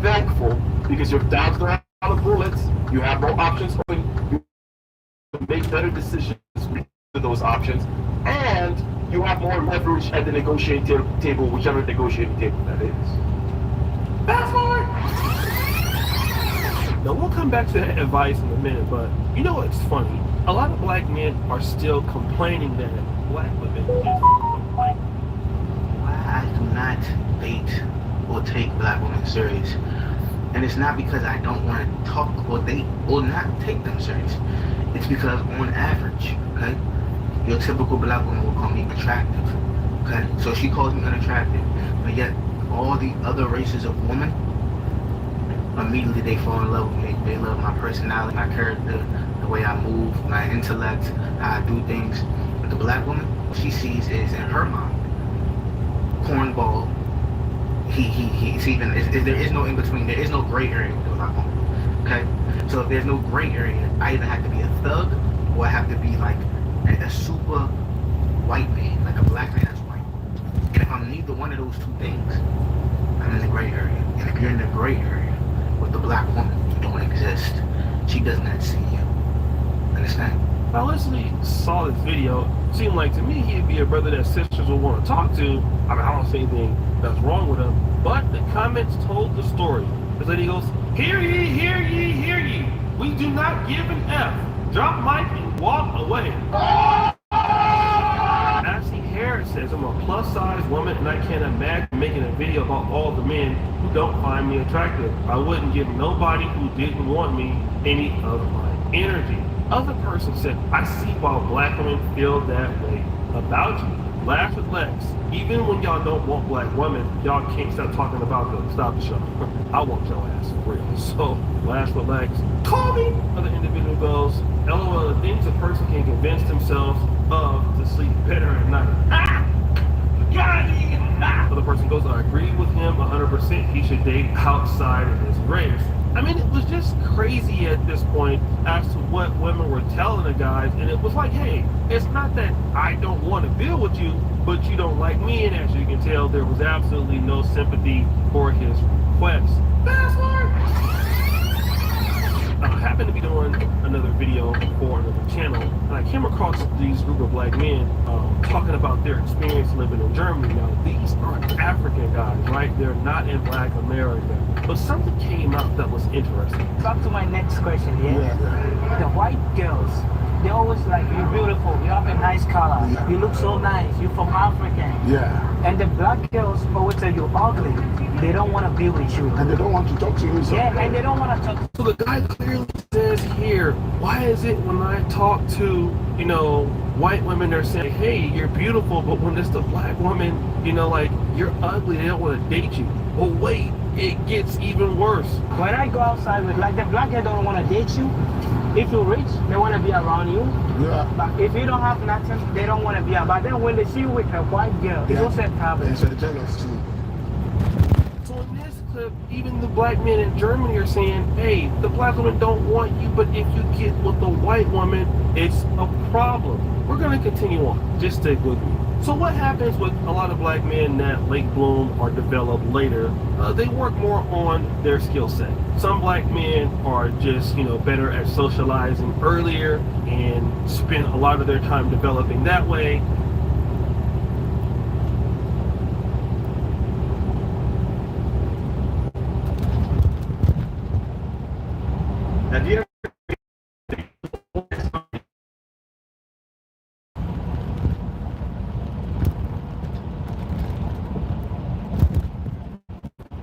thankful because you're dodged a lot of bullets. You have more options open. You make better decisions with those options, and you have more leverage at the negotiating table, whichever negotiating table that is. Fast forward. Now we'll come back to that advice in a minute, but you know what's funny? A lot of black men are still complaining that black women just complain. I do not date or take black women serious. And it's not because I don't want to talk or date or not take them serious. It's because on average, okay, your typical black woman will call me attractive, okay? So she calls me unattractive, but yet all the other races of women, immediately they fall in love with me. They love my personality, my character, the way I move, my intellect, how I do things. But the black woman, what she sees is in her mind, cornball. There is no in between. There is no gray area with the black woman. Okay? So if there's no gray area, I either have to be a thug or I have to be like a super white man, like a black man that's white. And if I'm neither one of those two things, I'm in the gray area. And if you're in the gray area with the black woman, you don't exist. She does not see you. Understand? I literally saw this video. It seemed like to me he'd be a brother that sisters would want to talk to. I mean, I don't see anything that's wrong with him, but the comments told the story. This lady goes, "Hear ye, hear ye, hear ye. We do not give an F. Drop mic and walk away." Ashley Harris says, "I'm a plus-size woman and I can't imagine making a video about all the men who don't find me attractive. I wouldn't give nobody who didn't want me any of my energy." Other person said, "I see why black women feel that way about you. Laugh with Lex. Even when y'all don't want black women, y'all can't stop talking about them. Stop the show. I want your ass for real." So, laugh with Lex. Call me. Other individual goes, "LOL, the things a person can convince themselves of to sleep better at night." Got it. Other person goes, "I agree with him 100%. He should date outside of his race." I mean, it was just crazy at this point as to what women were telling the guys, and it was like, hey, it's not that I don't want to deal with you, but you don't like me, and as you can tell, there was absolutely no sympathy for his request. Fast forward! I happened to be doing another video for another channel, and I came across these group of black men talking about their experience living in Germany. Now, these are African guys, right? They're not in Black America. But something came out that was interesting. Back to my next question, yeah? The white girls, they always like, "You're beautiful, you have a nice color, you look so nice, you're from Africa." Yeah. And the black girls always tell you ugly. They don't want to be with you. And they don't want to talk to you. Yeah, and they don't want to talk. So the guy clearly says here, why is it when I talk to, white women, they're saying, "Hey, you're beautiful," but when it's the black woman, like, "You're ugly," they don't want to date you. But wait, it gets even worse. When I go outside with, like, the black girl don't want to date you. If you're rich, they want to be around you. Yeah. But if you don't have nothing, they don't want to be around. But then when they see you with a white girl, it's also a problem. So they're jealous too. So in this clip, even the black men in Germany are saying, "Hey, the black women don't want you, but if you get with the white woman, it's a problem." We're going to continue on. Just stick with me. So what happens with a lot of black men that late bloom or develop later? They work more on their skill set. Some black men are just, better at socializing earlier and spend a lot of their time developing that way. Now, do you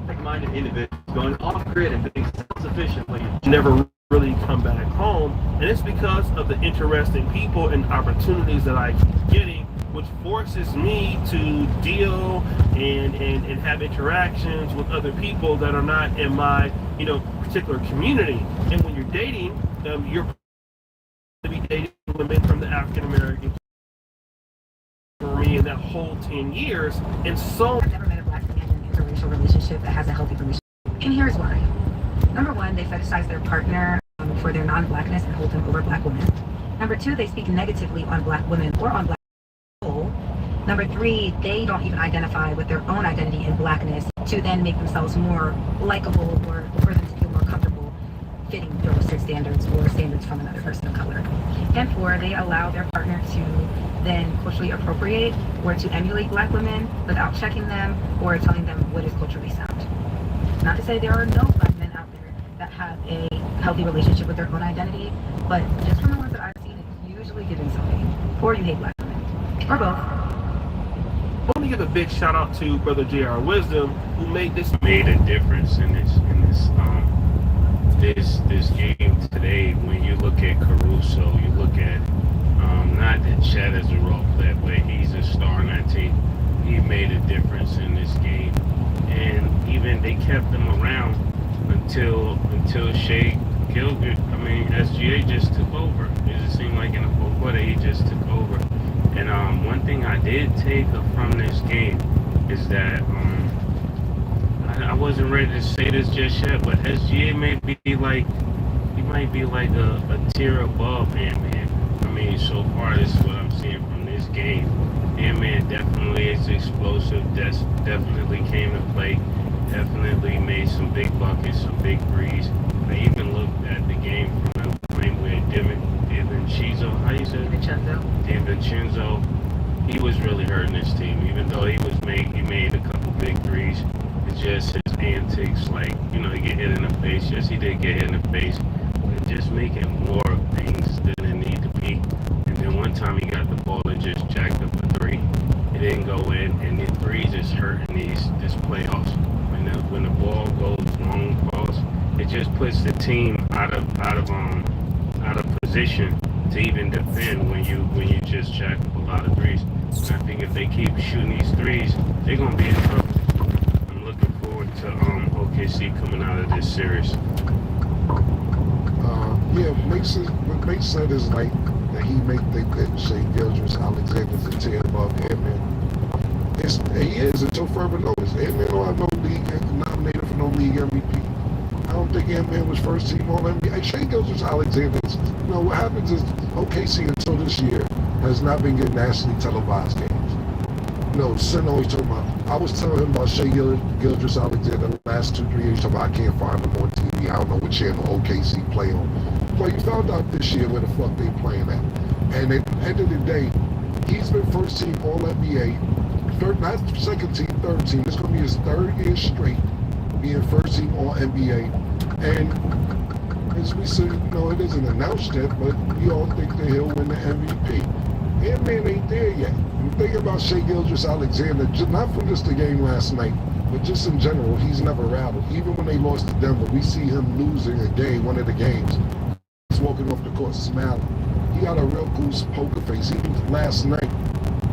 like-minded individuals going off-grid and being self-sufficiently never really come back home, and it's because of the interesting people and opportunities that I keep getting, which forces me to deal and have interactions with other people that are not in my particular community. And when you're dating, you're to be dating women from the African American for me in that whole 10 years, and so I've never met a black man in an interracial relationship that has a healthy relationship. And here's why. Number one, they fetishize their partner for their non-blackness and hold him over black women. Number two, they speak negatively on black women or on black people. Number 3, they don't even identify with their own identity in blackness to then make themselves more likable or for them to feel more comfortable fitting those standards or standards from another person of color. And 4, they allow their partner to then culturally appropriate or to emulate black women without checking them or telling them what is culturally sound. Not to say there are no black men out there that have a healthy relationship with their own identity, but just from the ones that I've seen, it's usually given something. Or you hate black women. Or both. I want to give a big shout out to Brother J.R. Wisdom, who made a difference in this game today. When you look at Caruso, you look at not that Chet is a role player, but he's a star on that team. He made a difference in this game, and even they kept him around until Shea Gilgert. I mean, SGA just took over. It just seemed like in the fourth quarter he just took over. And one thing I did take from this game is that I wasn't ready to say this just yet, but SGA might be like a tier above Ant-Man. I mean, so far this is what I'm seeing from this game. Ant-Man definitely is explosive. Definitely came to play. Definitely made some big buckets, some big threes. I even looked at the game from the point where DiVincenzo, how you say it? DiVincenzo, he was really hurting his team. Even though he made a couple big threes. It's just his antics, like, you know, he get hit in the face. Yes, he did get hit in the face, but just making more things than it need to be. And then one time he got the ball and just jacked up a three. It didn't go in, and the threes is hurting this playoffs. When the ball goes long balls, it just puts the team out of position to even defend when you just jack up a lot of threes. And I think if they keep shooting these threes, they're gonna be in trouble. I'm looking forward to OKC coming out of this series. What Mace said is like that they couldn't say Gilgeous-Alexander's a tier above Ant-Man. He is until further notice. Ant-Man don't have no league nominated for no league MVP. I don't think Ant-Man was first team all NBA. Shea Gilgeous-Alexander, what happens is OKC until this year has not been getting nationally televised games. Sin always talking about, I was telling him about Shea Gilgeous-Alexander the last 2-3 years, talking about I can't find him on TV. I don't know what channel OKC play on. Well, you found out this year where the fuck they playing at. And at the end of the day, he's been first team all NBA, not second team, third team. It's going to be his third year straight being first team all NBA. And as we said, it isn't announced yet, but we all think that he'll win the MVP. Ant-Man ain't there yet. You think about Shea Gilgeous-Alexander, not from just the game last night, but just in general, he's never rattled. Even when they lost to Denver, we see him losing a game, one of the games. He's walking off the court smiling. He got a real goose poker face. Even last night,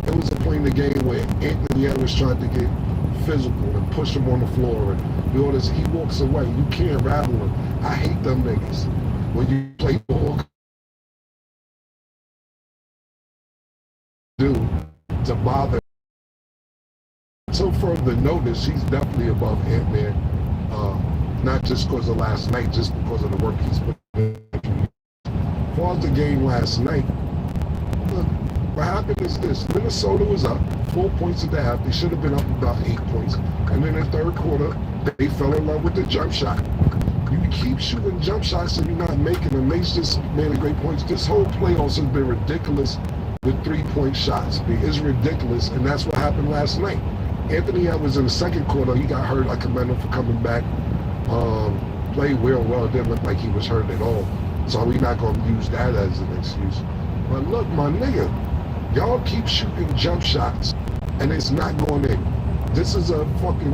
it was a point in the game where Anthony Edwards tried to get physical and push him on the floor and do all this. He walks away. You can't rattle him. I hate them niggas. When you play ball, to bother. So further notice, he's definitely above Ant-Man. Not just because of last night, just because of the work he's put in. As far as the game last night, look, what happened is this. Minnesota was up 4 points at the half. They should have been up about 8 points. And in the third quarter, they fell in love with the jump shot. You keep shooting jump shots and you're not making them. Mace just made a great point. This whole playoffs has been ridiculous with 3-point shots. It's ridiculous, and that's what happened last night. Anthony Edwards in the second quarter, he got hurt. I commend him for coming back. Played well. It didn't look like he was hurt at all. So we're not going to use that as an excuse. But look, my nigga, y'all keep shooting jump shots, and it's not going in. This is a fucking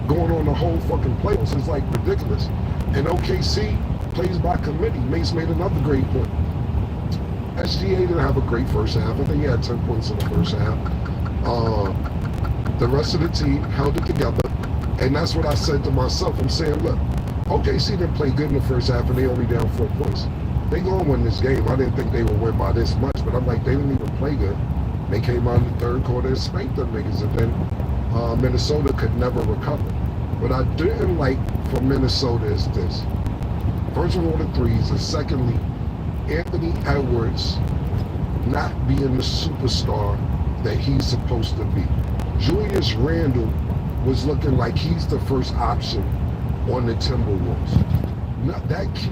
going on the whole fucking playoffs. It's like ridiculous. And OKC plays by committee. Mace made another great point. SGA didn't have a great first half. I think he had 10 points in the first half. The rest of the team held it together. And that's what I said to myself. I'm saying, look, OKC didn't play good in the first half and they only down 4 points. They gonna win this game. I didn't think they would win by this much, but I'm like, they didn't even play good. They came out in the third quarter and spanked them niggas, and then Minnesota could never recover. What I didn't like from Minnesota is this. First of all, the threes, and secondly, Anthony Edwards not being the superstar that he's supposed to be. Julius Randle was looking like he's the first option on the Timberwolves.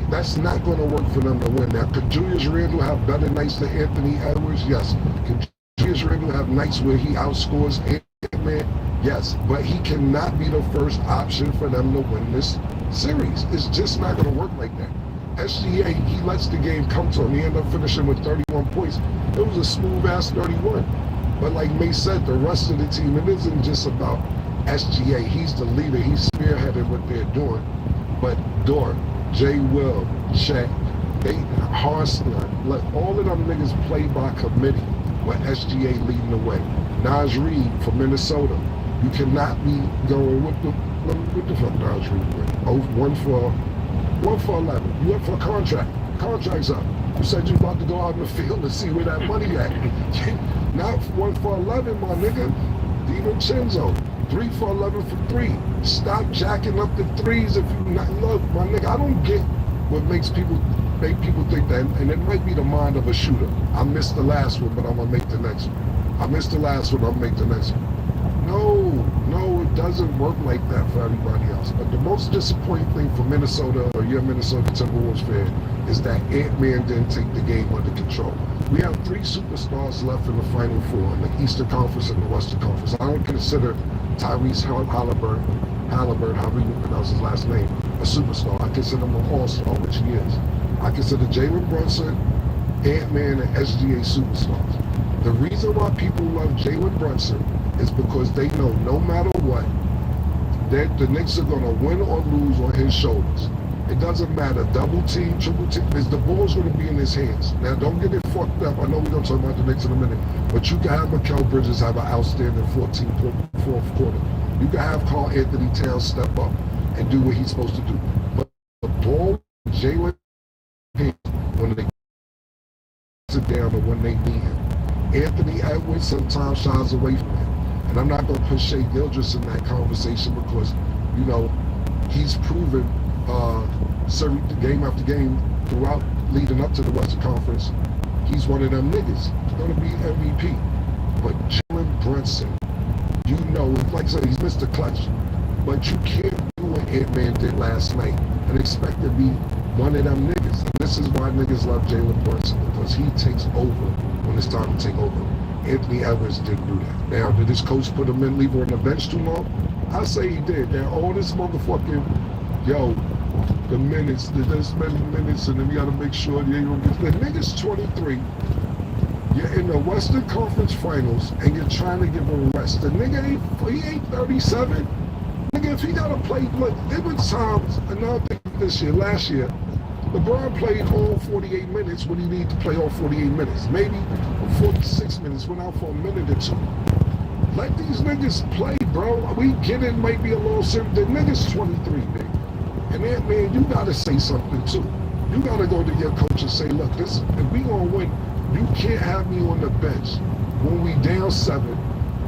That's not going to work for them to win. Now, could Julius Randle have better nights than Anthony Edwards? Yes. Could Julius Randle have nights where he outscores Ant-Man? Yes. But he cannot be the first option for them to win this series. It's just not going to work like that. SGA, he lets the game come to him. He ended up finishing with 31 points. It was a smooth-ass 31. But like May said, the rest of the team, it isn't just about SGA. He's the leader. He's spearheading what they're doing. But Dort, Jay Will, Shaq, Harslan, let all of them niggas play by committee with SGA leading the way. Naj Reid from Minnesota. You cannot be going with the fuck Naj Reid went. Oh, one for 11. You went for a contract. Contract's up. You said you about to go out in the field to see where that money at. Now 1 for 11, my nigga. DiVincenzo. 3 for 11 for 3. Stop jacking up the threes if you not look, my nigga. I don't get what makes people think that, and it might be the mind of a shooter. I missed the last one, but I'm gonna make the next one. I missed the last one, I'll make the next one. No, it doesn't work like that for everybody else. But the most disappointing thing for Minnesota, or your Minnesota Timberwolves fan, is that Ant-Man didn't take the game under control. We have 3 superstars left in the Final Four, in the Eastern Conference and the Western Conference. I don't consider Tyrese Halliburton, however you pronounce his last name, a superstar. I consider him an all-star, which he is. I consider Jalen Brunson, Ant-Man, and SGA superstars. The reason why people love Jalen Brunson is because they know no matter what, that the Knicks are going to win or lose on his shoulders. It doesn't matter, double team, triple team, the ball's going to be in his hands. Now, don't get it fucked up. I know we're going to talk about the Knicks in a minute, but you can have Mikal Bridges have an outstanding 14-point fourth quarter. You can have Karl Anthony Towns step up and do what he's supposed to do. But the ball, Jalen, when they sit down or when they need him. Anthony Edwards sometimes shies away from him. And I'm not going to put Shea Gildress in that conversation because, you know, he's proven game after game throughout leading up to the Western Conference, he's one of them niggas. He's going to be MVP. But Jalen Brunson, you know, like I said, he's Mr. Clutch. But you can't do what Ant-Man did last night and expect to be one of them niggas. And this is why niggas love Jalen Brunson, because he takes over when it's time to take over. Anthony Edwards didn't do that. Now, did his coach put him in, leave him on the bench too long? I say he did. Now, all this motherfucking, the minutes, there's many minutes, and then we gotta make sure you don't get, the nigga's 23. You're in the Western Conference Finals, and you're trying to give him rest. The nigga ain't 37. Nigga, if he gotta play, look, there were times, and I think this year, last year, LeBron played all 48 minutes when he needed to play all 48 minutes. Maybe 46 minutes, went out for a minute or two. Let these niggas play, bro. We get it, might be a little simple. The nigga's 23, nigga. And that, man, you gotta say something too. You gotta go to your coach and say, look, this, if we gonna win, you can't have me on the bench when we down 7,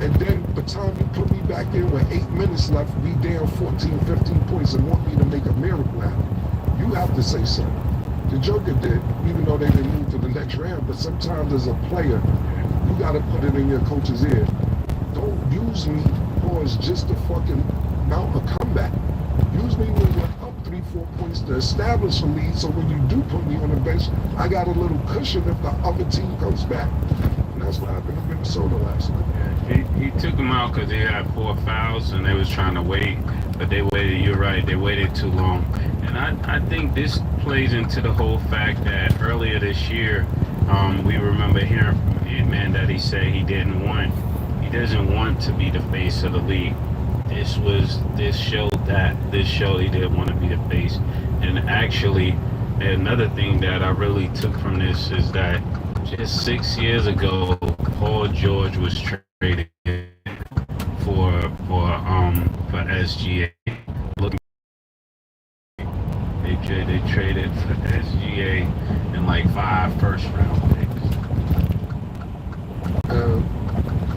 and then by the time you put me back in with 8 minutes left, we down 14, 15 points and want me to make a miracle out of it. You have to say something. The Joker did, even though they didn't move to the next round, but sometimes as a player, you gotta put it in your coach's ear. Don't use me as just to fucking mount a comeback. Use me when you're up 3-4 points to establish a lead, so when you do put me on the bench, I got a little cushion if the other team comes back. And that's what happened in Minnesota last night. Yeah, he took them out because they had 4 fouls and they was trying to wait, but they waited, you're right, they waited too long. And I think this plays into the whole fact that earlier this year, we remember hearing from Ant-Man that he said he doesn't want to be the face of the league. This showed he didn't want to be the face. And actually, another thing that I really took from this is that just 6 years ago, Paul George was traded for SGA. They traded for SGA and like 5 first-round picks.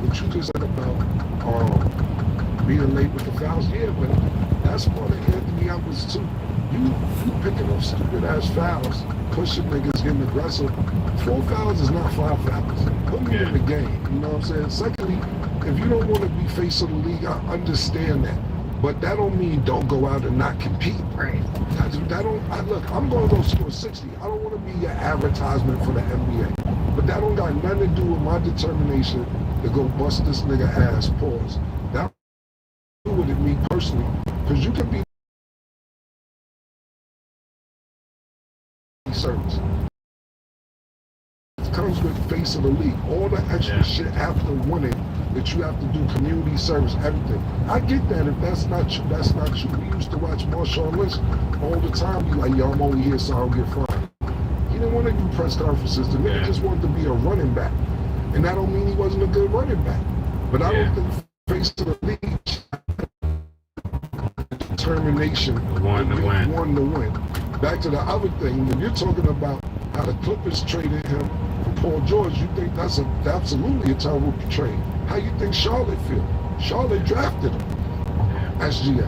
What you just said about being late with the fouls, yeah, but that's part of Anthony Edwards too. You picking up stupid ass fouls, pushing niggas, getting aggressive. 4 fouls is not 5 fouls. Put me in the game. You know what I'm saying? Secondly, if you don't want to be face of the league, I understand that. But that don't mean don't go out and not compete. Right. Look, I'm going to go score 60. I don't want to be your advertisement for the NBA. But that don't got nothing to do with my determination to go bust this nigga ass, pause. That do with it, me personally. Because you can be service. It comes with face of the league. All the extra shit after winning that you have to do, community service, everything. I get that. If that's not true, that's not true. We used to watch Marshawn Lynch all the time. Be like, yo, I'm only here so I don't get fined. He didn't want to do press conferences. The nigga just wanted to be a running back. And that don't mean he wasn't a good running back. But I don't think face of the league determination One to win. Back to the other thing, when you're talking about how the Clippers traded him for Paul George, you think that's absolutely a terrible trade. How you think Charlotte feel? Charlotte drafted him. SGA.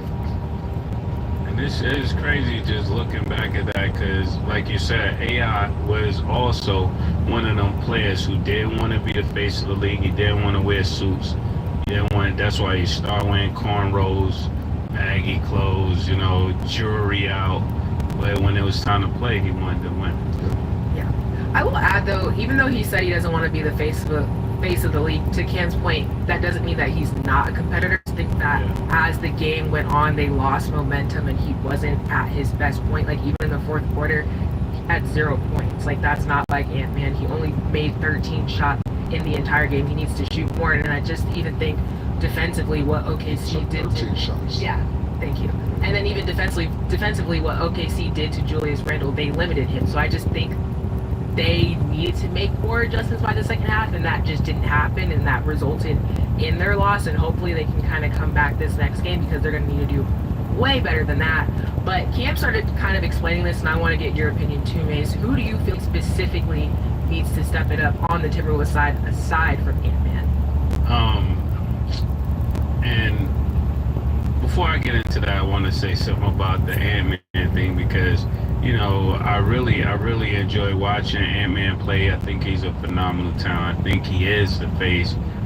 And this is crazy just looking back at that because, like you said, AI was also one of them players who didn't want to be the face of the league. He didn't want to wear suits. He didn't want. That's why he started wearing cornrows, baggy clothes, jewelry out. But when it was time to play, he wanted to win. Yeah. I will add though, even though he said he doesn't want to be the face of the league, to Cam's point, that doesn't mean that he's not a competitor. I think that as the game went on, they lost momentum and he wasn't at his best point. Like even in the fourth quarter, he had 0 points. Like that's not like Ant-Man. He only made 13 shots in the entire game. He needs to shoot more. And I just even think defensively what OKC did. 13 shots. Yeah. Thank you. And then even defensively, what OKC did to Julius Randle, they limited him. So I just think they needed to make more adjustments by the second half, and that just didn't happen, and that resulted in their loss. And hopefully they can kind of come back this next game because they're going to need to do way better than that. But Cam started kind of explaining this, and I want to get your opinion too, Mace. Who do you feel specifically needs to step it up on the Timberwolves side aside from Ant-Man? And before I get into that, I want to say something about the Ant-Man thing because, I really enjoy watching Ant-Man play. I think he's a phenomenal talent. I think he is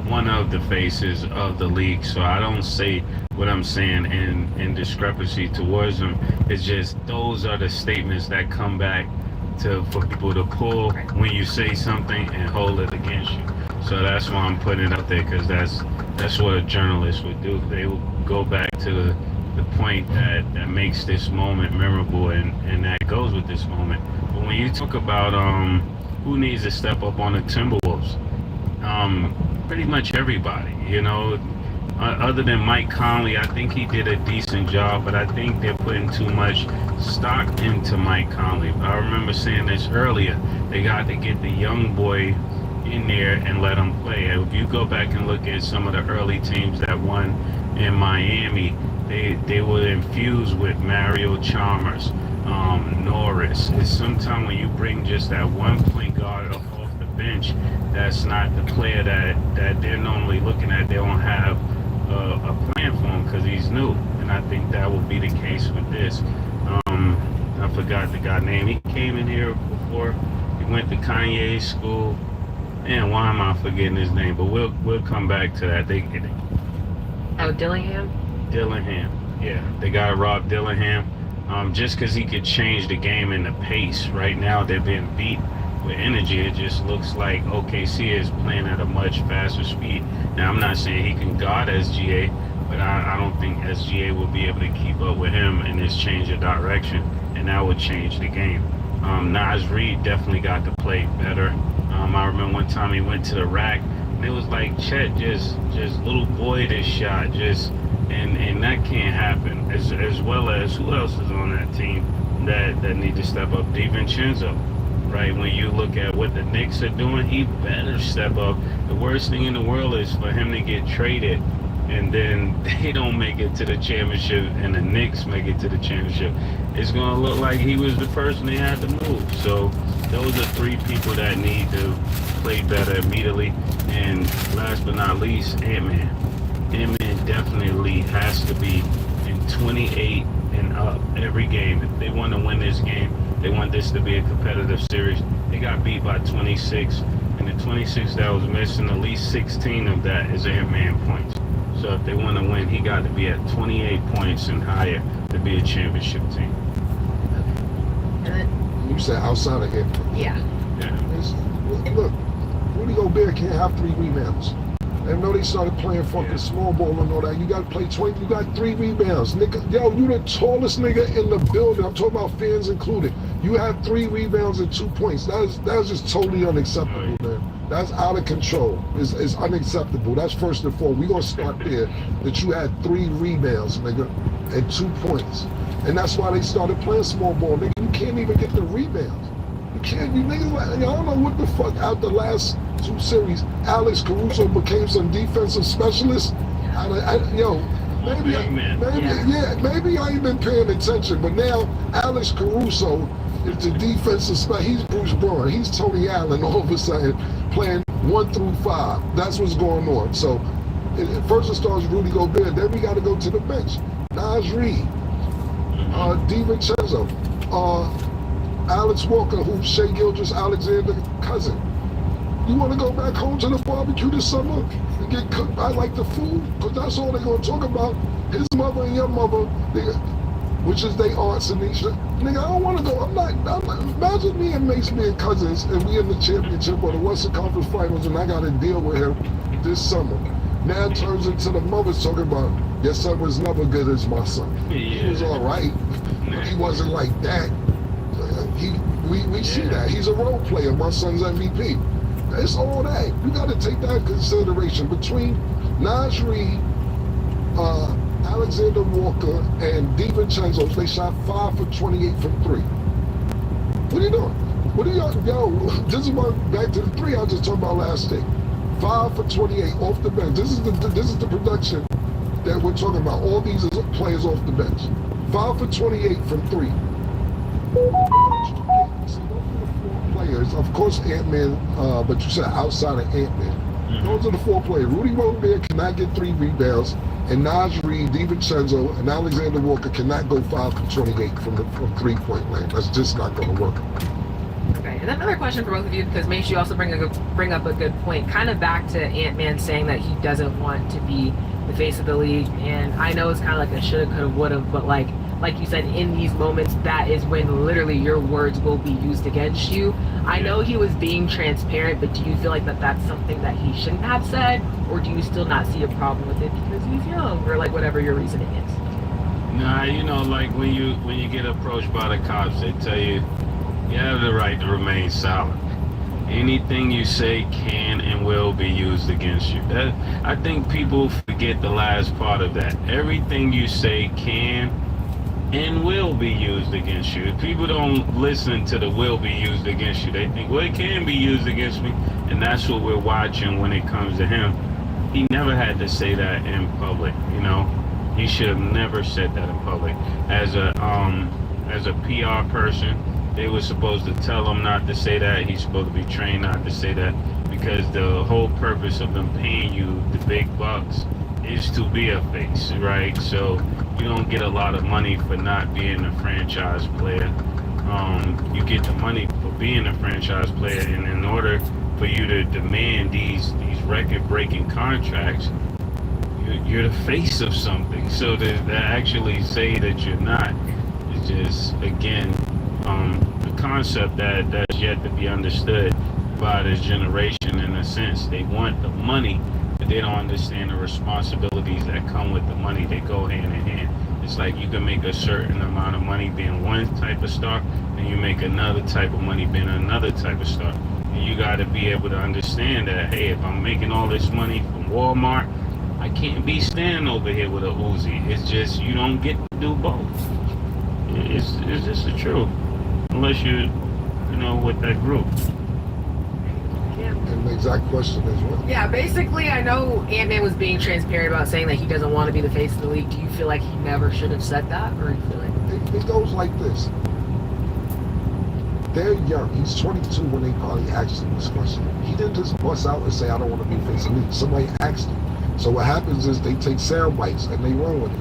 one of the faces of the league. So I don't say what I'm saying in discrepancy towards him. It's just those are the statements that come back for people to pull when you say something and hold it against you. So that's why I'm putting it up there because that's what a journalist would do. They will go back to the point that makes this moment memorable and that goes with this moment. But when you talk about who needs to step up on the Timberwolves, pretty much everybody, other than Mike Conley. I think he did a decent job, but I think they're putting too much stock into Mike Conley. I remember saying this earlier. They got to get the young boy in there and let him play. If you go back and look at some of the early teams that won in Miami, they were infused with Mario Chalmers, Norris. It's sometimes when you bring just that one point guard up off the bench, that's not the player that they're normally looking at. They don't have a plan for him because he's new, and I think that will be the case with this. I forgot the guy's name. He came in here before. He went to Kanye's school. Man, why am I forgetting his name? But we'll come back to that. Dillingham? Dillingham. Yeah, they got Rob Dillingham. Just because he could change the game and the pace. Right now, they're being beat with energy. It just looks like OKC is playing at a much faster speed. Now, I'm not saying he can guard SGA, but I don't think SGA will be able to keep up with him in this change of direction, and that would change the game. Nas Reed definitely got to play better. I remember one time he went to the rack, and it was like Chet just little boy this shot, and that can't happen. As well as who else is on that team that need to step up? DiVincenzo, right? When you look at what the Knicks are doing, he better step up. The worst thing in the world is for him to get traded, and then they don't make it to the championship, and the Knicks make it to the championship. It's going to look like he was the person they had to move. So those are three people that need to play better immediately. And last but not least, Ant-Man. Ant-Man definitely has to be in 28 and up every game. If they want to win this game, they want this to be a competitive series. They got beat by 26, and the 26 that was missing, at least 16 of that is Ant-Man points. So if they want to win, he got to be at 28 points and higher to be a championship team. And then, You said outside of him. yeah. Look, Rudy Gobert can't have 3 rebounds. And know they started playing fucking small ball and all that. You got to play 20. You got 3 rebounds, nigga. Yo, you the tallest nigga in the building. I'm talking about fans included. You have 3 rebounds and 2 points. That's just totally unacceptable, man. That's out of control. It's unacceptable. That's first and foremost. We gonna start there. That you had 3 rebounds, nigga, and 2 points. And that's why they started playing small ball, nigga. You can't even get the rebounds. You can't. You niggas, I don't know what the fuck. Out the last 2 series, Alex Caruso became some defensive specialist. Maybe I ain't been paying attention, but now Alex Caruso is the defensive specialist. He's Bruce Brown. He's Tony Allen all of a sudden playing 1 through 5. That's what's going on. So first it starts Rudy Gobert. Then we got to go to the bench. Naj Reid, DiVincenzo, Alex Walker, who's Shea Gilgeous-Alexander's cousin. You want to go back home to the barbecue this summer and get cooked? I like the food, because that's all they're going to talk about. His mother and your mother, which is they aunts and these shit. Nigga, I don't want to go. I'm not. Imagine me and Mace being cousins and we in the championship or the Western Conference Finals and I got to deal with him this summer. Now it turns into the mothers talking about, your son was never good as my son. He was all right, but he wasn't like that. We see that. He's a role player. My son's MVP. It's all that. You got to take that into consideration. Between Naj Reid, Alexander Walker, and DiVincenzo, they shot 5 for 28 from 3. What are you doing? What are y'all? Yo, this is back to the 3 I was just talking about last day. 5 for 28 off the bench. This is the production that we're talking about. All these are players off the bench. 5 for 28 from 3. Players, of course, Ant-Man, but you said outside of Ant-Man. Those are the 4 players. Rudy Gobert cannot get 3 rebounds, and Naj Reid, DiVincenzo, and Alexander Walker cannot go 5 for 28 from 3-point land. That's just not going to work. Okay, and another question for both of you, because Mace, you also bring up a good point, kind of back to Ant-Man saying that he doesn't want to be the face of the league, and I know it's kind of like a shoulda, coulda, woulda, but like you said, in these moments, that is when literally your words will be used against you. I know he was being transparent, but do you feel like that's something that he shouldn't have said, or do you still not see a problem with it because he's young, or like whatever your reasoning is? Nah, like when you get approached by the cops, they tell you have the right to remain silent. Anything you say can and will be used against you. I think people forget the last part of that. Everything you say can and will be used against you. If people don't listen to the will be used against you, they think, well, it can be used against me, and that's what we're watching when it comes to him. He never had to say that in public, He should have never said that in public. As a PR person, they were supposed to tell him not to say that. He's supposed to be trained not to say that, because the whole purpose of them paying you the big bucks is to be a face, right? So you don't get a lot of money for not being a franchise player. You get the money for being a franchise player, and in order for you to demand these record-breaking contracts, you're the face of something. So to actually say that you're not is just, again, the concept that's yet to be understood by this generation. In a sense, they want the money, but they don't understand the responsibilities that come with the money. They go hand in hand. It's like you can make a certain amount of money being one type of star, and you make another type of money being another type of star. And you got to be able to understand that, hey, if I'm making all this money from Walmart, I can't be standing over here with a Uzi. It's just, you don't get to do both. It's just the truth. Unless you with that group. And the exact question is what? Yeah, basically, I know Ant-Man was being transparent about saying that he doesn't want to be the face of the league. Do you feel like he never should have said that, or do you feel like... It goes like this. They're young. He's 22 when they probably asked him this question. He didn't just bust out and say, I don't want to be face of the league. Somebody asked him. So what happens is they take sound bites and they run with it.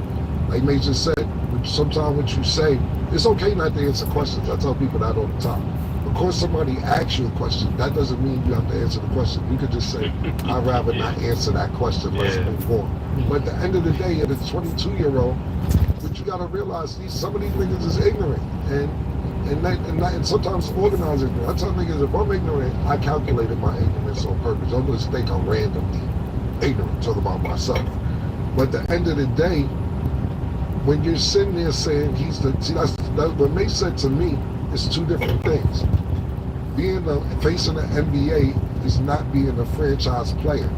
Like May just said, with sometimes what you say, it's okay not to answer questions. I tell people that all the time. Of course, somebody asks you a question, that doesn't mean you have to answer the question. You could just say, I'd rather not answer that question, let's move on. But at the end of the day, at a 22-year-old, what you gotta realize, some of these niggas is ignorant. And sometimes organized ignorant. I tell niggas, if I'm ignorant, I calculated my ignorance on purpose. Don't just think I'm randomly ignorant, talking about myself. But at the end of the day, when you're sitting there saying that's what May said to me, it's two different things. Facing the NBA is not being a franchise player,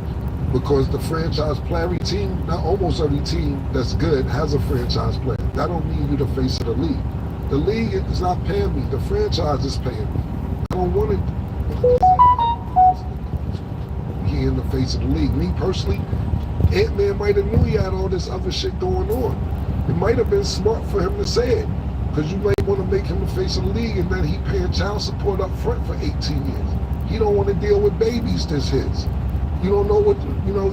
because the franchise player, every team, not almost every team that's good has a franchise player. That don't mean you the face of the league. The league is not paying me. The franchise is paying me. I don't want it. He in the face of the league. Me personally, Ant-Man might have knew he had all this other shit going on. It might have been smart for him to say it, because you might want to make him the face of the league, and then he paying child support up front for 18 years. He don't want to deal with babies that's his. You don't know what,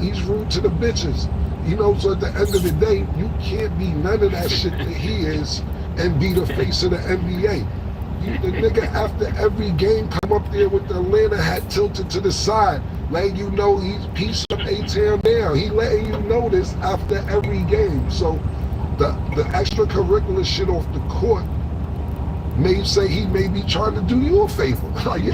he's rude to the bitches. So at the end of the day, you can't be none of that shit that he is and be the face of the NBA. The nigga after every game come up there with the Atlanta hat tilted to the side, letting you know he's pieced up A-Town down. He letting you know this after every game. So the extracurricular shit off the court may say he may be trying to do you a favor. Like,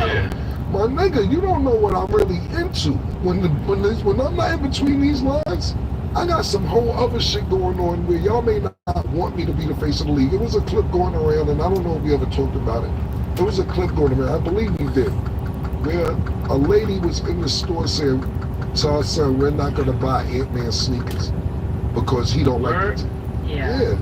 my nigga, you don't know what I'm really into. When I'm not in between these lines, I got some whole other shit going on where y'all may not want me to be the face of the league. It was a clip going around, and I don't know if we ever talked about it. It was a clip going around, I believe we did, where a lady was in the store saying to her son, we're not going to buy Ant-Man sneakers because he don't like it. Yeah.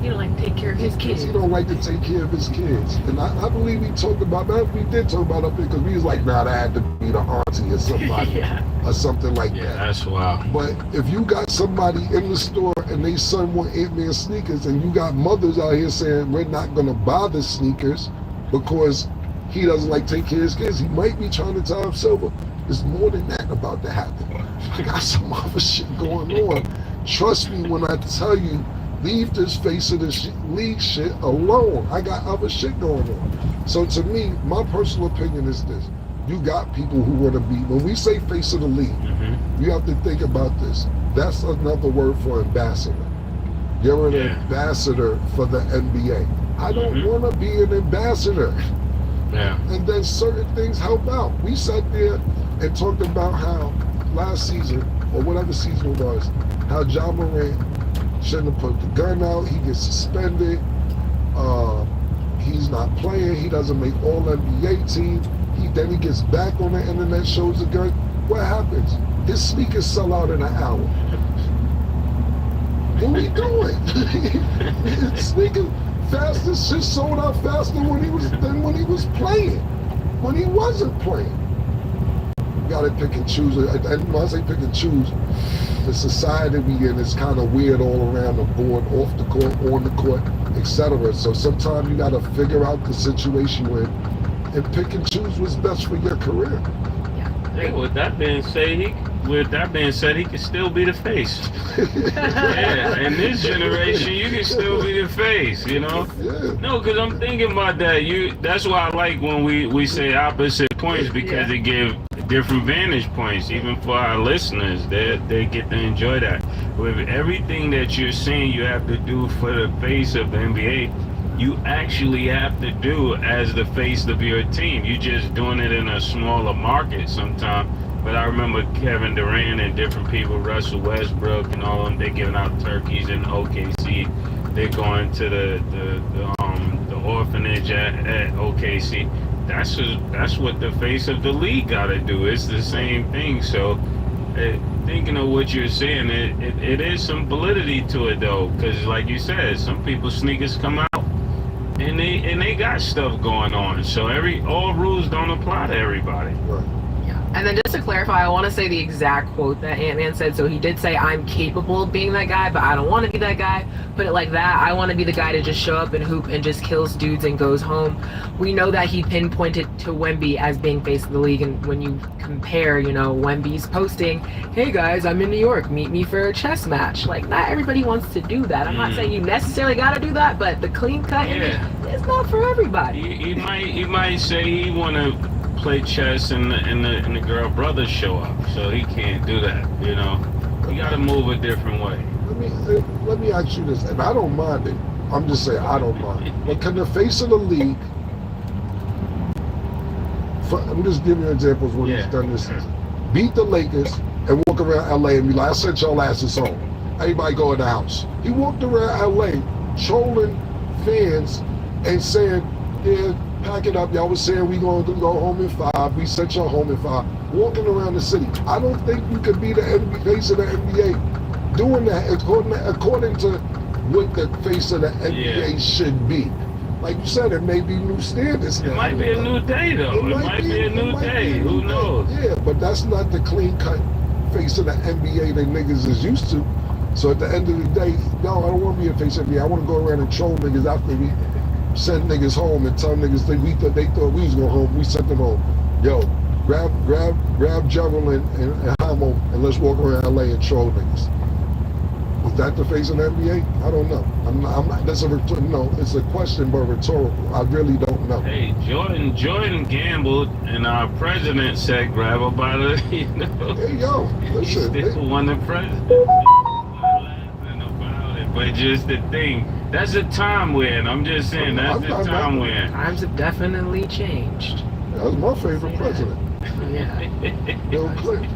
He don't like to take care of his kids. He don't like to take care of his kids. And I believe we talked about that. We did talk about it because we was like, nah, that had to be the auntie or somebody or something like that. That's wild. But if you got somebody in the store and they son want Ant-Man sneakers, and you got mothers out here saying we're not going to buy the sneakers because he doesn't like take care of his kids, he might be trying to tell himself, there's more than that about to happen. I got some other shit going on. Trust me when I tell you, leave this face of the league shit alone. I got other shit going on. So to me, my personal opinion is this. You got people who want to be, when we say face of the league, you have to think about this. That's another word for ambassador. You're an ambassador for the NBA. I don't want to be an ambassador. And then certain things help out. We sat there and talked about how last season, or whatever season it was, how Ja Morant shouldn't have put the gun out. He gets suspended. He's not playing. He doesn't make all NBA team. Then he gets back on the internet, shows the gun. What happens? His sneakers sell out in an hour. What are we doing? His sneakers shit sold out faster than when he was playing. When he wasn't playing. You gotta pick and choose. And when I say pick and choose, the society we in is kind of weird all around the board, off the court, on the court, etc. So sometimes you gotta figure out the situation you're in and pick and choose what's best for your career. Hey, with that being said, he can still be the face. In this generation, you can still be the face, No, because I'm thinking about that. That's why I like when we say opposite points, because it gives different vantage points, even for our listeners. They get to enjoy that. With everything that you're saying you have to do for the face of the NBA, you actually have to do as the face of your team. You're just doing it in a smaller market sometimes. But I remember Kevin Durant and different people, Russell Westbrook and all of them, they're giving out turkeys in OKC. They're going to the orphanage at OKC. That's what the face of the league got to do. It's the same thing. So thinking of what you're saying, it is some validity to it though, because like you said, some people's sneakers come out and they got stuff going on. So all rules don't apply to everybody. Right. And then just to clarify, I want to say the exact quote that Ant-Man said. So he did say, I'm capable of being that guy, but I don't want to be that guy. Put it like that. I want to be the guy to just show up and hoop and just kills dudes and goes home. We know that he pinpointed to Wemby as being face of the league. And when you compare, you know, Wemby's posting, hey guys, I'm in New York, meet me for a chess match. Like, not everybody wants to do that. I'm not saying you necessarily got to do that, but the clean cut image is not for everybody. He might say he want to play chess and the girl brothers show up, so he can't do that. You know, you got to move a different way. Let me ask you this, and I don't mind it. I'm just saying I don't mind. But can the face of the league? I'm just giving you examples when he's done this season. Beat the Lakers and walk around LA and be like, I sent y'all asses home. Everybody go in the house. He walked around LA trolling fans and saying, yeah, pack it up. Y'all was saying we going to go home in 5. We sent y'all home in 5. Walking around the city. I don't think you could be the face of the NBA doing that according to what the face of the NBA should be. Like you said, it may be new standards now. It might be a new day, though. It might be a new day. Who knows? Yeah, but that's not the clean-cut face of the NBA that niggas is used to. So at the end of the day, no, I don't want to be a face of the NBA. I want to go around and troll niggas after we send niggas home and tell niggas they thought we was going home. We sent them home. Yo, grab Gerald and Hamo and let's walk around LA and troll niggas. Was that the face of the NBA? I don't know. I'm not, it's a question, but rhetorical. I really don't know. Hey, Jordan gambled, and our president said, grab her by the, you know. Hey, yo, listen. He still won the president. Laughing about it, but just the thing, that's a time we're in. I'm just saying, that's the time we're in. Times have definitely changed. That was my favorite president. Yeah. Bill Clinton.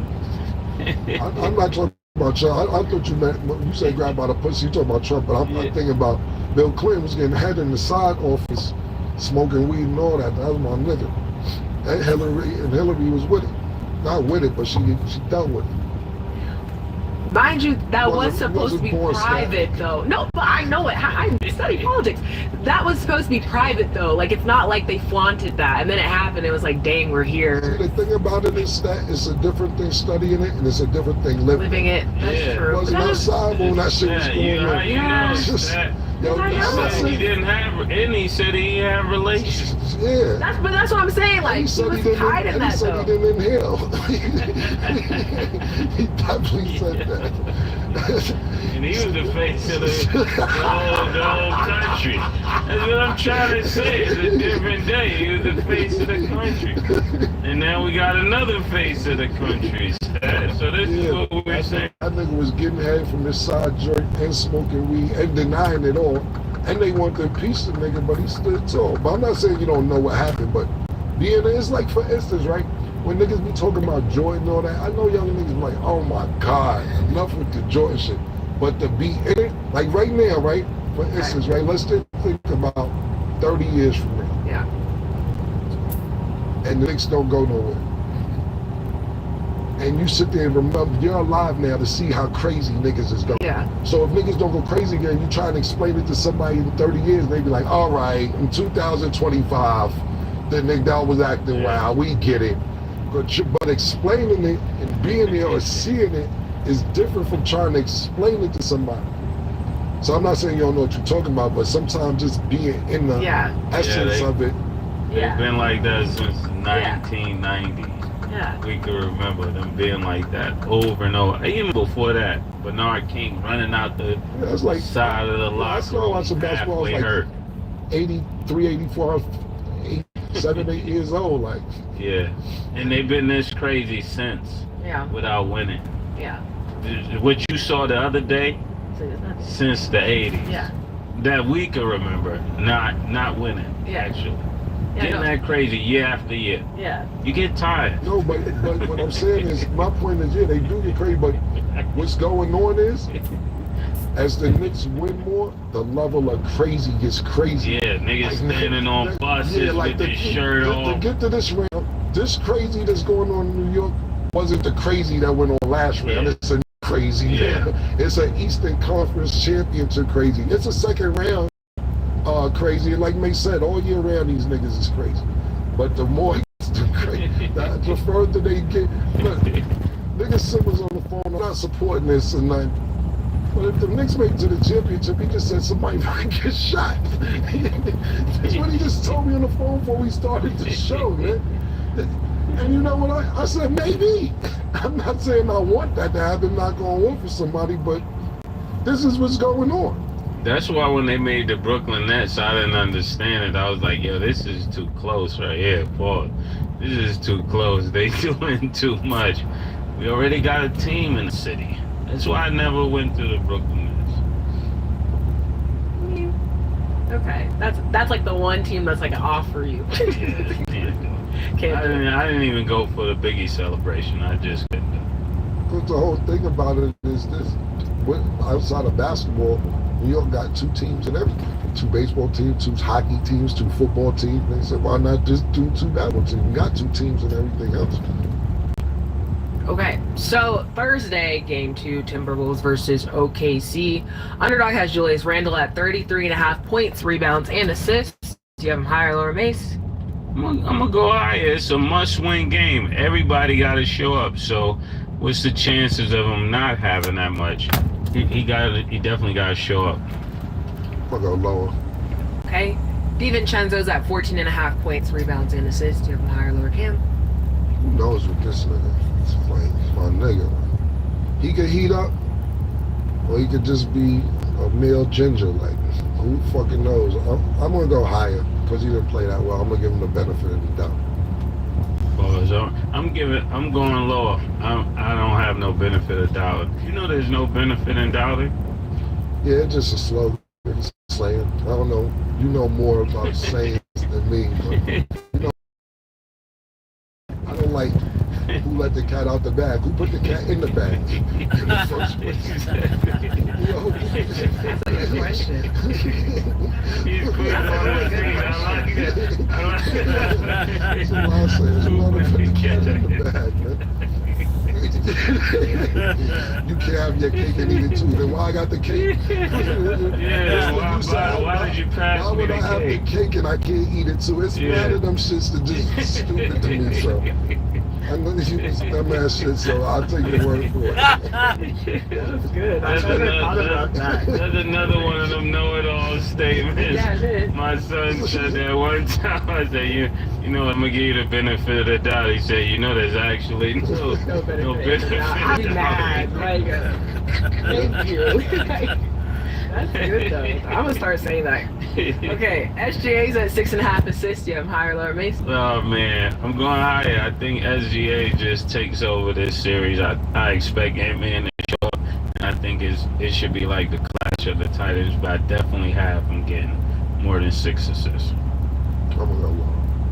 I'm not talking about Trump. I thought you meant, when you say grab by the pussy, you talking about Trump, but I'm thinking about Bill Clinton was getting head in the side office, smoking weed and all that. That was my nigga. And Hillary was with it. Not with it, but she dealt with it. Mind you, that was supposed to be private, though. No, but I know it. I study politics. That was supposed to be private, though. Like, it's not like they flaunted that. And then it happened. It was like, dang, we're here. See, the thing about it is that it's a different thing studying it, and it's a different thing living it. That's true. It wasn't outside when that shit was going on. He didn't have, and he said he had relations. Yeah. That's what I'm saying. Like, he was hiding that, though. He didn't inhale. He definitely said that. And he was the face of the whole country. That's what I'm trying to say. It's a different day. He was the face of the country. And now we got another face of the country. So this is what we're saying. That nigga was getting head from his side joint and smoking weed and denying it all. And they want to impeach the nigga, but he stood tall. But I'm not saying you don't know what happened, but it's like, for instance, right? When niggas be talking about Jordan and all that, I know young niggas be like, oh my God, enough with the Jordan shit. But to be in it, like right now, right? For instance, right? Let's just think about 30 years from now. Yeah. And the Knicks don't go nowhere. And you sit there and remember, you're alive now to see how crazy niggas is going. Yeah. So if niggas don't go crazy again, you try and explain it to somebody in 30 years, they be like, all right, in 2025, the nigga was acting wild, we get it. But explaining it and being there or seeing it is different from trying to explain it to somebody. So I'm not saying you don't know what you're talking about, but sometimes just being in the essence of it. They've been like that since 1990. Yeah. We can remember them being like that over and over. Even before that, Bernard King running out the side of the locker room, halfway hurt. 83, 84, 7, 8 years old, like. Yeah, and they've been this crazy since. Yeah. Without winning. Yeah. What you saw the other day, since the 80s. Yeah. That we can remember, not winning. Yeah. Actually. Yeah, getting that crazy year after year. Yeah. You get tired. No, but what I'm saying is, my point is, they do get crazy, but what's going on is, as the Knicks win more, the level of crazy gets crazy. Yeah, niggas standing on buses with their shirt off. To get to this round, this crazy that's going on in New York wasn't the crazy that went on last round. It's a crazy. Yeah. It's an Eastern Conference Championship crazy. It's a second round crazy. Like May said, all year round these niggas is crazy. But the more it gets, the I prefer that they get. Look, nigga Simmons on the phone. I'm not supporting this and nothing. But if the Knicks make it to the championship, he just said somebody might get shot. That's what he just told me on the phone before we started the show, man. And you know what? I said, maybe. I'm not saying I want that to happen, not going to work for somebody, but this is what's going on. That's why when they made the Brooklyn Nets, I didn't understand it. I was like, yo, this is too close right here, Paul. This is too close. They doing too much. We already got a team in the city. That's why I never went to the Brooklyn Nets. Okay, that's like the one team that's like an off for you. Yeah, I didn't even go for the Biggie celebration. I just couldn't do it. Because the whole thing about it is this. Outside of basketball, New York got 2 teams and everything. 2 baseball teams, 2 hockey teams, 2 football teams. They said, why not just do 2 basketball teams? We got 2 teams and everything else. Okay, so Thursday, game 2, Timberwolves versus OKC. Underdog has Julius Randle at 33.5 points, rebounds, and assists. Do you have him higher or lower, Mace? I'm gonna go higher. It's a must-win game. Everybody got to show up. So, what's the chances of him not having that much? He definitely got to show up. I'll go lower. Okay, DiVincenzo's at 14.5 points, rebounds, and assists. Do you have him higher or lower, Cam? Who knows what this nigga? It's like my nigga. He could heat up, or he could just be a male ginger. Like, who fucking knows? I'm gonna go higher because he didn't play that well. I'm gonna give him the benefit of the doubt. I'm going lower. I don't have no benefit of doubt. You know, there's no benefit in doubting. Yeah, it's just a slow saying. I don't know. You know more about sayings than me, but you know, I don't like who let the cat out the bag. Who put the cat in the bag in the first place? You know, That's a good question. That's what I'm saying. Somebody put the cat in the bag, man. You can't have your cake and eat it too. Then why I got the cake? Yeah, why did you pass why me would the I have cake? the cake and I can't eat it too? It's one of them shits that just stupid to me. So I'm gonna use dumbass shit. So I'll take your word for it. That's good. That's another one of them know-it-all statements. Yeah, it is. My son said that one time. I said, you know, I'm gonna give you the benefit of the doubt. He said, you know, there's actually no benefit. I'll be mad. Like, thank you. That's good though. I'm gonna start saying that. Okay, SGA's at 6.5 assists. Do you have higher or lower, Mason? Oh man, I'm going higher. I think SGA just takes over this series. I expect Ant-Man to show up, and I think it should be like the clash of the Titans, but I definitely have him getting more than 6 assists. I'm gonna go low.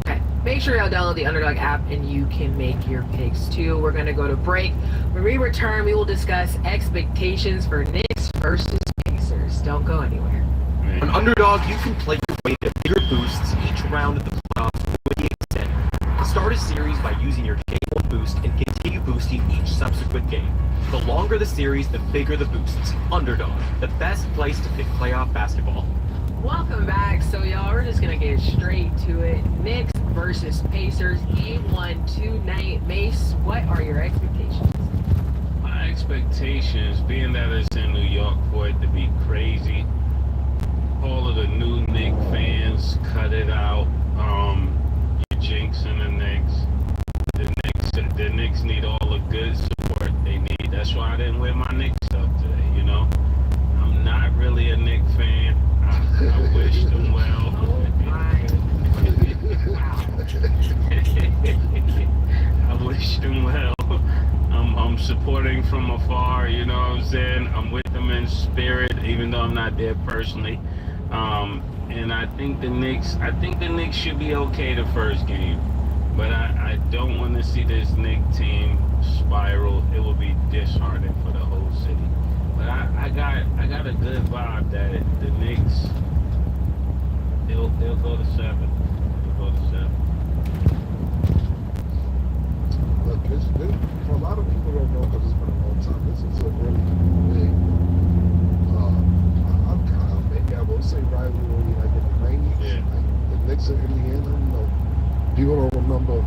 Okay, make sure y'all download the Underdog app and you can make your picks too. We're gonna go to break. When we return, we will discuss expectations for Knicks versus Pacers. Don't go anywhere. On Underdog, you can play your way to bigger boosts each round of the playoffs with the extent. Start a series by using your K1 boost and continue boosting each subsequent game. The longer the series, the bigger the boosts. Underdog, the best place to pick playoff basketball. Welcome back. So y'all, we're just gonna get straight to it. Knicks versus Pacers, game 1 tonight. Mace, what are your expectations? My expectations, being that it's in New York, for it to be crazy. All of the new Knicks fans, cut it out. You're jinxing the Knicks. The Knicks need all the good support they need. That's why I didn't wear my Knicks stuff today, you know? I'm not really a Knicks fan. I wish them well. I wish them well. I'm supporting from afar, you know what I'm saying? I'm with them in spirit, even though I'm not there personally. And I think the Knicks should be okay the first game. But I don't want to see this Knicks team spiral. It will be disheartening for the whole city. But I got a good vibe that the Knicks, they'll go to 7. They'll go to 7. Look, for a lot of people don't know because it's been a long time. This is a really big. I'm kind of, maybe I will say rivalry like in the 90s. Yeah. Like the Knicks in Indiana. You know, people don't remember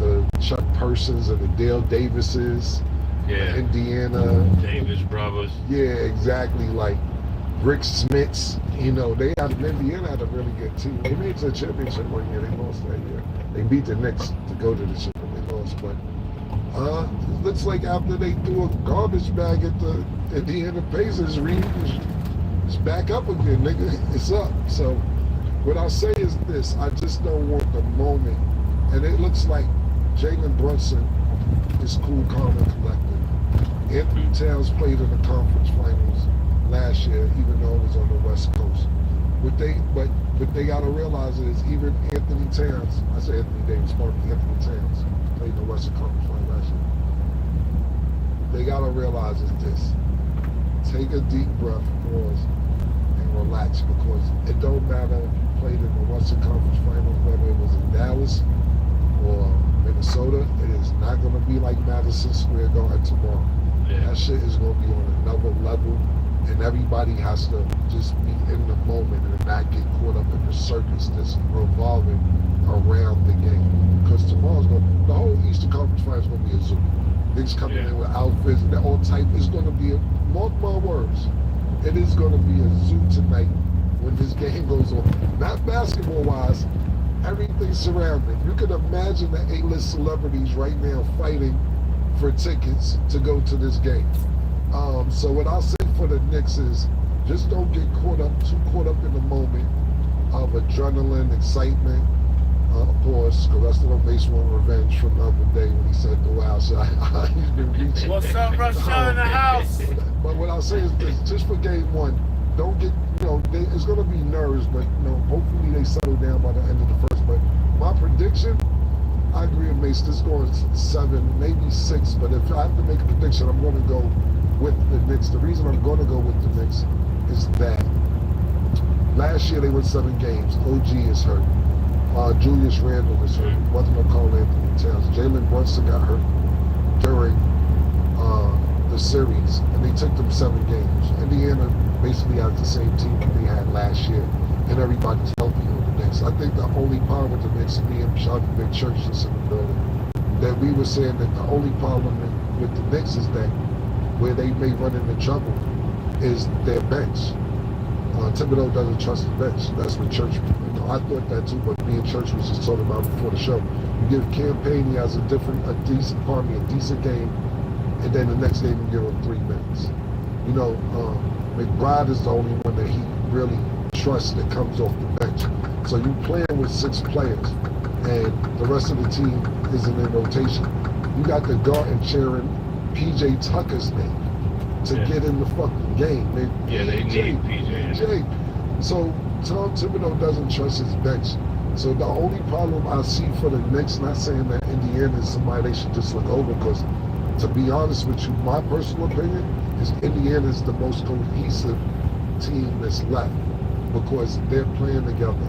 the Chuck Persons and the Dale Davises, Yeah. Indiana. Davis brothers. Yeah, exactly. Like Rick Smiths, you know, Indiana had a really good team. They made it to the championship one year. They lost that year. They beat the Knicks to go to the championship. They lost, but it looks like after they threw a garbage bag at the Indiana Pacers, Reed is back up again, nigga. It's up. So what I'll say is this: I just don't want the moment. And it looks like Jalen Brunson is cool, calm, and collected. Anthony Towns played in the conference finals last year, even though it was on the West Coast. What they gotta realize is even Anthony Towns, I say Anthony Davis, Anthony Towns played in the Western Conference finals last year. They gotta realize is this: take a deep breath, pause, and relax, because it don't matter if you played in the Western Conference finals, whether it was in Dallas or Minnesota. It is not gonna be like Madison Square Garden tomorrow. Yeah. That shit is gonna be on another level. And everybody has to just be in the moment and not get caught up in the circus that's revolving around the game. Because tomorrow's the whole Eastern Conference Finals is going to be a zoo. Niggas coming in with outfits and all type. It's going to be, mark my words, it is going to be a zoo tonight when this game goes on. Not basketball-wise, everything surrounding. You can imagine the A-list celebrities right now fighting for tickets to go to this game. So what I'll say for the Knicks is just don't get too caught up in the moment of adrenaline, excitement. Of course, the rest of them base want revenge from the other day when he said the wild shot. He's been reaching. What's up, Russia in the house? But what I'll say is this: just for game one, don't get, it's going to be nerves, but hopefully they settle down by the end of the first. But my prediction, I agree with Mace. This going 7, maybe 6. But if I have to make a prediction, I'm going to go with the Knicks. The reason I'm going to go with the Knicks is that last year they won 7 games. OG is hurt. Julius Randle is hurt. Wasn't going to call Anthony Towns. Jalen Brunson got hurt during the series, and they took them 7 games. Indiana basically has the same team that they had last year, and everybody's healthy on the Knicks. I think the only problem with the Knicks, and me and Sean Big Church is in the building, that we were saying that the only problem with the Knicks is that where they may run into trouble is their bench. Thibodeau doesn't trust the bench. That's what Church, I thought that too, but me and Church was just talking about before the show. You give Campaign, he has a decent game, and then the next game you give him 3 minutes. McBride is the only one that he really trusts that comes off the bench. So you playing with 6 players, and the rest of the team isn't in rotation. You got the Garden cheering PJ Tucker's name to get in the fucking game. They need PJ. So Tom Thibodeau doesn't trust his bench. So the only problem I see for the Knicks, not saying that Indiana is somebody they should just look over, because to be honest with you, my personal opinion is Indiana is the most cohesive team that's left, because they're playing together.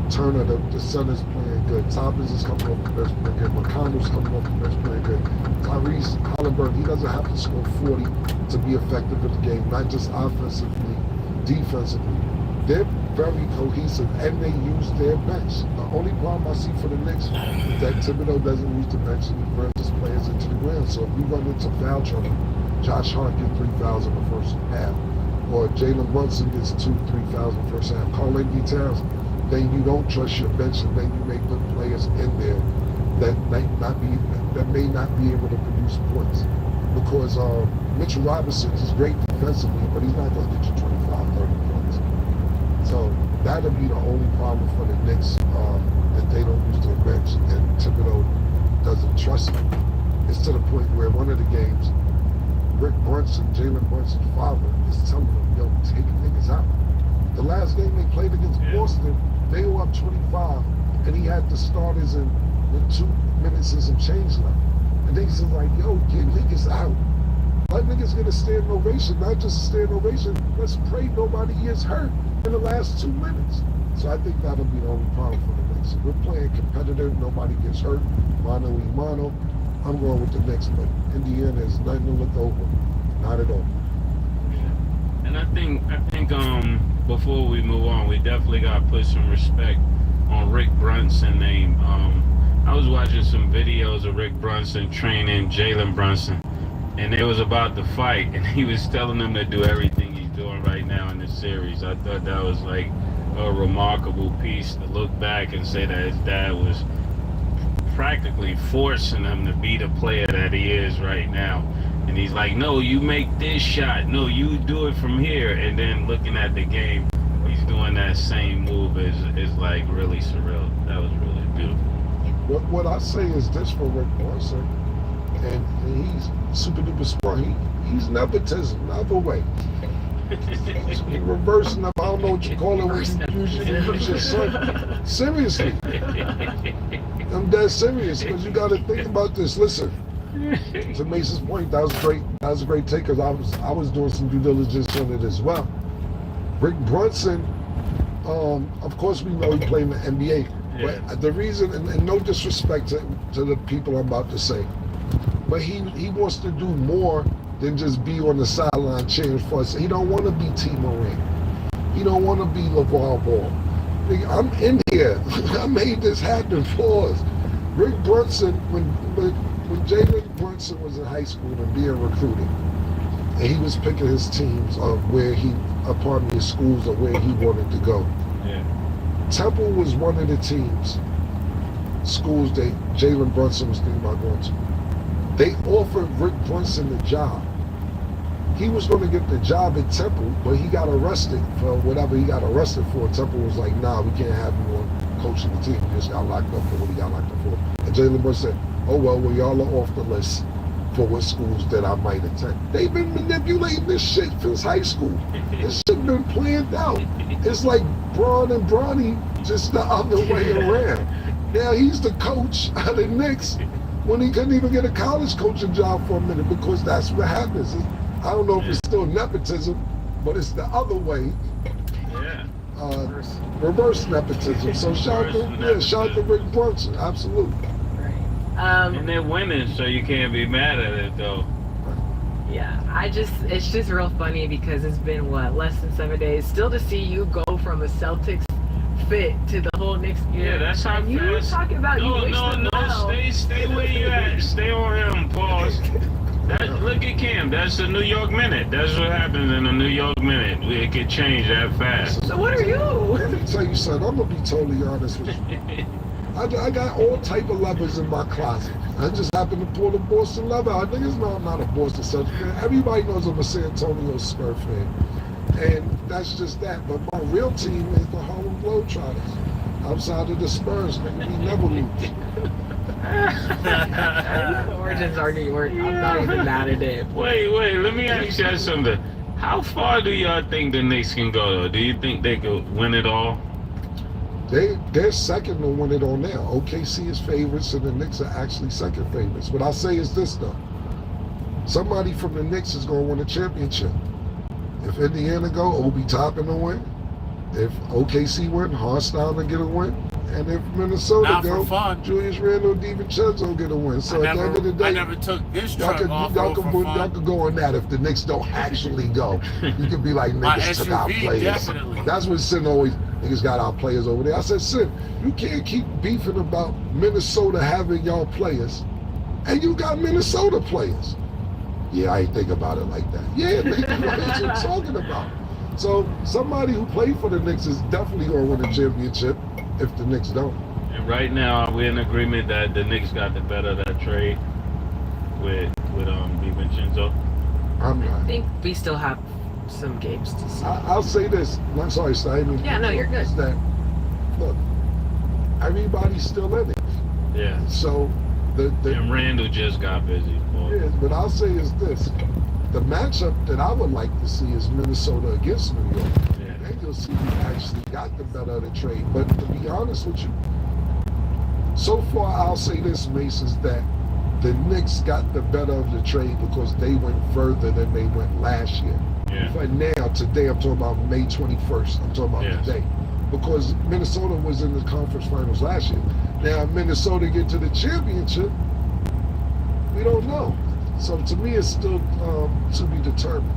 Turner, the center's playing good. Toppins is coming off the bench playing good. McConnell's coming off the bench playing good. Tyrese Halliburton, he doesn't have to score 40 to be effective in the game, not just offensively, defensively. They're very cohesive, and they use their bench. The only problem I see for the Knicks is that Thibodeau doesn't use the bench and he burns his players into the ground. So if we run into foul trouble, Josh Hart gets 3 fouls in the first half, or Jalen Brunson gets 2-3 fouls in the first half. Karl-Anthony Towns, then you don't trust your bench, and then you make good players in there that may not be able to produce points. Because Mitchell Robinson is great defensively, but he's not going to get you 25, 30 points. So that'll be the only problem for the Knicks, that they don't use their bench, and Thibodeau doesn't trust them. It's to the point where one of the games, Rick Brunson, Jalen Brunson's father, is telling them, yo, take niggas out. The last game they played against Boston, they were up 25, and he had the starters in with 2 minutes and some change left. And they said, like, yo, get niggas out. Let niggas get a standing ovation, not just a standing ovation. Let's pray nobody gets hurt in the last 2 minutes. So I think that'll be the only problem for the Knicks. If we're playing competitive, nobody gets hurt, mano y mano, I'm going with the Knicks, but Indiana is nothing to look over. Not at all. And I think before we move on, we definitely got to put some respect on Rick Brunson's name. I was watching some videos of Rick Brunson training Jalen Brunson, and it was about the fight, and he was telling them to do everything he's doing right now in this series. I thought that was like a remarkable piece to look back and say that his dad was practically forcing him to be the player that he is right now. And he's like, no, you make this shot. No, you do it from here. And then looking at the game, he's doing that same move is like really surreal. That was really beautiful. What I say is this for Rick Brunson, and he's super duper smart. He's nepotism, never way. He's reversing up. I don't know what you call it when you use your son. Seriously. I'm dead serious, because you got to think about this. Listen, to Mason's point, that was great. That was a great take, because I was doing some due diligence on it as well. Rick Brunson, of course we know he played in the NBA, but the reason, and no disrespect to the people I'm about to say, but he wants to do more than just be on the sideline cheering for us. He don't want to be T. Moran. He don't want to be LeVar Ball. I'm in here. I made this happen for us. Rick Brunson, when Jalen Brunson was in high school and being recruited, and he was picking his teams of where his schools or where he wanted to go. Yeah. Temple was one of the teams, schools that Jalen Brunson was thinking about going to. They offered Rick Brunson the job. He was going to get the job at Temple, but he got arrested for whatever he got arrested for. Temple was like, nah, we can't have you on coaching the team. He just got locked up for what he got locked up for. And Jalen Brunson said, oh, well, y'all are off the list for what schools that I might attend. They've been manipulating this shit since high school. This shit been planned out. It's like Braun and Bronny, just the other way around. Now he's the coach of the Knicks when he couldn't even get a college coaching job for a minute, because that's what happens. I don't know if it's still nepotism, but it's the other way. Yeah. Reverse nepotism. So shout out to Rick Brunson. Absolutely. And they're winning, so you can't be mad at it though. Yeah, it's just real funny because it's been less than 7 days. Still to see you go from a Celtics fit to the whole Knicks gear. Yeah, that's how you were talking about Stay where you at. Stay on him. Pause. Look at Cam. That's the New York Minute. That's what happens in the New York Minute. It could change that fast. So what are you? Let me tell you something. I'm gonna be totally honest with you. I got all type of levers in my closet. I just happen to pull the Boston lever out. Niggas know I'm not a Boston Celtics fan. Everybody knows I'm a San Antonio Spurs fan. And that's just that. But my real team is the Harlem Globetrotters. Outside of the Spurs, nigga, we never lose. The origins are New York. I'm not even mad at it. Wait, let me ask you something. How far do y'all think the Knicks can go, though? Do you think they could win it all? They're second to win it all now. OKC is favorites, and the Knicks are actually second favorites. What I say is this, though. Somebody from the Knicks is going to win a championship. If Indiana go, Obi Toppin will win. If OKC win, Hartstein will get a win. And if Minnesota go, Julius Randle, DiVincenzo get a win. So at the end of the day, I never took this truck off y'all could go on that if the Knicks don't actually go. You could be like, niggas took our players. Definitely. That's what Sin always, niggas got our players over there. I said, Sin, you can't keep beefing about Minnesota having y'all players, and you got Minnesota players. Yeah, I ain't think about it like that. Yeah, nigga, what are you talking about? So somebody who played for the Knicks is definitely going to win a championship if the Knicks don't. And right now, are we in agreement that the Knicks got the better of that trade with DiVincenzo? I'm not. I think we still have some games to see. I'll say this. I'm sorry, Simon. Yeah, no, you're good. Is that, look, everybody's still in it. Yeah. So and Randall just got busy. Yeah, but I'll say is this. The matchup that I would like to see is Minnesota against New York. Yeah. And you'll see who actually got the better of the trade. But to be honest with you, so far I'll say this, Mace, is that the Knicks got the better of the trade because they went further than they went last year. Yeah. But now, today, I'm talking about May 21st. I'm talking about today. Because Minnesota was in the conference finals last year. Now, if Minnesota get to the championship, we don't know. So to me, it's still to be determined.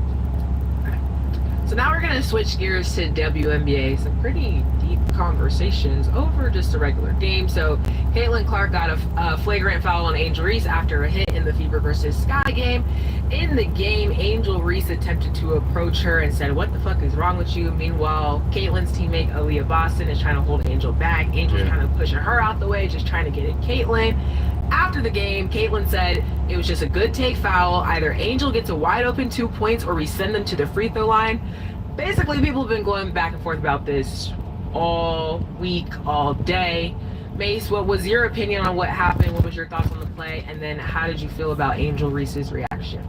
So now we're going to switch gears to WNBA. Some pretty deep conversations over just a regular game. So Caitlin Clark got a flagrant foul on Angel Reese after a hit in the Fever versus Sky game. In the game, Angel Reese attempted to approach her and said, "What the fuck is wrong with you?" Meanwhile, Caitlin's teammate Aaliyah Boston is trying to hold Angel back. Angel's kind of pushing her out the way, just trying to get at Caitlin. After the game, Caitlin said it was just a good take foul. Either Angel gets a wide open 2 points or we send them to the free throw line. Basically, people have been going back and forth about this all week, all day. Mace, what was your opinion on what happened? What was your thoughts on the play? And then how did you feel about Angel Reese's reaction?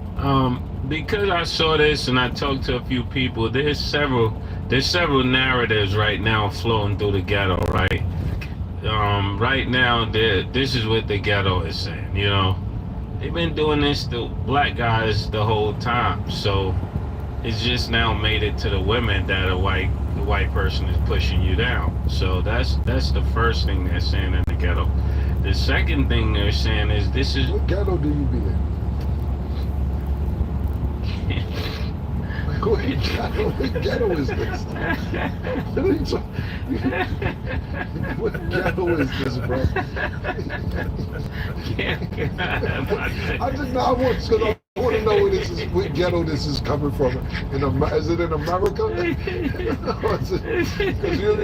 Because I saw this and I talked to a few people, there's several narratives right now flowing through the ghetto, right? Right now, this is what the ghetto is saying, you know. They've been doing this to black guys the whole time, so it's just now made it to the women that a white person is pushing you down. So that's the first thing they're saying in the ghetto. The second thing they're saying is this is... What ghetto do you be in? What ghetto is this? What ghetto is this, bro? I want to know what ghetto this is coming from. Is it in America? Because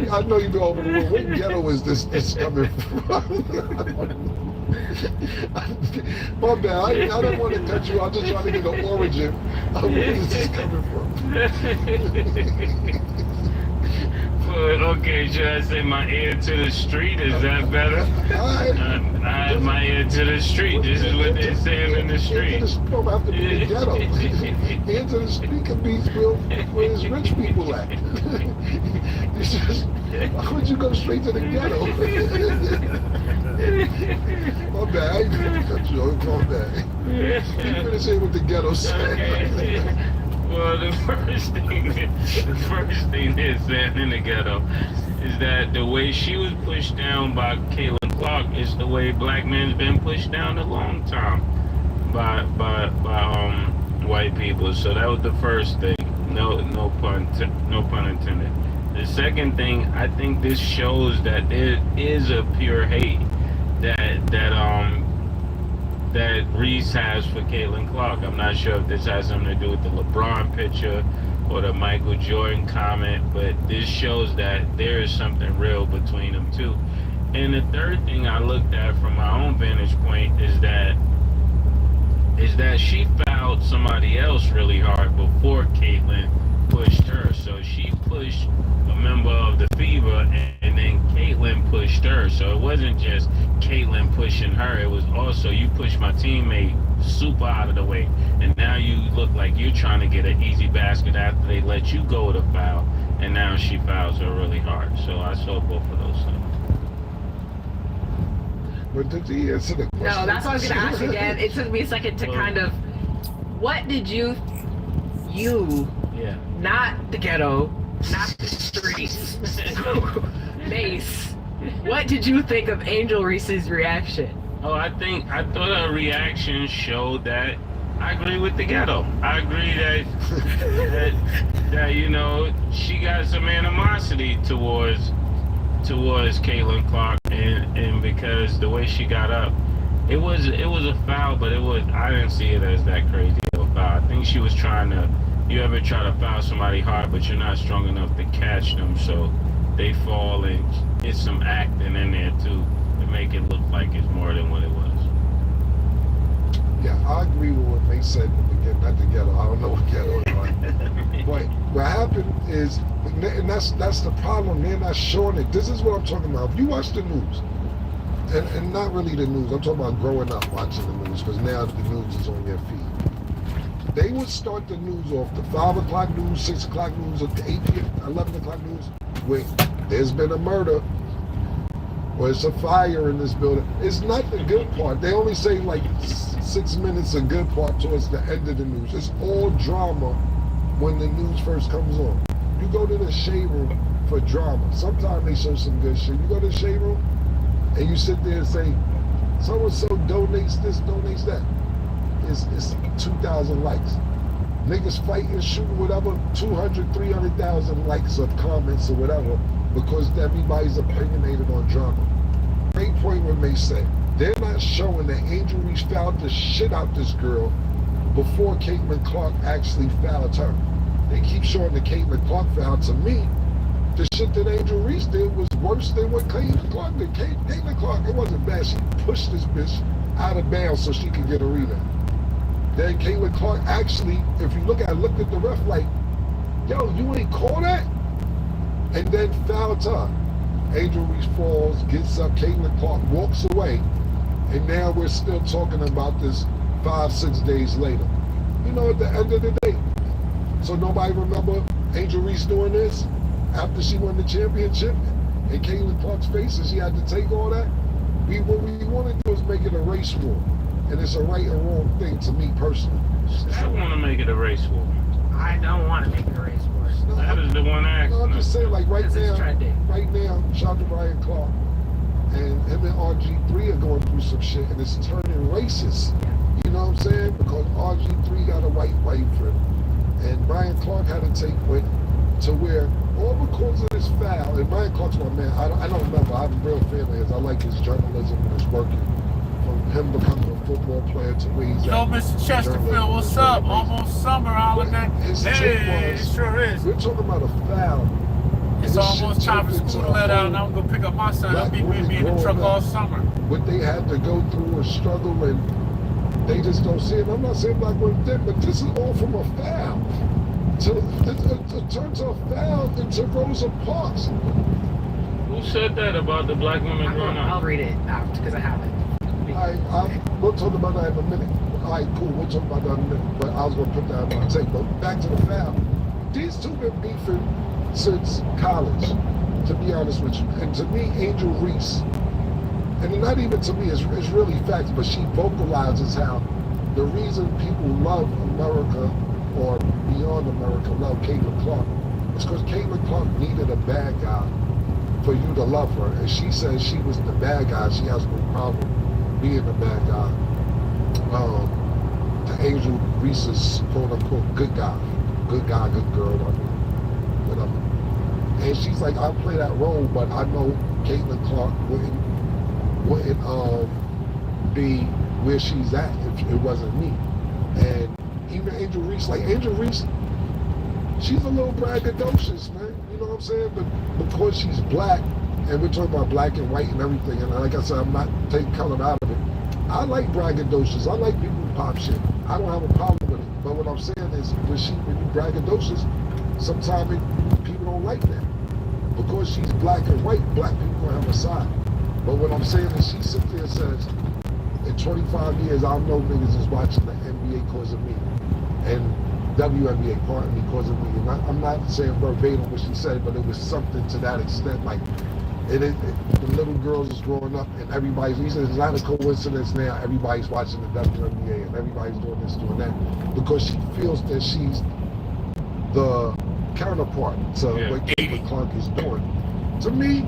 I know you go over the world. What ghetto is this coming from? My bad. I don't want to cut you. I'm just trying to get the origin of where this is coming from. Okay, should I say my ear to the street? Is that better? I have my ear to the street. This is what they're saying in the street. Don't have to be the ghetto. Ear to the street could be where there's rich people at. Why would you go straight to the ghetto? My bad. I didn't cut you off. My bad. You finish saying what the ghetto said. Well, the first thing they're saying in the ghetto is that the way she was pushed down by Caitlin Clark is the way black men's been pushed down a long time by white people. So that was the first thing. No pun intended. The second thing, I think this shows that there is a pure hate that Reese has for Caitlin Clark. I'm not sure if this has something to do with the LeBron picture or the Michael Jordan comment, but this shows that there is something real between them two. And the third thing I looked at from my own vantage point is that she fouled somebody else really hard before Caitlin pushed her. So she pushed a member of the Fever, and then Caitlin pushed her. So it wasn't just Caitlin pushing her, it was also you pushed my teammate super out of the way, and now you look like you're trying to get an easy basket after they let you go with a foul, and now she fouls her really hard. So I saw both of those things. But did you answer the question? No, that's what I was going to ask you, Dan. It took me a second to kind of, what did you, not the ghetto, not the streets, Mace, what did you think of Angel Reese's reaction? Oh, I thought her reaction showed that I agree with the ghetto. I agree that you know, she got some animosity towards Caitlin Clark, and because the way she got up, it was a foul, but I didn't see it as that crazy of a foul. I think she was trying to. You ever try to foul somebody hard, but you're not strong enough to catch them, so they fall, and it's some acting in there too to make it look like it's more than what it was. Yeah, I agree with what they said in the beginning. Not the ghetto. I don't know what ghetto is like. But what happened is, and that's the problem. They're not showing it. This is what I'm talking about. If you watch the news, and not really the news, I'm talking about growing up watching the news, because now the news is on your feed. They would start the news off the 5 o'clock news, 6 o'clock news, or the 8 p.m., 11 o'clock news. Wait, there's been a murder, or it's a fire in this building. It's not the good part. They only say like 6 minutes of good part towards the end of the news. It's all drama when the news first comes on. You go to the shade room for drama. Sometimes they show some good shit. You go to the shade room and you sit there and say, so-and-so donates this, donates that. It's 2,000 likes. Niggas fighting, shooting, whatever, 200, 300,000 likes of comments or whatever, because everybody's opinionated on drama. Main point what they said, they're not showing that Angel Reese fouled the shit out this girl before Caitlin Clark actually fouled her. They keep showing the Caitlin Clark foul. To me, the shit that Angel Reese did was worse than what Caitlin Clark did. Caitlin Clark, it wasn't bad. She pushed this bitch out of bounds so she could get a rebound. Then Caitlin Clark actually, if you looked at the ref like, yo, you ain't call that? And then fouled her. Angel Reese falls, gets up, Caitlin Clark walks away, and now we're still talking about this 5-6 days later. You know, at the end of the day. So nobody remember Angel Reese doing this after she won the championship? And Caitlin Clark's face, and she had to take all that? What we want to do is make it a race war. And it's a right and wrong thing to me personally. I want to make it a race war. I don't want to make it a race war. No, That is the one act. I'm just saying, like right This is now, trending. shout out to Brian Clark, and him and RG3 are going through some shit, and it's turning racist. You know what I'm saying? Because RG3 got a white wife, and Brian Clark had to take with to where all because of this foul. And Brian Clark's my man. I don't remember. I'm a real fan of his. I like his journalism and his working. From him becoming a football player to where he's Yo, at. Mr. Chesterfield, what's up? Almost summer holiday. His Hey, trick it was, sure is. we're talking about a foul. It's This shit almost time for turned school into to let a out, and whole I'm gonna pick up my son. He'll black be with woman me in the truck growing all up. summer. What they had to go through and struggle, and they just don't see it. I'm not saying black women did, but this is all from a foul. It turned to a foul into Rosa Parks. Who said that about the black woman growing I'll up? read it out because I have it. We'll talk about that in a minute. All right, cool. We'll talk about that in a minute. But I was going to put that in my take. But back to the foul. These two been beefing since college, to be honest with you. And to me, Angel Reese, and not even to me, it's really facts, but she vocalizes how the reason people love America or beyond America love Caitlin Clark is because Caitlin Clark needed a bad guy for you to love her. And she says she was the bad guy. She has no problem being the bad guy. To Angel Reese's quote-unquote good guy, good girl, I mean, whatever. And she's like, I'll play that role, but I know Caitlin Clark wouldn't be where she's at if it wasn't me. And even Angel Reese, she's a little braggadocious, man. You know what I'm saying? But because she's black, and we're talking about black and white and everything, and like I said, I'm not taking color out of it. I like braggadocious. I like people who pop shit. I don't have a problem with it. But what I'm saying is, when you braggadocious, sometimes people don't like that. Because she's black and white, black people don't have a side. But what I'm saying is, she sits there and says, in 25 years, I know niggas is watching the NBA because of me. And WNBA, pardon me, because of me. And I'm not saying verbatim what she said, but it was something to that extent. Like, the little girls is growing up, and he says it's not a coincidence now. Everybody's watching the WNBA, and everybody's doing this, doing that, because she feels that she's the counterpart to what Caitlin Clark is doing. To me,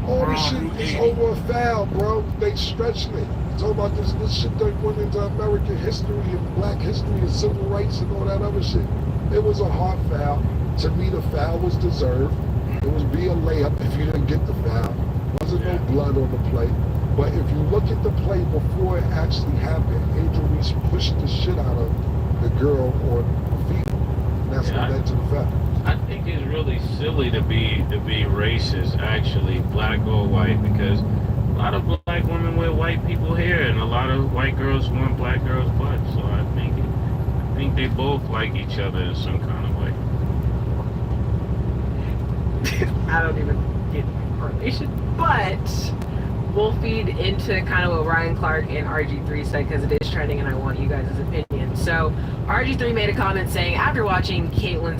all this shit is over a foul, bro. They stretching it. Talk about this shit that went into American history and black history and civil rights and all that other shit. It was a hard foul. To me, the foul was deserved. It was be a layup if you didn't get the foul. Wasn't no blood on the play. But if you look at the play before it actually happened, Angel Reese pushed the shit out of the girl on the feet. And that's what led to the foul. I think it's really silly to be racist, actually, black or white, because a lot of black women wear white people hair, and a lot of white girls want black girls' butts. So I think they both like each other in some kind of way. I don't even get the correlation, but we'll feed into kind of what Ryan Clark and RG3 said because it is trending and I want you guys' opinion. So RG3 made a comment saying, after watching Caitlin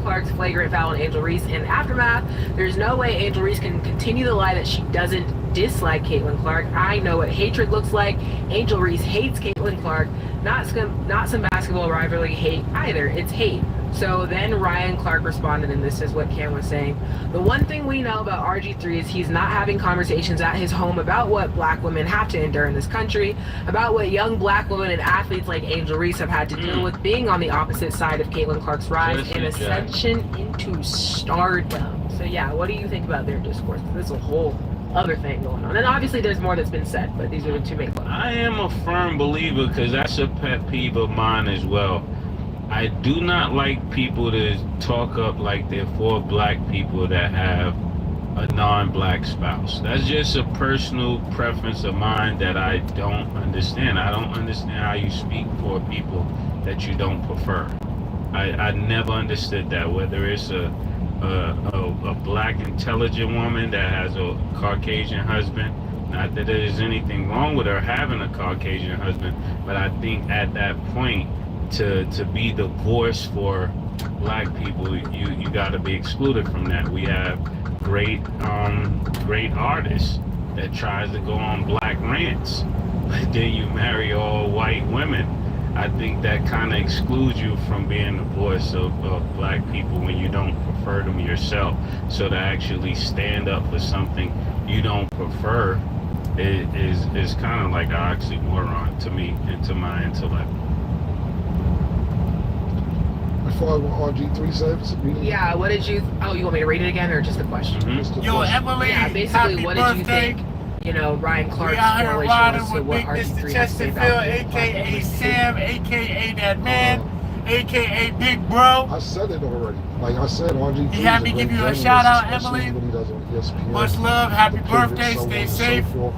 Clark's flagrant foul on Angel Reese in Aftermath, there's no way Angel Reese can continue the lie that she doesn't dislike Caitlin Clark. I know what hatred looks like. Angel Reese hates Caitlin Clark, not some basketball rivalry hate either. It's hate. So then Ryan Clark responded, and this is what Cam was saying. The one thing we know about RG3 is he's not having conversations at his home about what black women have to endure in this country, about what young black women and athletes like Angel Reese have had to deal with being on the opposite side of Caitlin Clark's rise and ascension into stardom. So yeah, what do you think about their discourse? There's a whole other thing going on. And obviously there's more that's been said, but these are the two main ones. I am a firm believer, because that's a pet peeve of mine as well. I do not like people to talk up like they're for black people that have a non-black spouse. That's just a personal preference of mine that I don't understand. I don't understand how you speak for people that you don't prefer. I never understood that, whether it's a black intelligent woman that has a Caucasian husband. Not that there's anything wrong with her having a Caucasian husband, but I think at that point, to be the voice for black people, you got to be excluded from that. We have great artists that tries to go on black rants, but then you marry all white women. I think that kind of excludes you from being the voice of black people when you don't prefer them yourself. So to actually stand up for something you don't prefer is kind of like an oxymoron to me and to my intellect. As far as what RG3 says, Yeah, what did you... Oh, you want me to read it again, or just a question? Mm-hmm. Yo, Emily, Yeah, basically, happy what birthday. did you think, you know, Ryan Clark's We out here correlation riding was to with what Big Mr. RG3 has to say Chesterfield, about a.k.a. Sam, a.k.a. that man, a.k.a. Big Bro. I said it already. Like I said, RG3 You have is me great give you a journalist, shout out, especially Emily. when he does on ESPN. Much love, happy The pivot, birthday, so on stay and so safe, forth.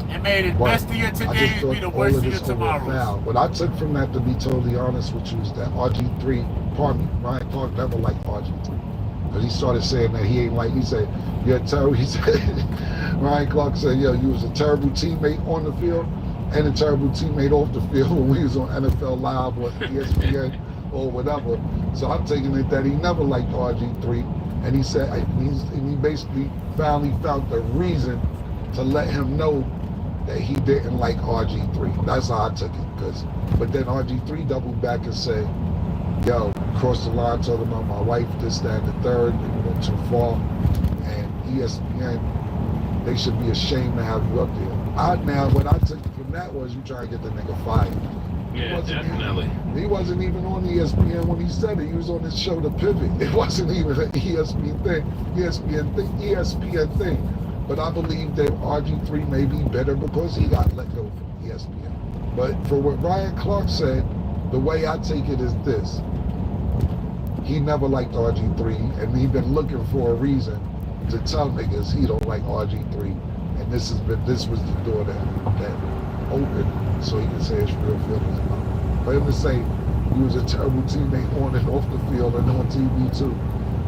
and may the But best of your I just todays thought be the all worst of of your this over tomorrows. now. What I took from that, to be totally honest with you, is that Ryan Clark never liked RG3. Because he started saying that he ain't like, he said, you're terrible. He said, Ryan Clark said, yo, you was a terrible teammate on the field and a terrible teammate off the field when we was on NFL Live or ESPN or whatever. So I'm taking it that he never liked RG3. And he said, and he basically finally found the reason to let him know that he didn't like RG3. That's how I took it. But then RG3 doubled back and said, yo, crossed the line, told him about my wife, this, that, and the third, and went too far. And ESPN, they should be ashamed to have you up there. What I took from that was you trying to get the nigga fired. Yeah, definitely. He wasn't even on ESPN when he said it. He was on his show, The Pivot. It wasn't even an ESPN thing. But I believe that RG3 may be better because he got let go from ESPN. But for what Ryan Clark said, the way I take it is this. He never liked RG3, and he been looking for a reason to tell niggas he don't like RG3. And this was the door that opened so he can say his real feelings about him. For him to say he was a terrible teammate on and off the field and on TV too,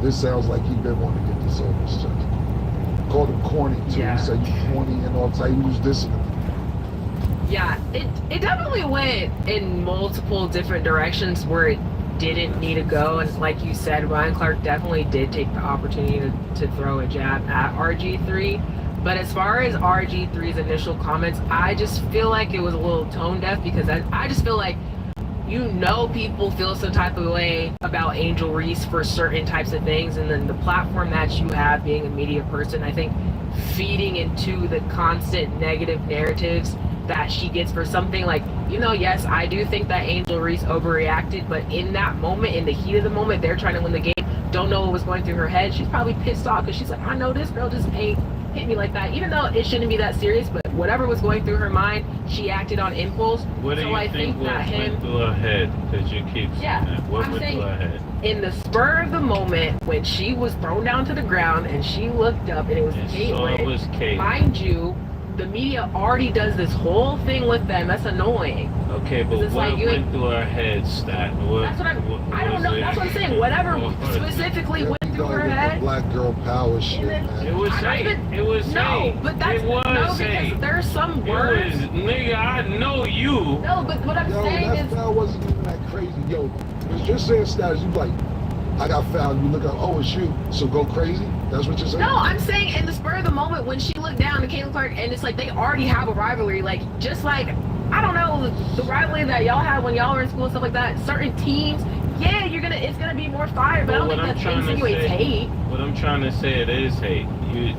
this sounds like he been wanting to get this off his chest. Called him corny too. Yeah. He said you corny and all type. He was dissing him. Yeah, it definitely went in multiple different directions where it didn't need to go. And like you said, Ryan Clark definitely did take the opportunity to throw a jab at RG3. But as far as RG3's initial comments, I just feel like it was a little tone deaf, because I just feel like, you know, people feel some type of way about Angel Reese for certain types of things, and then the platform that you have being a media person, I think feeding into the constant negative narratives that she gets for something like, you know, yes, I do think that Angel Reese overreacted, but in that moment, in the heat of the moment, they're trying to win the game, don't know what was going through her head. She's probably pissed off because she's like, I know this girl just ain't hit me like that, even though it shouldn't be that serious, but whatever was going through her mind, she acted on impulse. What do so you I think that went through her head? Because you keep saying that. What I'm went saying, through her head? in the spur of the moment, when she was thrown down to the ground and she looked up and it was Caitlyn, mind you, the media already does this whole thing with them. That's annoying. Okay, but what like went through her head, Stat? That's what I don't know. That's what I'm saying. Whatever specifically went through her head. Black girl power shit, man. It was saying. It was saying. No, but that's it was no, saying. because there's some words. It was, nigga, I know you. No, but what I'm saying is that wasn't even that crazy. Yo, was just saying status. You like, I got fouled. You look up, oh, it's you. So go crazy. That's what you're saying? No, I'm saying in the spur of the moment when she looked down to Caitlin Clark, and it's like they already have a rivalry, like just like, I don't know, the rivalry that y'all had when y'all were in school and stuff like that. Certain teams yeah, it's gonna be more fire, but I Well, don't think that insinuates hate. What I'm trying to say, it is hate.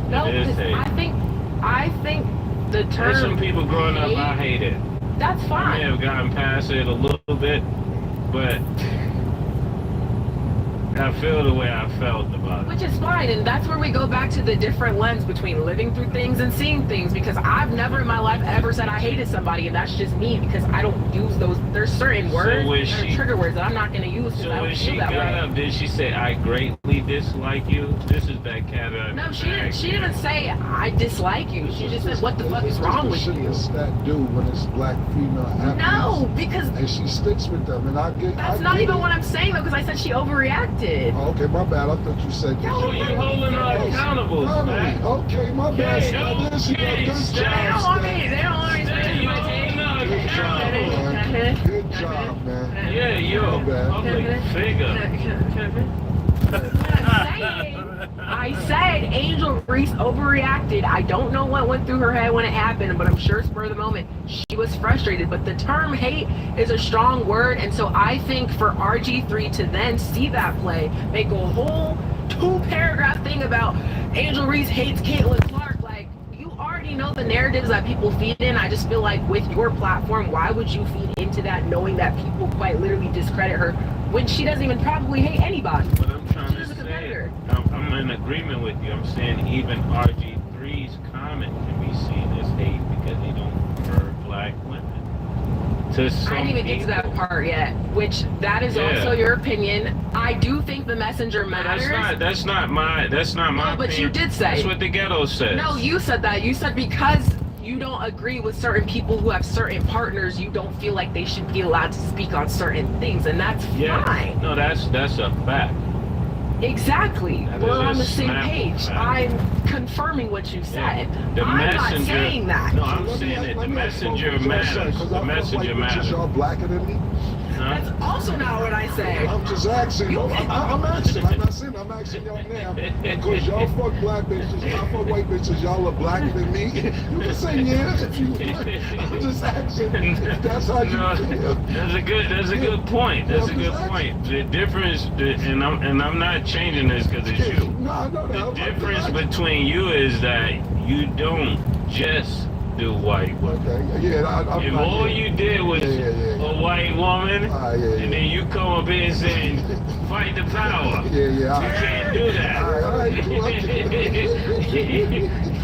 No, it is hate. I think the term. There's some people growing up, I hate it. That's I fine. may have gotten past it a little bit, but I feel the way I felt about it. Which is fine, and that's where we go back to the different lens between living through things and seeing things, because I've never in my life ever said I hated somebody, and that's just me, because I don't use those. There's certain words, trigger words that I'm not going to use because I don't feel that way. So when she got up, did she say, I greatly dislike you? This is that cat. No, she didn't say, I dislike you. She just said, what the fuck is wrong with you? What that do when it's black female athletes? No, because... And she sticks with them, and I get... That's not even what I'm saying, though, because I said she overreacted. Oh, okay, my bad. I thought you said... Yo, you holding her accountable, man. Okay, my bad. Good job. They don't want me to say my team. Good job, man. Yeah, yo, public figure. I said Angel Reese overreacted. I don't know what went through her head when it happened, but I'm sure spur of the moment she was frustrated. But the term hate is a strong word, and so I think for RG3 to then see that play, make a whole 2-paragraph thing about Angel Reese hates Caitlin Clark, like, you already know the narratives that people feed in. I just feel like with your platform, why would you feed into that knowing that people quite literally discredit her when she doesn't even probably hate anybody? What I'm trying to say, I'm in agreement with you. I'm saying even RG3's comment can be seen as hate because they don't prefer black women. To some I didn't even get to that part yet, which that is also your opinion. I do think the messenger matters. That's not my No, but opinion. you did say. That's what the ghetto says. No, you said that. You said because you don't agree with certain people who have certain partners, you don't feel like they should be allowed to speak on certain things, and that's fine. No, that's a fact. Exactly. We're on the same page. Fact. I'm confirming what you said. The I'm messenger, not saying that. No, I'm saying that the messenger matters. The messenger matters. Y'all blacker than me. That's also not what I said. I'm just asking. I'm asking. I'm not saying. I'm asking y'all now because y'all fuck black bitches. I fuck white bitches. Y'all are blacker than me. You can say yeah if you want. I'm just asking. If that's how you feel. That's a good point. That's a good point. The difference, and I'm not changing this because it's you. No, I know that. The difference between you is that you don't just do white women. Okay. Yeah. If all you did was a white woman, and then you come up here and say, fight the power. You can't do that.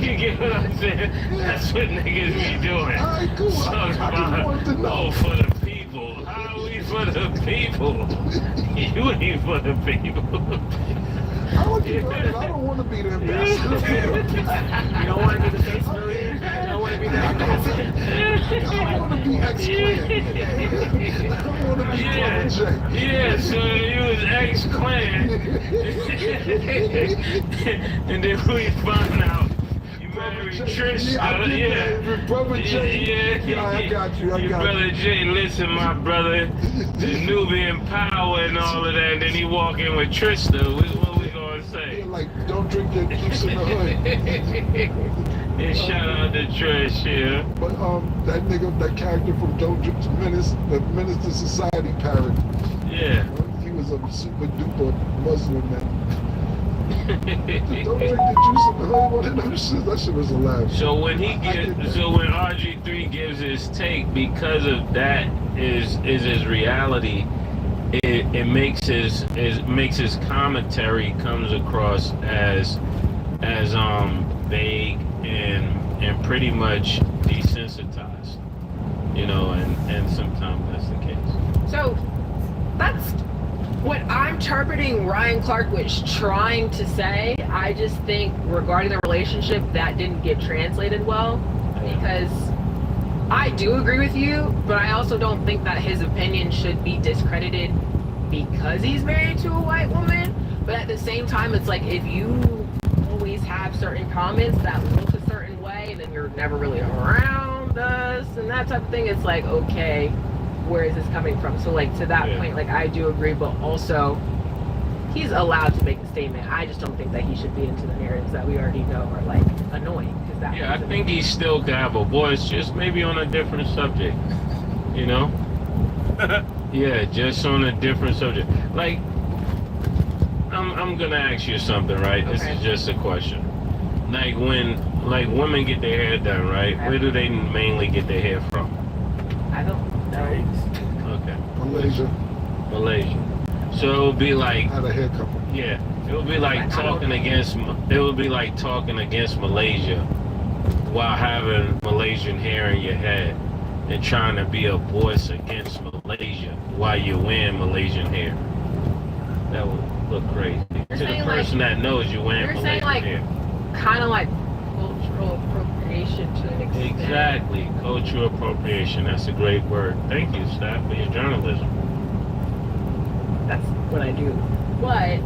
You get what I'm saying? That's what niggas be doing. Talking about, for the people. How are we for the people? You ain't for the people. I don't want to be the ambassador. You don't want to be the face of the leader? You don't want to be the ambassador? I don't want to be ex-Klan. I don't want to be Clever J. Yeah, so you was ex-Klan. And then we find out you married Trish. Brother J. Yeah, I got you. Brother J, listen, my brother. The Nubian power and all of that. And then he walk in with Trista. What we gonna say? Like, don't drink your juice in the hood. And shout out to Trish, yeah. But that nigga, that character from Don't Drink the Menace to Society parody. Yeah. He was a super duper Muslim man. Don't drink the juice in the hood. One of them shit. That shit was hilarious. So when when RG3 gives his take, because of that is his reality, it makes his commentary comes across as vague and pretty much desensitized, and sometimes that's the case. So that's what I'm interpreting Ryan Clark was trying to say. I just think regarding the relationship, that didn't get translated well, because I do agree with you, but I also don't think that his opinion should be discredited because he's married to a white woman. But at the same time, it's like, if you always have certain comments that look a certain way and then you're never really around us and that type of thing, it's like, okay, where is this coming from? So like, to that point, like, I do agree, but also he's allowed to make a statement. I just don't think that he should be into the narratives that we already know are like annoying. I think he still could have a voice, just maybe on a different subject, Yeah, just on a different subject. Like, I'm gonna ask you something, right? This Okay. is just a question. Like when women get their hair done, right? Where do they mainly get their hair from? I don't know. Okay. Malaysia So it would be like, had a hair company. yeah, it would be like talking against Malaysia while having Malaysian hair in your head and trying to be a voice against Malaysia while you're wearing Malaysian hair. That would look crazy. To the saying, person that knows you're wearing you're saying, Malaysian like, hair. kind of like cultural appropriation to an extent. Exactly. Cultural appropriation. That's a great word. Thank you, Staff, for your journalism. That's what I do. But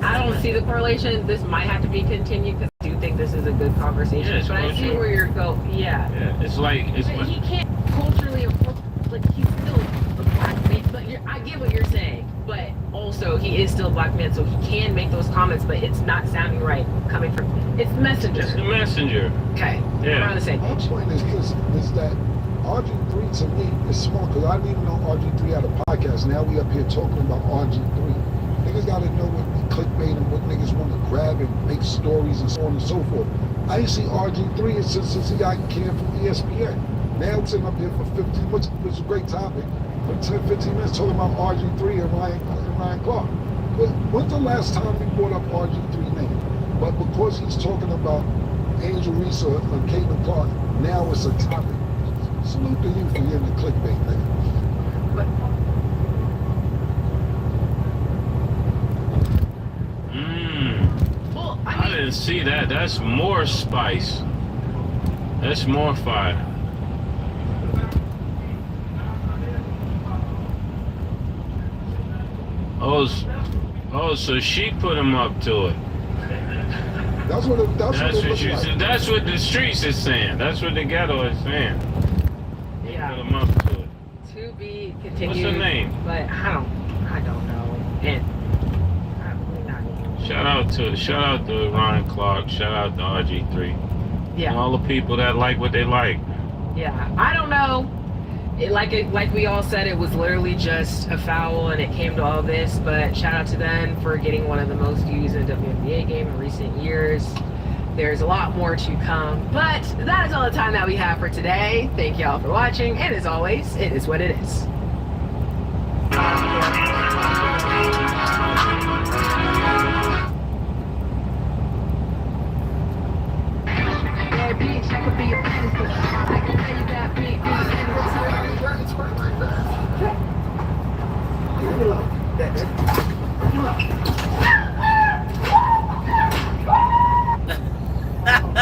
I don't see the correlation. This might have to be continued because I do think this is a good conversation. Yeah, it's but I see cultural. where you're going. Yeah. Yeah, it's like But he can't culturally appropriate. Like, he's still a black man. But I get what you're saying. But also, he is still a black man, so he can make those comments, but it's not sounding right coming from. It's messenger. it's the messenger. Okay. Yeah. We're on the same My page. point is this: is that RG3 to me is smart because I didn't even know RG3 had a podcast. Now we up here talking about RG3. Niggas got to know what clickbait and what niggas want to grab and make stories and so on and so forth. I ain't see RG3 since he got canned from ESPN. Now I'm sitting up here for 15 minutes, which is a great topic, for 10, 15 minutes talking about RG3 and Ryan Clark. But when's the last time we brought up RG3 name? But because he's talking about Angel Reese or Caitlin Clark, now it's a topic. Salute to you for getting the clickbait, nigga. But well, I I mean, didn't see that. That's more spice. That's more fire. Oh, so she put him up to it. That's what it That's what looks you like. said. That's what the streets is saying. That's what the ghetto is saying. They yeah. put him up to it. To be continued. What's her name? But I don't know. And I'm really not even. Shout out to Ryan Clark. Shout out to RG3. Yeah. And all the people that like what they like. Yeah. I don't know. Like we all said, it was literally just a foul, and it came to all this. But shout out to them for getting one of the most views in a WNBA game in recent years. There's a lot more to come, but that is all the time that we have for today. Thank y'all for watching, and as always, it is what it is. Yeah, bitch, I could be a business. I can tell you that big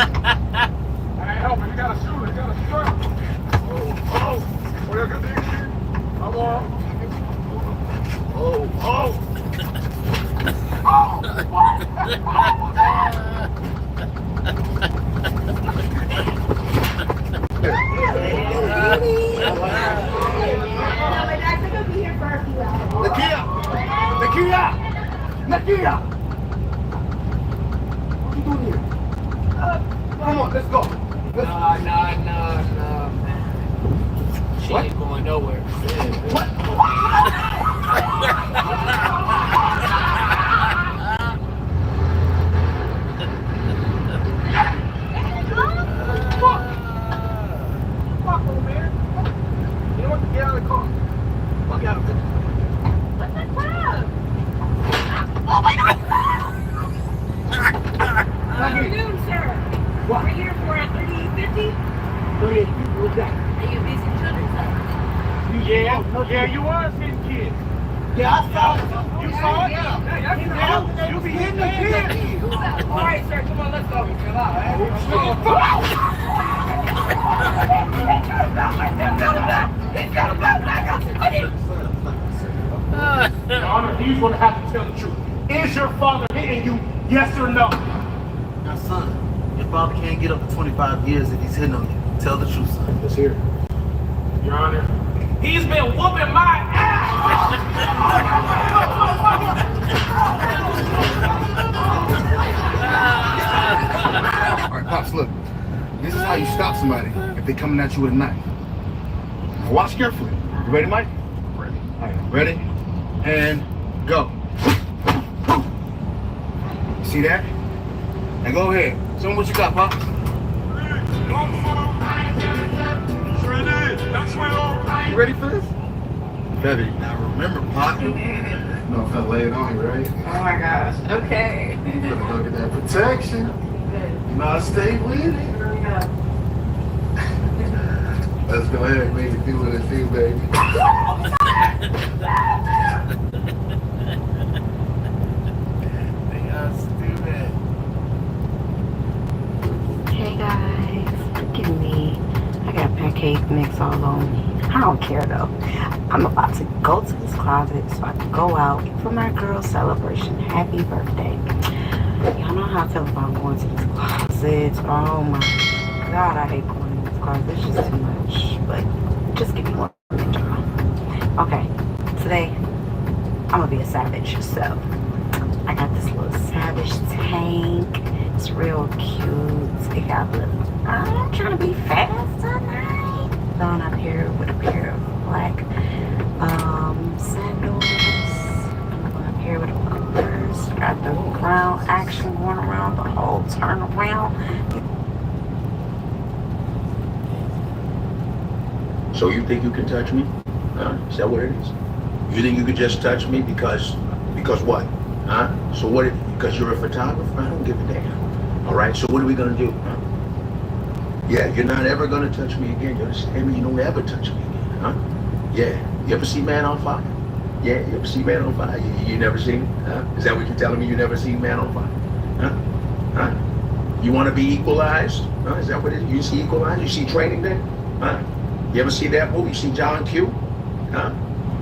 Hey, help me, you gotta shoot, you gotta shoot. Oh, you got the issue? Come on. Nakia! What you doing here? Come on, let's go. Nah. She What? ain't going nowhere. Fuck, old man. You know what? Get out of the car. Fuck out of it. What's that crap? Not here. Afternoon, sir. What? We're here for a 3850. 38, what's that? Are you busy children, sir? Yeah, you are hitting kids. Yeah, I saw it. You saw it? Yeah, you be hitting the kids. All right, sir. Come on, let's go. Chill out. Your Honor, he's going to have to tell the truth. Is your father hitting you, yes or no? Now, son, your father can't get up to 25 years if he's hitting on you. Tell the truth, son. Let's hear it. Your Honor, he's been whooping my ass! All right, Pops, look. This is how you stop somebody if they're coming at you with a knife. Now watch carefully. You ready, Mike? Ready. All Ready? And go. See that? Now go ahead. Show me what you got, Pop. You ready for this? Baby, now remember, Pop. No, if I lay it on you, right? Oh my gosh. Okay. Look at that protection. You know, I stay with it. Let's go ahead and make it feel what it feels, baby. They are stupid. Hey guys, forgive me. I got pancake mix all on me. I don't care though. I'm about to go to this closet so I can go out for my girl celebration. Happy birthday. Y'all know how I feel about going to these closets. Oh my God, I hate going to these closets. It's just too much. But just give me 1 minute, y'all. Okay, today I'm gonna be a savage. So I got this little savage tank. It's real cute. It got little. I'm trying to be fast tonight. Going up here with a pair of black sandals. I'm going up here with a Coopers. Got the ground action going around the whole turn around. So you think you can touch me? Is that what it is? You think you could just touch me because what? Huh? So what? Because you're a photographer? I don't give a damn. All right. So what are we gonna do? Huh? Yeah, you're not ever gonna touch me again. You understand me? You don't ever touch me again, huh? Yeah. You ever see Man on Fire? Yeah. You ever see Man on Fire? You never seen it? Huh? Is that what you're telling me? You never seen Man on Fire? Huh? Huh? You want to be equalized? Huh? Is that what it is? You see Equalize? You see Training Day? Huh? You ever see that movie? You see John Q? Huh?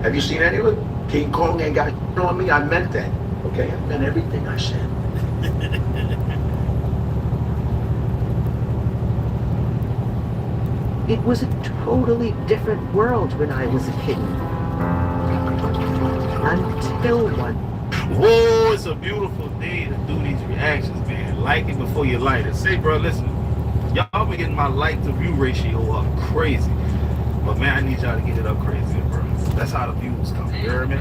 Have you seen any of it? King Kong ain't got on me. I meant that. Okay? I meant everything I said. It was a totally different world when I was a kitten. Until one. Whoa, it's a beautiful day to do these reactions, man. Like it before you light it. Say, bro, listen. Y'all been getting my like to view ratio up crazy. But man, I need y'all to get it up crazy, bro. That's how the views come. You hear me?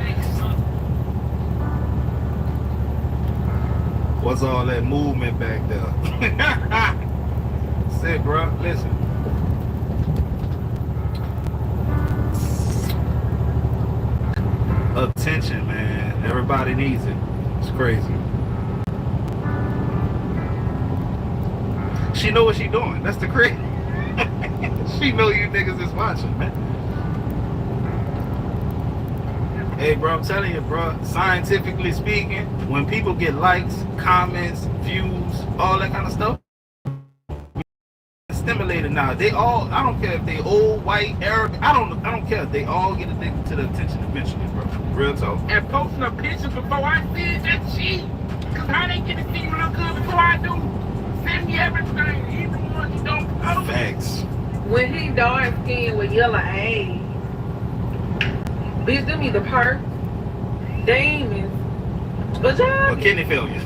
What's all that movement back there? Say, bro, listen. Attention, man. Everybody needs it. It's crazy. She know what she doing. That's the crazy. She know you niggas is watching, man. Hey, bro, I'm telling you, bro. Scientifically speaking, when people get likes, comments, views, all that kind of stuff, stimulated now. They all, I don't care if they old, white, Arab, I don't care. They all get addicted to the attention eventually, bro. Real talk. And posting a picture before I see it, that's cheap. Cause how they get to see me look good before I do? Send me everything, even ones you don't post. Facts. When he dark skinned with yellow eyes, bitch, them either perk, demons, vagina. Kidney failure.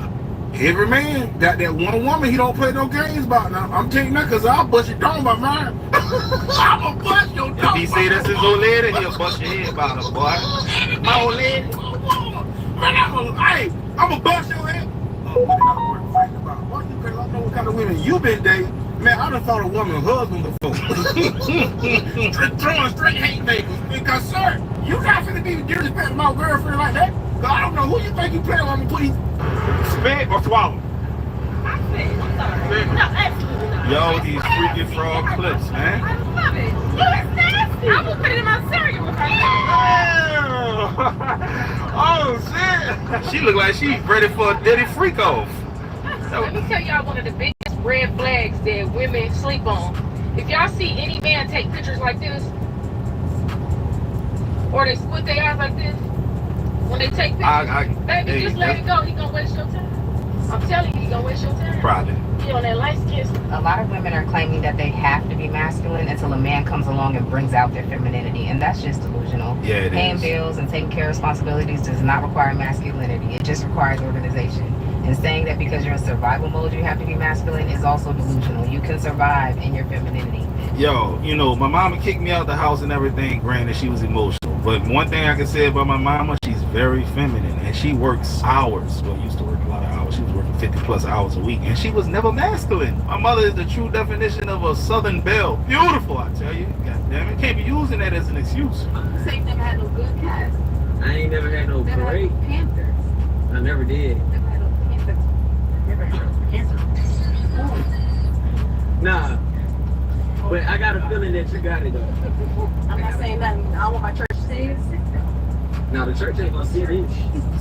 Every man, that one woman he don't play no games about. Now I'm telling you that because I'll bust your dome by mine. I'ma bust your dome. If he say that's his old lady, he'll bust your head about her, boy. My old lady. Man, I'ma bust your head. Oh, what did I work fighting about? Why you cause I know what kind of women you been dating. Man, I done fought a woman's husband before. Throwing straight hate papers. Because, sir, you not finna be disrespecting my girlfriend like that. Cause I don't know who you think you playing with me, please. Spit or swallow? I said, I'm sorry. No, absolutely not. Yo, these freaky frog clips, man. I love it. You is nasty. I will put it in my cereal if I Oh, shit. She look like she's ready for a Diddy freak off. Let me tell y'all one of the biggest red flags that women sleep on. If y'all see any man take pictures like this, or they squint their eyes like this, when they take pictures, baby, just let it go. He gonna waste your time. I'm telling you, he gonna waste your time. Probably. He on that light skin. A lot of women are claiming that they have to be masculine until a man comes along and brings out their femininity, and that's just delusional. Yeah, it Paying is. bills and taking care of responsibilities does not require masculinity. It just requires organization. And saying that because you're in survival mode you have to be masculine is also delusional. You can survive in your femininity. Yo, you know, my mama kicked me out the house and everything. Granted, she was emotional. But one thing I can say about my mama, she's very feminine and she works hours. Well, used to work a lot of hours. She was working 50 plus hours a week and she was never masculine. My mother is the true definition of a Southern belle. Beautiful, I tell you. God damn it. Can't be using that as an excuse. You say you never had no good cats. I ain't never had no Never great. had no Panthers. I never did. Never had no Panthers. Never had no Panthers. Nah. But I got a feeling that you got it though. I'm not saying nothing. I don't want my church to say it. Now the church ain't gonna see this.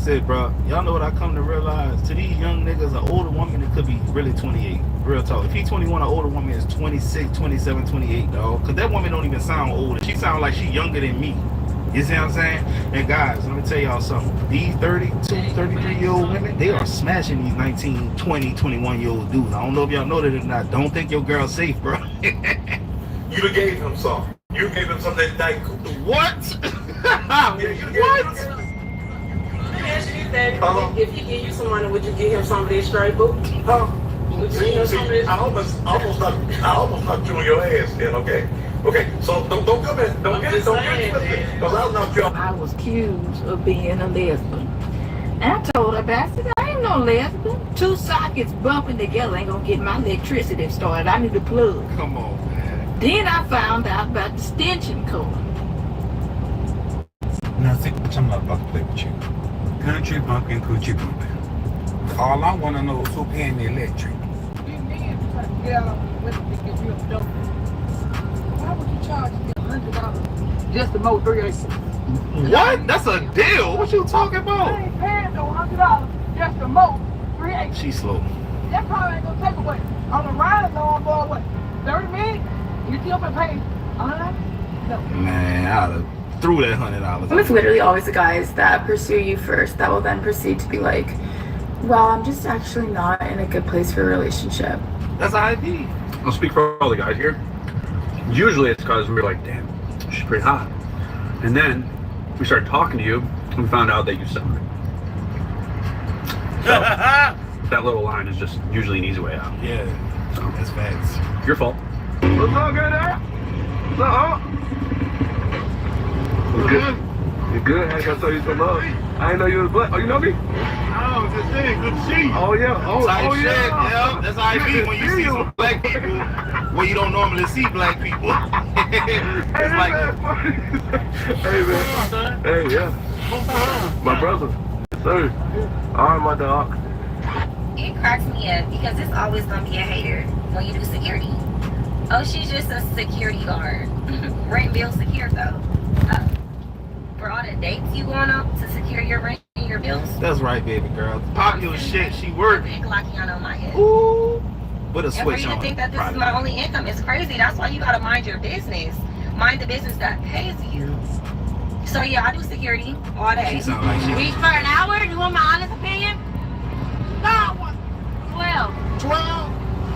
Said, bro, y'all know what I come to realize? To these young niggas, an older woman, it could be really 28. Real talk. If he's 21, an older woman is 26, 27, 28, dog. Because that woman don't even sound older. She sound like she younger than me. You see what I'm saying? And guys, let me tell y'all something. These 32, 33-year-old women, they are smashing these 19, 20, 21-year-old dudes. I don't know if y'all know that or not. Don't think your girl's safe, bro. You done gave him something. You gave him something that night. What? What? If he give you some money, would you give him some of this straight book? Would you give him some of this? I almost knocked you on your ass then, okay? Okay, so don't come in. Don't get it twisted. Because I'll knock you off. I was accused of being a lesbian. And I told her, I said, I ain't no lesbian. Two sockets bumping together ain't gonna get my electricity started. I need a plug. Come on, man. Then I found out about the extension cord. Now, see, I'm not about to play with you. Country bumping, coochie bumping. All I want to know is who paying the electric. Why would you charge me $100 just to mow 3 acres? What? That's a deal. What you talking about? I ain't paying no $100 just to mow 3 acres. She's slow. That probably ain't gonna take away. On the riding lawnmower, what? 30 minutes? You still been paying $100? No. Man, I'd have threw that $100. It's literally always the guys that pursue you first that will then proceed to be like, well, I'm just actually not in a good place for a relationship. That's how it be. I'll speak for all the guys here. Usually it's because we're like, damn, she's pretty hot. And then we started talking to you and we found out that you suck. So, that little line is just usually an easy way out. Yeah, so that's facts. Your fault. What's up, good there? What's up, You're good. You're good. I gotta tell you some love. I didn't know you was black. Oh, you know me? Oh, just saying, good to see you. Oh, yeah. Type shit, yeah. yeah. That's how it be when you see some black people where you don't normally see black people. It's like, hey, man. Hey, yeah. My brother. Yes, sir. All right, my dog. It cracks me up because it's always gonna be a hater when you do security. Oh, she's just a security guard. Rent bill secured though. For all the dates you going on to secure your rent and your bills. that's right, baby girl. Popular shit, she worked. Big locking on my head. Ooh. With a And for switch you to on. think that this is my only income is crazy. That's why you gotta mind your business. Mind the business that pays you. So yeah, I do security all day. She sound like she- Each for an hour? You want my honest opinion? No, 12.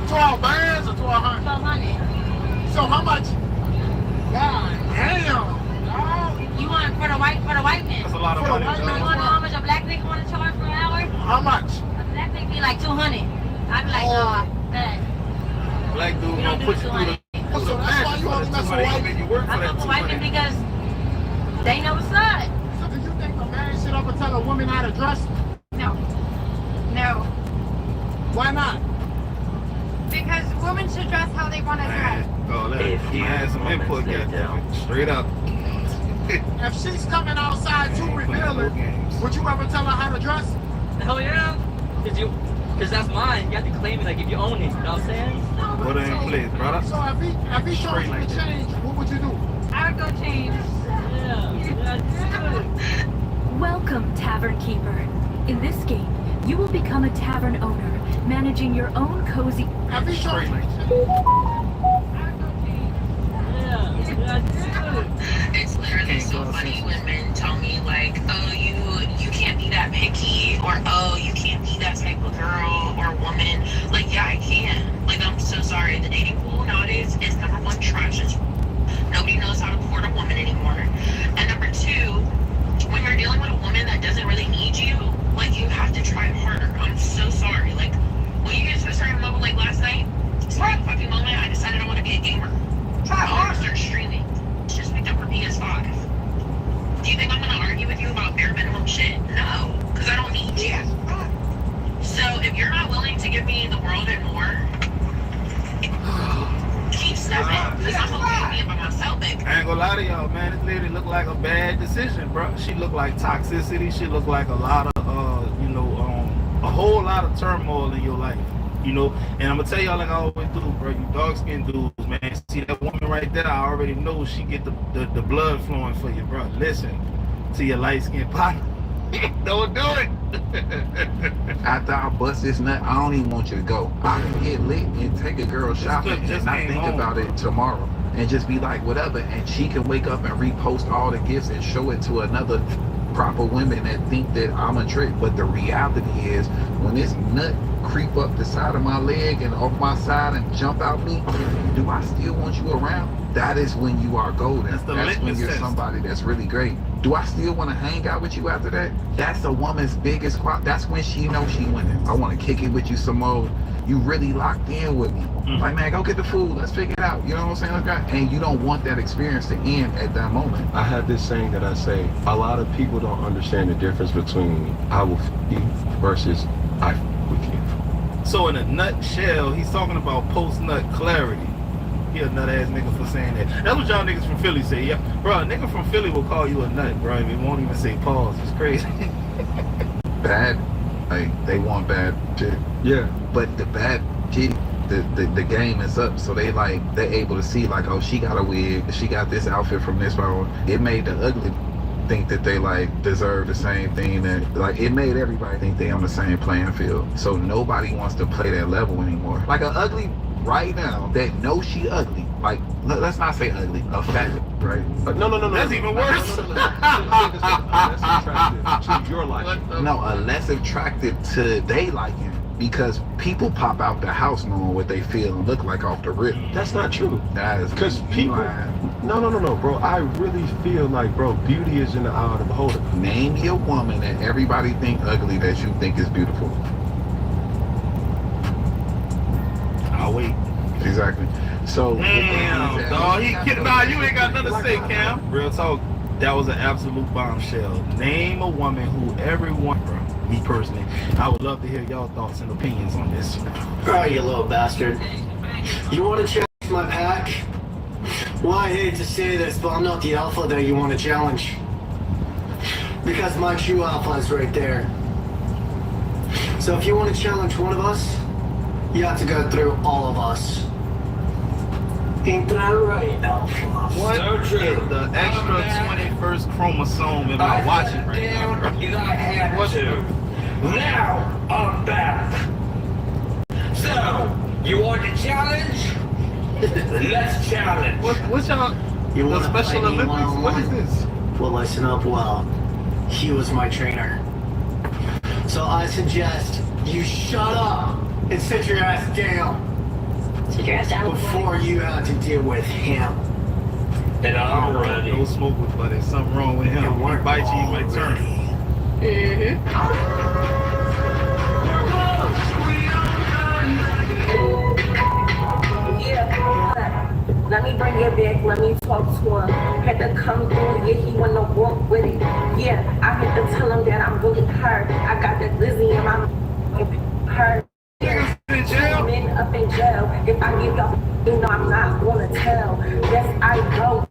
12 bands or 1200? 1200. So how much? God damn. You want for the white man? That's a lot of For the money. white You man, want to know how much a black nigga want to charge for an hour? how much? A black nigga be like 200. I'd be like, oh, bet. Black dude We gonna don't do put you through 200. So that's why you only mess with white and you work for I that fuck with white men 200. because they know what's up. So do you think a man should ever tell a woman how to dress? No. No. Why not? Because women should dress how they want to dress. Oh, that, he had some input, goddamn. Straight up. If she's coming outside too revealing, would you ever tell her how to dress? Hell yeah. Cause that's mine. You have to claim it like if you own it. You know what I'm saying? Put her in place, brother. So if he told you to change, what would you do? I would go change. Welcome, Tavern Keeper. In this game, you will become a tavern owner, managing your own cozy... If he told you It's literally so funny when men tell me like, oh, you can't be that picky, or oh, you can't be that type of girl or woman. Like, yeah, I can. Like, I'm so sorry. The dating pool nowadays is number one, trash. Nobody knows how to court a woman anymore. And number two, when you're dealing with a woman that doesn't really need you, like, you have to try harder. I'm so sorry. Like, when you get to a certain level, like last night, certain fucking moment, I decided I want to be a gamer. Try hard. Start streaming. Just picked up her PS5. ain't gonna lie to y'all, man. This lady look like a bad decision, bro. She look like toxicity. She look like a lot of, a whole lot of turmoil in your life, you know. And I'm gonna tell y'all like I always do, bro. You dark-skinned dudes, man. See that woman right there? I already know she get the blood flowing for you, bro. Listen to your light-skinned partner. Don't do it. After I bust this nut, I don't even want you to go. I can get lit and take a girl shopping and not think about it tomorrow. And just be like, whatever. And she can wake up and repost all the gifts and show it to another proper women that think that I'm a trick. But the reality is, when this nut creep up the side of my leg and off my side and jump out me, do I still want you around? That is when you are golden. That's when you're somebody that's really great. Do I still want to hang out with you after that? That's a woman's biggest quality. That's when she knows she winning. I want to kick it with you some more. You really locked in with me. Like, man, go get the food. Let's figure it out. You know what I'm saying? And you don't want that experience to end at that moment. I have this saying that I say, a lot of people don't understand the difference between I will f you versus I f with you. So in a nutshell, he's talking about post-nut clarity. He a nut ass nigga for saying that. That's what y'all niggas from Philly say. Yeah, bro, a nigga from Philly will call you a nut, bro. It won't even say pause. It's crazy. Bad, like they want bad shit. Yeah. But the bad shit, the game is up. So they're able to see like, oh, she got a wig, she got this outfit from this one. It made the ugly think that they like deserve the same thing, and like it made everybody think they on the same playing field. So nobody wants to play that level anymore. Like an ugly right now that knows she ugly, like let's not say ugly, a fat, right? No. That's even worse. Less attractive to your liking. No, a less attractive to they liking, because people pop out the house knowing what they feel and look like off the rip. That's not true. That is because people. No, bro. I really feel like, bro, beauty is in the eye of the beholder. Name your woman that everybody think ugly that you think is beautiful. I'll wait. Exactly. So damn, dog. You ain't got nothing to say, Cam. Real talk. That was an absolute bombshell. Name a woman who everyone, bro. Me personally, I would love to hear y'all thoughts and opinions on this. Alright, you little bastard. You want to challenge my pack? Well, I hate to say this, but I'm not the alpha that you want to challenge. Because my true alpha is right there. So if you want to challenge one of us, you have to go through all of us. Ain't that right, alpha? What is the extra 21st chromosome am I watching right now, bro? What? Now, I'm back. So, you want to challenge? Let's challenge. What's y'all? You the want Special Olympics? What is this? Well, listen up well. He was my trainer. So I suggest you shut up and sit your ass down. Sit your ass down before you have to deal with him. And I'm ready. No smoke with buddy. Something wrong with him. He bites you, you might turn. Yeah, let me bring it back, let me talk to him. Had to come through, yeah, he wanna walk with it. Yeah, I had to tell him that I'm really hurt. I got that glizzy in my hurt. Men up in jail. If I give y'all, you know I'm not gonna tell. Yes, I go.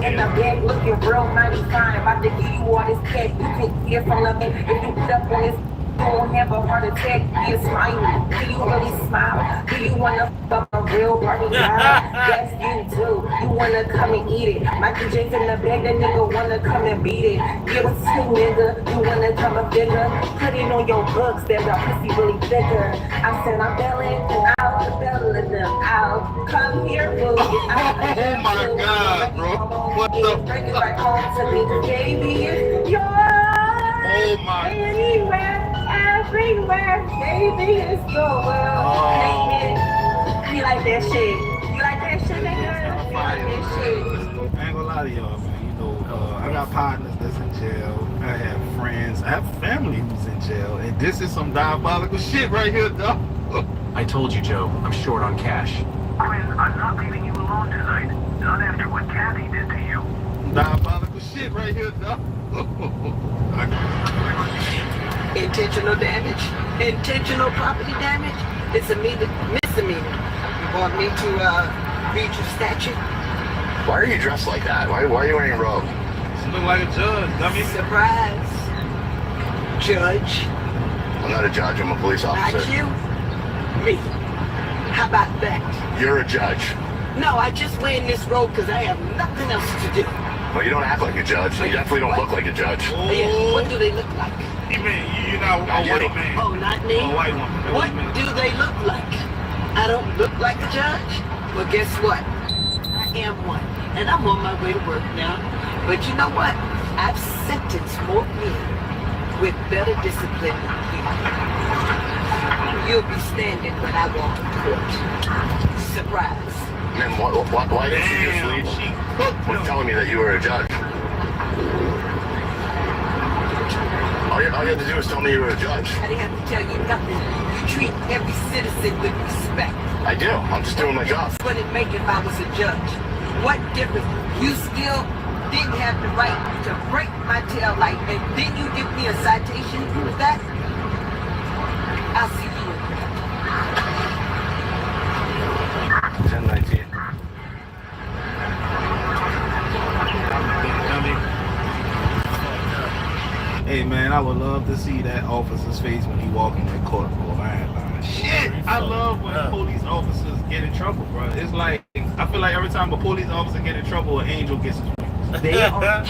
In the bag looking real mighty fine. About to give you all this cash. You can hear from the man. If you put up on this, you won't have a heart attack. You're smiling. Do you really smile? Do you wanna fuck a real Barbie guy? Yes, you do. You wanna come and eat it. Michael J's in the bag, that nigga wanna come and beat it. Give us two, nigga. You wanna come a figure? Put it on your books that the pussy really thicker. I said I'm belling out, belling them out. Come here, boo. Oh my God, bro. What the Bring it back home to me, baby. It's yours. Oh my. Anywhere, everywhere, baby, it's so well. You like that shit? You like that shit, nigga? You like that shit? I ain't gonna lie to y'all, man. You know, I got partners that's in jail. I have friends. I have family who's in jail. And this is some diabolical shit right here, dog. I told you, Joe, I'm short on cash. Quinn, I'm not leaving you alone tonight. Not after what Kathy did to you. Diabolical shit right here, dog. Intentional damage, intentional property damage. It's a misdemeanor. You want me to read your statute? Why are you dressed like that? Why are you wearing a robe? You look like a judge, dummy. Surprise. Judge. I'm not a judge, I'm a police officer. Not you. Me. How about that? You're a judge. No, I just wearing this robe because I have nothing else to do. Well, you don't act like a judge. You definitely don't look like a judge. Oh, yeah. What do they look like? You mean you're not a white man? Oh, not me? A white woman. What do they look like? I don't look like a judge? Well, guess what? I am one. And I'm on my way to work now. But you know what? I've sentenced more men with better discipline than you. You'll be standing when I walk to court. Surprise. Man, why didn't you just leave with telling me that you were a judge? All you had to do was tell me you were a judge. I didn't have to tell you nothing. You treat every citizen with respect. I do. I'm just doing my job. What would it make if I was a judge? What difference? You still didn't have the right to break my tail light, and then you give me a citation for that? I'll see you. 1019. Hey man, I would love to see that officer's face when he walk in that court, bro. I ain't lying. Shit, I love when police officers get in trouble, bro. It's like, I feel like every time a police officer get in trouble, an angel gets his wings. They are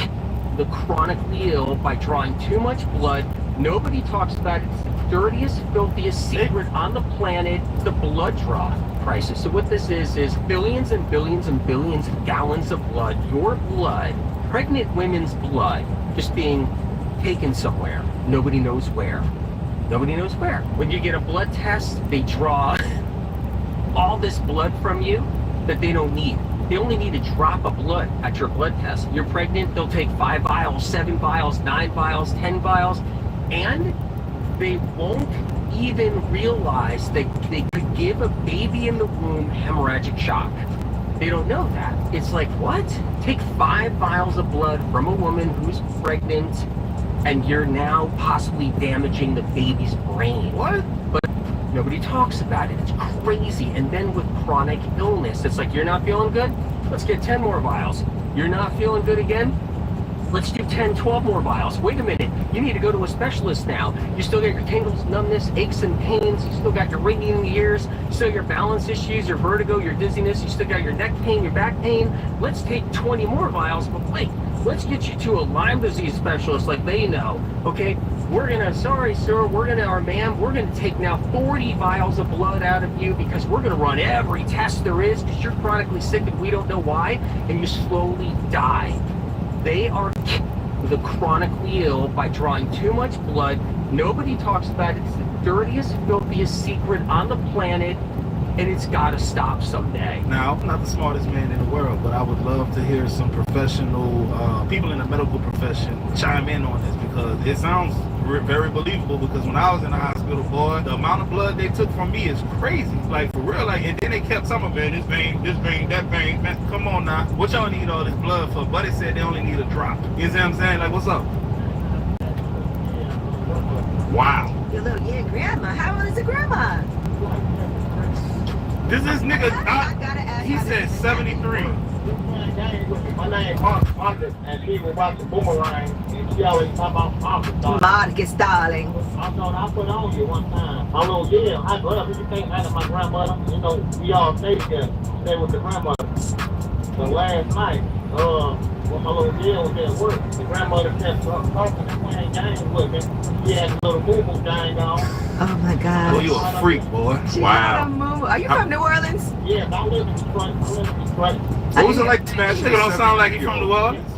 the chronically ill by drawing too much blood. Nobody talks about it. It's the dirtiest, filthiest secret on the planet, the blood draw crisis. So what this is billions and billions and billions of gallons of blood, your blood, pregnant women's blood, just being taken somewhere. Nobody knows where. Nobody knows where. When you get a blood test, they draw all this blood from you that they don't need. They only need a drop of blood at your blood test. You're pregnant, they'll take 5 vials, 7 vials, 9 vials, 10 vials, and they won't even realize that they could give a baby in the womb hemorrhagic shock. They don't know that. It's like, what? Take 5 vials of blood from a woman who's pregnant, and you're now possibly damaging the baby's brain. What? But nobody talks about it. It's crazy. And then with chronic illness, it's like, you're not feeling good? Let's get 10 more vials. You're not feeling good again? Let's do 10, 12 more vials. Wait a minute. You need to go to a specialist now. You still got your tingles, numbness, aches and pains. You still got your ringing in the ears. Still your balance issues, your vertigo, your dizziness. You still got your neck pain, your back pain. Let's take 20 more vials, but wait. Let's get you to a Lyme disease specialist like they know, okay? We're gonna, sorry sir, or ma'am, we're gonna take now 40 vials of blood out of you because we're gonna run every test there is because you're chronically sick and we don't know why, and you slowly die. They are the chronically ill by drawing too much blood. Nobody talks about it. It's the dirtiest, filthiest secret on the planet, and it's got to stop someday. Now, I'm not the smartest man in the world, but I would love to hear some professional people in the medical profession chime in on this because it sounds very believable. Because when I was in the hospital, boy, the amount of blood they took from me is crazy. Like, for real. Like, and then they kept some of it, this vein, that vein. Man, come on now. What y'all need all this blood for? Buddy said they only need a drop. You see what I'm saying? Like, what's up? Wow. Your little, grandma. How old is the grandma? This is nigga, he said 73. My name Marcus, and she was watching Boomerang, and she always talk about Marcus. Marcus, darling. I thought I put on you one time. I don't know, yeah, I grew up, you came out of my grandmother, you know, we all stayed together, stayed with the grandmother. But last night, when my little girl was at work, the grandmother kept talking and playing games with me. She had a little moo-moo gang on. Oh my God. Boy, you a freak, boy. Wow. Are you from New Orleans? Yeah, I live in Detroit. What was it like, man? This nigga don't sound like he from New Orleans.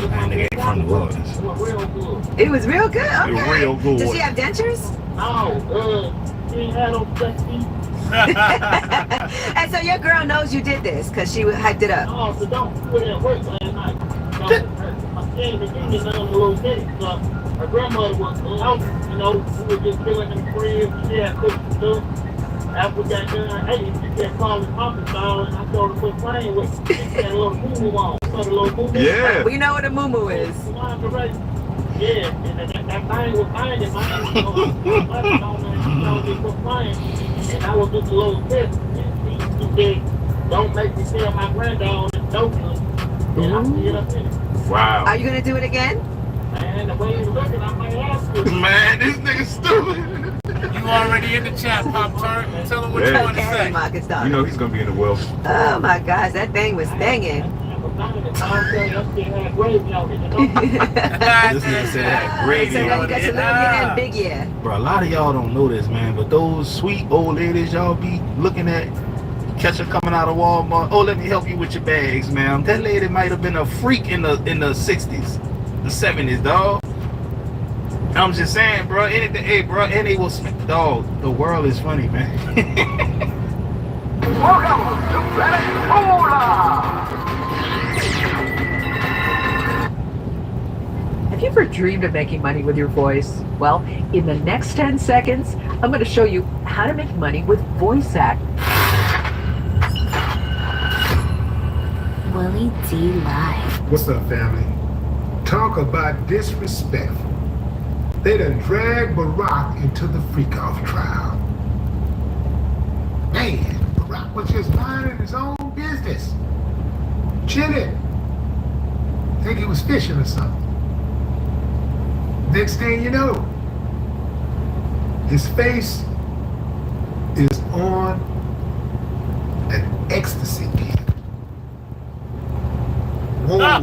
Man, nigga ain't from New Orleans. It was real good? Okay. It was real good. Does she have dentures? No, she ain't had no teeth. And so your girl knows you did this because she hyped it up. Oh, so don't put it at work last night. My kid was in the little city, so her grandmother was out, you know, we were just chilling in the crib, she had cooked some stuff. After we got done, hey, she kept calling Papa Star, and I told her to quit playing with me. She had a little moo-moo on. So the little moo-moo. Yeah. We know what a moo-moo is. Yeah, and that thing was finding mine, you know, I told her, she told me to quit playing. And I was just a little pissed. And she said, don't make me tell my granddaughter no good. And I see it up in it. Wow. Are you gonna do it again? Man, the way he's looking, I might ask you. Man, this nigga stupid. You already in the chat, Pop Tart. Tell him what you want to say. Marcus, You know he's gonna be in the well. oh my gosh, that thing was stinging. This nigga said that gravy So now on you got it. your little year and big year. Bro, a lot of y'all don't know this, man, but those sweet old ladies y'all be looking at, catch her coming out of Walmart. Oh, let me help you with your bags, ma'am. That lady might have been a freak in the 60s, the 70s, dog. I'm just saying, bro. Anything, hey, bro. And they will, dog. The world is funny, man. Welcome to Planet Cola! Have you ever dreamed of making money with your voice? Well, in the next 10 seconds, I'm going to show you how to make money with voice act. Willie D Live. What's up, family? Talk about disrespectful. They done dragged Barack into the freak-off trial. Man, Barack was just minding his own business. Chilling. Think he was fishing or something. Next thing you know, his face is on an ecstasy pill. Whoa.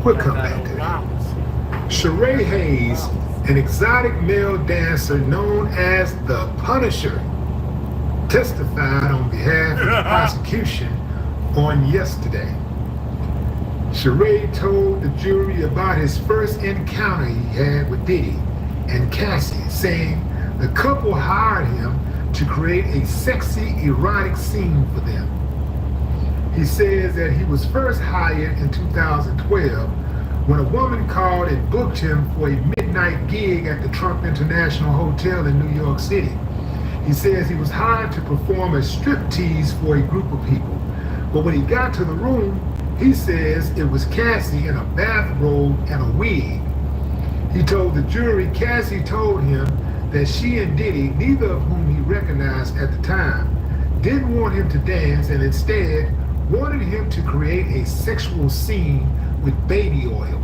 We'll come back to that. Sheree Hayes, an exotic male dancer known as the Punisher, testified on behalf of the prosecution on yesterday. Sheree told the jury about his first encounter he had with Diddy and Cassie, saying the couple hired him to create a sexy, erotic scene for them. He says that he was first hired in 2012 when a woman called and booked him for a midnight gig at the Trump International Hotel in New York City. He says he was hired to perform a striptease for a group of people, but when he got to the room, he says it was Cassie in a bathrobe and a wig. He told the jury Cassie told him that she and Diddy, neither of whom he recognized at the time, didn't want him to dance and instead wanted him to create a sexual scene with baby oil.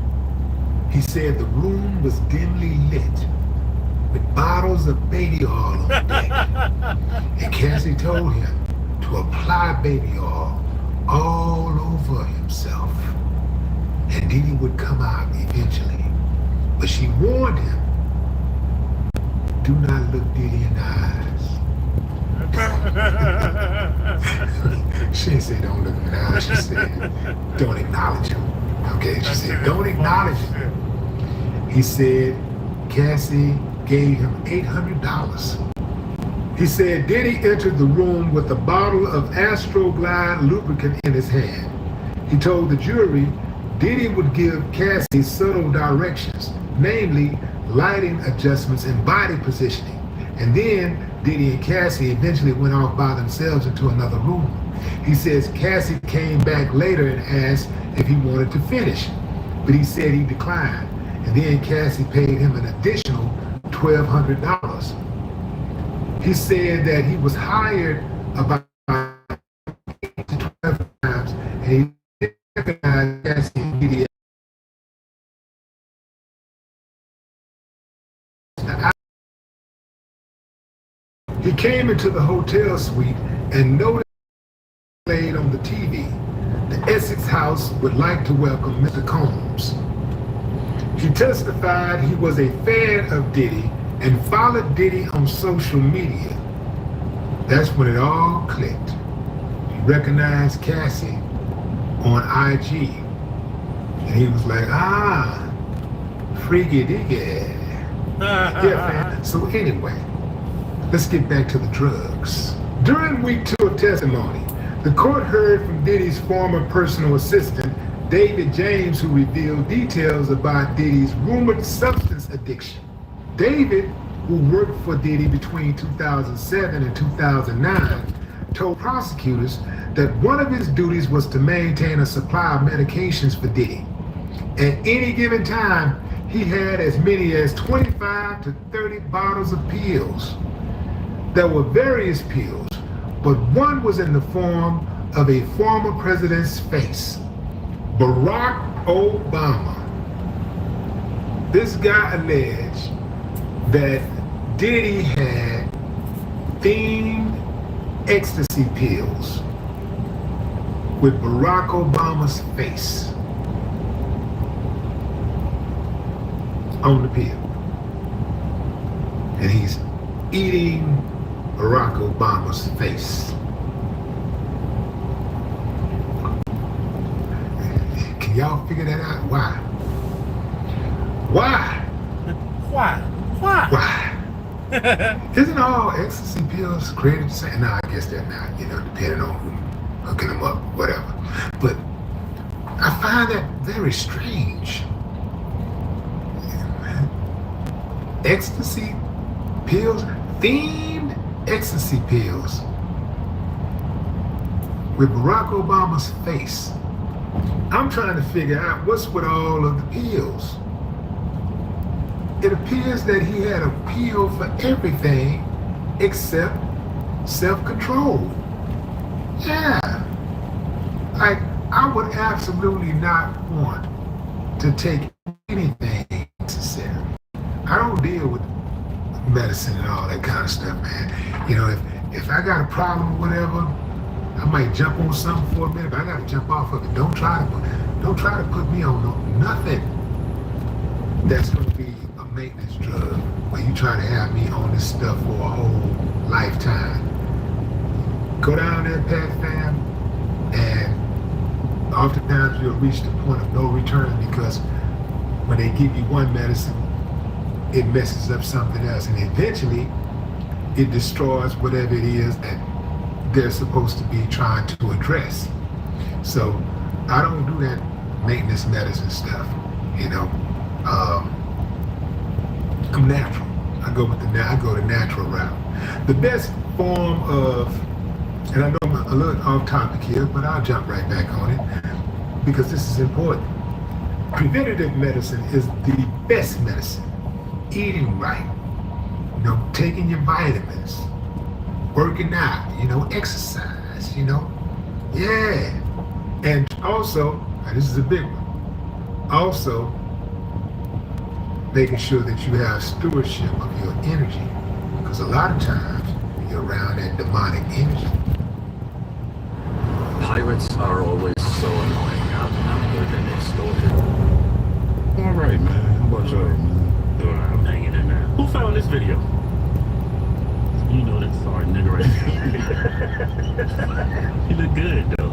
He said the room was dimly lit with bottles of baby oil on deck. And Cassie told him to apply baby oil all over himself. And Diddy would come out eventually. But she warned him, do not look Diddy in the eyes. She didn't say don't look him in the eyes, she said don't acknowledge him. Okay, she said don't acknowledge him. He said Cassie gave him $800. He said Diddy entered the room with a bottle of Astroglide lubricant in his hand. He told the jury Diddy would give Cassie subtle directions, namely lighting adjustments and body positioning. And then Diddy and Cassie eventually went off by themselves into another room. He says Cassie came back later and asked if he wanted to finish, but he said he declined. And then Cassie paid him an additional $1,200. He said that he was hired about 8 to 12 times, and he recognized Cassie immediately. He came into the hotel suite and noticed played on the TV. The Essex House would like to welcome Mr. Combs. He testified he was a fan of Diddy and followed Diddy on social media. That's when it all clicked. He recognized Cassie on IG. And he was like, freaky diggy. Yeah, man. So anyway, let's get back to the drugs. During week 2 of testimony, the court heard from Diddy's former personal assistant, David James, who revealed details about Diddy's rumored substance addiction. David, who worked for Diddy between 2007 and 2009, told prosecutors that one of his duties was to maintain a supply of medications for Diddy. At any given time, he had as many as 25 to 30 bottles of pills. There were various pills, but one was in the form of a former president's face, Barack Obama. This guy alleged that Diddy had themed ecstasy pills with Barack Obama's face on the pill. And he's eating Barack Obama's face. Can y'all figure that out? Why? Why? Why? Why? Why? Isn't all ecstasy pills created the same? No, I guess they're not, depending on who hooking them up, whatever. But I find that very strange. Ecstasy pills, themed ecstasy pills with Barack Obama's face. I'm trying to figure out what's with all of the pills. It appears that he had a pill for everything except self-control. Yeah. Like, I would absolutely not want to take anything necessary. I don't deal with medicine and all that kind of stuff, man. If I got a problem or whatever, I might jump on something for a minute, but I gotta jump off of it. Don't try to put me on nothing that's gonna be a maintenance drug where you try to have me on this stuff for a whole lifetime. Go down there, Pat fam, and oftentimes you'll reach the point of no return because when they give you one medicine, it messes up something else, and eventually it destroys whatever it is that they're supposed to be trying to address. So I don't do that maintenance medicine stuff, I'm natural. I go the natural route. The best form of, and I know I'm a little off topic here, but I'll jump right back on it because this is important. Preventative medicine is the best medicine. Eating right, taking your vitamins, working out, exercise, yeah. And also, and this is a big one, also making sure that you have stewardship of your energy, because a lot of times you're around that demonic energy. Pirates are always so annoying. I'm good in extortion. All right, man. How about y'all, man? I'm hanging in there. Who found this video? You know that sorry nigga right there. You look good though.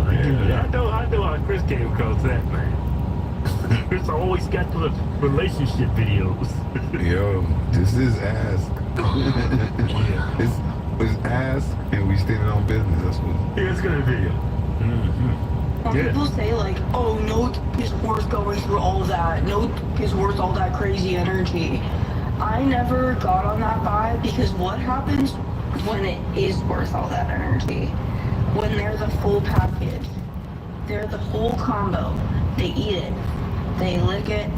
I know how Chris came across that, man. Chris always got the relationship videos. Yo, this is ask. It's ask and we standing on business. That's what. Yeah, it's a good video. When people say like, oh, no is worth going through all that, no is worth all that crazy energy, I never got on that vibe because what happens when it is worth all that energy? When they're the full package, they're the whole combo, they eat it, they lick it,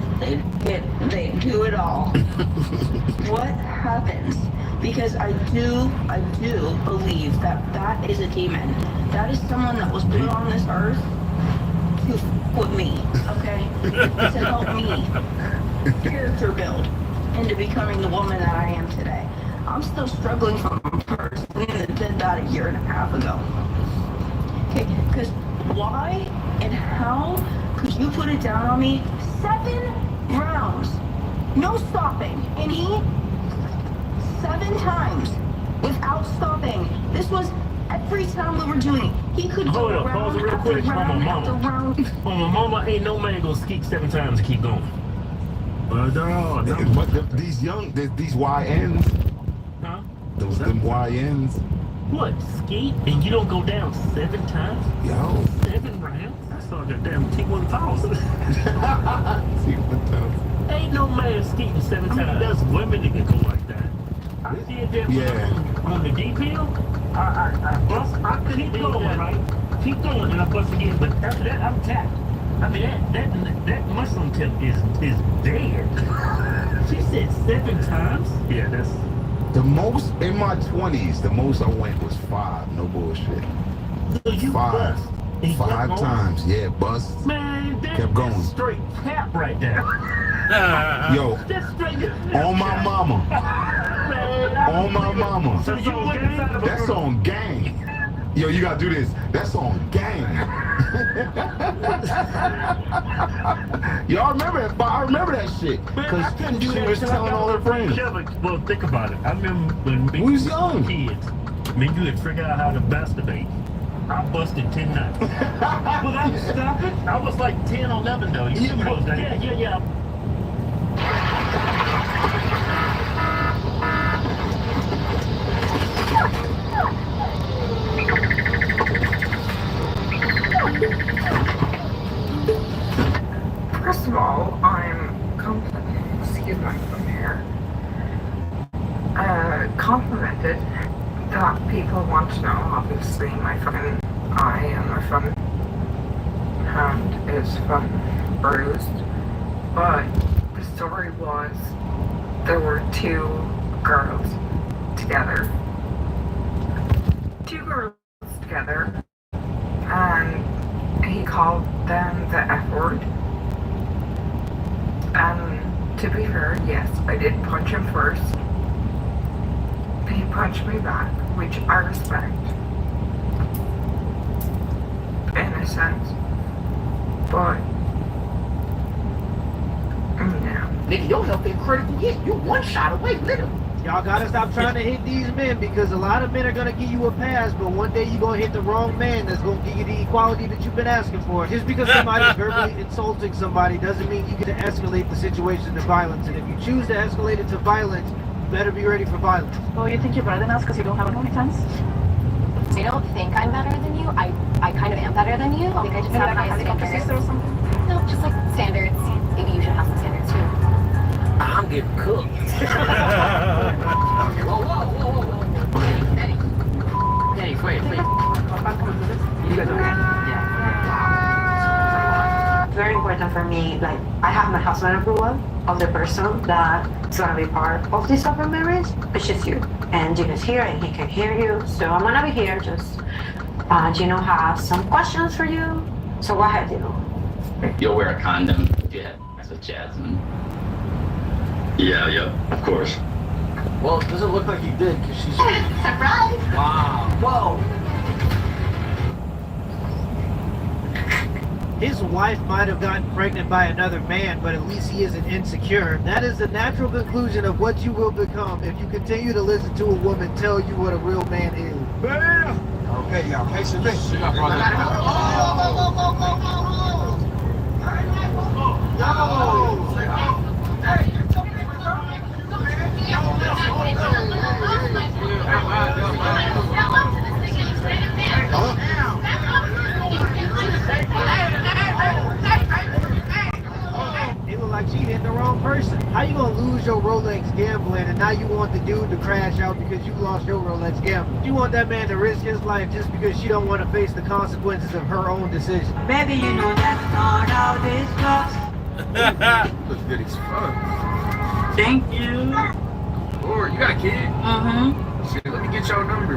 they do it all. What happens? Because I do believe that that is a demon. That is someone that was put on this earth to f with me, okay? To help me character build into becoming the woman that I am today. I'm still struggling from a person that did that a year and a half ago. Okay, because why and how could you put it down on me? 7 rounds, no stopping, and he 7 times without stopping. This was every time we were doing it. He could go Hold up, pause it real quick. On my mama, ain't no man gonna skeet 7 times and keep going. But these YNs, huh? them YNs. What, skeet and you don't go down 7 times? Yo. 7 rounds? That's all goddamn T1000. T1000. Ain't no man skeeting 7 times. There's women that can go like that. I did that on the D pill. I keep going, right? Keep going and I bust again, but after that I'm tapped. I mean that mushroom tip is dead. She said 7 times? Yeah, that's The most in my 20s, the most I went was 5. No bullshit. Five times. Yeah, bust. Man, Kept going. that's straight cap right there. Yo, That's straight. on my mama. On my mama. So you went inside of a That's on gang. Yo, you gotta do this. That's on gang. Y'all remember that? I remember that shit. Because she was telling all her friends. Yeah, but, well, think about it. I remember when we was young. Kids. I mean, you had figured out how to masturbate. I busted 10 nuts. Well, I was stopping. I was like 10, 11 though. You remember those days? Yeah. First of all, complimented that people want to know. Obviously, my fucking eye and my fucking hand is fucking bruised. But the story was there were 2 girls together. 2 girls together, and he called them the F word. And to be fair, yes, I did punch him first. He punched me back, which I respect, in a sense. But no. Nigga, your health ain't critical yet. You're 1 shot away, literally. Y'all gotta stop trying to hit these men, because a lot of men are gonna give you a pass, but one day you're gonna hit the wrong man that's gonna give you the equality that you've been asking for. Just because somebody's verbally insulting somebody doesn't mean you get to escalate the situation to violence. And if you choose to escalate it to violence, you better be ready for violence. Oh, you think you're better than us because you don't have an OnlyFans? I don't think I'm better than you. I kind of am better than you. I think I just have nice standards. Or something? No, just like standards. Maybe you should have some standards too. I'm getting cooked. Whoa. Hey, wait. You guys okay? Yeah. Very important for me, like, I have my husband approval of the person that's gonna be part of this open marriage, which is you. And you can hear and he can hear you. So I'm gonna be here just, have some questions for you. So go ahead, You'll wear a condom if you have sex with Jasmine. Yeah, of course. Well, it doesn't look like he did, because she's... Surprise! Wow. Whoa. His wife might have gotten pregnant by another man, but at least he isn't insecure. That is the natural conclusion of what you will become if you continue to listen to a woman tell you what a real man is. Bam! Okay, y'all, patiently. It looked like she hit the wrong person. How you gonna lose your Rolex gambling and now you want the dude to crash out because you lost your Rolex gambling? You want that man to risk his life just because she don't want to face the consequences of her own decision. Maybe you know that's not how this goes. Looks good as fuck. Thank you. Or you got a kid? Mm-hmm. Shit, let me get your number.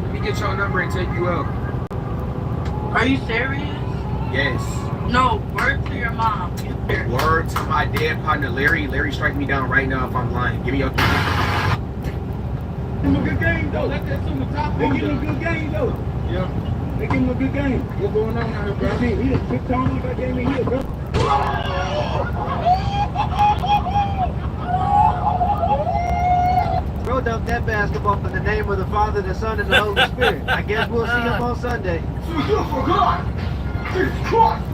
Let me get your number and take you out. Are you serious? Yes. No, word to your mom. Word to my dead partner, Larry. Larry, strike me down right now if I'm lying. Give me your... Give him a good game, though. That's on the top. They give him a good game, though. Yeah. They give him a good game. What's going on out here, bro? I mean, he just took Tony if I gave me here, bro. Bro dumped that basketball in the name of the Father, the Son, and the Holy Spirit. I guess we'll see him on Sunday. For God! Jesus Christ!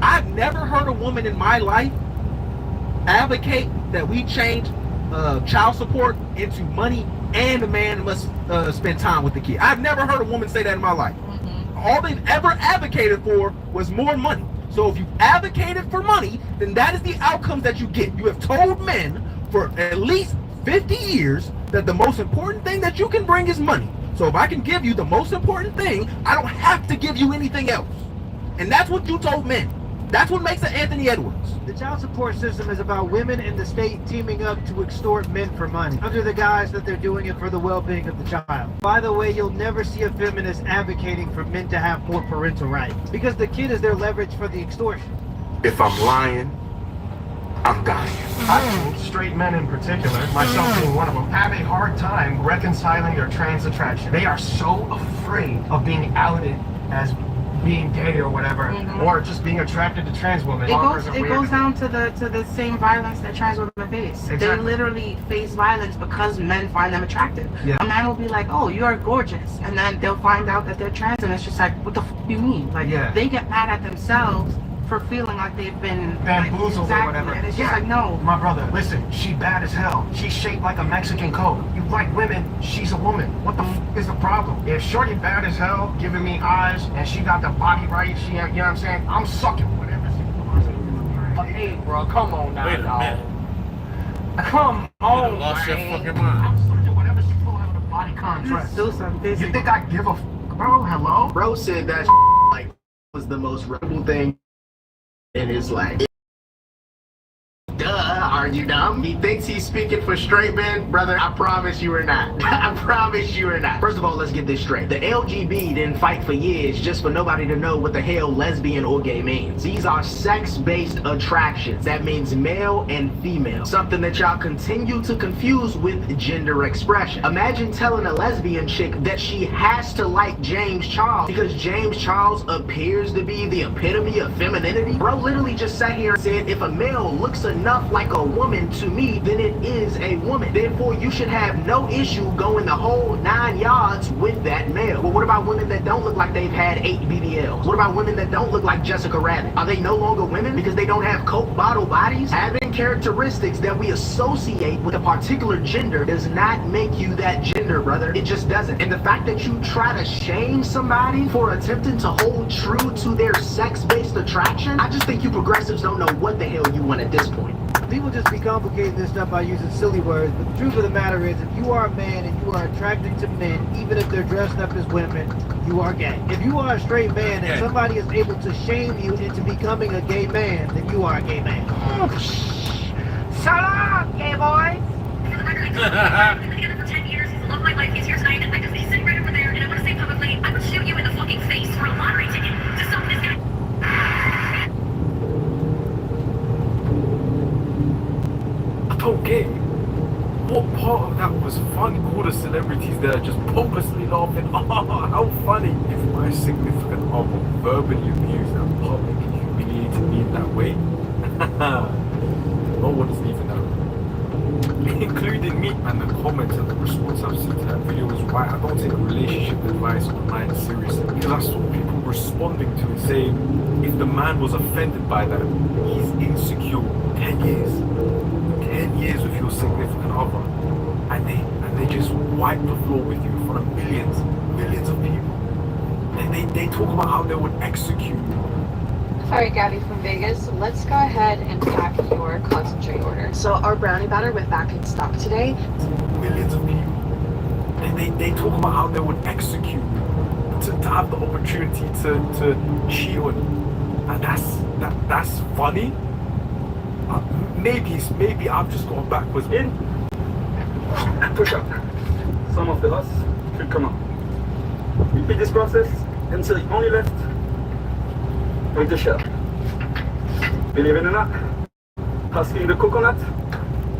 I've never heard a woman in my life advocate that we change child support into money and the man must spend time with the kid. I've never heard a woman say that in my life. All they've ever advocated for was more money. So if you advocated for money, then that is the outcomes that you get. You have told men for at least 50 years that the most important thing that you can bring is money. So if I can give you the most important thing, I don't have to give you anything else. And that's what you told men. That's what makes it Anthony Edwards. The child support system is about women and the state teaming up to extort men for money under the guise that they're doing it for the well-being of the child. By the way, you'll never see a feminist advocating for men to have more parental rights because the kid is their leverage for the extortion. If I'm lying, I'm dying. I think straight men in particular, myself being one of them, have a hard time reconciling their trans attraction. They are so afraid of being outed as being gay or whatever, or just being attracted to trans women. It goes down to the same violence that trans women face. Exactly. They literally face violence because men find them attractive. Yeah. A man will be like, "Oh, you are gorgeous," and then they'll find out that they're trans, and it's just like, "What the f do you mean?" Like they get mad at themselves for feeling like they've been bamboozled or whatever. And it's just like, no. My brother, listen, she bad as hell. She's shaped like a Mexican coat. You like women, she's a woman. What the f is the problem? If shorty bad as hell, giving me eyes, and she got the body right, she, you know what I'm saying? I'm sucking whatever. Hey, bro, come on now, Wait a minute. Come on, You lost your man. fucking mind. I'm sucking whatever she pull out of the body contrast. Do something. You think I give a f, bro? Hello? Bro said that like was the most rebel thing in his life. Duh, are you dumb? He thinks he's speaking for straight men? Brother, I promise you are not. I promise you are not. First of all, let's get this straight. The LGB didn't fight for years just for nobody to know what the hell lesbian or gay means. These are sex-based attractions. That means male and female. Something that y'all continue to confuse with gender expression. Imagine telling a lesbian chick that she has to like James Charles because James Charles appears to be the epitome of femininity. Bro literally just sat here and said, if a male looks enough like a woman to me, then it is a woman. Therefore, you should have no issue going the whole 9 yards with that male. But what about women that don't look like they've had 8 BBLs? What about women that don't look like Jessica Rabbit? Are they no longer women because they don't have Coke bottle bodies? Having characteristics that we associate with a particular gender does not make you that gender, brother. It just doesn't. And the fact that you try to shame somebody for attempting to hold true to their sex-based attraction, I just think you progressives don't know what the hell you want at this point. People just be complicating this stuff by using silly words, but the truth of the matter is, if you are a man and you are attracted to men, even if they're dressed up as women, you are gay. If you are a straight man and somebody is able to shame you into becoming a gay man, then you are a gay man. Shut up, gay boy! For 10 years, he's loved my life. He's here tonight, and he's sitting right over there. And I want to say publicly, I would shoot you in the fucking face for a lottery ticket to stop this guy. I don't get what part of that was funny. All the celebrities there just purposely laughing. Oh, how funny. If my significant other verbally abused and publicly humiliated me in that way, no one is leaving that room, including me. And the comments and the response I've seen to that video was why I don't take relationship advice online seriously, because I saw people responding to it saying if the man was offended by that, he's insecure. 10 years with your significant other, and they just wipe the floor with you in front of millions of people. They talk about how they would execute you. Alright, Gabby from Vegas, let's go ahead and pack your concentrate order. So our brownie batter went back in stock today. Millions of people. They talk about how they would execute you to have the opportunity to cheat on you, and that's funny. Maybe I've just gone backwards. In and push up. Some of the husks should come up. Repeat this process until you only left with the shell. Believe it or not, husking the coconut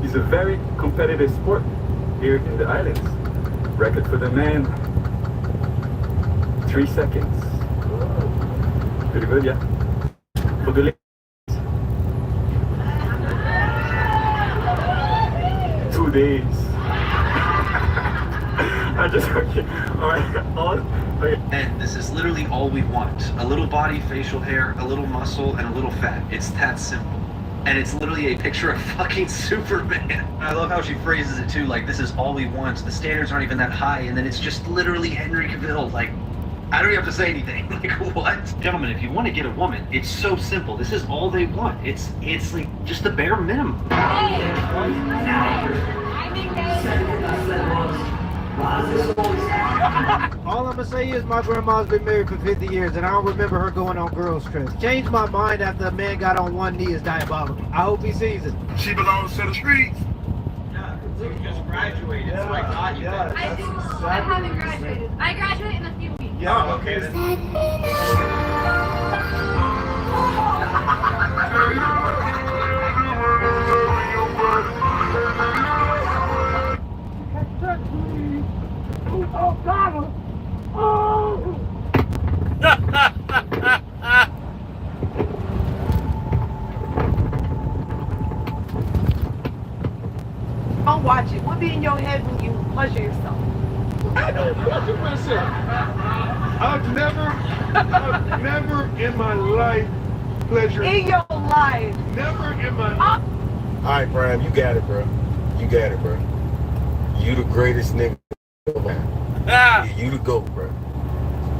is a very competitive sport here in the islands. Record for the man, 3 seconds. Pretty good, yeah. For the ladies, 2 days. I just okay. Alright, And this is literally all we want. A little body, facial hair, a little muscle, and a little fat. It's that simple. And it's literally a picture of fucking Superman. I love how she phrases it too, like this is all we want. The standards aren't even that high, and then it's just literally Henry Cavill. Like, I don't even have to say anything. Like, what? Gentlemen, if you want to get a woman, it's so simple. This is all they want. It's like just the bare minimum. All I'm gonna say is my grandma's been married for 50 years and I don't remember her going on girls' trips. Changed my mind after a man got on one knee is diabolical. I hope he sees it. She belongs to the streets. You just graduated, so I thought you did. I do. I haven't graduated. I graduate in a few weeks. Yeah, okay then. Oh, God. Oh. Don't watch it. What be in your head when you pleasure yourself? I don't pleasure myself. I've never in my life pleasure. In your life. Never in my life. All right, Brian, you got it, bro. You got it, bro. You the greatest nigga. Yeah, you the GOAT, bro.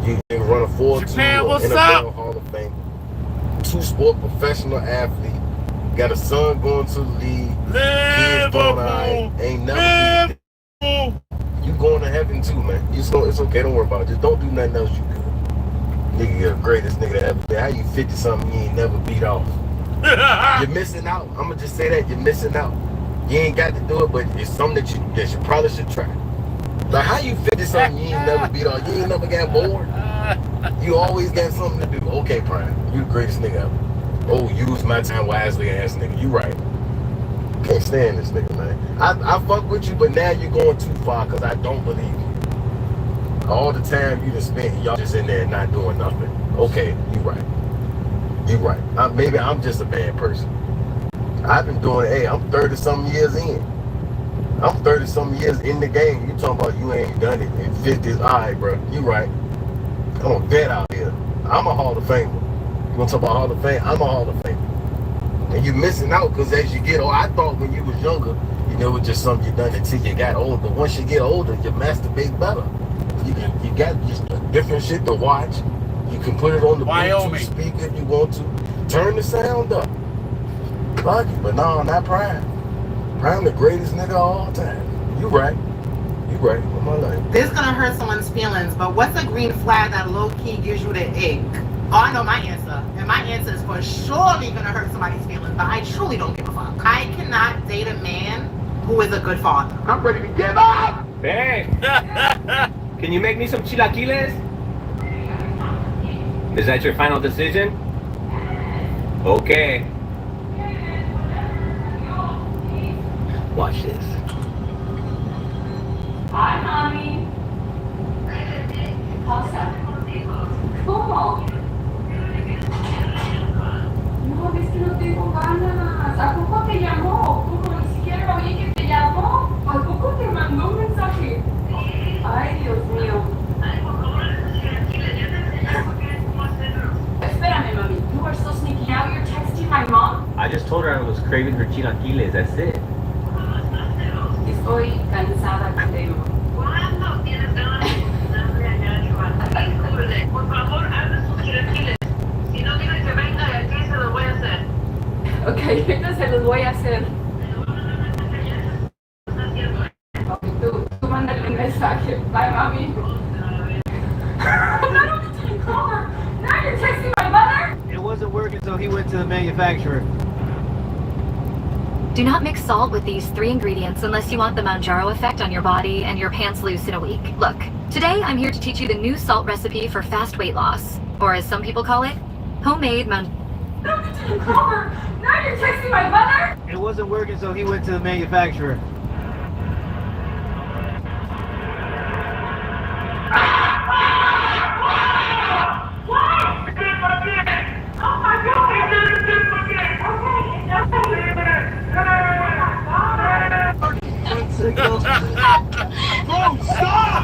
You can run a 4-2 NFL Hall of Fame. 2-sport professional athlete. Got a son going to the league. Kids going out. Ain't never beat. You going to heaven too, man. It's okay, don't worry about it. Just don't do nothing else you good. Nigga, you're the greatest nigga to ever be. How you 50-something you ain't never beat off? You're missing out. I'm gonna just say that you're missing out. You ain't got to do it, but it's something that you probably should try. Like how you 50-something you ain't never beat off? You ain't never got bored. You always got something to do. Okay, Prime, you the greatest nigga ever. Oh, use my time wisely, ass nigga. You right. Can't stand this nigga, man. I fuck with you, but now you're going too far because I don't believe you. All the time you just spent, y'all just in there not doing nothing. Okay, you right. You right. Maybe I'm just a bad person. I've been doing, I'm 30-something years in. I'm 30-something years in the game. You talking about you ain't done it in 50s. All right, bro. You right. I'm a vet out here. I'm a Hall of Famer. You want to talk about Hall of Fame? I'm a Hall of Famer. And you're missing out because as you get older, I thought when you was younger, it was just something you done until you got older. But once you get older, you masturbate better. You got just different shit to watch. You can put it on the Bluetooth speaker if you want to. Turn the sound up. Fuck it. But no, not Prime. Prime the greatest nigga of all time. You right. You right. With my life. This gonna hurt someone's feelings, but what's a green flag that low-key gives you the ick? Oh, I know my answer. And my answer is for surely gonna hurt somebody's feelings, but I truly don't give a fuck. I cannot date a man who is a good father. I'm ready to give up! Hey! Can you make me some chilaquiles? Is that your final decision? Okay. Watch this. Hi, mommy. ¿Cómo? No, es que no tengo ganas. ¿A poco te llamó? ¿Cómo? Ni siquiera oí que te llamó. ¿A poco te mandó un mensaje? Ay, Dios mío. Espérame, mami. You are so sneaky. Now you're texting my mom? I just told her I was craving her chilaquiles. That's it. Estoy cansada, creo. ¿Cuándo tienes ganas de regañar, Joan? Por favor, hazme sus chilaquiles. Si no quieres que venga de aquí, se los voy a hacer. Ok, entonces se los voy a hacer. Tú mándale un mensaje. Bye, mami. Now you're texting my mother? It wasn't working, so he went to the manufacturer. Do not mix salt with these 3 ingredients unless you want the Manjaro effect on your body and your pants loose in a week. Look, today I'm here to teach you the new salt recipe for fast weight loss, or as some people call it, homemade Now you're texting my mother? It wasn't working, so he went to the manufacturer. Oh my God! He did it again! Bro, stop!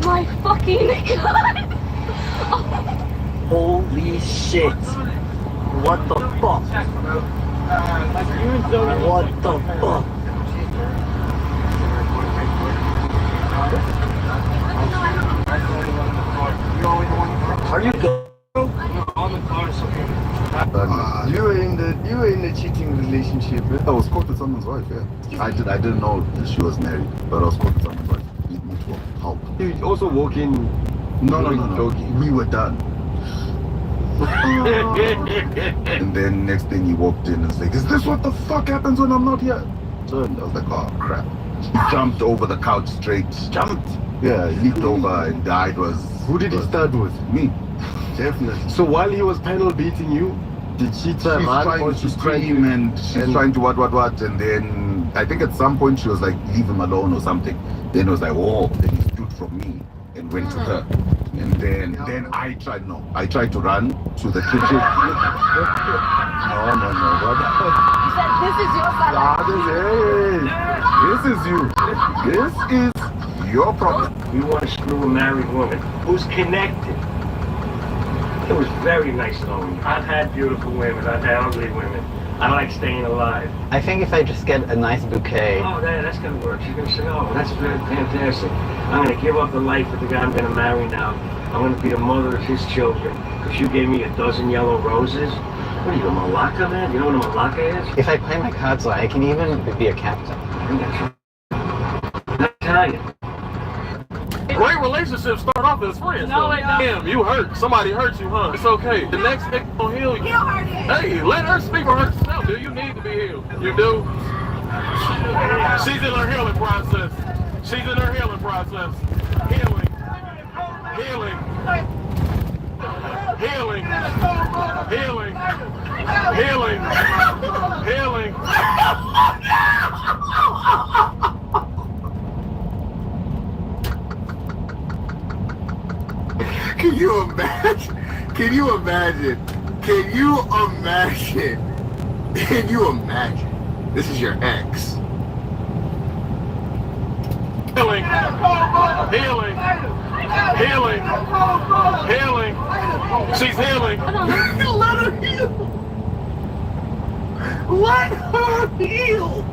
My fucking God! Holy shit. What the fuck? What the fuck? Are you good? You were in the cheating relationship. I was caught with someone's wife. Yeah, I didn't know that she was married, but I was caught with someone's wife. Mutual help. You also walking. No. We were done. And then next thing he walked in and was like, "Is this what the fuck happens when I'm not here?" So I was like, "Oh crap!" He jumped over the couch straight. Jumped. Yeah, he leaped over and died. Who did he start with? Me. Definitely. So while he was panel beating you, did she try She's trying to scream and she's trying to what, and then I think at some point she was like, "Leave him alone" or something. Then it was like, "Whoa!" Then he stood from me and went to her, and then I tried to run to the kitchen. No. What? You said this is your side. This is you. This is your problem. You want to screw a married woman who's connected. It was very nice knowing you. I've had beautiful women, I've had ugly women. I like staying alive. I think if I just get a nice bouquet. Oh, that's gonna work. She's gonna say, "Oh, that's fantastic. I'm gonna give up the life of the guy I'm gonna marry now. I'm gonna be the mother of his children because you gave me a dozen yellow roses." What are you, a Malacca, man? You know what a Malacca is? If I play my cards right, I can even be a captain. I'm Italian. Great relationships start off as friends. No, it don't. Damn, you hurt. Somebody hurt you, huh? It's okay. The next nigga gonna heal you. Hey, let her speak for herself. Do you need to be healed? You do? She's in her healing process. She's in her healing process. Healing. Healing. Healing. Healing. Healing. Healing. Can you imagine? Can you imagine? This is your ex. Healing. Healing. Healing. Healing. She's healing. Let her heal. Let her heal.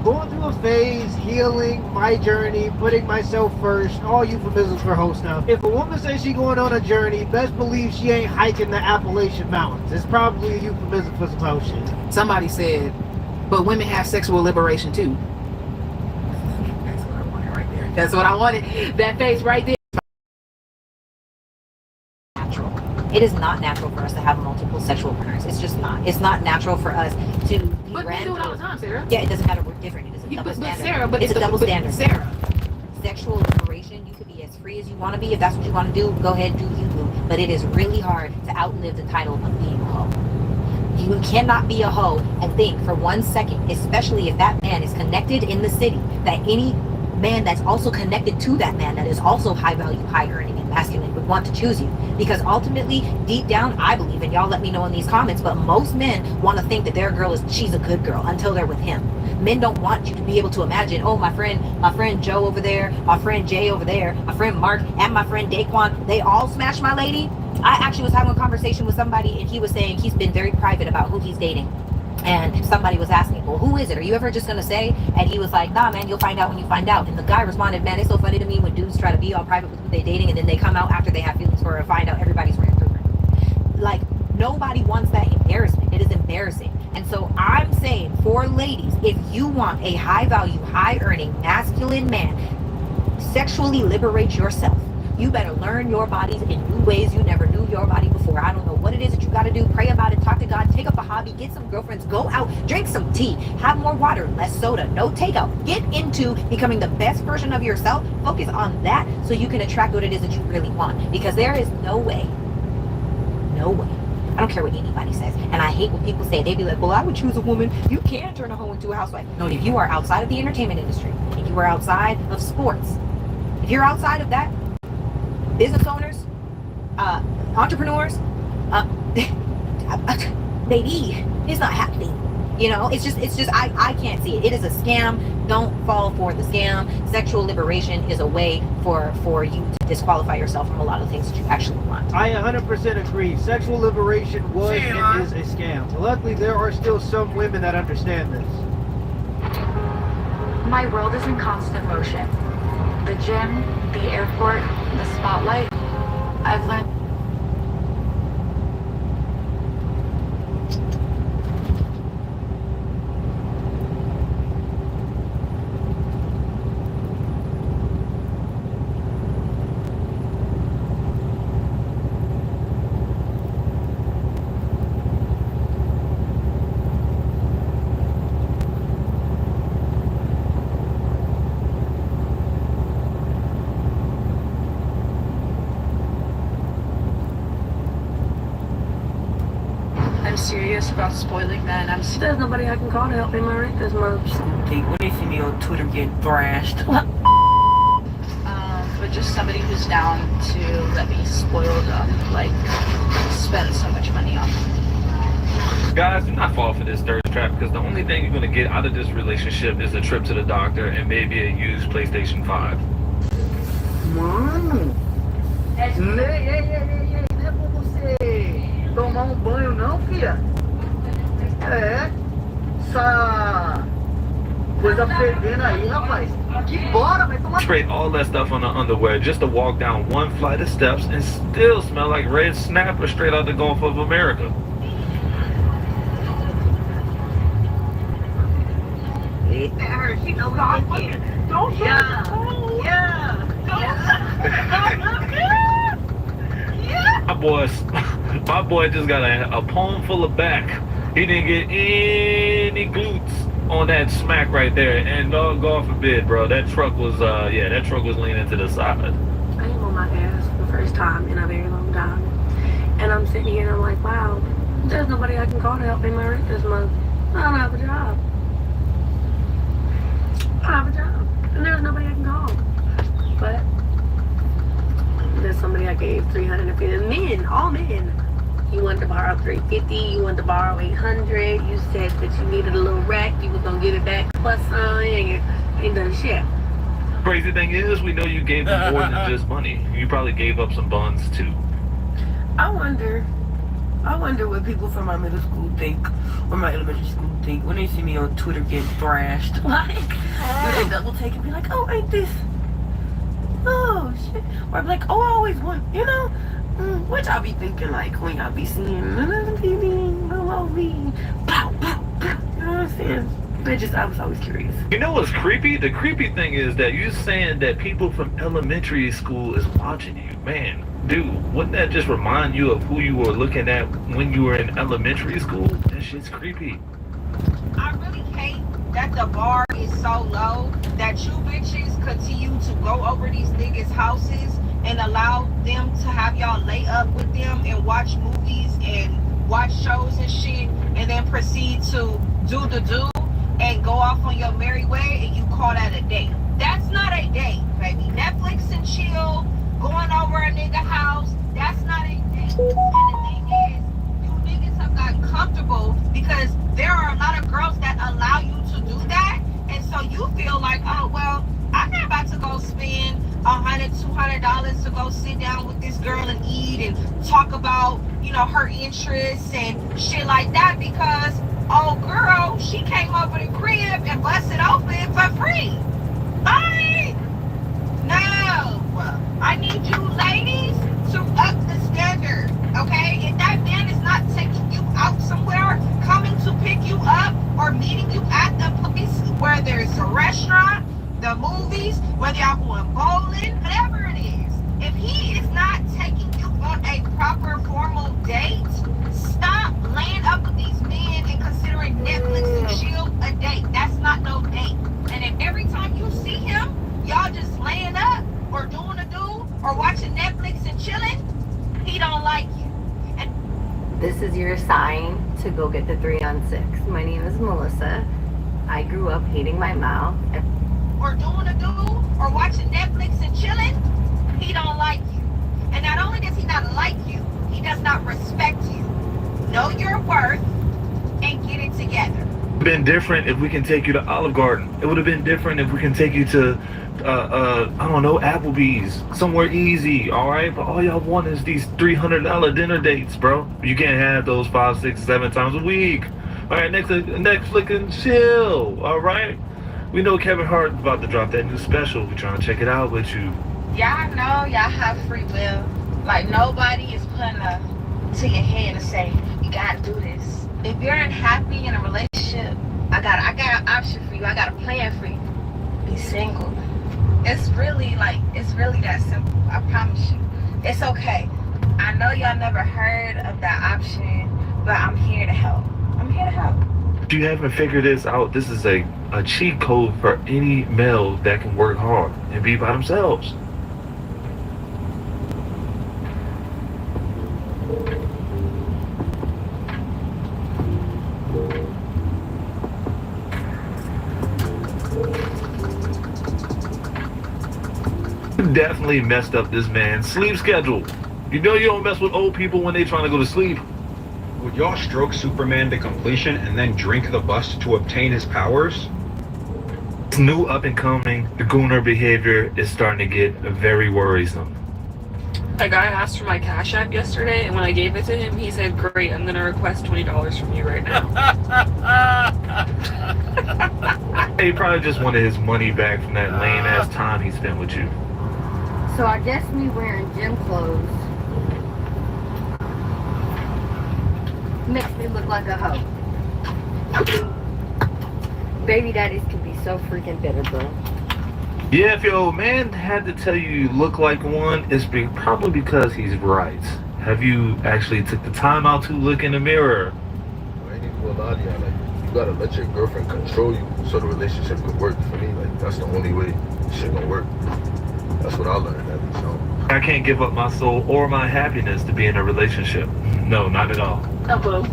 Going through a phase, healing, my journey, putting myself first, all euphemisms for host now. If a woman says she going on a journey, best believe she ain't hiking the Appalachian Mountains. It's probably a euphemism for some house shit. Somebody said, but women have sexual liberation too. That's what I wanted. That face right there. It is not natural for us to have multiple sexual partners. It's just not. It's not natural for us to be But we do it all the time, Sarah. Yeah, it doesn't matter. We're different. It is a double standard. Sarah, but it's a double standard. Sarah. Sexual liberation, you could be as free as you want to be. If that's what you want to do, go ahead, do you, boo. But it is really hard to outlive the title of being a hoe. You cannot be a hoe and think for 1 second, especially if that man is connected in the city, that any man that's also connected to that man that is also high value, high earning, and masculine would want to choose you. Because ultimately, deep down, I believe, and y'all let me know in these comments, but most men want to think that their girl she's a good girl until they're with him. Men don't want you to be able to imagine, oh, my friend Joe over there, my friend Jay over there, my friend Mark, and my friend Daquan, they all smashed my lady. I actually was having a conversation with somebody and he was saying he's been very private about who he's dating. And somebody was asking, well, who is it? Are you ever just going to say? And he was like, nah, man, you'll find out when you find out. And the guy responded, man, it's so funny to me when dudes try to be all private with who they're dating and then they come out after they have feelings for her and find out everybody's ran through her. Like, nobody wants that embarrassment. It is embarrassing. And so I'm saying for ladies, if you want a high value, high earning, masculine man, sexually liberate yourself. You better learn your bodies in new ways you never knew your body before. I don't know what it is that you got to do. Pray about it. Talk to God. Take up a hobby. Get some girlfriends. Go out. Drink some tea. Have more water. Less soda. No takeout. Get into becoming the best version of yourself. Focus on that so you can attract what it is that you really want. Because there is no way. No way. I don't care what anybody says. And I hate when people say, they be like, well, I would choose a woman. You can turn a hoe into a housewife. No, if you are outside of the entertainment industry, if you are outside of sports, if you're outside of that, business owners, entrepreneurs, baby, it's not happening. You know, it's just I can't see it. It is a scam. Don't fall for the scam. Sexual liberation is a way for you to disqualify yourself from a lot of things that you actually want. I 100% agree. Sexual liberation was and is a scam. Luckily, there are still some women that understand this. My world is in constant motion. The gym, the airport, the spotlight. I've learned. I'm serious about spoiling men. There's nobody I can call to help me marry this month. When they see me on Twitter getting thrashed. But just somebody who's down to let me spoil them, like spend so much money on them. Guys, do not fall for this thirst trap, because the only thing you're going to get out of this relationship is a trip to the doctor and maybe a used PlayStation 5. Mano, ei, não é pra você tomar banho não, filha. Essa coisa fervendo aí, rapaz. Que bora, vai tomar. Straight all that stuff on the underwear just to walk down one flight of steps and still smell like red snapper straight out the Gulf of America. Eita, her, she knows all fucking. Don't yeah. My boy just got a palm full of back. He didn't get any glutes on that smack right there. And God forbid, bro, that truck was leaning to the side. I am on my ass for the first time in a very long time. And I'm sitting here and I'm like, wow, there's nobody I can call to help me marry this month. I don't have a job. And there's nobody I can call. But there's somebody I gave $350. Men, all men. You wanted to borrow $350. You wanted to borrow $800. You said that you needed a little rack. You was gonna give it back plus some. You ain't done shit. Crazy thing is, we know you gave them more than just money. You probably gave up some buns too. I wonder what people from my middle school think, or my elementary school think, when they see me on Twitter getting thrashed. Like, do they double take and be like, oh, ain't this? Oh, shit. Or be like, oh, I always want, you know? What y'all be thinking, like, when y'all be seeing, hello, me, pow, pow, pow. You know what I'm saying? I was always curious. You know what's creepy? The creepy thing is that you're saying that people from elementary school is watching you. Man, dude, wouldn't that just remind you of who you were looking at when you were in elementary school? That shit's creepy. I really hate that the bar is so low that you bitches continue to go over these niggas' houses and allow them to have y'all lay up with them and watch movies and watch shows and shit, and then proceed to do the do and go off on your merry way, and you call that a date. That's not a date, baby. Netflix and chill, going over a nigga house, that's not a date. And the thing is, you niggas have gotten comfortable because there are a lot of girls that allow you to do that, and so you feel like, oh, well, I'm not about to go spend $100, $200 to go sit down with this girl and eat and talk about, you know, her interests and shit like that, because old girl, she came over the crib and busted open for free. Alright? No. I need you ladies to up the standard, okay? If that man is not taking you out somewhere, coming to pick you up, or meeting you at the place where there's a restaurant, the movies, whether y'all going bowling, whatever it is, if he is not taking you on a proper formal date, stop laying up with these men and considering Netflix and chill a date. That's not no date. And if every time you see him, y'all just laying up or doing a do or watching Netflix and chilling, he don't like you. And this is your sign to go get the 3-on-6. My name is Melissa. I grew up hating my mouth. Or doing a do or watching Netflix and chilling, he don't like you. And not only does he not like you, he does not respect you. Know your worth and get it together. been different if we can take you to Olive Garden. It would have been different if we can take you to I don't know, Applebee's, somewhere easy, all right? But all y'all want is these $300 dinner dates, bro. You can't have those 5, 6, 7 times a week. All right, Netflix and chill, all right? We know Kevin Hart's about to drop that new special. We're trying to check it out with you. Y'all know y'all have free will. Like, nobody is putting a to your head and say, you gotta do this. If you're unhappy in a relationship, I got an option for you. I got a plan for you. Be single. It's really that simple. I promise you. It's okay. I know y'all never heard of that option, but I'm here to help. I'm here to help. If you haven't figured this out, this is a cheat code for any male that can work hard and be by themselves. Definitely messed up this man's sleep schedule. You know you don't mess with old people when they trying to go to sleep. Would y'all stroke Superman to completion and then drink the bust to obtain his powers? This new up-and-coming gooner behavior is starting to get very worrisome. A guy asked for my Cash App yesterday, and when I gave it to him, he said, "Great, I'm gonna request $20 from you right now." He probably just wanted his money back from that lame-ass time he spent with you. So I guess me wearing gym clothes makes me look like a hoe. Baby daddies can be so freaking bitter, bro. Yeah, if your old man had to tell you look like one, it's probably because he's right. Have you actually took the time out to look in the mirror? I ain't even gonna lie to you. Like, you gotta let your girlfriend control you so the relationship can work. For me, like, that's the only way shit gonna work. That's what I learned. So I can't give up my soul or my happiness to be in a relationship. No, not at all. Oh, boo.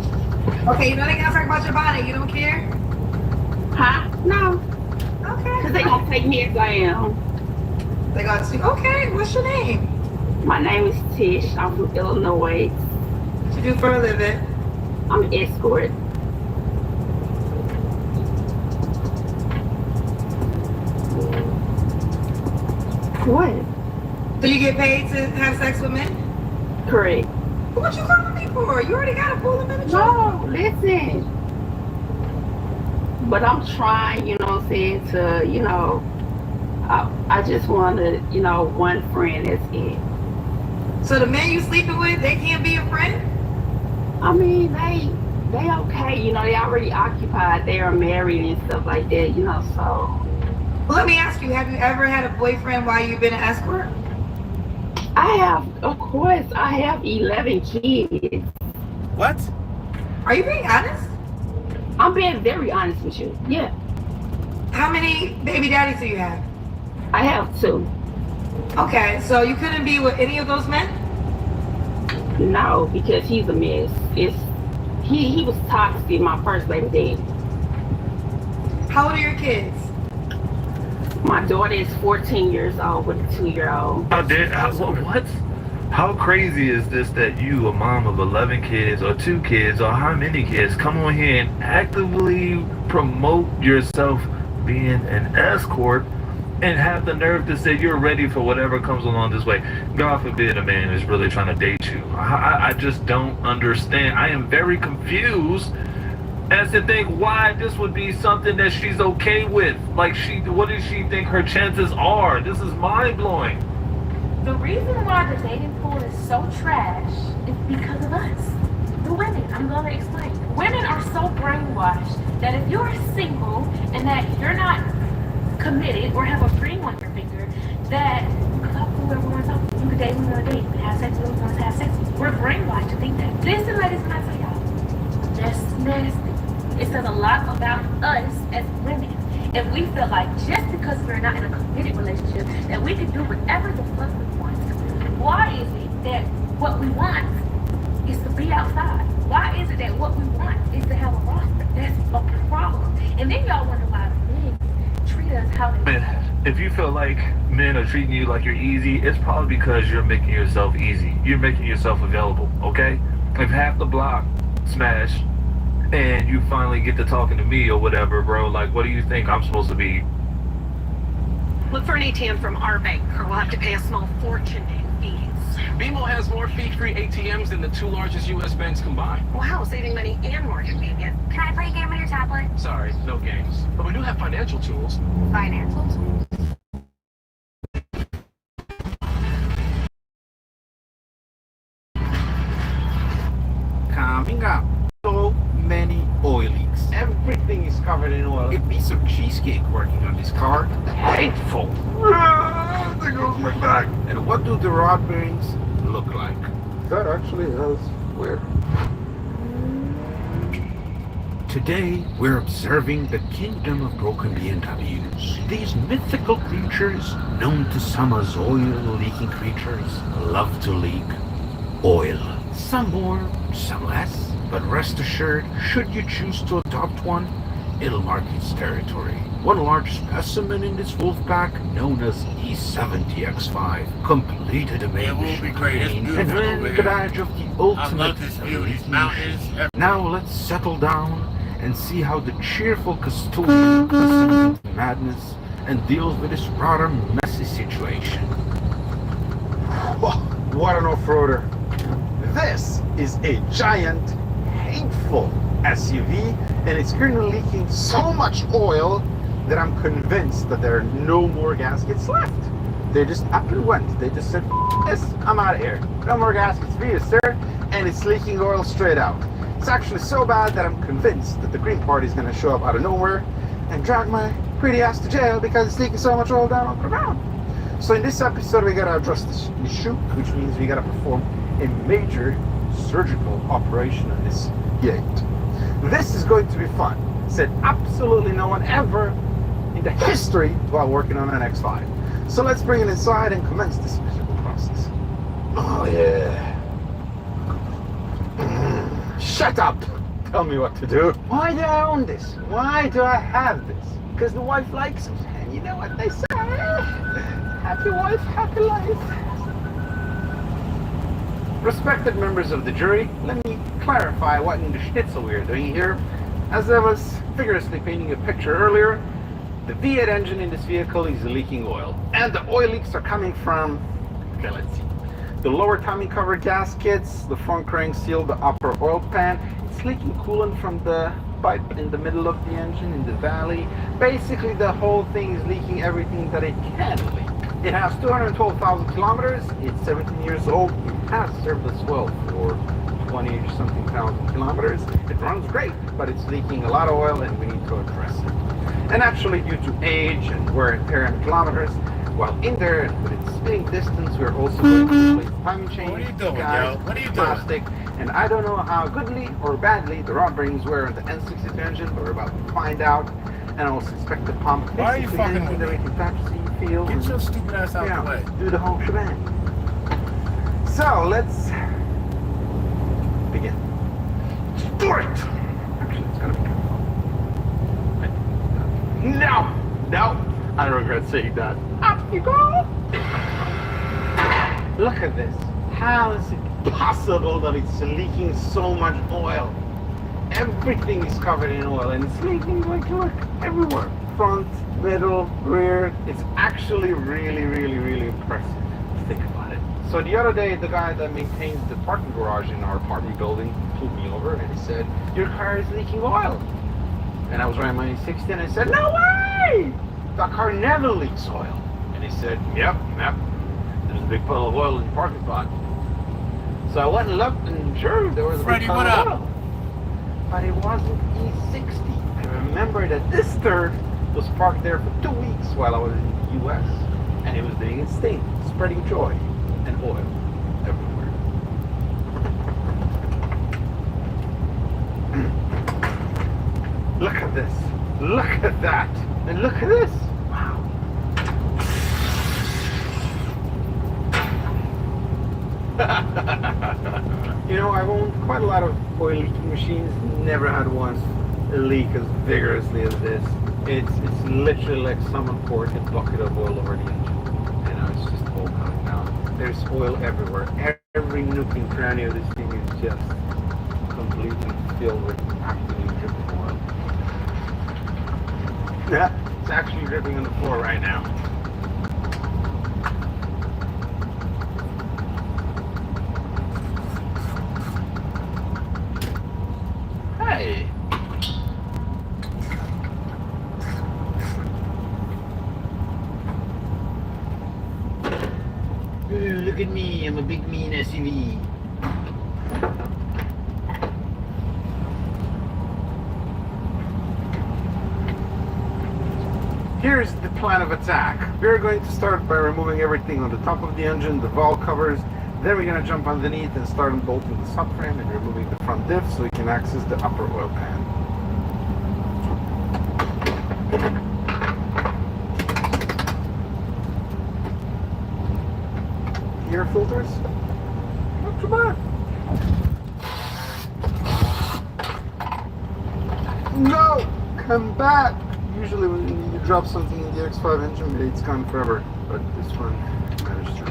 Okay, you know they gotta talk about your body. You don't care? Huh? No. Okay. Because they gonna take me as I am. They gonna say, okay, what's your name? My name is Tish. I'm from Illinois. What you do for a living? I'm an escort. What? So you get paid to have sex with men? Correct. What you calling me for? You already got a full amendment. No, listen. But I'm trying, you know what I'm saying, to, you know, I just wanted, you know, one friend, that's it. So the men you sleeping with, they can't be a friend? I mean, they okay, you know, they already occupied, they are married and stuff like that, you know, so. Well, let me ask you, have you ever had a boyfriend while you've been an escort? I have, of course, I have 11 kids. What? Are you being honest? I'm being very honest with you, yeah. How many baby daddies do you have? I have 2. Okay, so you couldn't be with any of those men? No, because he's a mess. He was toxic, my first baby daddy. How old are your kids? My daughter is 14 years old with a 2-year-old. What? How crazy is this that you, a mom of 11 kids or 2 kids or how many kids, come on here and actively promote yourself being an escort and have the nerve to say you're ready for whatever comes along this way? God forbid a man is really trying to date you. I just don't understand. I am very confused as to think why this would be something that she's okay with. Like, what does she think her chances are? This is mind-blowing. The reason why the dating pool is so trash is because of us, the women. I'm going to explain. Women are so brainwashed that if you're single and that you're not committed or have a ring on your finger, that you can talk to whoever you want to talk to. You can date who you want to date. You can have sex with who you want to have sex with. We're brainwashed to think that. Listen, ladies, when I tell y'all, that's nasty. It says a lot about us as women. If we feel like just because we're not in a committed relationship that we can do whatever the fuck we want. Why is it that what we want is to be outside? Why is it that what we want is to have a roster? That's a problem. And then y'all wonder why men treat us how they do. If you feel like men are treating you like you're easy, it's probably because you're making yourself easy. You're making yourself available, okay? If half the block smash, and you finally get to talking to me or whatever, bro, like, what do you think I'm supposed to be? Look for an ATM from our bank, or we'll have to pay a small fortune in fees. BMO has more fee-free ATMs than the 2 largest U.S. banks combined. Wow, saving money and more convenient. Can I play a game on your tablet? Sorry, no games. But we do have financial tools. Financial tools? Coming up, so many oil leaks. Everything is covered in oil. A piece of cheesecake working on this car. Hateful. There goes my back. And what do the rod bearings look like? That actually has wear. Today, we're observing the kingdom of broken BMWs. These mythical creatures, known to some as oil-leaking creatures, love to leak oil. Some more, some less. But rest assured, should you choose to adopt one, it'll mark its territory. One large specimen in this wolf pack, known as E70X5, completed a maiden campaign and earned the badge of the ultimate elite. Now let's settle down and see how the cheerful custodian listens to madness and deals with this rather messy situation. Oh, what an off-roader. This is a giant, hateful SUV, and it's currently leaking so much oil that I'm convinced that there are no more gaskets left. They just up and went. They just said, "F this, I'm out of here. No more gaskets for you, sir." And it's leaking oil straight out. It's actually so bad that I'm convinced that the Green Party is going to show up out of nowhere and drag my pretty ass to jail because it's leaking so much oil down on the ground. So in this episode, we got to address this issue, which means we got to perform a major surgical operation on this gate. This is going to be fun. Said absolutely no one ever in the history while working on an X5. So let's bring it inside and commence this surgical process. Oh yeah. Shut up! Tell me what to do. Why do I own this? Why do I have this? Because the wife likes it. And you know what they say? Happy wife, happy life. Respected members of the jury, let me clarify what in the schnitzel we are doing here. As I was vigorously painting a picture earlier, the V8 engine in this vehicle is leaking oil. And the oil leaks are coming from, okay, let's see. The lower timing cover gaskets, the front crank seal, the upper oil pan. It's leaking coolant from the pipe in the middle of the engine, in the valley. Basically, the whole thing is leaking everything that it can leak. It has 212,000 kilometers. It's 17 years old. It has served us well for 20-something thousand kilometers. It runs great, but it's leaking a lot of oil and we need to address it. And actually, due to age and wear and tear and kilometers, while in there and with its spinning distance, we're also going to replace the timing chain, What are you doing, guys, yo? What are you doing? plastic, and I don't know how goodly or badly the rod bearings were on the N60 engine, but we're about to find out. And also inspect the pump. Why are you fucking with me? Feel Get your stupid ass out of the way. Do the whole shebang. So let's begin. Do it! Actually, it's gonna be good. No! I regret saying that. Up you go! Look at this. How is it possible that it's leaking so much oil? Everything is covered in oil and it's leaking like look everywhere. Front, middle, rear. It's actually really impressive. Think about it. So the other day, the guy that maintains the parking garage in our apartment building pulled me over and he said, "Your car is leaking oil." And I was riding my 60 and I said, "No way! That car never leaks oil." And he said, Yep. There's a big puddle of oil in the parking spot." So I went and looked and sure, there was a big puddle of oil. But it wasn't E60. I remember that this third was parked there for 2 weeks while I was in the US. And it was doing its thing, spreading joy and oil everywhere. Look at this. Look at that. And look at this. Wow. You know, I've owned quite a lot of oil leaking machines, never had one leak as vigorously as this. It's literally like someone poured a bucket of oil over the engine. You know, it's just all coming down. There's oil everywhere. Every nook and cranny of this thing is just completely filled with actually dripping oil. Yeah, it's actually dripping on the floor right now. Hey! Look at me, I'm a big mean SUV. Here's the plan of attack. We're going to start by removing everything on the top of the engine, the valve covers. Then we're going to jump underneath and start unbolting the subframe and removing the front diff so we can access the upper oil pan. Air filters? Not too bad. No! Come back! Usually when you drop something in the X5 engine bay, it's gone forever. But this one managed to shoot.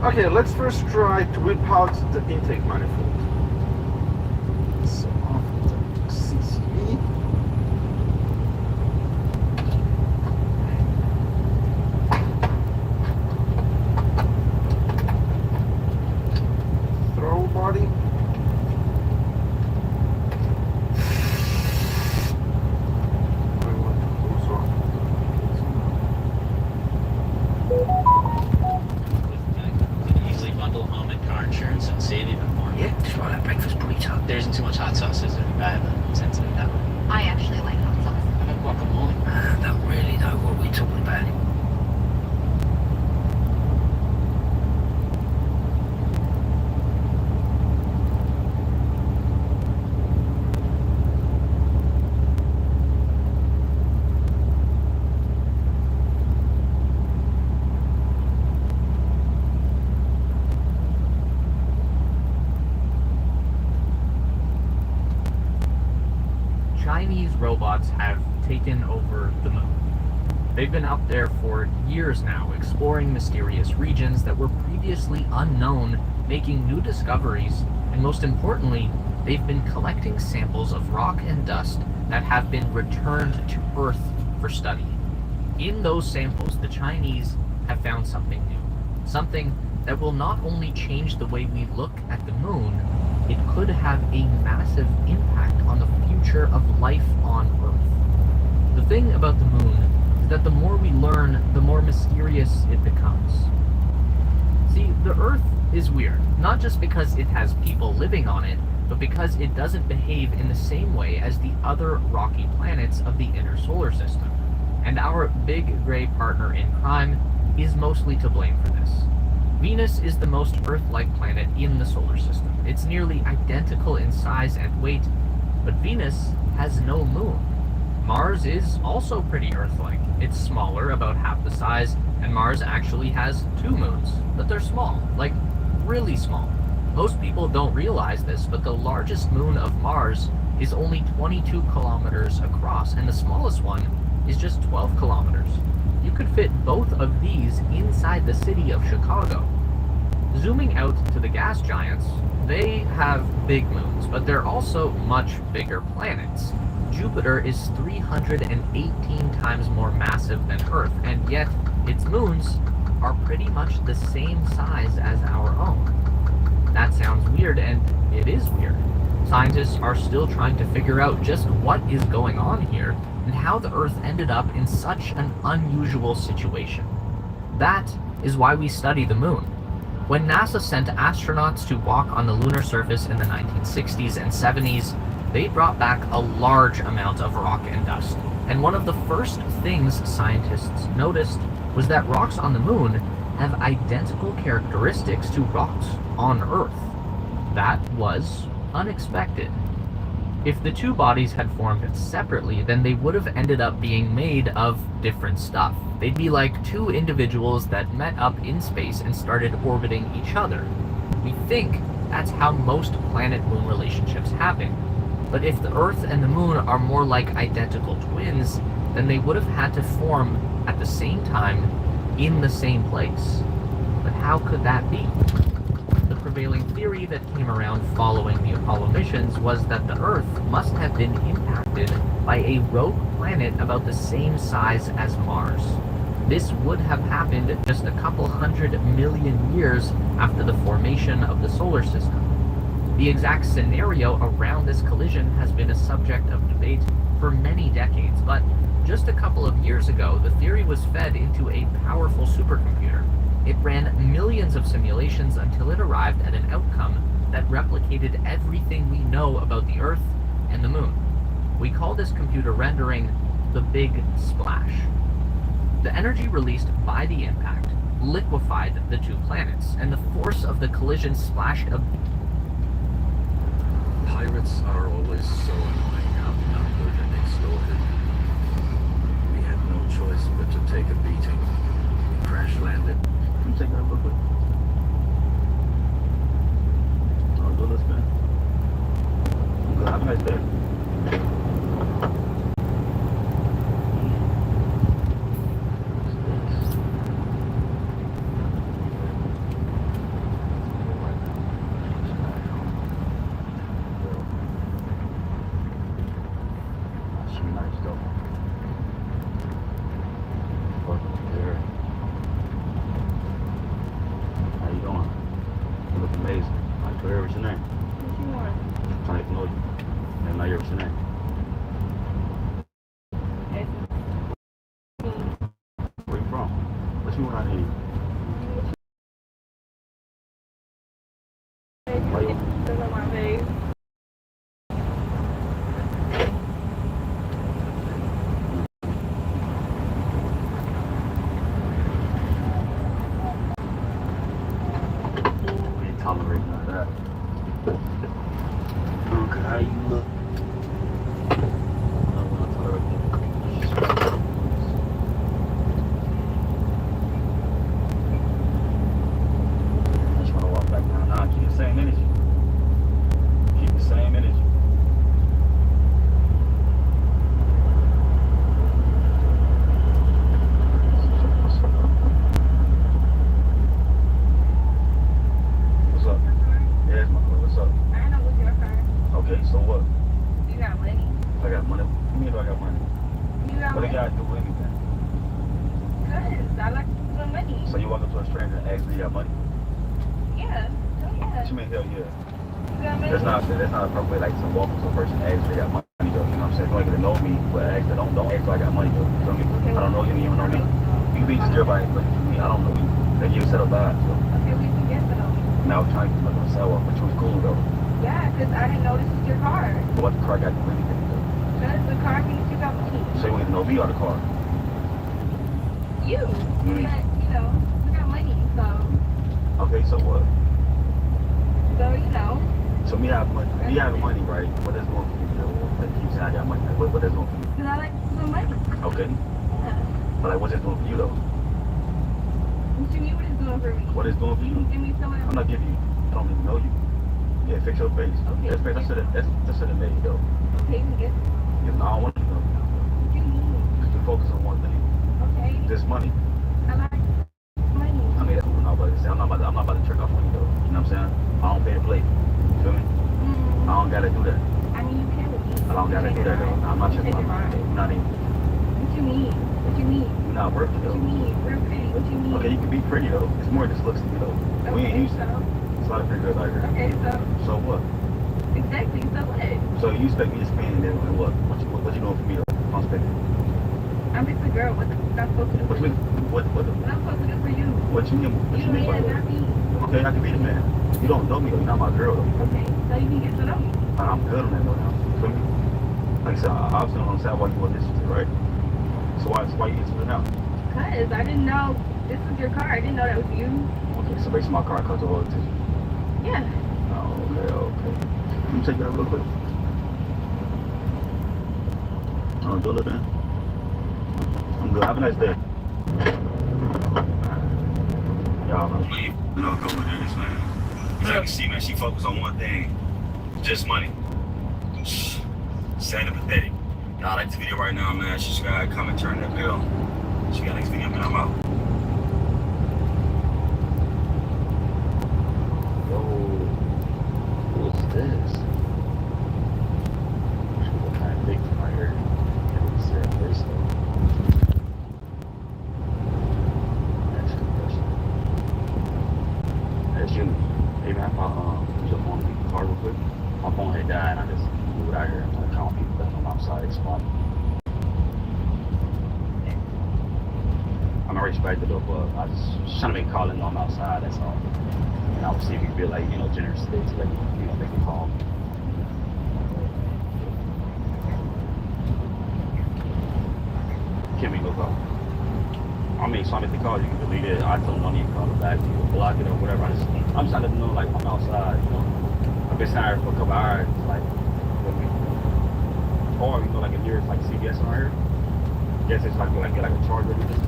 Okay, let's first try to whip out the intake manifold. So off the CCV. Throttle body. Save even more. Yeah, just while that breakfast burrito. There isn't too much hot sauce, is there? I have a sensitive palate. I actually like hot sauce. How about guacamole? I don't really know what we're talking about. Chinese robots have taken over the moon. They've been up there for years now, exploring mysterious regions that were previously unknown, making new discoveries, and most importantly, they've been collecting samples of rock and dust that have been returned to Earth for study. In those samples, the Chinese have found something new. Something that will not only change the way we look at the moon, it could have a massive impact on the future of life on Earth. The thing about the moon is that the more we learn, the more mysterious it becomes. See, the Earth is weird, not just because it has people living on it, but because it doesn't behave in the same way as the other rocky planets of the inner solar system. And our big gray partner in crime is mostly to blame for this. Venus is the most Earth-like planet in the solar system. It's nearly identical in size and weight, but Venus has no moon. Mars is also pretty Earth-like. It's smaller, about half the size, and Mars actually has 2 moons, but they're small, like really small. Most people don't realize this, but the largest moon of Mars is only 22 kilometers across, and the smallest one is just 12 kilometers. You could fit both of these inside the city of Chicago. Zooming out to the gas giants, they have big moons, but they're also much bigger planets. Jupiter is 318 times more massive than Earth, and yet its moons are pretty much the same size as our own. That sounds weird, and it is weird. Scientists are still trying to figure out just what is going on here, and how the Earth ended up in such an unusual situation. That is why we study the moon. When NASA sent astronauts to walk on the lunar surface in the 1960s and 70s, they brought back a large amount of rock and dust. And one of the first things scientists noticed was that rocks on the moon have identical characteristics to rocks on Earth. That was unexpected. If the two bodies had formed separately, then they would have ended up being made of different stuff. They'd be like two individuals that met up in space and started orbiting each other. We think that's how most planet-moon relationships happen. But if the Earth and the Moon are more like identical twins, then they would have had to form at the same time in the same place. But how could that be? The prevailing theory that came around following the Apollo missions was that the Earth must have been impacted by a rogue planet about the same size as Mars. This would have happened just a couple 100 million years after the formation of the solar system. The exact scenario around this collision has been a subject of debate for many decades, but just a couple of years ago, the theory was fed into a powerful supercomputer. It ran millions of simulations until it arrived at an outcome that replicated everything we know about the Earth and the Moon. We call this computer rendering the Big Splash. The energy released by the impact liquefied the two planets, and the force of the collision splashed a... Pirates are always so annoying, outnumbered and extorted. We had no choice but to take a beating. We crash landed. Can you take that real quick? Oh, do this, man. Good. Have a nice day. Oh, do a little bit. I'm good. Have a nice day. Y'all, I'm leave. You know, go with this, man. As I can see, man, she focused on one thing. Just money. Sad and pathetic. Y'all like the video right now, man. She just gotta comment, turn that bell. She got next video, man. I'm out. Yo, what's this? What kind of big fire? It's their place though. That's a good question. As you, hey man, my jump on the car real quick. My phone had died and I just moved out here. I'm like calling people that I'm outside spotting. I'm already expected though, but I just trying to make a call and know I'm outside, that's all. And I will see if you feel like, you know, generous today to like, you know, make a call. Kimmy, no call. I mean, so I make the call, you can delete it. I told them don't need to call it back, you can block it or whatever. I'm just trying to let them know like I'm outside, you know. I've been sitting here for a couple hours, like, or you know, like a nearest like CVS around here. Guess it's like get like a charger or anything.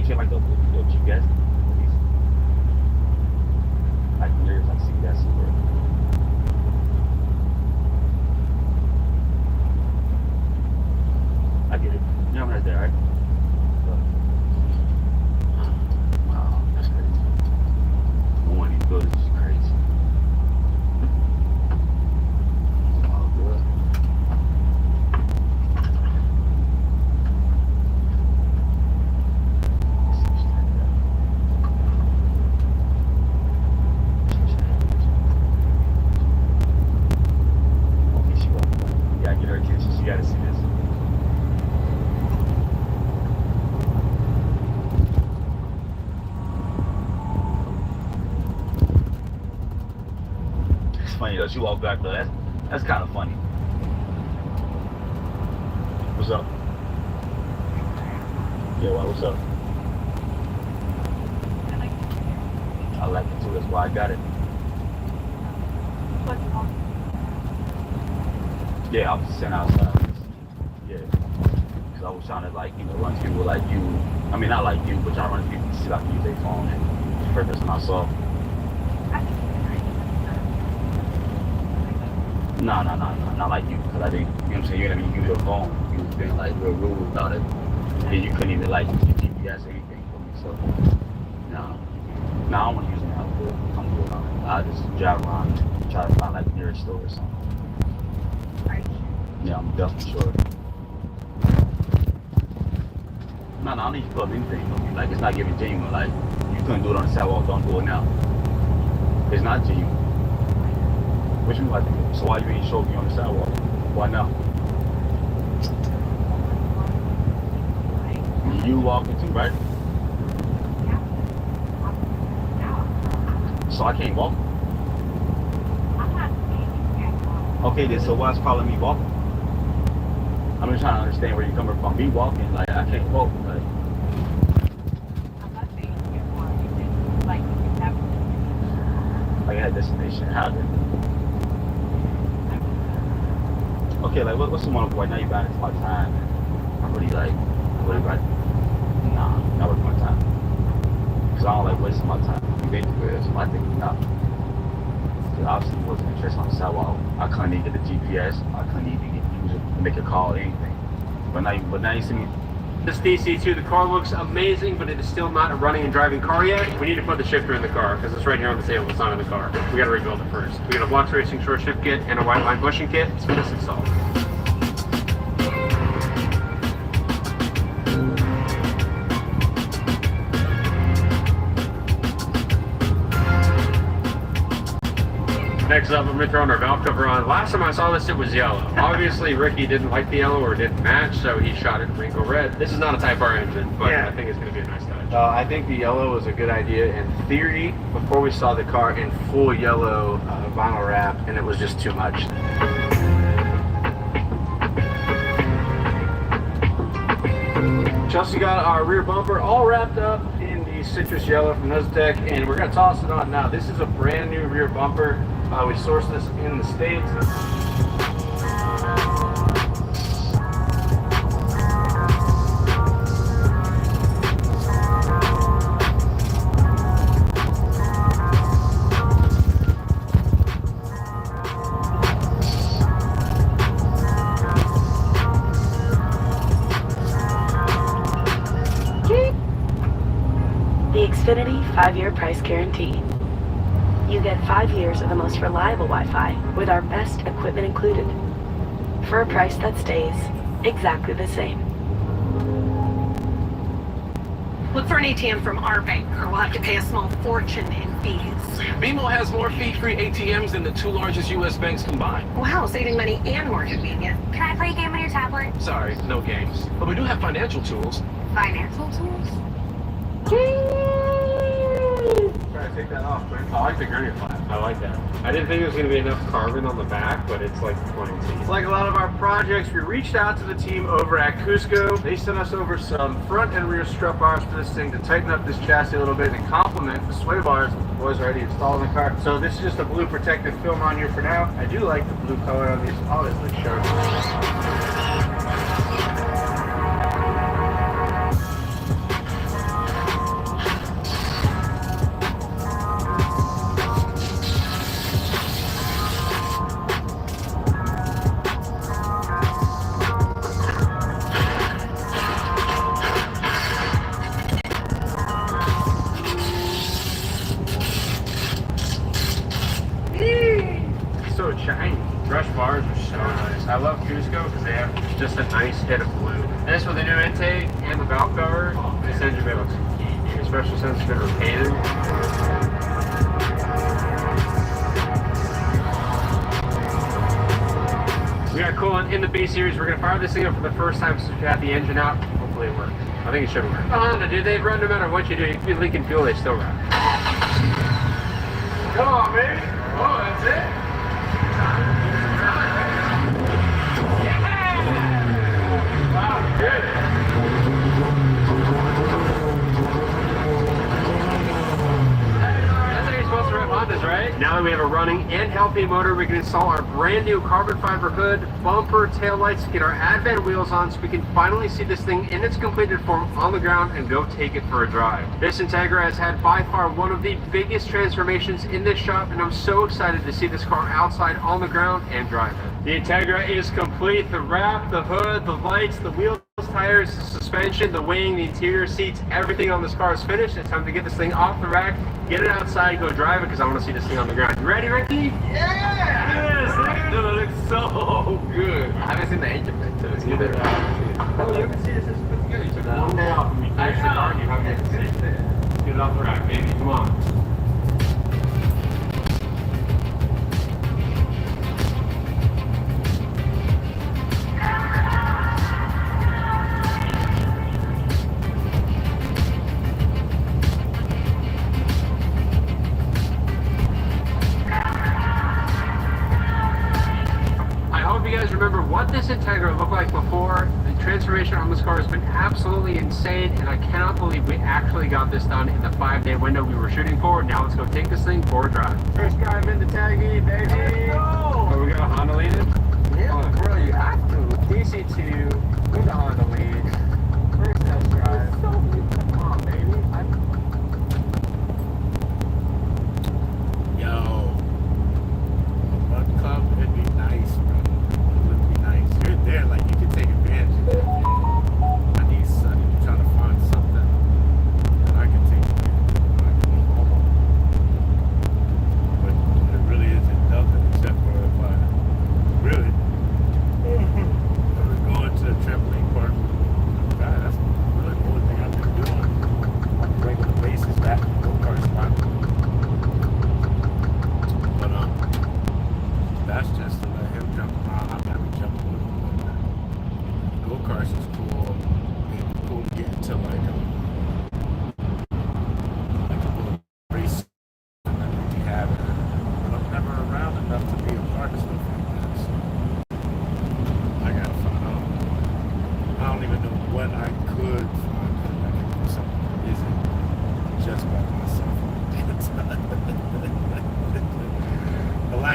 Like the GPS, like nearest like CVS or I get it. Yeah, I'm right there, right? Wow, that's crazy. One of these buildings is crazy. Oh, good. Funny though, she walked back though. That's kind of funny. What's up? Yeah, well, what's up? I like it too. That's why I got it. Yeah, I was just sitting outside. Yeah, because I was trying to like, you know, run to people like you. I mean, not like you, but y'all run to people to see if I can use their phone and purpose myself. No, not like you, because I didn't, you know what I'm saying, you know what I mean, use your phone, you was being like real rude about it, and you couldn't even like use GPS or anything for me, so, no, I don't want to use it now, I'm good on it, I'll just drive around, try to find like the nearest store or something. Yeah, I'm definitely sure. No, I don't need to put up anything, like, it's not giving genuine, like, you couldn't do it on the sidewalk, don't do it now. It's not genuine. What you like to do? So why you ain't show me on the sidewalk? Why not? You walking too, right? So I can't walk? Okay then, so why is calling me walking? I'm just trying to understand where you're coming from. Me walking, like I can't walk, like. Like I had destination, how did? Okay, like what's the one point? Now you're buying into my time. I'm really like, nah, not worth my time. Cause I don't like wasting my time. You made the good, so I think nah. Cause obviously wasn't interested on the sidewalk. I couldn't even get the GPS. I couldn't even use it to make a call or anything. But now you see me. This DC2, the car looks amazing, but it is still not a running and driving car yet. We need to put the shifter in the car because it's right here on the table. It's not in the car. We got to rebuild it first. We got a Blocks Racing short shift kit and a white line bushing kit. Let's get this installed. Next up, I'm throwing our valve cover on. Last time I saw this, it was yellow. Obviously, Ricky didn't like the yellow or didn't match, so he shot it Ringo red. This is not a Type R engine, but yeah. I think it's going to be a nice touch. I think the yellow was a good idea in theory before we saw the car in full yellow vinyl wrap, and it was just too much. Chelsea got our rear bumper all wrapped up in the citrus yellow from Nosdeck, and we're gonna toss it on now. This is a brand new rear bumper. We sourced this in the States. The Xfinity 5-year price guarantee. You get 5 years of the most reliable Wi-Fi with our best equipment included for a price that stays exactly the same. Look for an ATM from our bank, or we'll have to pay a small fortune in fees. BMO has more fee-free ATMs than the 2 largest U.S. banks combined. Wow, saving money and more convenient. Can I play a game on your tablet? Sorry, no games. But we do have financial tools. Financial tools? Try to take that off, man. I like the granny flap. I like that. I didn't think there was going to be enough carbon on the back, but it's like 20 teeth. Like a lot of our projects, we reached out to the team over at Cusco. They sent us over some front and rear strut bars for this thing to tighten up this chassis a little bit and complement the sway bars that the boys already installed in the car. So this is just a blue protective film on here for now. I do like the blue color on these. Always look sharp. So shiny. Brush bars are so nice. I love Cusco because they have just a nice hit of blue. And this with the new intake and the valve cover, this engine bay looks kinky, especially since it's been repainted. We got coolant in the B series. We're gonna fire this thing up for the first time since we had the engine out. Hopefully it works. I think it should work. Honda, dude, they run no matter what you do. You could be leaking fuel, they still run. Come on, baby. Oh, that's it. Wow, good. That's how you're supposed to run Hondas, right? Now that we have a running and healthy motor, we can install our brand new carbon fiber hood, bumper, taillights, get our Advent wheels on so we can finally see this thing in its completed form on the ground and go take it for a drive. This Integra has had by far one of the biggest transformations in this shop, and I'm so excited to see this car outside on the ground and drive it. The Integra is complete. The wrap, the hood, the lights, the wheels, tires, the suspension, the wing, the interior seats, everything on this car is finished. It's time to get this thing off the rack, get it outside, go drive it, because I want to see this thing on the ground. You ready, Ricky? Yeah! Yes, dude, it looks so good. I haven't seen the engine bit to it either. Oh, you can see this is pretty good. You took one day off and we finished the car and you haven't even seen it. Get it off the rack, baby. Come on. Remember what this Integra looked like before. The transformation on this car has been absolutely insane, and I cannot believe we actually got this done in the 5-day window we were shooting for. Now let's go take this thing for a drive. First drive into Taggy, baby. Let's go. Oh, we got a Honda lead in? Yeah, bro, you have to. DC2 with the Honda lead. First test drive. Come on, baby. Yo, Mud Club would be nice, bro. You're there, like you can take advantage of that, man. I need Sonny to try to find something that I can take advantage of. I can be home. But it really isn't nothing except for if I really go into the trampoline park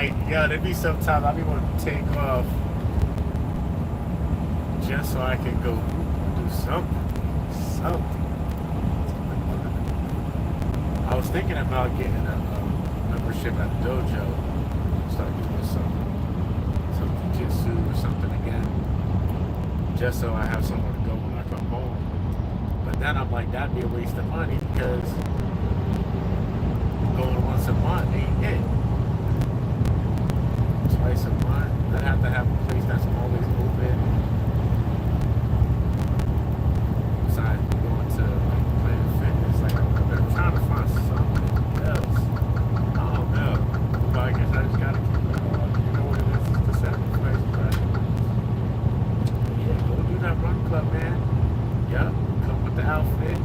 like, yo, there be sometimes I be wanting to take off just so I can go do something. I was thinking about getting a membership at the dojo, start doing some jiu-jitsu or something again, just so I have somewhere to go when I come home. But then I'm like, that'd be a waste of money because going once a month ain't it. Twice a month, I'd have to have a place that's always open. Besides going to like Planet Fitness, like I'm trying to find something else. I don't know. But I guess I just gotta keep it on. You know what it is? It's the sacrifice, right? Yeah, go do that run club, man. Yup, come with the outfit.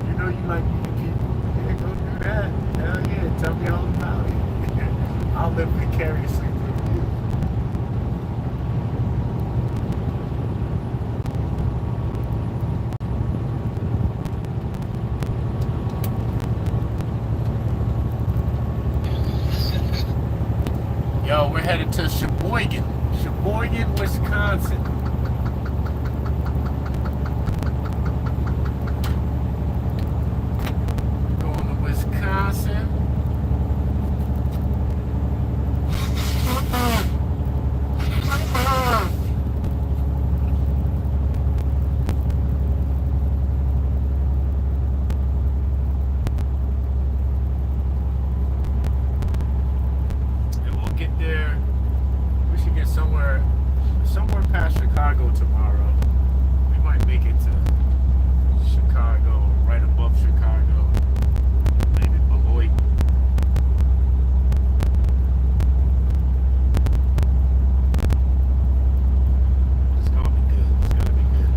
You know you like meeting people. Yeah, go do that. Hell yeah, tell me all about it. I'll live vicariously through you. Yo, we're headed to Sheboygan, Wisconsin. Going to Wisconsin. Somewhere past Chicago tomorrow. We might make it to Chicago, right above Chicago, maybe Beloit. It's gonna be good. It's gonna be good.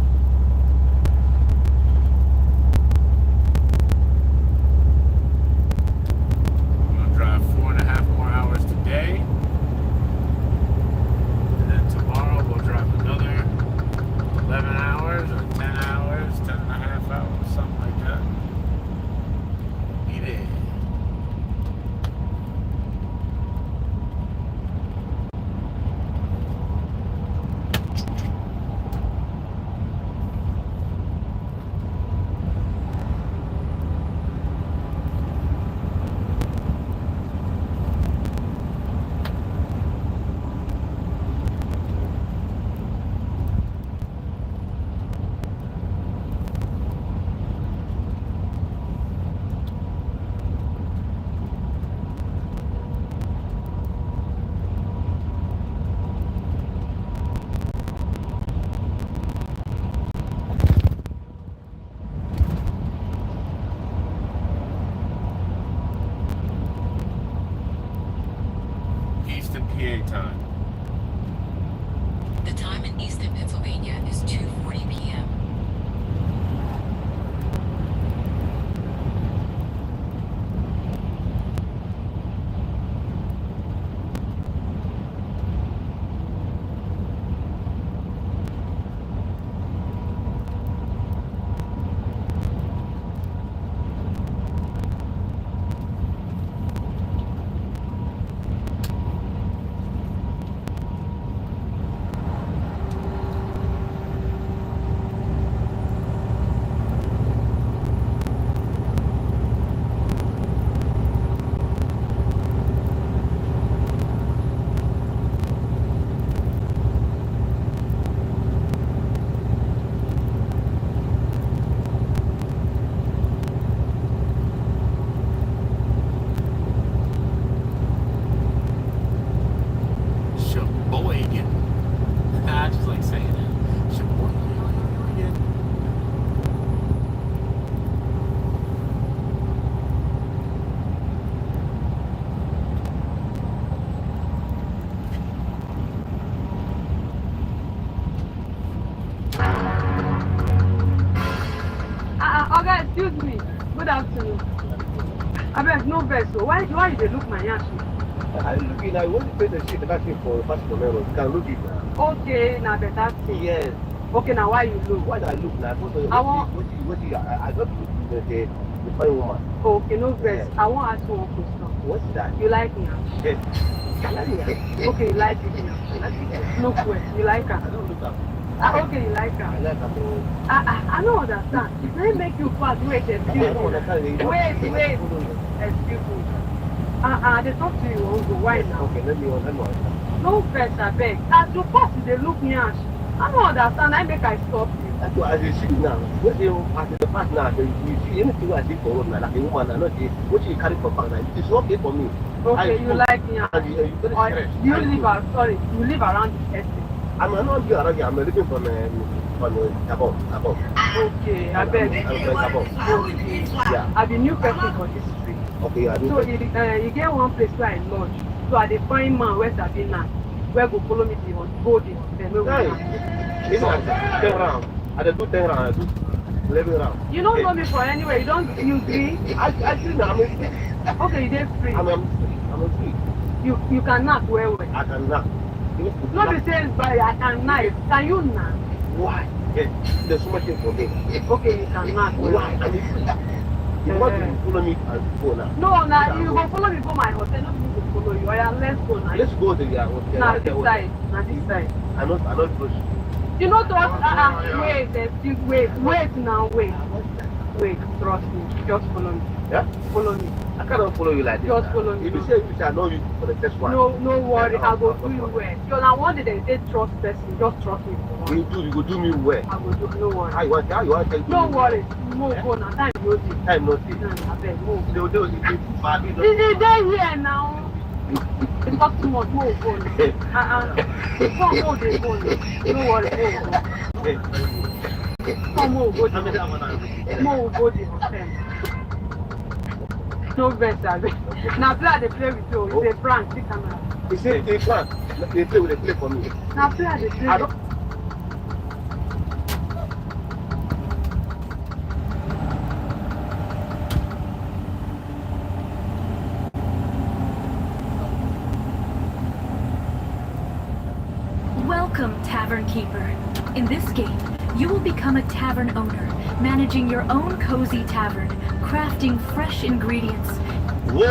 I'm gonna drive 4.5 more hours today. Tomorrow we'll drive another 11 hours or 10 hours, 10 and a half hours, something like that. Be there. Eastern PA time. The time in Easton, Pennsylvania is 2:40 p.m. Excuse me. Good afternoon. I beg no vex. Why you dey look my yansh? I look in. I want to pay the shit back in for first tomorrow. You can look it now. Okay, now better thing. Yes. Okay, now why you look? Why do I look now? I want. I got to look the fine woman. Okay, no vex. Yes. I want to ask you one question. What's that? You like me? Yes. Okay, you like it now. Look where you like her. Okay, you like her. I don't understand. Let me make you fast. Wait, excuse me. Wait. Excuse me. They talk to you. Why now? Okay, let me No first, I beg. As you pass, they look me and I don't understand. I make I stop you. That's what I see now. When you pass the past now, you see anything I see for woman, like a woman, and not what you carry for back now. It's okay for me. Okay, you like me. You live around the estate. I'm not around here. I'm looking from Gabon. Okay, I beg. Yeah. I'm a new person for this street. Okay, I so you get one place where I lodge. So I find man where Sabina, where go follow me to go there. It's like 10 rounds. I do 10 rounds. I do 11 rounds. You don't know me for anywhere. You don't. You agree? I agree now. I'm a free. Okay, you're free. I'm a free. You can knock where? I can knock. Not the same by I can knock. Can you knock? Why? Yes. There's so much thing for me. Okay, you can knock. Why? I'm free. You want to follow me and go now? No, now you go follow me for my hotel. Not me to follow you. Let's go now. Let's go to your hotel. Now this side. I don't trust you. You know trust? Wait now. Wait, trust me. Just follow me. Yeah? Follow me. I cannot follow you like this. Just follow me. If you say I know you for the first one. No worry. I go do you well. So now one day they say trust person. Just trust me. You go do me well. I will do. No worry. How you want to tell me? Don't worry. Move on now. Time no see. Time no see. I beg move. They here now. They talk too much. Move on. Come hold the phone. No worry. Come move. Go the hotel. No vex, I beg. Now play they play with you. It's a prank. See camera. It's a prank. They play for me. Now play they play. Welcome, Tavern Keeper. In this game, you will become a tavern owner, managing your own cozy tavern, crafting fresh ingredients. Whoa,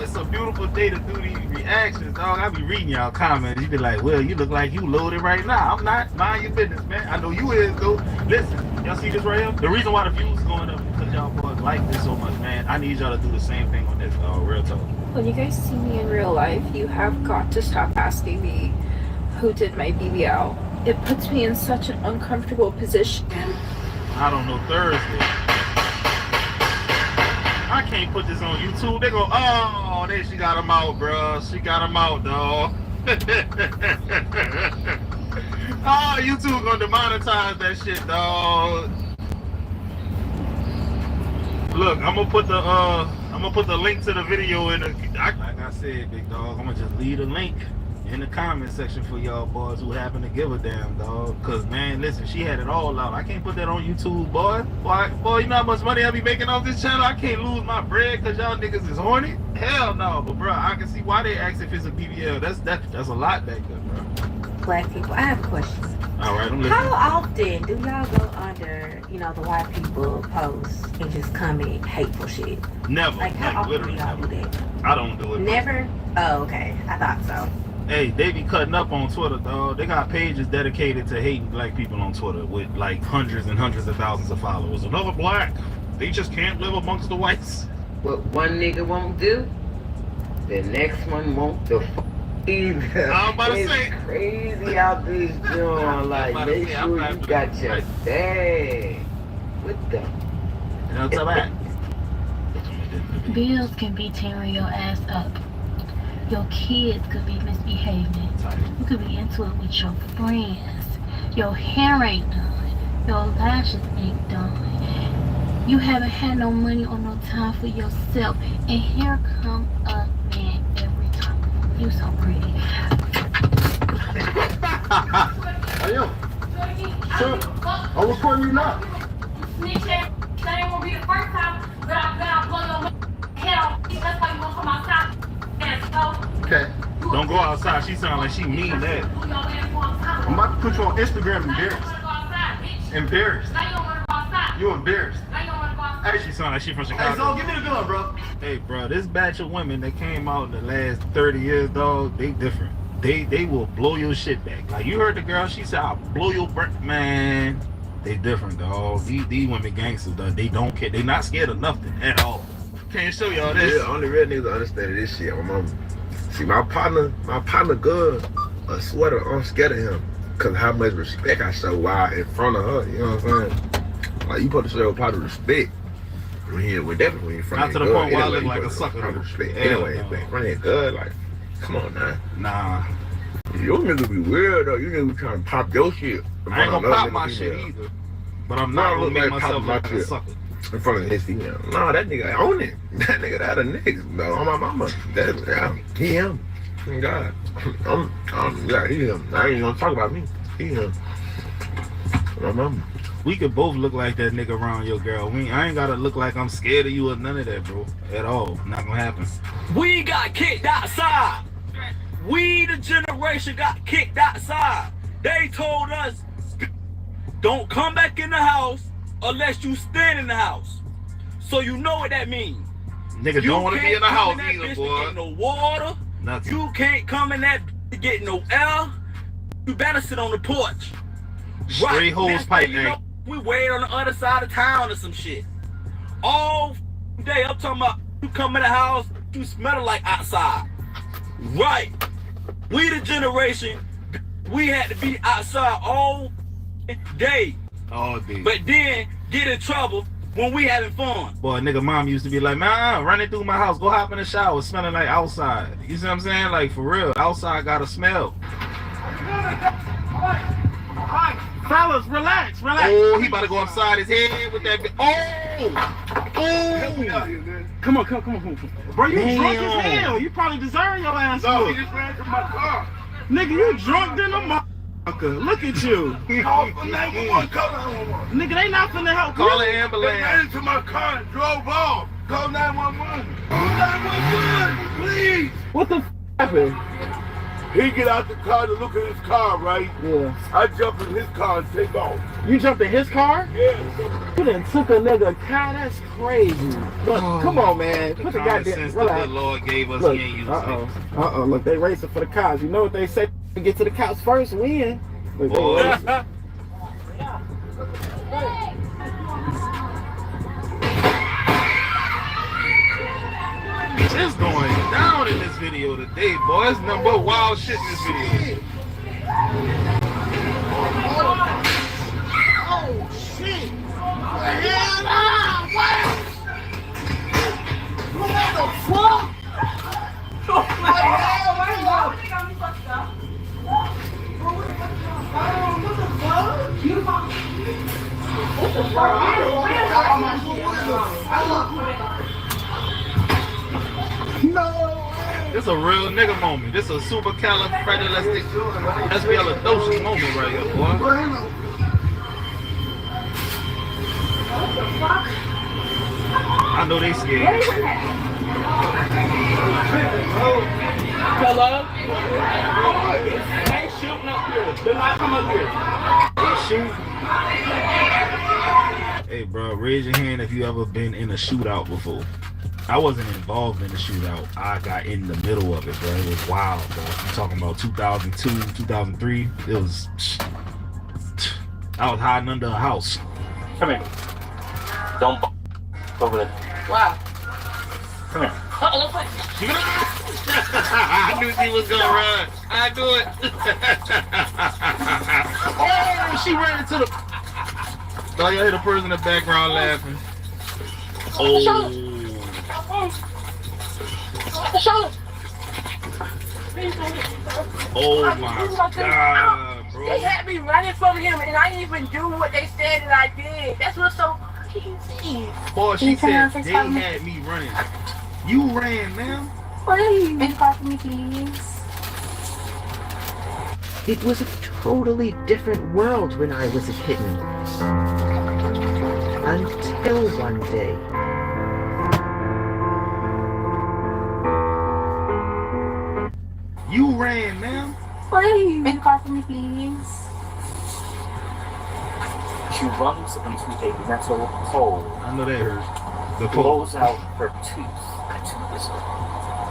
it's a beautiful day to do these reactions, dog. I be reading y'all comments. You be like, well, you look like you loaded right now. I'm not. Mind your business, man. I know you is, though. Listen, y'all see this right here? The reason why the views going up is because y'all boys like this so much, man. I need y'all to do the same thing on this, real talk. When you guys see me in real life, you have got to stop asking me who did my BBL. It puts me in such an uncomfortable position. I don't know, Thursday. I can't put this on YouTube. They go, oh, there she got him out, bro. She got him out, dog. Oh, YouTube gonna demonetize that shit, dog. Look, I'm gonna put the link to the video in the. Like I said, big dog, I'm gonna just leave a link in the comment section for y'all boys who happen to give a damn, dog. Cause man, listen, she had it all out. I can't put that on YouTube, boy. Boy, you know how much money I be making off this channel? I can't lose my bread cause y'all niggas is horny. Hell no, but bro, I can see why they ask if it's a BBL. That's a lot back there, bro. Black people, I have questions. All right, I'm listening. How often do y'all go under, the white people posts and just comment hateful shit? Never. Like how often do y'all do that? I don't do it. Never? Oh, okay. I thought so. Hey, they be cutting up on Twitter, dog. They got pages dedicated to hating black people on Twitter with like hundreds and hundreds of thousands of followers. Another black. They just can't live amongst the whites. What one nigga won't do, the next one won't do either. I'm about to say. Crazy out this joint. Like, make sure you got your bag. What the? Bills can be tearing your ass up. Your kids could be misbehaving. You could be into it with your friends. Your hair ain't done. Your lashes ain't done. You haven't had no money or no time for yourself. And here come a man every time. You so pretty. Hey, yo. Sir, I'm recording you now. Snitch ass. That ain't gonna be the first time that I blow your head off. That's why you won't come outside. Okay. Don't go outside. She sound like she mean that. I'm about to put you on Instagram embarrassed. Embarrassed. You embarrassed. Hey, she sound like she from Chicago. Hey, so give me the gun, bro. Hey, bro, this batch of women that came out in the last 30 years, dog, they different. They will blow your shit back. Like, you heard the girl, she said, I'll blow your man. They different, dog. These women gangsters, dog. They don't care. They not scared of nothing at all. Can't show y'all this. Yeah, only real niggas understand this shit. My mama. See, my partner good. A sweater, I'm scared of him. Cause how much respect I show while in front of her. You know what I'm saying? Like, you supposed to show your partner respect. When he definitely in front not of to the point where I look like a sucker. Respect. Anyway, in front of good, like, come on now. Nah. Your niggas be weird though. You niggas trying to pop your shit. I ain't gonna pop my shit either. But I'm not gonna make myself look like a sucker. In front of his female. Nah, that nigga own it. That nigga that a nigga. No, on my mama. He him. Thank God. Yeah, he him. I ain't gonna talk about me. He him. My mama. We could both look like that nigga around your girl. I ain't gotta look like I'm scared of you or none of that, bro. At all. Not gonna happen. We got kicked outside. We, the generation, got kicked outside. They told us, don't come back in the house unless you stand in the house. So you know what that means. Niggas don't want to be in the house either, boy. Get no water. Nothing. You can't come in that to get no air. You better sit on the porch. Straight hose pipe, man. We wait on the other side of town or some shit. All day, I'm talking about you come in the house, you smell like outside. Right. We the generation, we had to be outside all day. All day. But then get in trouble when we having fun. Boy, nigga mom used to be like, man, running through my house, go hop in the shower, smelling like outside. You see what I'm saying? Like, for real, outside got a smell. Fellas, relax. Oh, he about to go upside his head with that. Oh! Come on. Bro, you drunk as hell. You probably deserve your ass. No, he just ran to my car. Nigga, you drunk than a motherfucker. Look at you. Call for 911. Call 911. Nigga, they not finna help. Call an ambulance. They ran into my car and drove off. Call 911. Call 911, please. What the f happened? He get out the car to look at his car, right? Yeah. I jump in his car and take off. You jumped in his car? Yeah. You done took a nigga car? That's crazy. Look, come on, man. Put the goddamn sense that the Lord gave us, he ain't used it. Look, they racing for the cops. You know what they say? Get to the cops first, win. Look, It's going down in this video today, boy. It's number wild shit in this video. Oh, shit. Hell no. What the fuck? No. This a real nigga moment. This a supercalifragilistic moment right here, boy. What the fuck? I know they scared. Hello? They shooting up here. They're not coming up here. They shooting. Hey, bro, raise your hand if you ever been in a shootout before. I wasn't involved in the shootout. I got in the middle of it, bro. It was wild, bro. I'm talking about 2002, 2003. It was... I was hiding under a house. Come here. Don't over there. Wow. Come here. I knew she was gonna run. I knew it. Oh, she ran into the... Oh, y'all hear the person in the background laughing. Oh. Oh my God, bro. They had me running from him and I didn't even do what they said that I did. That's what's so crazy. Boy, she said they had me running. You ran, ma'am? Please. Make car for me, please. It was a totally different world when I was a kitten. Until one day. You ran, ma'am? Please. Make car for me, please. She runs into a metal pole. I know that hurts. The blows out her tooth,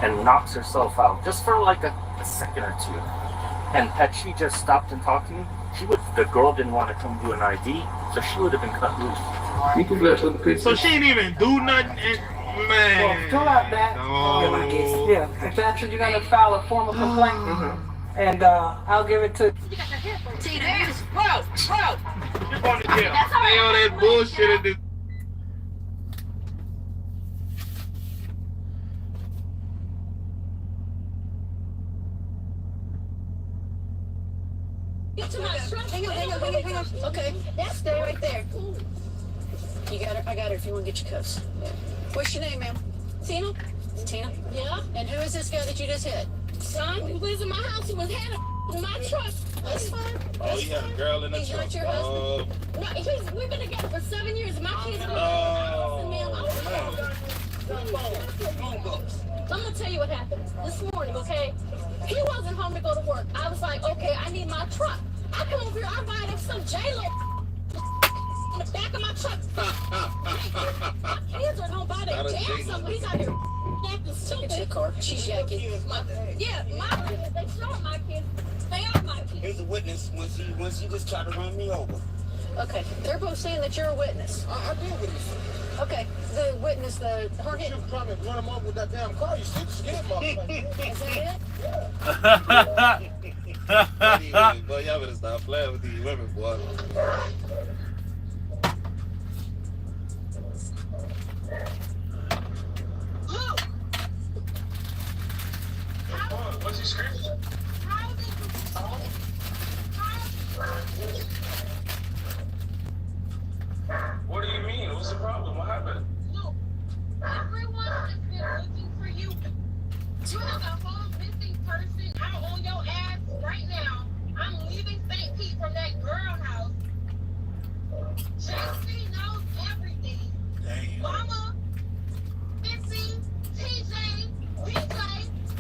and knocks herself out just for like a second or two. And had she just stopped and talked to me, the girl didn't want to come do an ID, so she would have been cut loose. So she didn't even do nothing. Man. Well, fill out that. Yeah, if that's what you're gonna file a formal complaint, and I'll give it to. Tina, whoa. Stay on that bullshit and this. Hang on. Okay, stay right there. You got her? I got her if you want to get your cuffs. Yeah. What's your name, ma'am? Tina? Tina? Yeah? And who is this guy that you just hit? Son, who lives in my house, who was had in my truck. That's fine. Oh, you had a girl in the truck. He's not your husband. No, we've been together for 7 years. My kids are I'm going to tell you what happened this morning, okay? He wasn't home to go to work. I was like, okay, I need my truck. I come over here, I ride up some J-Lo in the back of my truck. My kids are home by their damn somewhere. He's out here acting stupid. Get your car. She's yakking. My kids, they sure are my kids. They are my kids. Here's a witness once he just tried to run me over. Okay, they're both saying that you're a witness. I did witness. Okay, the witness, her hitting. You trying to run him over with that damn car. You scared motherfucker. Is that it? Yeah. Boy, y'all better stop playing with these women, boy. What's he screaming? What do you mean? What's the problem? What happened? Look, everyone has been looking for you. You have a whole missing person out on your ass right now. I'm leaving St. Pete from that girl house. JC knows everything. Damn. Mama, Missy, TJ, DJ,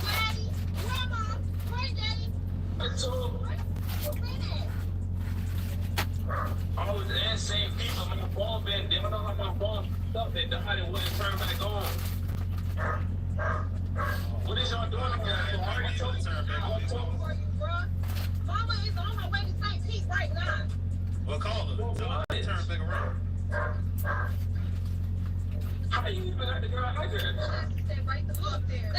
Daddy, Grandma, Granddaddy. All the insane people, my phone been dim. I don't have my phone stuff it. The honey wouldn't turn back on. What is y'all doing again? I already told you. Mama is on her way to St. Pete right now. Well, call her. Tell her to turn back around. How you even got the girl like that? Right up there.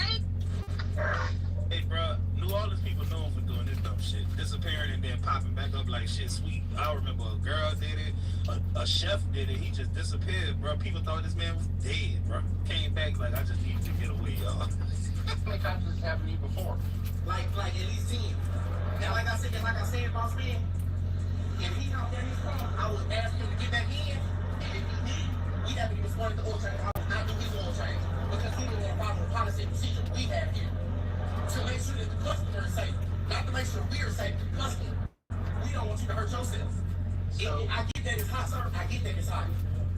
Hey, bro, New Orleans people known for doing this dumb shit. Disappearing and then popping back up like shit sweet. I remember a girl did it, a chef did it. He just disappeared, bro. People thought this man was dead, bro. Came back like, I just need to get away, y'all. How many times has this happened to you before? Like at least 10. Now, like I said, boss man, if he out there in his car, I would ask him to get back in, and if he did, we'd have to get responded to oil change. I would not do his oil change, because he didn't want to follow the policy and procedure we have here. To make sure that the customer is safe, not to make sure we're safe, the customer. We don't want you to hurt yourself. So, I get that it's hot, sir. I get that it's hot.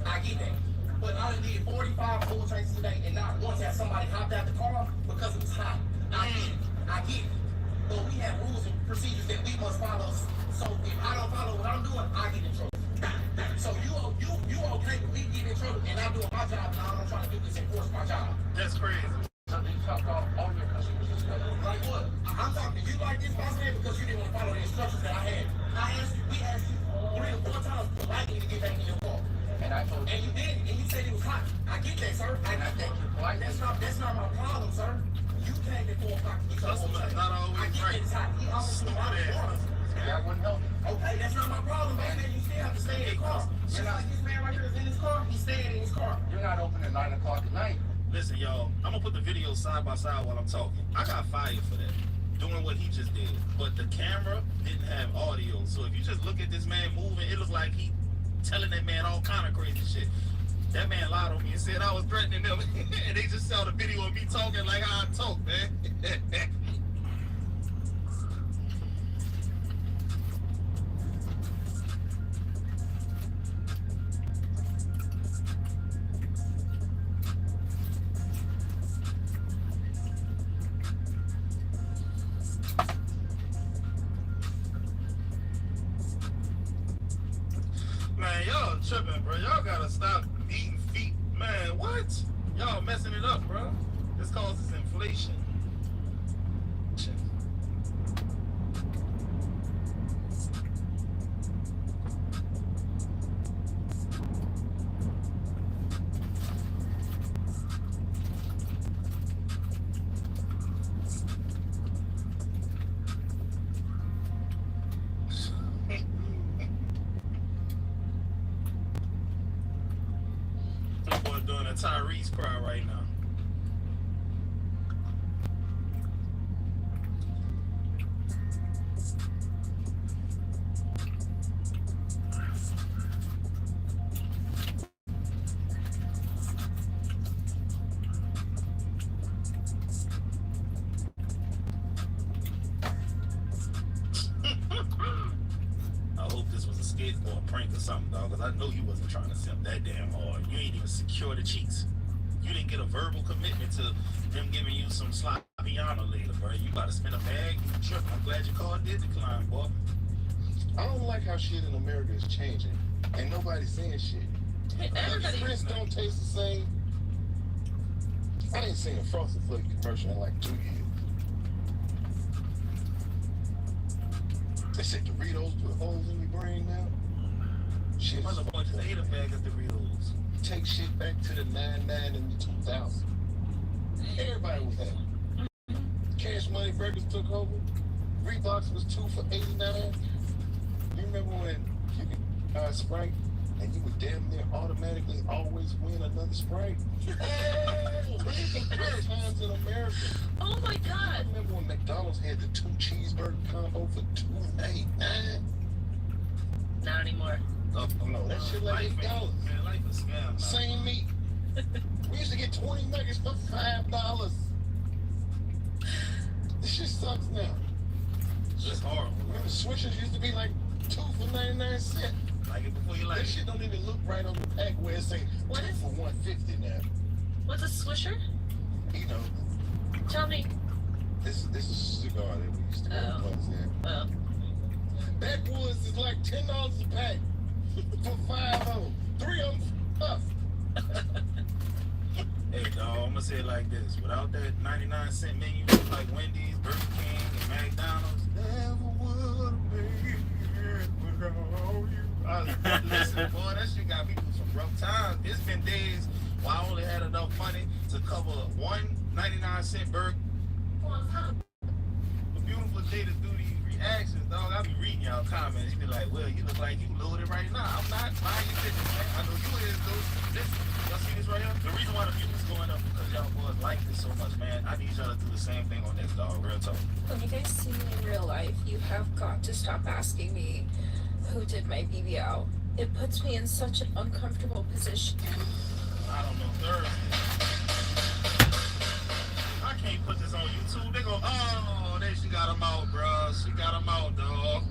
I get that. But I done did 45 oil changes today, and not once has somebody hopped out the car because it was hot. I get it. But we have rules and procedures that we must follow. So if I don't follow what I'm doing, I get in trouble. So you okay with me getting in trouble and I'm doing my job, and all I'm trying to do is enforce my job. That's crazy. Something you talked off all your customers this way. Like what? I'm talking to you like this, boss man, because you didn't want to follow the instructions that I had. We asked you 3 or 4 times politely to get back in your car. And I told you. And you did it, and you said it was hot. I get that, sir. I get that. That's not my problem, sir. You came at 4 o'clock to get your oil change. Not always I get right. that it's hot. He almost knew I was wrong. That wouldn't help. Okay, that's not my problem, man. You still have to stay in the car. Just like this man right here is in his car, he's staying in his car. You're not open at 9 o'clock at night. Listen, y'all, I'm gonna put the videos side by side while I'm talking. I got fired for that, doing what he just did. But the camera didn't have audio. So if you just look at this man moving, it looks like he telling that man all kind of crazy shit. That man lied on me and said I was threatening them. And they just saw the video of me talking like how I talk, man. Man, this causes inflation. That boy doing a Tyrese cry right now. I hope this was a skit or a prank or something, dog, because I know you wasn't trying to simp that damn hard. You ain't even secure the cheeks. You didn't get a verbal commitment to them giving you some sloppy honor later, bro. You about to spend a bag, you trip. I'm glad your card did decline, boy. I don't like how shit in America is changing. Ain't nobody saying shit. Everybody. Prince don't taste the same. I ain't seen a Frosted Flake commercial in like 2 years. They said Doritos put holes in your brain now. Shit. Motherfucker just ate a bag of Doritos. Take shit back to the 99 and the 2000. Everybody was happy. Cash Money Burgers took over. Reeboks was 2 for $89. You remember when you could buy a Sprite and you would damn near automatically always win another Sprite? Hey, first times in America. Oh my God. I remember when McDonald's had the 2 cheeseburger combo for $2.89. Not anymore. Oh no, that shit like $8. Man, life is scam. Same meat. We used to get 20 nuggets for $5. This shit sucks now. It's horrible. Remember Swishers used to be like 2 for 99 cents. Like it before you like That it. shit don't even look right on the pack where it say 2 for $1.50 now. What's a swisher? You know, Tell me. this is a cigar that we used to have once in. Oh. Backwoods is like $10 a pack for 5 of them. 3 of them up. Hey, dog, I'm gonna say it like this. Without that 99-cent menu like Wendy's, Burger King, and McDonald's, never would have made it without you. Listen, boy, that shit got me through some rough times. It's been days where I only had enough money to cover one 99-cent burger. A beautiful day to do these reactions, dog. I be reading y'all comments. You be like, well, you look like you loaded right now. I'm not buying your pictures, man. I know you is, though. Listen, y'all see this right here? The reason why the views is going up because y'all boys like this so much, man. I need y'all to do the same thing on this, dog. Real talk. When you guys see me in real life, you have got to stop asking me who did my BBL. It puts me in such an uncomfortable position. I don't know, Thursday. I can't put this on YouTube. They go, oh, there she got him out, bro. She got him out, dog.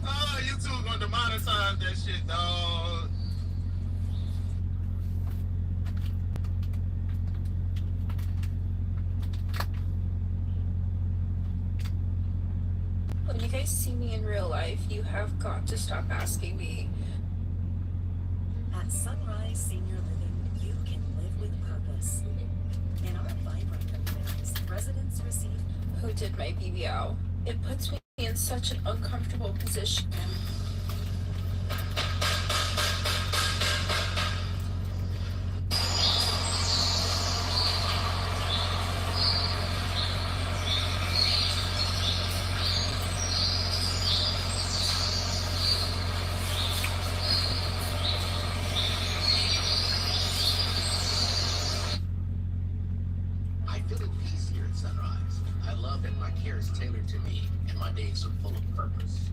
Oh, YouTube gonna demonetize that shit, dog. When you guys see me in real life, you have got to stop asking me. At Sunrise Senior Living, you can live with purpose. In our vibrant communities, residents receive Who did my BBL? It puts me in such an uncomfortable position. I feel at peace here at Sunrise. I love that my care is tailored to me and my days are full of purpose.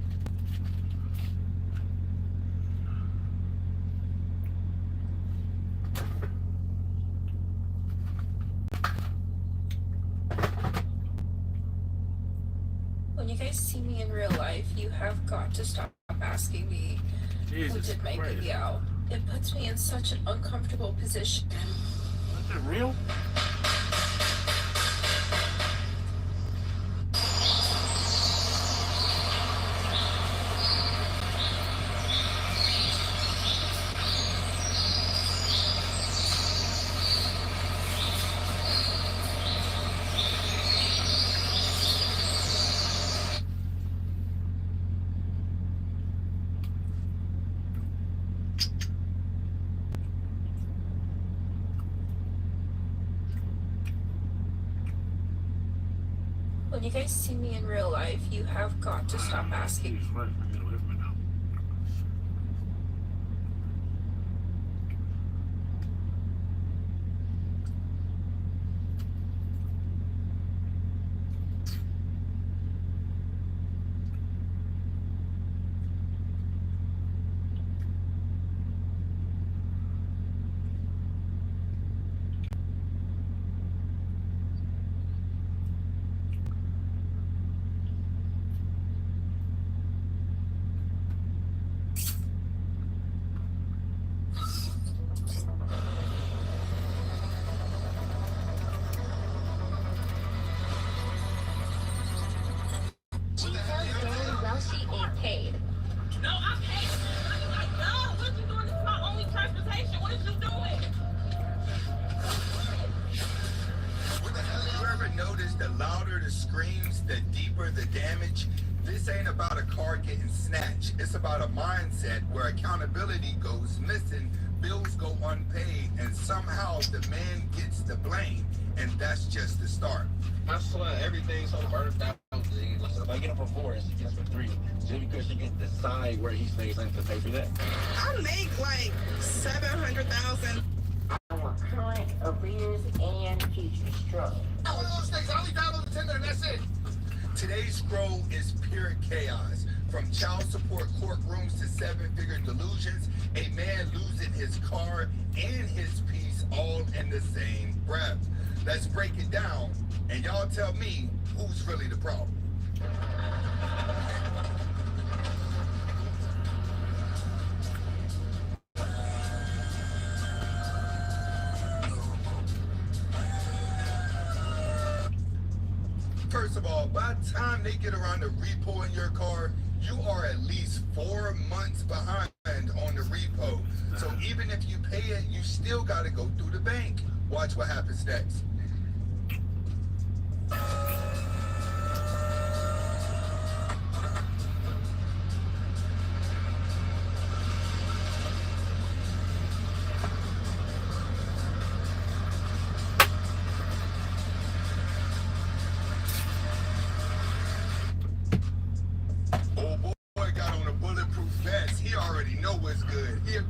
When you guys see me in real life, you have got to stop asking me who did my BBL. It puts me in such an uncomfortable position. Is it real? When you guys see me in real life, you have got to stop asking. No, I paid. Like, no, what you doing? This is my only transportation. What is you doing? You ever notice the louder the screams, the deeper the damage? This ain't about a car getting snatched. It's about a mindset where accountability goes missing, bills go unpaid, and somehow the man gets the blame. And that's just the start. I swear everything's so burnt out. If I get him for 4, she gets for 3. Just because she can decide where he stays and to pay for that. I make like $700,000. I want current, arrears, and future struggle. One of those things, I'll leave down on the tender and that's it. Today's scroll is pure chaos. From child support courtrooms to 7-figure delusions, a man losing his car and his peace all in the same breath. Let's break it down, and y'all tell me who's really the problem. First of all, by the time they get around to repo in your car, you are at least 4 months behind on the repo. So even if you pay it, you still got to go through the bank. Watch what happens next.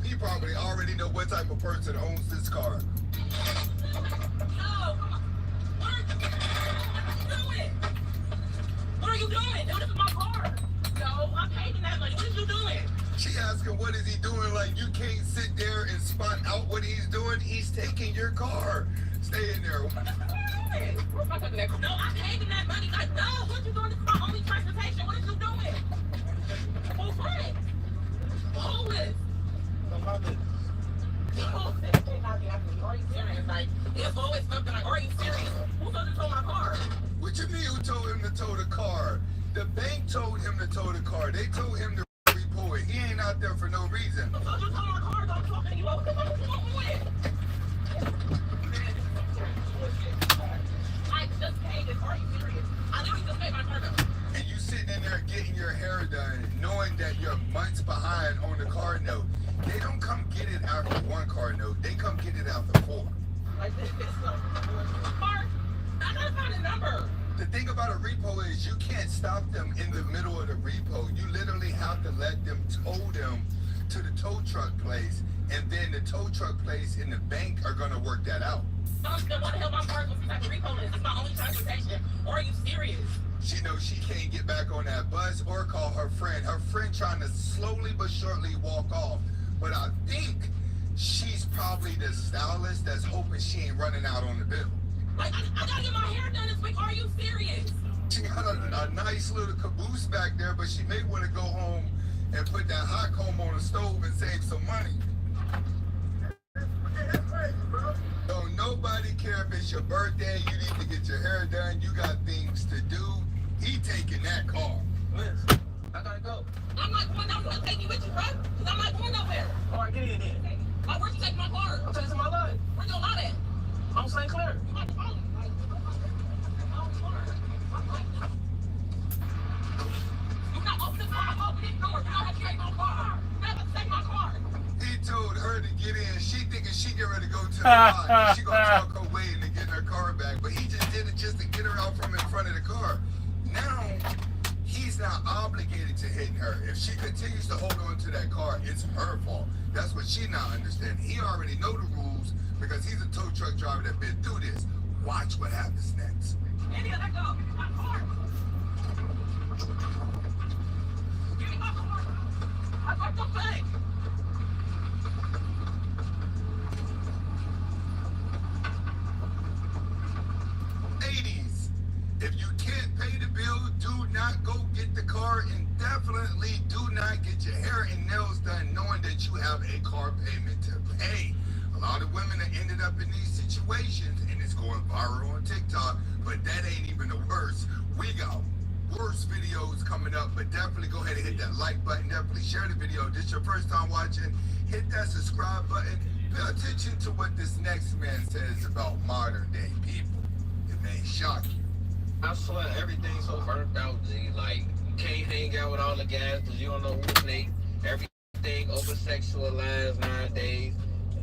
He probably already know what type of person owns this car. No, come on. What are you doing? No, this is my car. No, I'm paying that money. What are you doing? She asking what is he doing, like you can't sit there and spot out what he's doing. He's taking your car. Stay in there. No, I'm paying that money. Like, no, what you doing? This is my only transportation. What are you doing? Who's right? Who is? Are you serious? Like, there's always something like, are you serious? Who told you to tow my car? What you mean who told him to tow the car? The bank told him to tow the car. They told him to repo it. He ain't out there for no reason. Who told you to tow my car? Don't talk to you. What the fuck is wrong with it? I just paid this. Are you serious? I literally just paid my car bill. And you sitting in there getting your hair done, knowing that you're months behind on the car note. They don't come get it after 1 car note. They come get it after 4. Like this car? I gotta find a number. The thing about a repo is you can't stop them in the middle of the repo. You literally have to let them tow them to the tow truck place, and then the tow truck place and the bank are gonna work that out. What the hell my car is like a repo list? It's my only transportation. Or are you serious? She knows she can't get back on that bus or call her friend. Her friend trying to slowly but surely walk off. But I think she's probably the stylist that's hoping she ain't running out on the bill. Like, I gotta get my hair done this week. Are you serious? She got a nice little caboose back there, but she may want to go home and put that hot comb on the stove and save some money. That's crazy, bro. Don't nobody care if it's your birthday, you need to get your hair done, you got things to do. He taking that car. Listen, I gotta go. I'm not going down. I'm gonna take you with you, bro. Because I'm not going nowhere. All right, get in then. Like, where'd you take my car? I'm taking my lot. Where's your lot at? I'm St. Clair. You got the phone. Like, you're not opening the car. I'm opening the door. You don't have to take my car. You have to take my car. He told her to get in. She thinking she get ready to go to the lot. She gonna talk her way into getting her car back. But he just did it just to get her out from in front of the car. He's not obligated to hit her. If she continues to hold on to that car, it's her fault. That's what she not understanding. He already know the rules because he's a tow truck driver that been through this. Watch what happens next. India, let go. My car. Give me my car. I got the flag. If you can't pay the bill, do not go get the car, and definitely do not get your hair and nails done knowing that you have a car payment to pay. A lot of women have ended up in these situations, and it's going viral on TikTok, but that ain't even the worst. We got worse videos coming up, but definitely go ahead and hit that like button. Definitely share the video. If this is your first time watching, hit that subscribe button. Pay attention to what this next man says about modern day people. It may shock you. I swear everything's so burnt out, G. Like, you can't hang out with all the guys because you don't know who's Nate. Everything over-sexualized nowadays.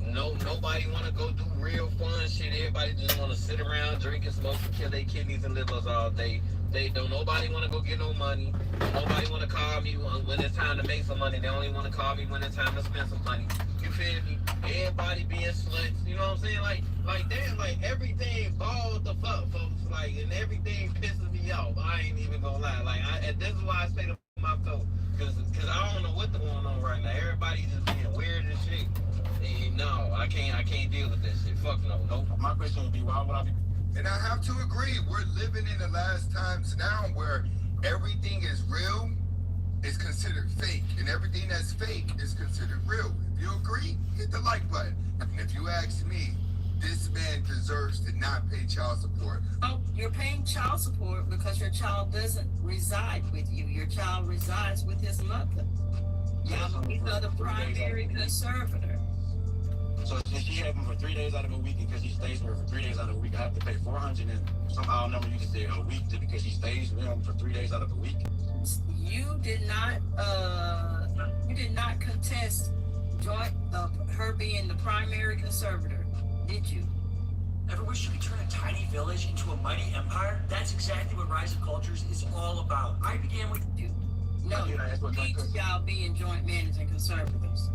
Nobody want to go do real fun shit. Everybody just want to sit around, drink and smoke and kill their kidneys and livers all day. They don't. Nobody want to go get no money. Nobody want to call me when it's time to make some money. They only want to call me when it's time to spend some money. You feel me? Everybody being sluts. You know what I'm saying? Like damn, like everything balled the fuck, folks. Like, and everything pisses me off. I ain't even gonna lie. Like, and this is why I say to myself, cause I don't know what's going on right now. Everybody just being weird and shit. And no, I can't deal with this shit. Fuck no. Nope. My question would be, why would I be? And I have to agree, we're living in the last times now where everything is real is considered fake, and everything that's fake is considered real. If you agree, hit the like button. And if you ask me, this man deserves to not pay child support. Oh, you're paying child support because your child doesn't reside with you. Your child resides with his mother. He's the primary conservator. So if she have him for 3 days out of a week, and because he stays with her for 3 days out of a week, I have to pay $400 and some odd number you can say a week just because she stays with him for 3 days out of a week. You did not contest her being the primary conservator, did you? Ever wish you could turn a tiny village into a mighty empire? That's exactly what Rise of Cultures is all about. I began with you. No, y'all being joint managing conservators.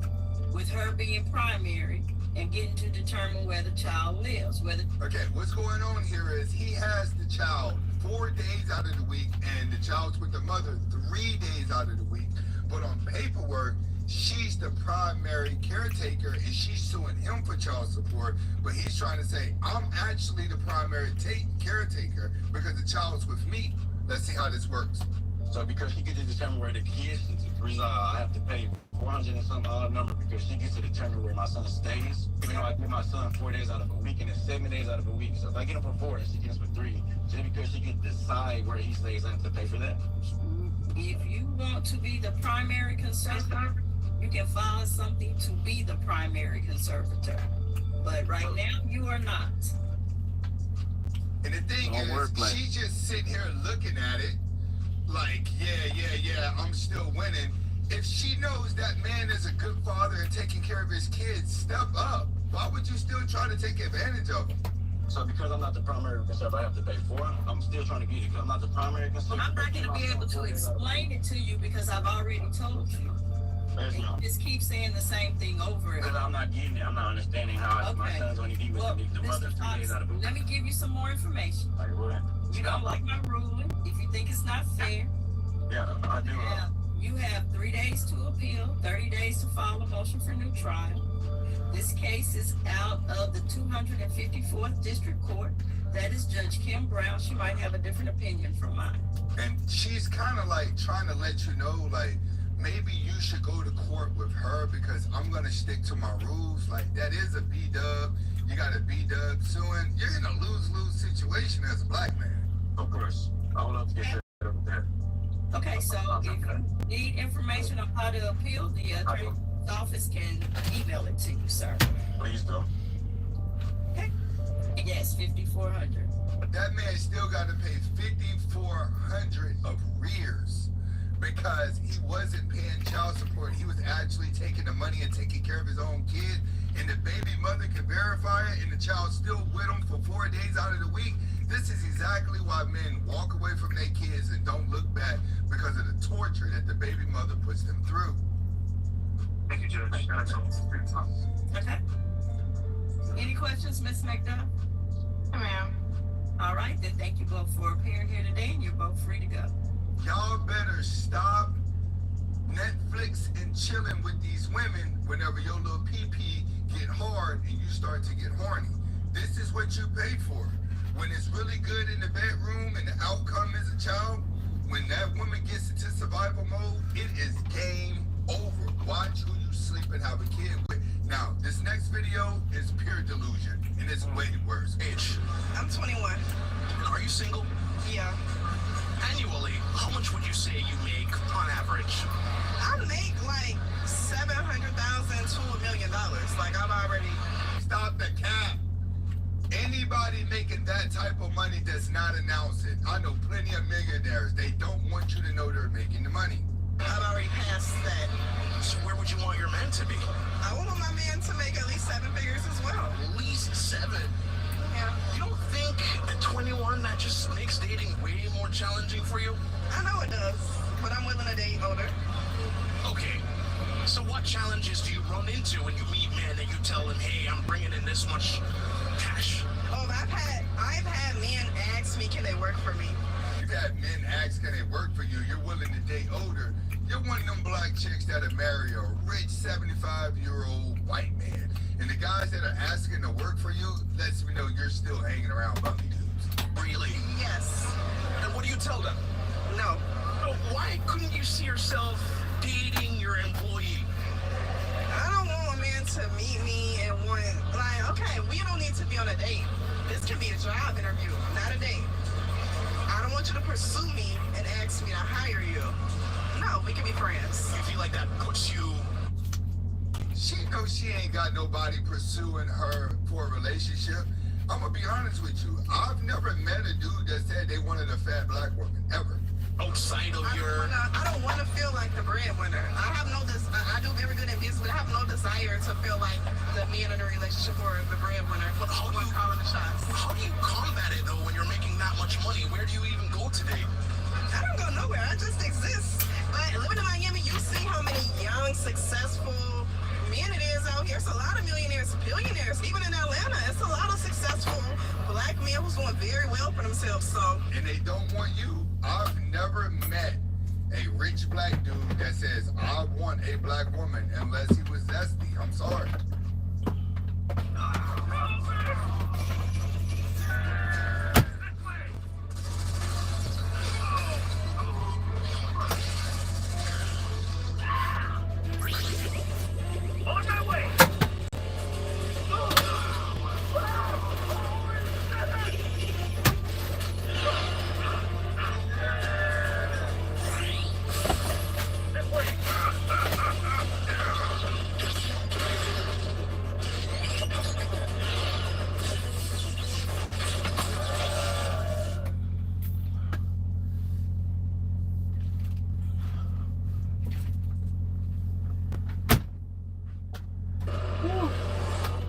With her being primary and getting to determine where the child lives. Okay, what's going on here is he has the child 4 days out of the week, and the child's with the mother 3 days out of the week. But on paperwork, she's the primary caretaker, and she's suing him for child support. But he's trying to say, I'm actually the primary caretaker because the child's with me. Let's see how this works. So because she gets to determine where the kids reside, I have to pay $400 and some odd number because she gets to determine where my son stays. Even though I give my son 4 days out of a week and it's 7 days out of a week. So if I get him for 4 and she gets for 3, just because she can decide where he stays, I have to pay for that. If you want to be the primary conservator, you can find something to be the primary conservator. But right now, you are not. And the thing is, she's just sitting here looking at it like, yeah, I'm still winning. If she knows that man is a good father and taking care of his kids, step up. Why would you still try to take advantage of him? So because I'm not the primary conservator, I have to pay for it. I'm still trying to get it because I'm not the primary conservator. I'm not going to be able to explain it to you because I've already told you. You just keep saying the same thing over and over. Because I'm not getting it. I'm not understanding how my son's only be with the mother 3 days out of a week. Let me give you some more information. Like what? You don't like my ruling. If you think it's not fair, yeah, I do. You have 3 days to appeal, 30 days to file a motion for new trial. This case is out of the 254th District Court. That is Judge Kim Brown. She might have a different opinion from mine. And she's kind of like trying to let you know, like, maybe you should go to court with her because I'm going to stick to my rules. Like, that is a B-dub. You got a B-dub suing. You're in a lose-lose situation as a black man. Of course. I would love to get set up with that. Okay, so if you need information on how to appeal, the attorney's office can email it to you, sir. Please do. Okay. Yes, $5,400. That man still got to pay $5,400 of arrears because he wasn't paying child support. He was actually taking the money and taking care of his own kid, and the baby mother can verify it, and the child's still with him for 4 days out of the week. This is exactly why men walk away from their kids and don't look back because of the torture that the baby mother puts them through. Thank you, Judge. Okay. Any questions, Ms. McDuff? Ma'am. All right, then thank you both for appearing here today, and you're both free to go. Y'all better stop Netflix and chilling with these women whenever your little pee-pee get hard and you start to get horny. This is what you paid for. When it's really good in the bedroom and the outcome is a child, when that woman gets into survival mode, it is game over. Watch who you sleep and have a kid with. Now, this next video is pure delusion, and it's way worse. Age? I'm 21. And are you single? Yeah. Annually, how much would you say you make on average? I make like $700,000 to $1 million. Like I'm already. Stop the cap. Anybody making that type of money does not announce it. I know plenty of millionaires. They don't want you to know they're making the money. I've already passed that. So where would you want your man to be? I want my man to make at least 7 figures as well. At least 7? Yeah. You don't think at 21 that just makes dating way more challenging for you? I know it does, but I'm willing to date older. Okay. So what challenges do you run into when you meet men and you tell them, hey, I'm bringing in this much cash? Oh, I've had men ask me, can they work for me? You've had men ask, can they work for you? You're willing to date older. You're one of them black chicks that'll marry a rich 75-year-old white man. And the guys that are asking to work for you lets me know you're still hanging around bumpy dudes. Really? Yes. And what do you tell them? No. Why couldn't you see yourself dating your employee? I don't want a man to meet me and want, like, okay, we don't need to be on a date. This can be a job interview, not a date. I don't want you to pursue me and ask me to hire you. No, we can be friends. You feel like that puts you... She knows she ain't got nobody pursuing her for a relationship. I'm gonna be honest with you. I've never met a dude that said they wanted a fat black woman, ever. Outside of your... I don't want to feel like the breadwinner. I do very good in business, but I have no desire to feel like the man in a relationship or the breadwinner. But how do you calling the shots? How do you combat it though when you're making that much money? Where do you even go today? I don't go nowhere. I just exist. But living in Miami, you see how many young, successful men it is out here. It's a lot of millionaires, billionaires. Even in Atlanta, it's a lot of successful black men who's doing very well for themselves. So, and they don't want you. I've never met a rich black dude that says, I want a black woman, unless he was zesty. I'm sorry.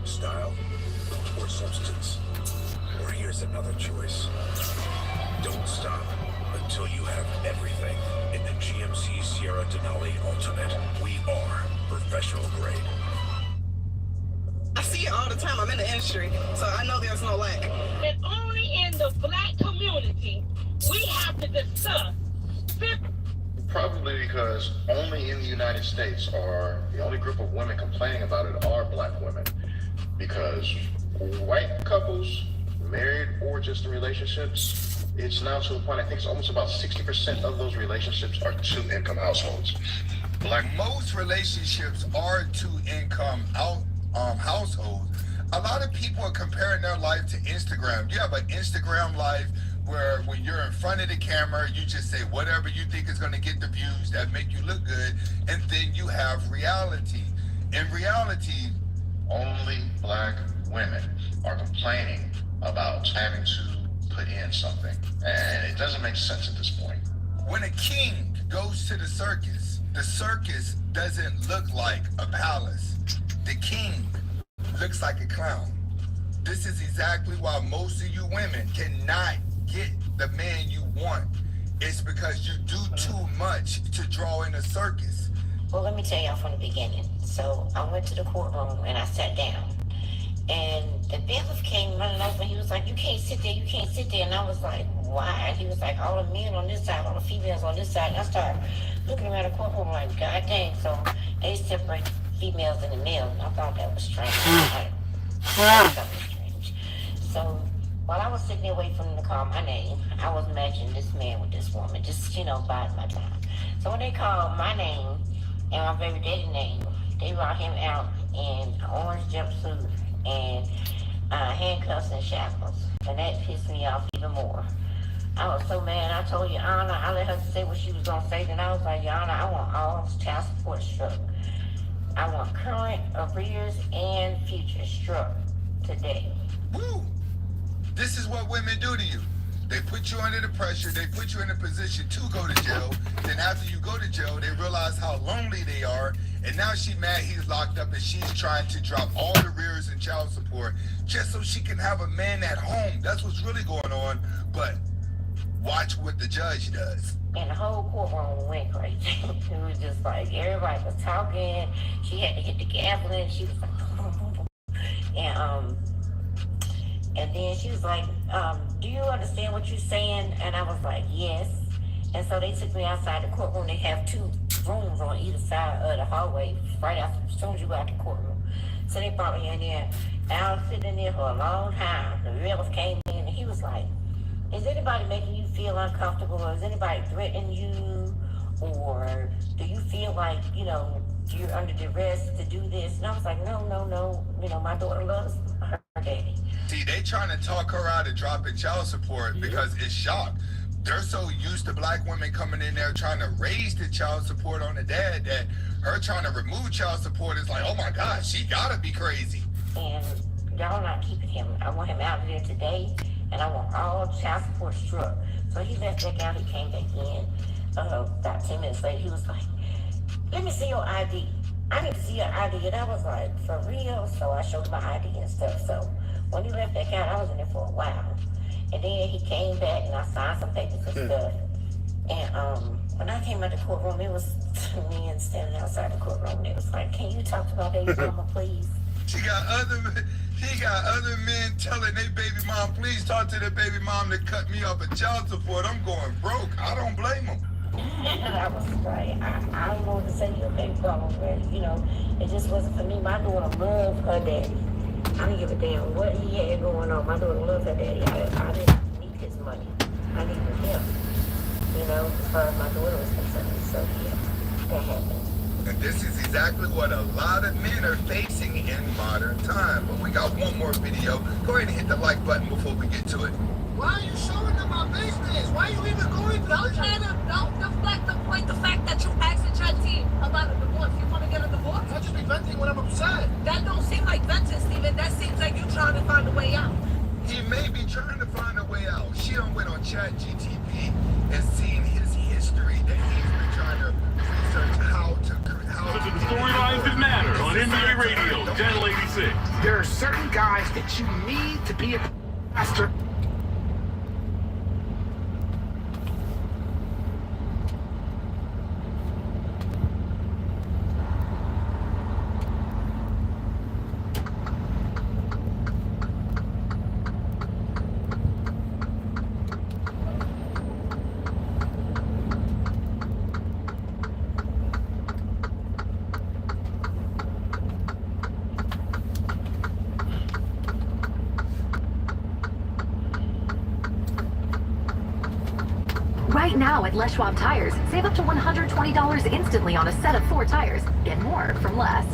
Style or substance? Or here's another choice. Don't stop until you have everything. In the GMC Sierra Denali Ultimate, we are professional grade. I see it all the time. I'm in the industry, so I know there's no lack. And only in the black community, we have to discuss. Probably because only in the United States are the only group of women complaining about it are black women. Because white couples, married or just in relationships, it's now to the point, I think it's almost about 60% of those relationships are two-income households. Most relationships are two-income households. A lot of people are comparing their life to Instagram. You have an Instagram life where when you're in front of the camera, you just say whatever you think is going to get the views that make you look good, and then you have reality. In reality, only black women are complaining about having to put in something, and it doesn't make sense at this point. When a king goes to the circus doesn't look like a palace. The king looks like a clown. This is exactly why most of you women cannot get the man you want. It's because you do too much to draw in a circus. Well, let me tell y'all from the beginning. So I went to the courtroom and I sat down. And the bailiff came running over and he was like, you can't sit there, you can't sit there. And I was like, why? And he was like, all the men on this side, all the females on this side. And I started looking around the courtroom like, God dang. So they separate females and the males. And I thought that was strange. I thought that was strange. So while I was sitting there waiting for them to call my name, I was matching this man with this woman, just, biding my time. So when they called my name and my baby daddy name, they brought him out in an orange jumpsuit and handcuffs and shackles. And that pissed me off even more. I was so mad. I told Your Honor, I let her say what she was going to say. Then I was like, Your Honor, I want all child support struck. I want current, arrears, and future struck today. Woo! This is what women do to you. They put you under the pressure. They put you in a position to go to jail. Then after you go to jail, they realize how lonely they are. And now she's mad he's locked up and she's trying to drop all the arrears and child support just so she can have a man at home. That's what's really going on. But watch what the judge does. And the whole courtroom went crazy. It was just like everybody was talking. She had to hit the gavel. She was like, and then she was like, do you understand what you're saying? And I was like, yes. And so they took me outside the courtroom. They have two rooms on either side of the hallway, right after, as soon as you go out the courtroom. So they brought me in there. And I was sitting in there for a long time. The bailiff came in and he was like, is anybody making you feel uncomfortable? Or is anybody threatening you? Or do you feel like, you're under duress to do this? And I was like, no. My daughter loves her daddy. See, they trying to talk her out of dropping child support because it's shock. They're so used to black women coming in there trying to raise the child support on the dad that her trying to remove child support is like, oh my God, she gotta be crazy. And y'all not keeping him. I want him out of there today, and I want all child support struck. So he left back out, he came back in. About 10 minutes later, he was like, let me see your ID. I need to see your ID. And I was like, for real? So I showed my ID and stuff. So when he left back out, I was in there for a while. And then he came back and I signed some papers and stuff. And when I came out the courtroom, it was men standing outside the courtroom. It was like, can you talk to my baby mama, please? He got other men telling their baby mom, please talk to their baby mom to cut me off of child support. I'm going broke. I don't blame him. And I was like, I don't know what to say to your baby mama, but it just wasn't for me. My daughter loved her daddy. I didn't give a damn what he had going on. My daughter loved her daddy. I didn't need his money. I needed him, as far as my daughter was concerned. So, yeah, that happened. And this is exactly what a lot of men are facing in modern time. But we got one more video. Go ahead and hit the like button before we get to it. Why are you showing them my business? Why are you even going through Don't try to deflect the point, the fact that you asked your team about a divorce. You want to get a divorce? I just be venting when I'm upset. That don't seem like venting, Steven. That seems like you trying to find a way out. He may be trying to find a way out. She done went on ChatGTP and seen his history that he's been trying to research how to Listen to the storylines that matter on NBA Radio, Channel 86. There are certain guys that you need to be a pastor. Right now at Les Schwab Tires, save up to $120 instantly on a set of 4 tires. Get more from less.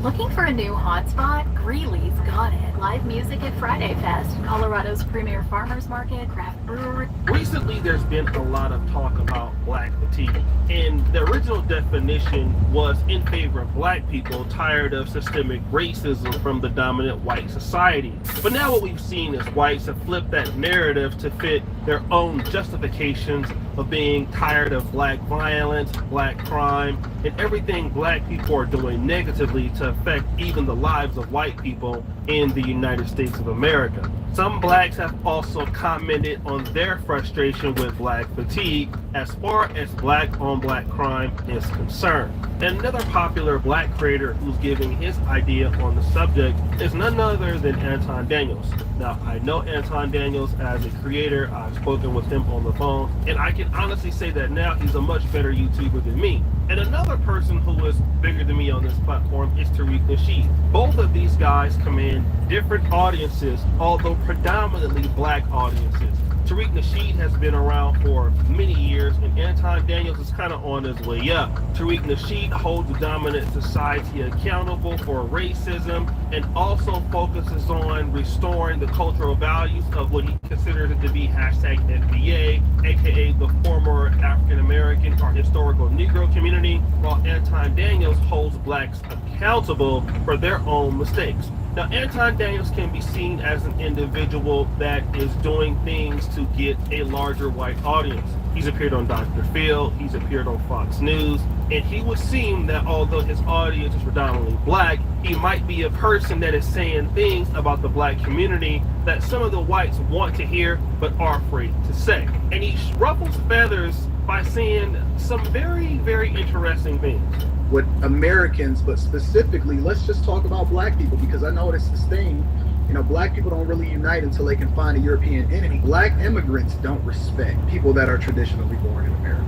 Looking for a new hotspot? Greeley's got it. Live music at Friday Fest, Colorado's premier farmers market, craft brewery. Recently, there's been a lot of talk about black fatigue, and the original definition was in favor of black people tired of systemic racism from the dominant white society. But now what we've seen is whites have flipped that narrative to fit their own justifications of being tired of black violence, black crime, and everything black people are doing negatively to affect even the lives of white people in the United States of America. Some blacks have also commented on their frustration with black fatigue as far as black on black crime is concerned. Another popular black creator who's giving his idea on the subject is none other than Anton Daniels. Now, I know Anton Daniels as a creator. I've spoken with him on the phone, and I can honestly say that now he's a much better YouTuber than me. And another person who is bigger than me on this platform is Tariq Nasheed. Both of these guys command different audiences, although predominantly black audiences. Tariq Nasheed has been around for many years, and Anton Daniels is kind of on his way up. Tariq Nasheed holds the dominant society accountable for racism and also focuses on restoring the cultural values of what he considers it to be #FBA, aka the former African American or historical Negro community, while Anton Daniels holds blacks accountable for their own mistakes. Now, Anton Daniels can be seen as an individual that is doing things to get a larger white audience. He's appeared on Dr. Phil, he's appeared on Fox News, and he would seem that although his audience is predominantly black, he might be a person that is saying things about the black community that some of the whites want to hear but are afraid to say. And he ruffles feathers by saying some very, very interesting things. With Americans, but specifically, let's just talk about black people, because I know it's this thing, you know, black people don't really unite until they can find a European entity. Black immigrants don't respect people that are traditionally born in America,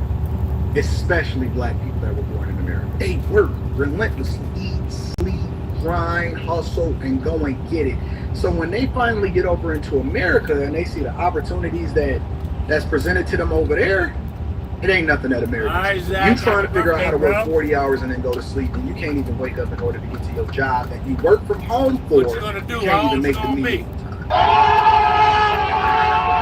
especially black people that were born in America. They work relentlessly, eat, sleep, grind, hustle, and go and get it. So when they finally get over into America and they see the opportunities that's presented to them over there, it ain't nothing that Americans. You trying to figure out how to work 40 hours and then go to sleep, and you can't even wake up in order to get to your job that you work from home for. What you gonna do? You can't even make the meeting.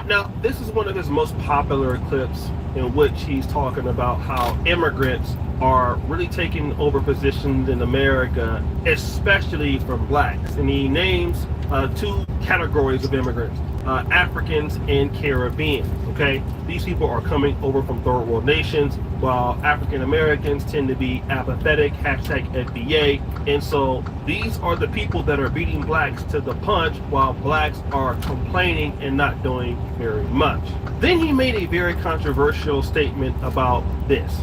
Now, this is one of his most popular clips in which he's talking about how immigrants are really taking over positions in America, especially from blacks. And he names two categories of immigrants, Africans and Caribbean. Okay, these people are coming over from third world nations, while African Americans tend to be apathetic, #FBA. And so these are the people that are beating blacks to the punch, while blacks are complaining and not doing very much. Then he made a very controversial statement about this.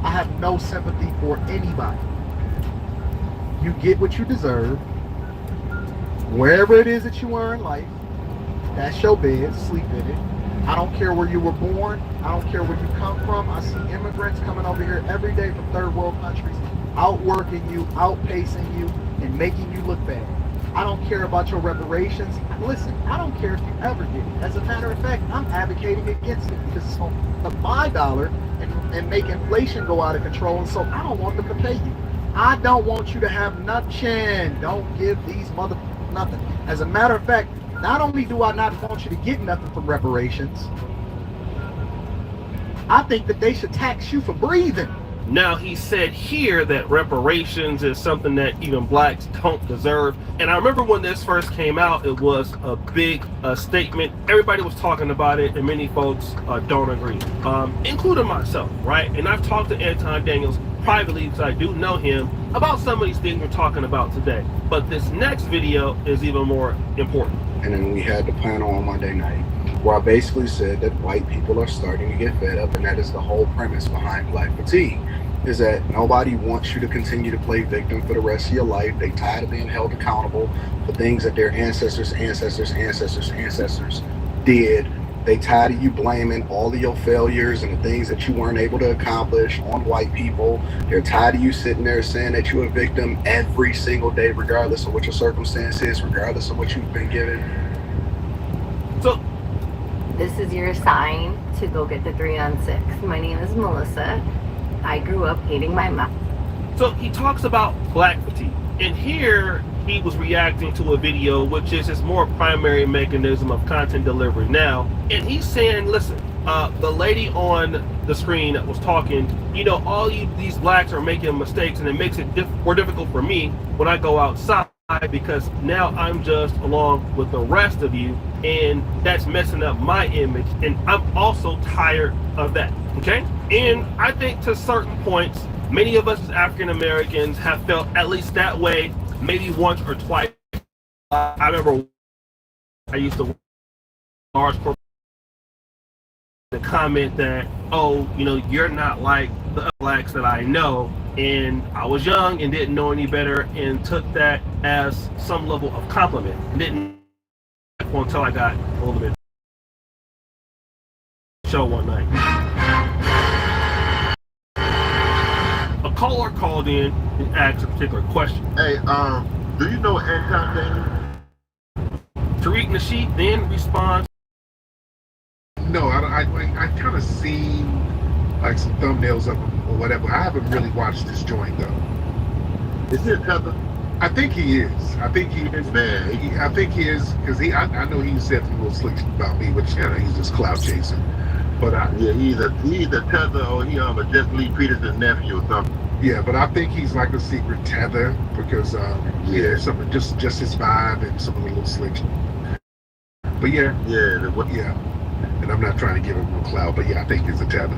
I have no sympathy for anybody. You get what you deserve. Wherever it is that you are in life, that's your bed, sleep in it. I don't care where you were born. I don't care where you come from. I see immigrants coming over here every day from third world countries, outworking you, outpacing you, and making you look bad. I don't care about your reparations. Listen, I don't care if you ever get it. As a matter of fact, I'm advocating against it because it's on my dollar and make inflation go out of control, and so I don't want them to pay you. I don't want you to have nothing. Don't give these motherfuckers nothing. As a matter of fact, not only do I not want you to get nothing from reparations, I think that they should tax you for breathing. Now, he said here that reparations is something that even blacks don't deserve. And I remember when this first came out, it was a big statement. Everybody was talking about it, and many folks don't agree, including myself, right? And I've talked to Anton Daniels privately, because I do know him, about some of these things we're talking about today. But this next video is even more important. And then we had the panel on Monday night, where I basically said that white people are starting to get fed up, and that is the whole premise behind black fatigue, is that nobody wants you to continue to play victim for the rest of your life. They tired of being held accountable for things that their ancestors did. They tired of you blaming all of your failures and the things that you weren't able to accomplish on white people. They're tired of you sitting there saying that you're a victim every single day, regardless of what your circumstance is, regardless of what you've been given. So this is your sign to go get the 3-on-6. My name is Melissa. I grew up hating my mom. So he talks about black fatigue, and here he was reacting to a video which is his more primary mechanism of content delivery now, and he's saying, listen, the lady on the screen that was talking, you know, all you these blacks are making mistakes, and it makes it more difficult for me when I go outside, because now I'm just along with the rest of you, and that's messing up my image, and I'm also tired of that. Okay, and I think to certain points, many of us as African Americans have felt at least that way maybe once or twice I remember I used to large corporate the comment that, oh, you know, you're not like the blacks that I know. And I was young and didn't know any better and took that as some level of compliment. Didn't until I got a little bit show one night. A caller called in and asked a particular question. Hey, do you know Anton Daniel? Tariq Nasheed then responds. No, I kind of seen like some thumbnails of him or whatever. I haven't really watched this joint though. Is he a tether? I think he is. I think he is. Man, I think he is because I know he said some little slick about me, but you know, he's just clout chasing. But yeah, he's a tether or he a Jesse Lee Peterson's nephew or something. Yeah, but I think he's like a secret tether because something just his vibe and some of the little slicks. But yeah. And I'm not trying to give him no clout, but yeah, I think he's a tether.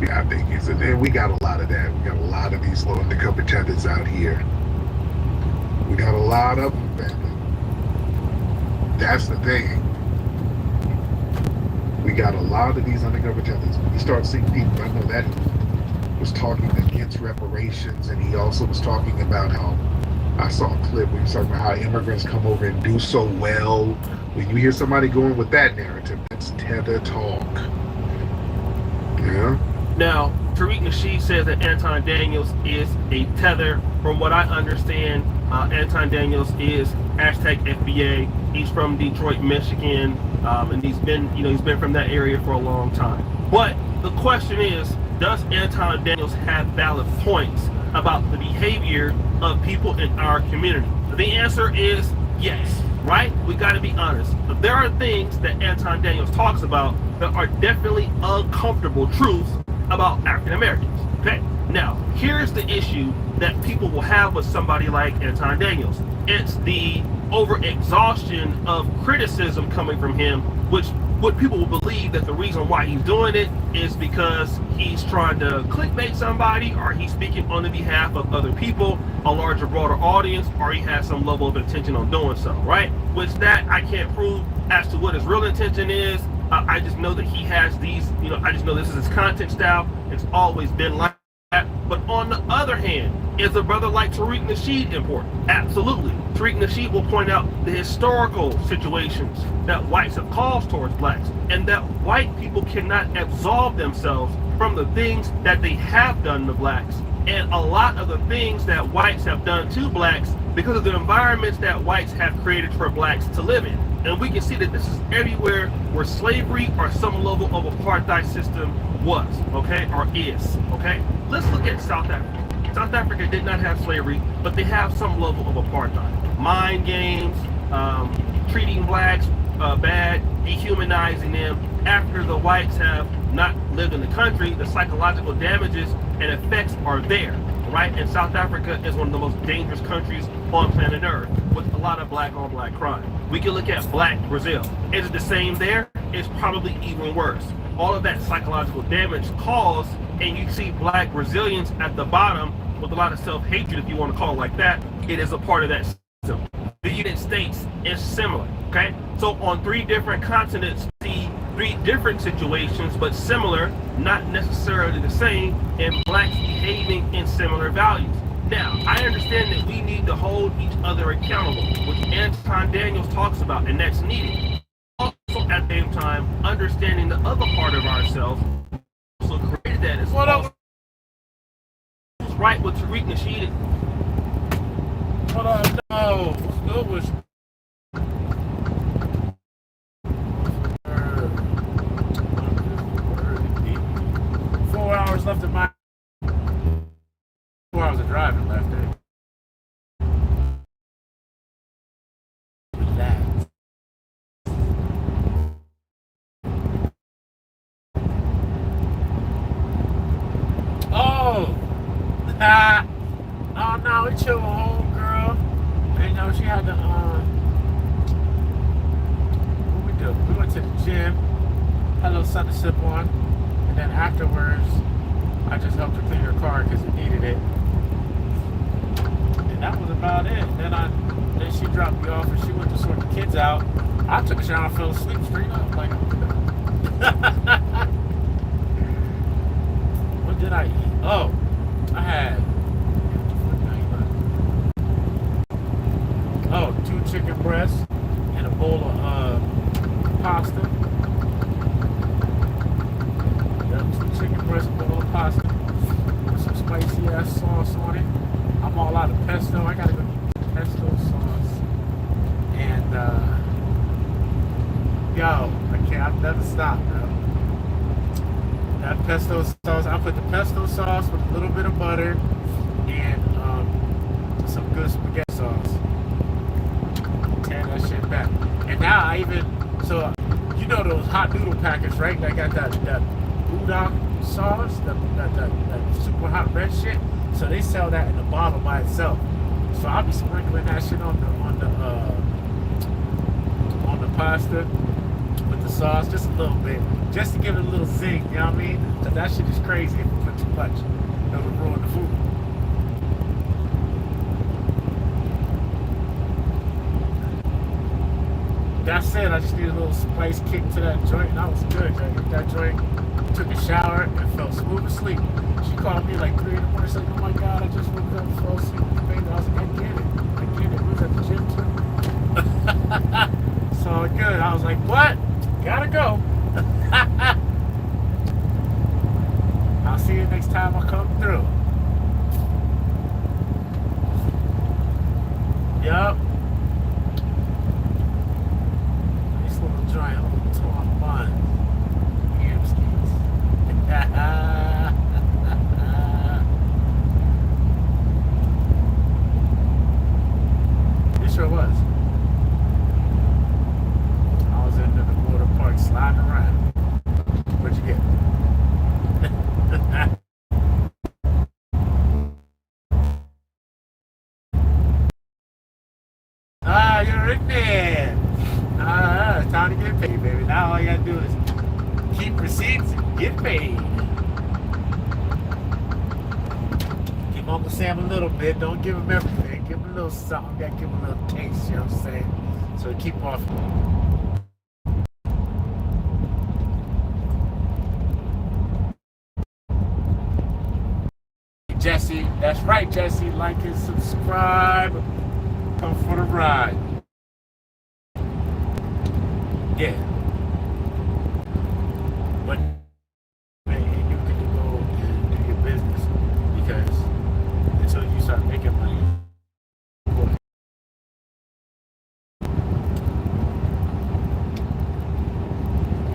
Yeah, I think he's and we got a lot of that. We got a lot of these little undercover tethers out here. We got a lot of them, family. That's the thing. We got a lot of these undercover tethers. We start seeing people, I know that he was talking against reparations, and he also was talking about how, I saw a clip where he was talking about how immigrants come over and do so well. When you hear somebody going with that narrative, that's tether talk. Yeah. Now, Tariq Nasheed says that Anton Daniels is a tether. From what I understand, Anton Daniels is #FBA. He's from Detroit, Michigan, and he's been from that area for a long time. But the question is, does Anton Daniels have valid points about the behavior of people in our community? The answer is yes, right? We got to be honest. There are things that Anton Daniels talks about that are definitely uncomfortable truths about African Americans. Okay, now here's the issue that people will have with somebody like Anton Daniels. It's the over-exhaustion of criticism coming from him, which what people will believe that the reason why he's doing it is because he's trying to clickbait somebody, or he's speaking on the behalf of other people, a larger, broader audience, or he has some level of intention on doing so, right? Which that I can't prove as to what his real intention is. I just know that he has these, I just know this is his content style. It's always been like that. But on the other hand, is a brother like Tariq Nasheed important? Absolutely. Tariq Nasheed will point out the historical situations that whites have caused towards blacks, and that white people cannot absolve themselves from the things that they have done to blacks, and a lot of the things that whites have done to blacks because of the environments that whites have created for blacks to live in. And we can see that this is everywhere where slavery or some level of apartheid system was, okay, or is, okay? Let's look at South Africa. South Africa did not have slavery, but they have some level of apartheid. Mind games, treating blacks bad, dehumanizing them. After the whites have not lived in the country, the psychological damages and effects are there, right? And South Africa is one of the most dangerous countries on planet Earth with a lot of black on black crime. We can look at black Brazil. Is it the same there? It's probably even worse. All of that psychological damage caused, and you see black Brazilians at the bottom with a lot of self-hatred, if you want to call it like that. It is a part of that system. The United States is similar, okay? So on 3 different continents, see 3 different situations, but similar, not necessarily the same, and blacks behaving in similar values. Now, I understand that we need to hold each other accountable, which Anton Daniels talks about, and that's needed. Also, at the same time, understanding the other part of ourselves, also created that as well. Who's right with Tariq Nasheed? Hold on, no. What's good with 4 hours left of my 4 hours of driving left there. Relax. Oh! Oh no, it's your home girl. And she had to what we do? We went to the gym, had a little something to sip on, and then afterwards I just helped her clean her car because it needed it. And that was about it. Then I Then she dropped me off and she went to sort the kids out. I took a shower and fell asleep straight up. Like, what did I eat? Oh, I had 2 chicken breasts and a bowl of pasta. Yep, 2 chicken breasts, a bowl of pasta with some spicy ass sauce on it. I'm all out of pesto. I gotta go get pesto sauce. And yo, I've never stopped, bro. That pesto sauce, I put the pesto sauce with a little bit of butter and some good spaghetti sauce. Tear that shit back. And now I even, so you know those hot noodle packets, right? That got that udon sauce, that super hot red shit. So they sell that in the bottle by itself. So I'll be sprinkling that shit on the pasta with the sauce, just a little bit, just to give it a little zing. You know what I mean? Cause that shit is crazy if you put too much. It'll ruin the food. That's it. I just need a little spice kick to that joint, and I was good. I hit that joint, took a shower, and fell smooth asleep. She called me like 3 in the morning, said, "Oh my God, I just woke up and fell asleep with the baby." I was like, "I get it. We was at the gym too." So good. I was like, "What? Gotta go." I'll see you next time I come through. Yup. Giant little torn bun. Hamskis. It sure was. I was in the water park sliding around. What'd you get? You're in there. It's time to get paid, baby. Now all you gotta do is keep receipts and get paid. Give Uncle Sam a little bit. Don't give him everything. Give him a little something. Gotta give him a little taste, you know what I'm saying? So keep off. Jesse, that's right, Jesse. Like and subscribe. Come for the ride. Yeah. But man, you get to go and do your business because until you start making money, boy.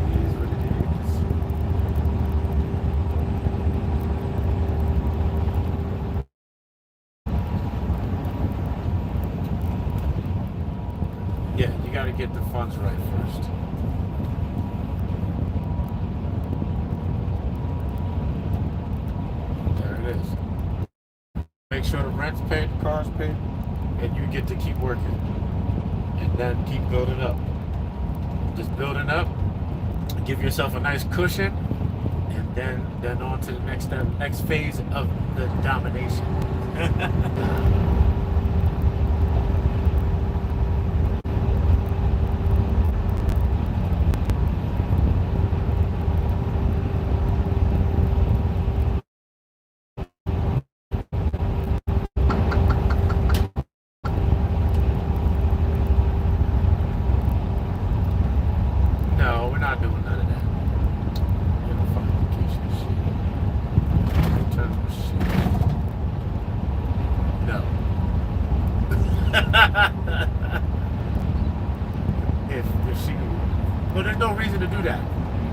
It is what it is. Yeah, you got to get the funds right first. There it is. Make sure the rent's paid, the car's paid, and you get to keep working. And then keep building up. Just building up, give yourself a nice cushion, and then on to the next step, next phase of the domination.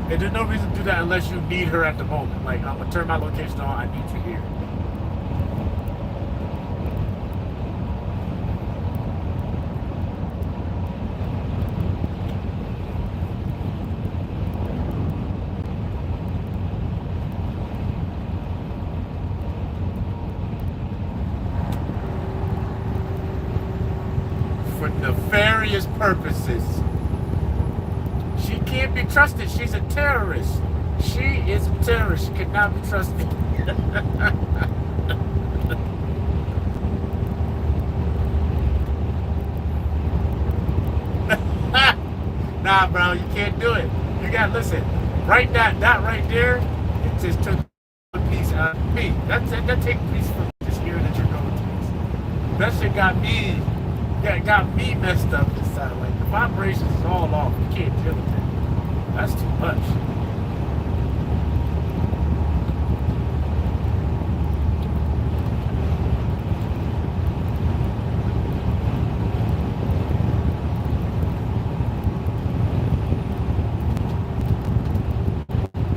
There's no reason to do that unless you need her at the moment. Like, I'm gonna turn my location on, I need you here. For nefarious purposes. She can't be trusted. She's a terrorist. She is a terrorist. She cannot be trusted. Nah, bro, you can't do it. You got listen. Right that right there, it just took a piece out of me. That take a piece from this year that you're going through. That shit got me messed up inside. Like the vibrations is all off. You can't deal with it. That's too much.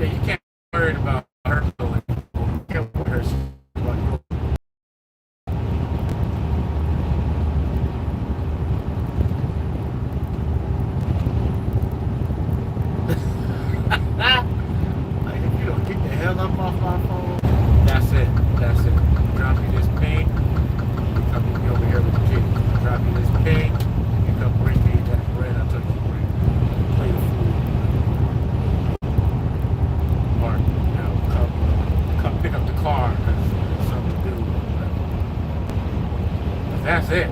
Yeah, you can't be worried about her feeling. You can't worry her about your. Like if you don't get the hell up off my phone, that's it. That's it. Drop you this ping. I'll be over here with the kid. Drop you this ping. You come bring me that bread. I took you bring plate of food. Or you know, come pick up the car because there's something to do. But that's it.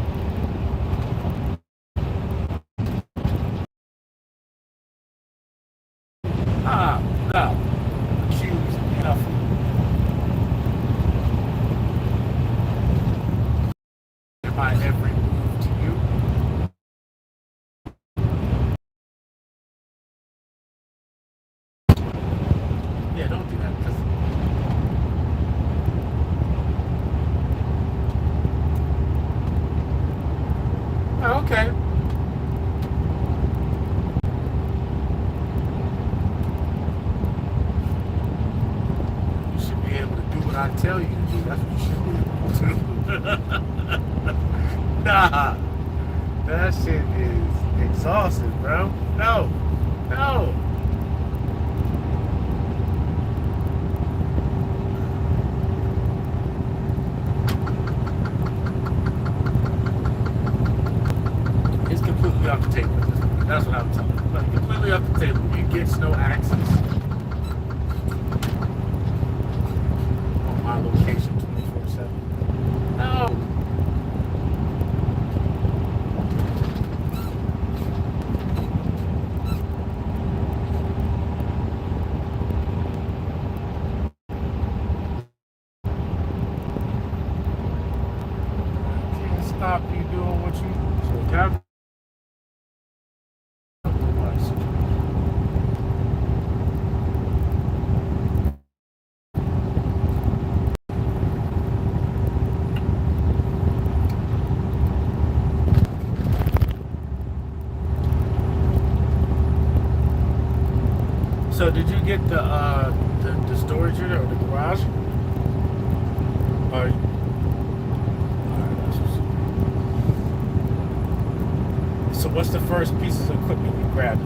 No. Accused enough. My every move to you. Yeah, don't do that because oh, okay. You should be able to do what I tell you to do. That's what you should be able to do. Nah, that shit is exhausting, bro. No. It's completely off the table. That's what I'm talking about. Like, completely off the table. You get no access on my location 24/7. No. Stop you doing what you so can So did you get the storage unit or the garage? Or so what's the first pieces of equipment you grabbed?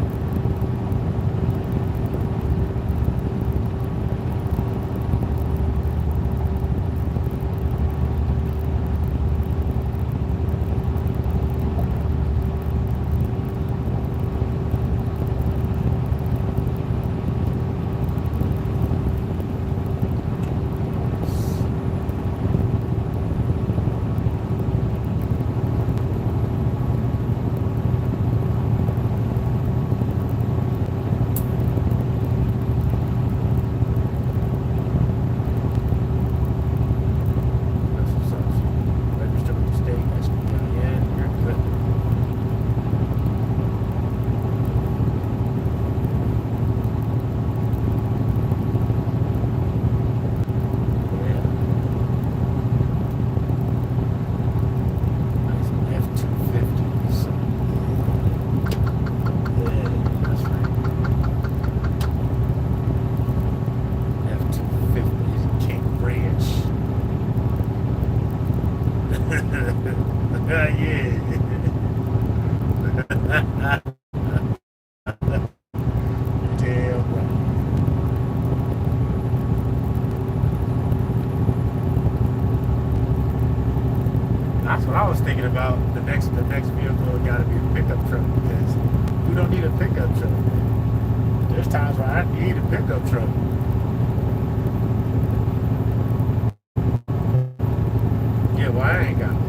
That's what I was thinking about. The next vehicle got to be a pickup truck because we don't need a pickup truck. There's times where I need a pickup truck. Yeah, well, I ain't got one.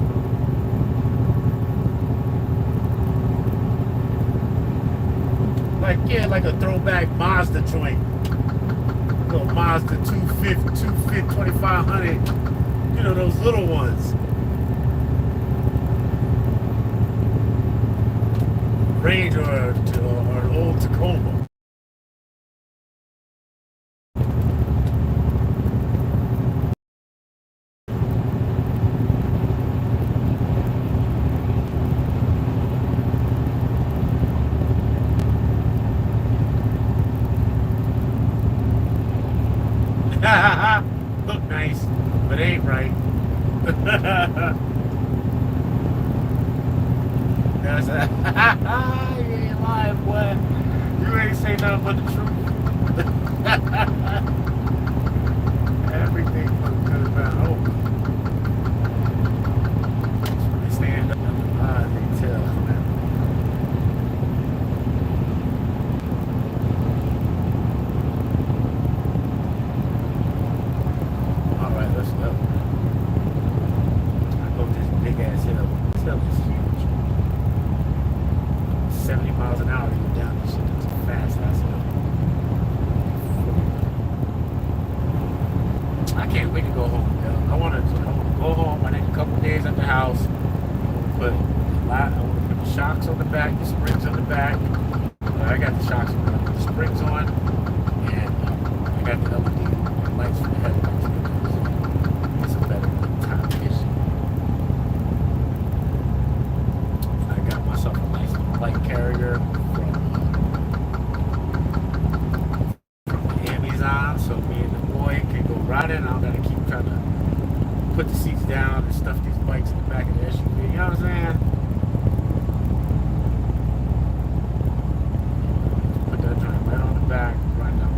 like a throwback Mazda joint. Mazda 2500. You know, those little ones. Range or an old Tacoma. Look nice, but ain't right. That's you ain't lying, boy. You ain't say nothing but the truth. Everything look good about hope. They stand up and they tell, man. Alright, let's go. I go this big ass hill. This hill is huge. 70 miles an hour to get down this shit. That's a fast ass hill. I can't wait to go home, yo. I want to go home. I need a couple days at the house. I want to put the shocks on the back, the springs on the back. I got the shocks on the springs on, and I got the LED lights for the headlights. It's a better time issue. I got myself a nice light carrier from Amazon, so me and the boy can go riding. I don't gotta keep trying to put the seats down and stuff these bikes in the back of the SUV. You know what I'm saying? Put that joint right on the back, right down.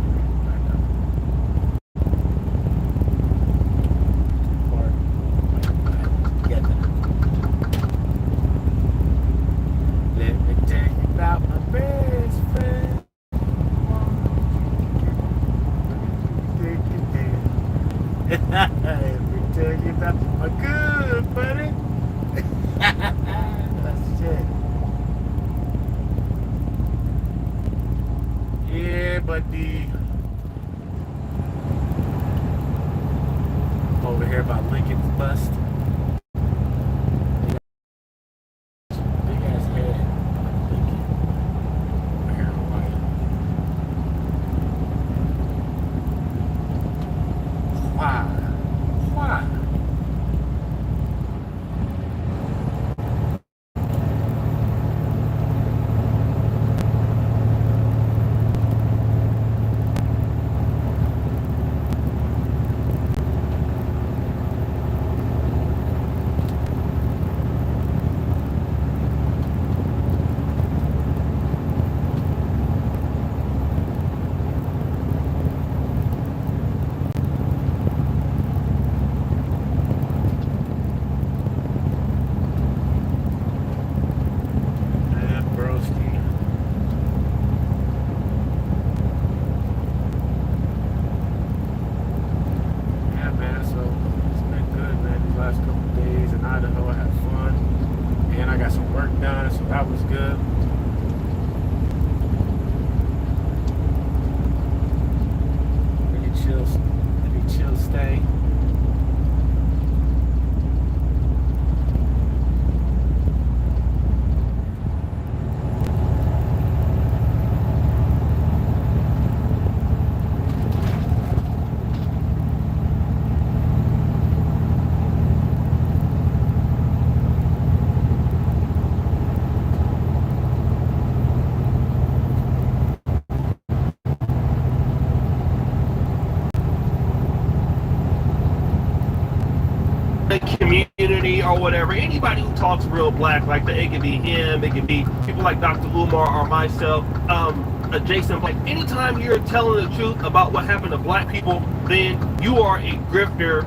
Get that. Let me tell you about my best friend. Let me tell you about my good buddy. That's it. Yeah, buddy. Over here by Lincoln's bust. Big ass head. Lincoln. Over here in white. Why? Why? That was good. Really chill stay. Community or whatever, anybody who talks real black, like it can be him, it can be people like Dr. Lumar or myself, adjacent, like anytime you're telling the truth about what happened to black people, then you are a grifter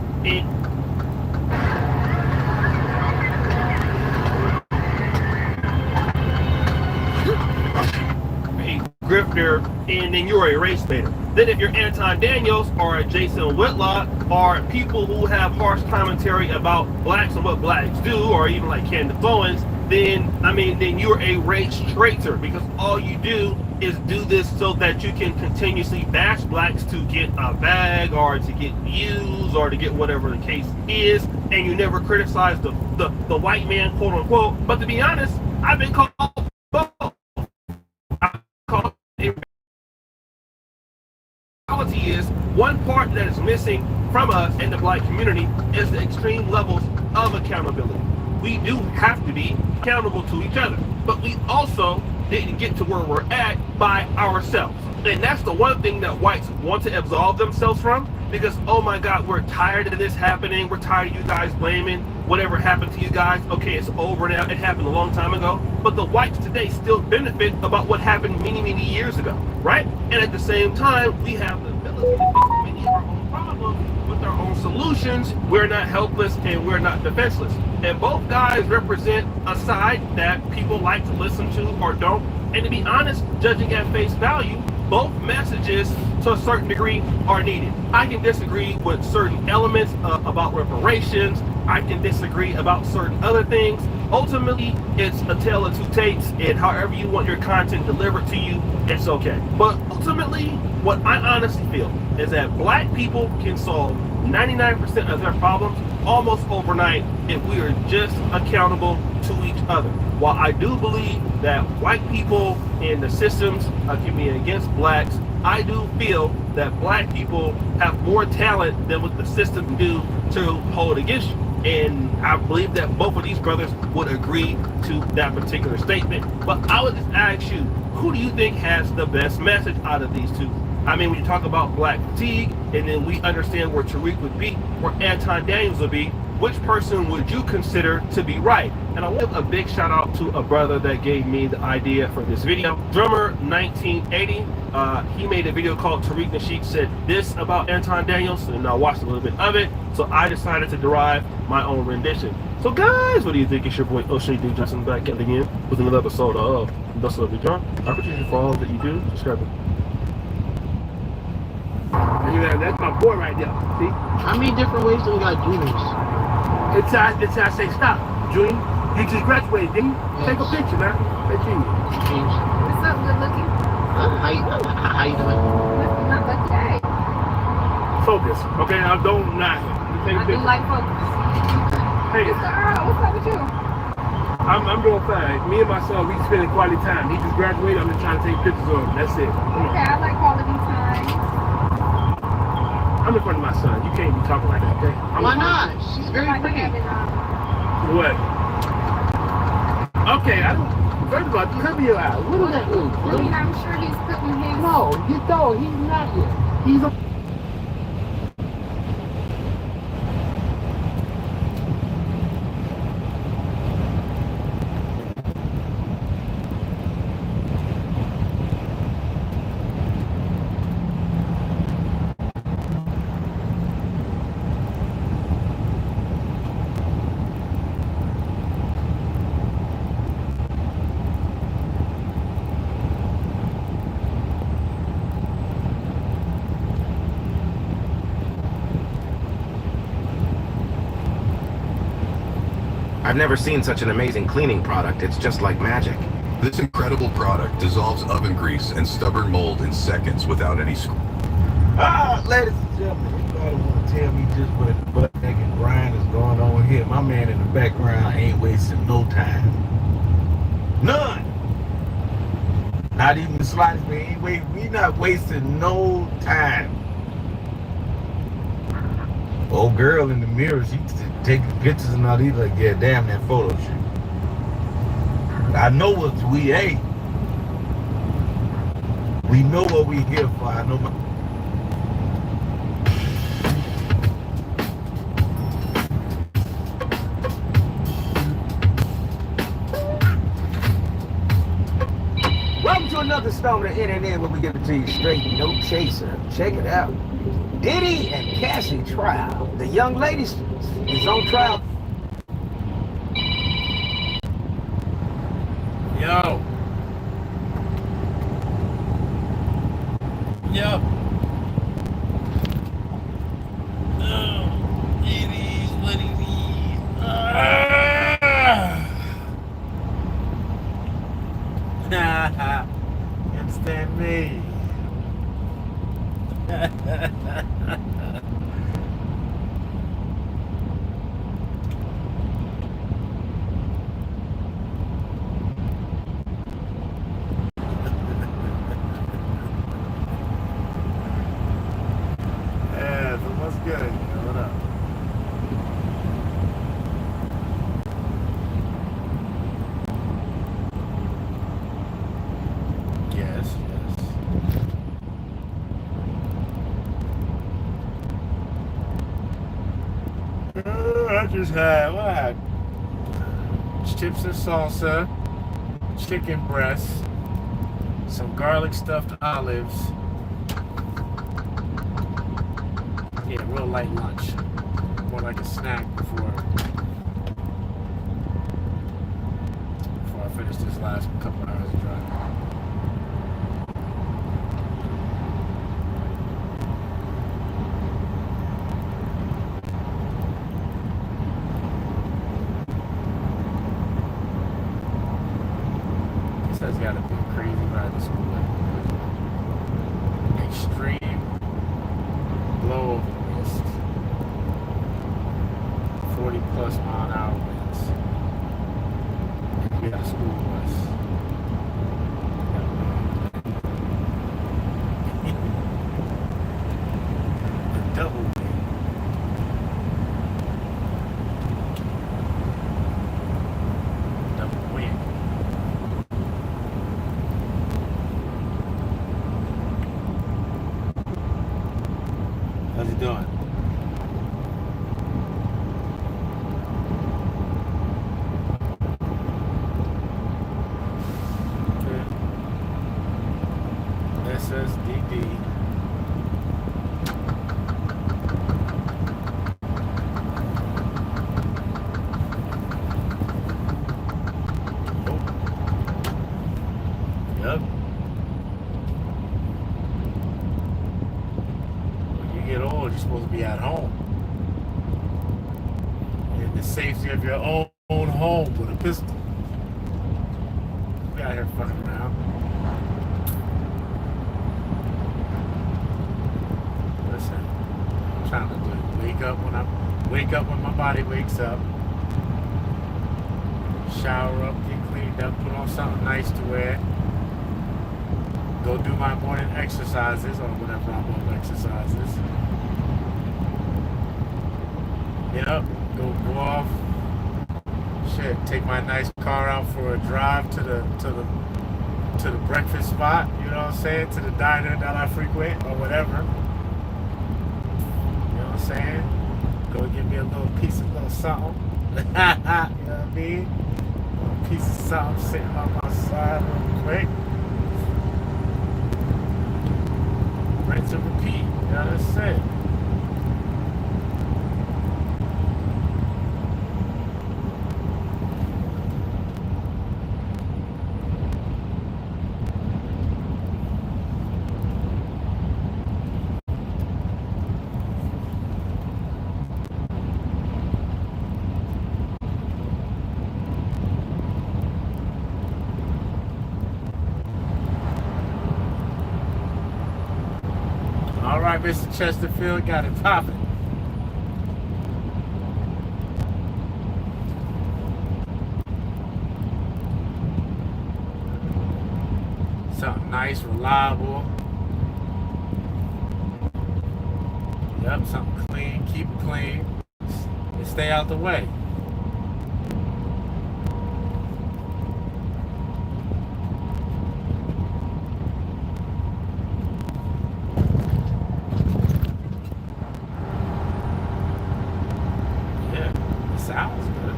and then you're a race baiter. Then if you're Anton Daniels or a Jason Whitlock or people who have harsh commentary about blacks and what blacks do, or even like Candace Owens, then you're a race traitor, because all you do is do this so that you can continuously bash blacks to get a bag or to get views or to get whatever the case is, and you never criticize the white man, quote unquote. But to be honest, I've been called both. I call it reality is one part that is missing from us in the black community is the extreme levels of accountability. We do have to be accountable to each other, but we also didn't get to where we're at by ourselves. And that's the one thing that whites want to absolve themselves from, because, oh my God, we're tired of this happening. We're tired of you guys blaming whatever happened to you guys. Okay, it's over now. It happened a long time ago. But the whites today still benefit about what happened many, many years ago, right? And at the same time, we have the ability to fix many of our own problems with our own solutions. We're not helpless and we're not defenseless. And both guys represent a side that people like to listen to or don't. And to be honest, judging at face value, both messages to a certain degree are needed. I can disagree with certain elements about reparations. I can disagree about certain other things. Ultimately, it's a tale of two tapes, and however you want your content delivered to you, it's okay. But ultimately, what I honestly feel is that black people can solve 99% of their problems almost overnight if we are just accountable to each other. While I do believe that white people in the systems can be against blacks, I do feel that black people have more talent than what the system do to hold against you. And I believe that both of these brothers would agree to that particular statement. But I would just ask you, who do you think has the best message out of these two? I mean, when you talk about black fatigue, and then we understand where Tariq would be, where Anton Daniels would be, which person would you consider to be right? And I want to give a big shout out to a brother that gave me the idea for this video. Drummer 1980, he made a video called Tariq Nasheed Said This about Anton Daniels, and I watched a little bit of it, so I decided to derive my own rendition. So guys, what do you think? It's your boy O'Shea D. Johnson back at again with another episode of That's What We John. I appreciate you for all that you do. Subscribe. That's my boy right there. See? How many different ways do we got juniors? It's I say stop. Junior, he just graduated, didn't he? Yes. Take a picture, man. Hey, Junior. What's up, good looking? How you doing? Not but today. Focus. Okay, now don't knock him. Take a I do picture. like focus. Hey. Mr. Earl, what's up with you? I'm doing fine. Me and my son, we spending quality time. He just graduated. I'm just trying to take pictures of him. That's it. Come on. Okay, I like quality time. I'm in front of my son. You can't be talking like that, okay? Why not? She's very pretty. What? Okay, I don't. First of all, come here out. What is that? I mean, I'm sure he's putting his. No, you don't. He's not here. He's a. I've never seen such an amazing cleaning product. It's just like magic. This incredible product dissolves oven grease and stubborn mold in seconds without any Ladies and gentlemen, anybody want to tell me just what the butt naked grind is going on here? My man in the background ain't wasting no time. None. Not even the slightest. We not wasting no time. Old girl in the mirror, she taking pictures and all these, like, yeah, damn that photo shoot. I know what we ain't. We know what we here for. I know my. Welcome to another Stone of the Internet where we give it to you straight, no chaser. Check it out. Diddy and Cassie trial. The young lady is on trial. Yo. It is what it is. You understand me? Yeah, so what's good? What up? Yes, yes. I just had, what I had? Chips and salsa, chicken breast, some garlic stuffed olives. Yeah, real light lunch. More like a snack before I finish this last couple hours of driving. This has got to be a crazy ride to school. Extreme blow over mist. 40 plus mile an hour winds. We got a school bus. A double wing. Double wing. How's he doing? SSDD. Oh. Yep. When you get old, you're supposed to be at home. In the safety of your own home with a pistol. We out here fucking around. Trying to do it. Wake up when my body wakes up. Shower up, get cleaned up, put on something nice to wear. Go do my morning exercises or whatever I'm on exercises. Get up, go off. Shit, take my nice car out for a drive to the breakfast spot, you know what I'm saying? To the diner that I frequent or whatever. Saying, go give me a little piece of little something. You know what I mean? A little piece of something sitting on my side real quick. Rinse and repeat. Yeah, that's it. All right, Mr. Chesterfield, got it popping. Something nice, reliable. Yep, something clean, keep it clean, and stay out the way. Sounds good.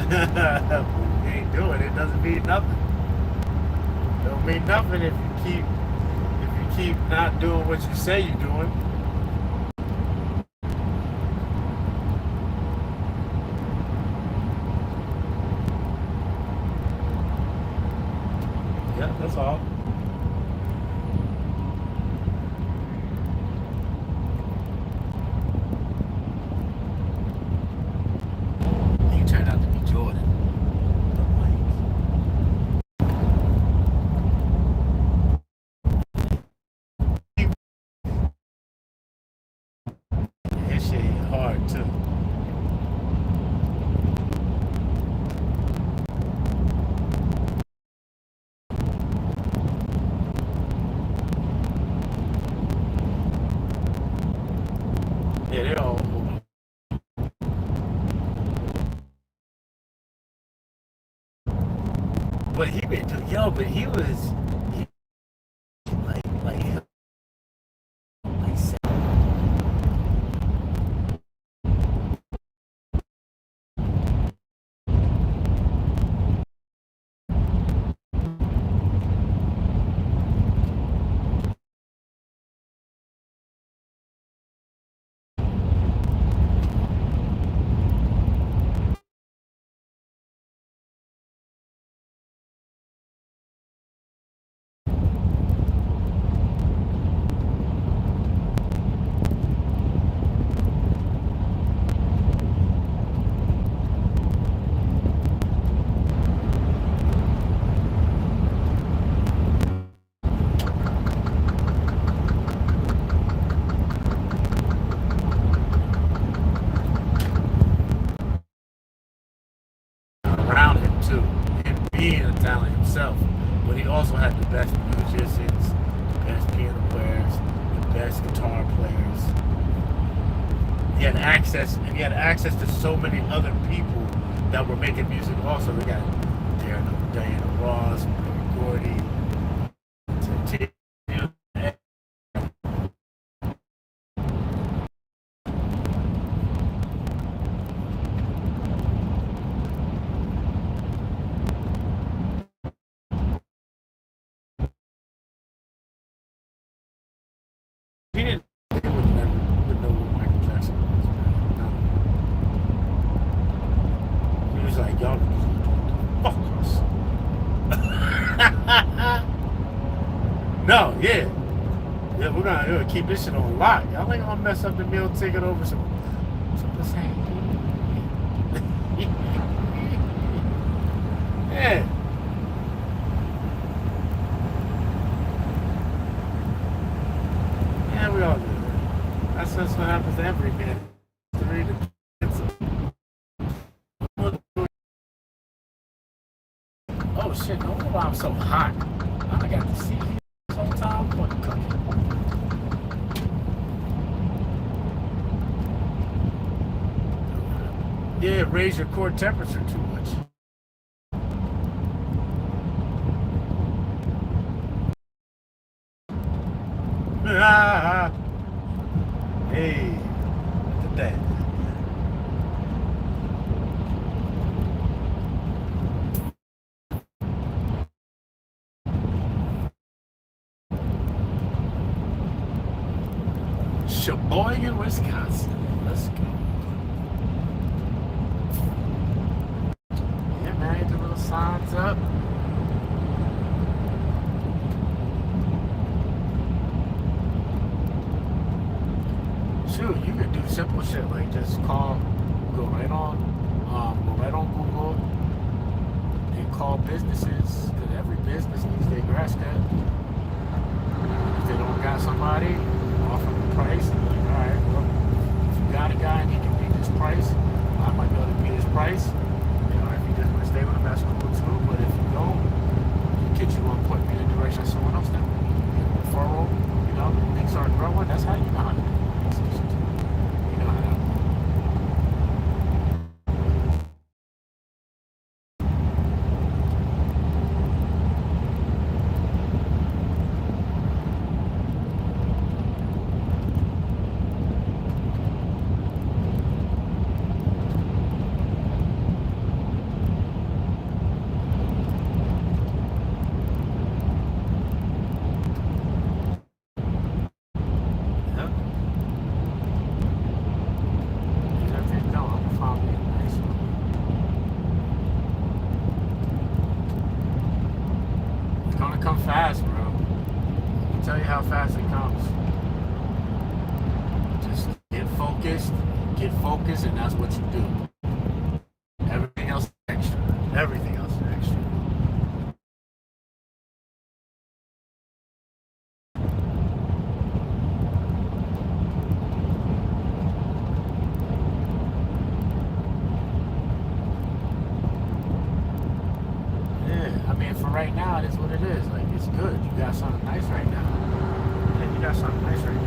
When you ain't doing it, doesn't mean nothing. Don't mean nothing if you keep not doing what you say you're doing. Yeah, that's all. Turned out to be Jordan. him too. Yeah, they all. But he been but he was like around him too, him being a talent himself, but he also had the best musicians, the best piano players, the best guitar players. He had access to so many other people that were making music also. We got Diana Ross, Gordy, he didn't. He would know who Michael Jackson was. No. He was like, y'all fuck us. No, yeah. Yeah, we're gonna keep this shit on lock. Y'all ain't gonna mess up the meal ticket over some the same. Yeah. Yeah, we all do that. That's what happens to every man. Oh shit, no wonder why I'm so hot. I got to see you sometime. Yeah, raise your core temperature too much. Hey, look at that. Sheboygan, Wisconsin. Let's go. Yeah, man, get the little signs up. Shoot, you could do simple shit like just go right on Google and call businesses, because every business needs their grass cut. If they don't got somebody, offer them the price, and like, all right, well, if you got a guy and he can beat this price, I might be able to beat his price. You know, if you just want to stay with him, that's cool too. But if you don't, get you one point me in the direction of someone else that will get a referral. You know, things start growing. That's how you know how to do it. You know how to. Fast, bro. I'll tell you how fast it comes. Just get focused, and that's what you do. Everything else is extra. Everything else is extra. that's good. You got something nice right now. Yeah, you got something nice right now.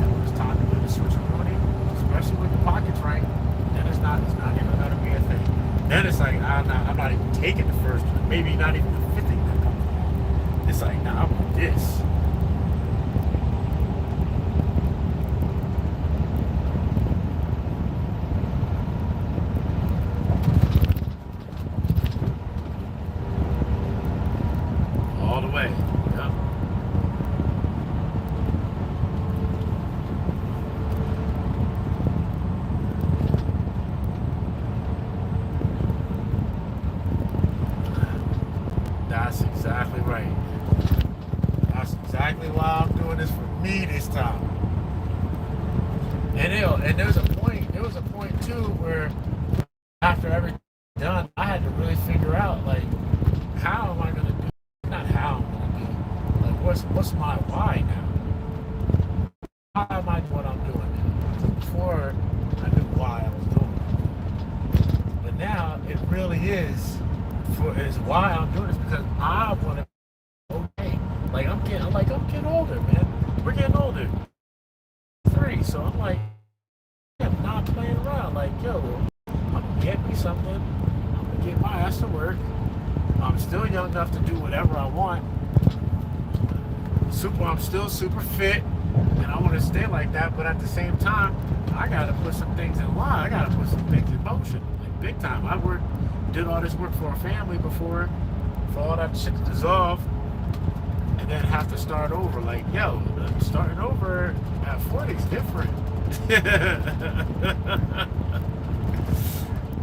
And when it's time to do the switcheroonie, especially with the pockets right, then it's not even gonna be a thing. Then it's like I'm not even taking the first, maybe not even the fifth thing that comes along. It's like, nah, I want this. All the way. Yep. That's exactly right. That's exactly why I'm doing this for me this time. And there was a point too where after everything done, I had to really figure out like how am I gonna do, not how I'm gonna do, like what's my why now? Why am I doing what I'm doing now? Before I knew why I was doing it. But now it really is why I'm doing this, because I wanna be okay. Like I'm getting older, man. We're getting older. 3, so I'm like, I'm not playing around. Like, yo, I'm gonna get me something. I'm gonna get my ass to work. I'm still young enough to do whatever I want. I'm still super fit, and I want to stay like that. But at the same time, I gotta put some things in line. I gotta put some things in motion, like big time. I did all this work for a family before, for all that shit to dissolve, and then have to start over. Like, yo, starting over at 40 is different.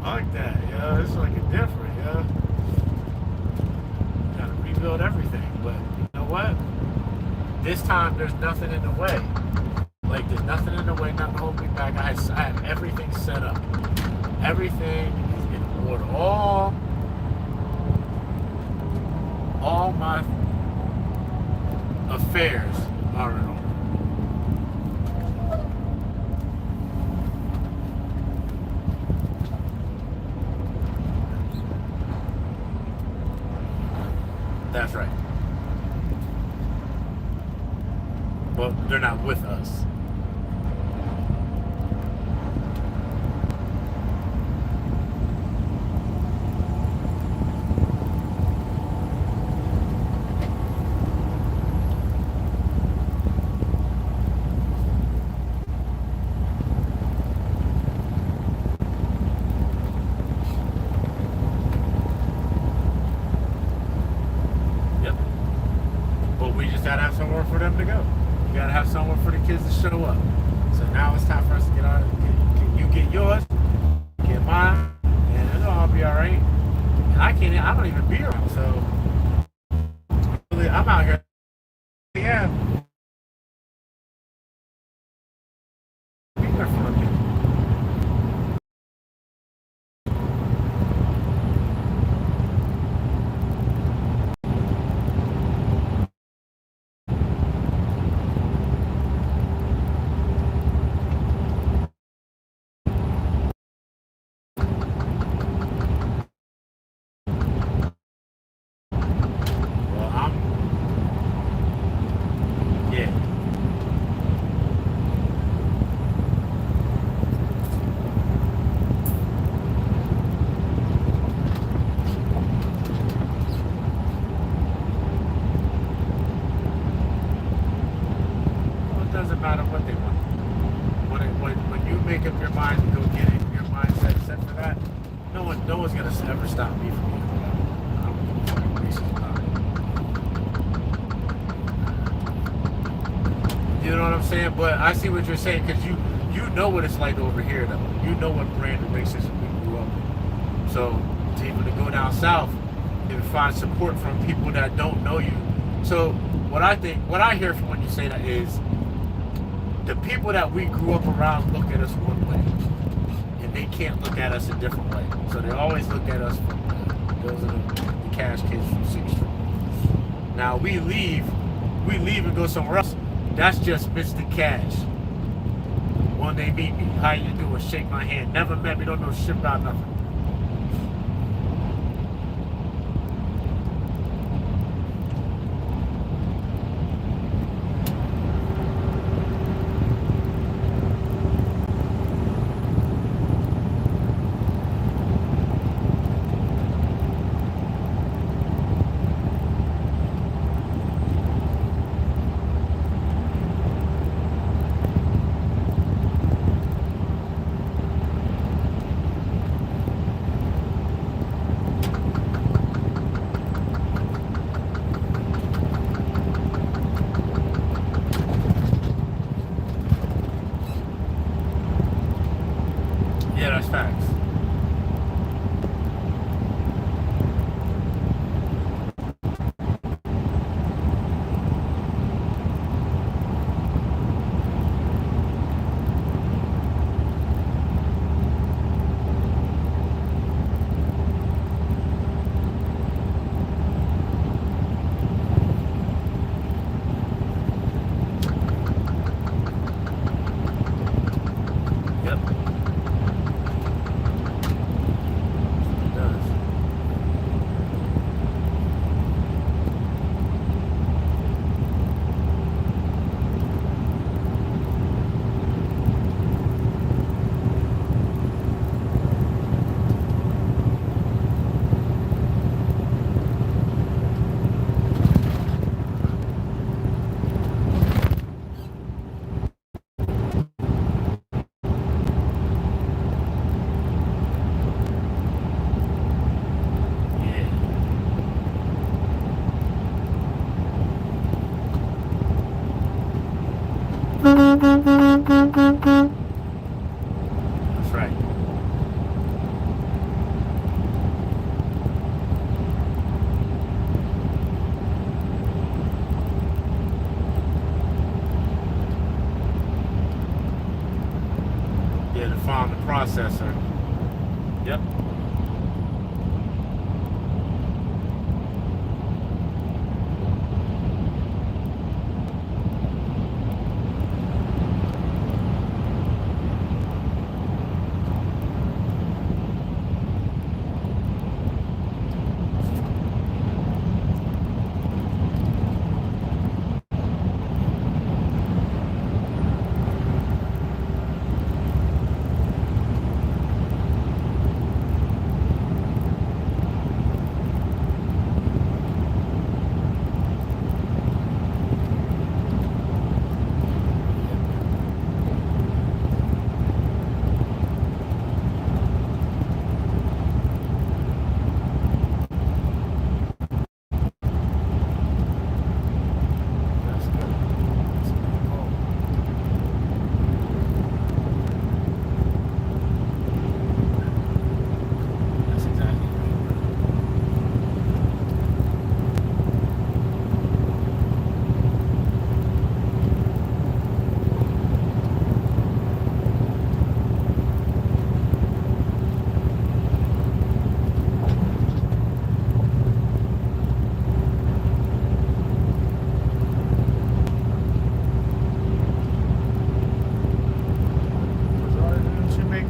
I like that, yeah. It's like a different, yeah. Gotta rebuild everything, but you know what? This time there's nothing in the way. Like there's nothing in the way, nothing holding me back. I have everything set up. Everything is in order. All my affairs are in order. That's right. Well, they're not with us. Gotta have somewhere for them to go. You gotta have somewhere for the kids to show up. So now it's time for us to get on. You get yours, get mine, and it'll all be all right. And I don't even be around. So really, I'm out here. Yeah. Be there for a minute. Doesn't matter what they want. When you make up your mind to go get it, your mindset set for that, no one's gonna ever stop me from doing that. I'm fucking racist about it. You know what I'm saying? But I see what you're saying, because you know what it's like over here though. You know what brand of racism we grew up in. So to even to go down south and find support from people that don't know you. So what I hear from when you say that is, the people that we grew up around look at us one way, and they can't look at us a different way. So they always look at us from those are the cash kids from 6th Street. Now we leave and go somewhere else. That's just Mr. Cash. When they meet me, how you doing? Shake my hand. Never met me, don't know shit about nothing. Yeah, to farm the processor. Yep.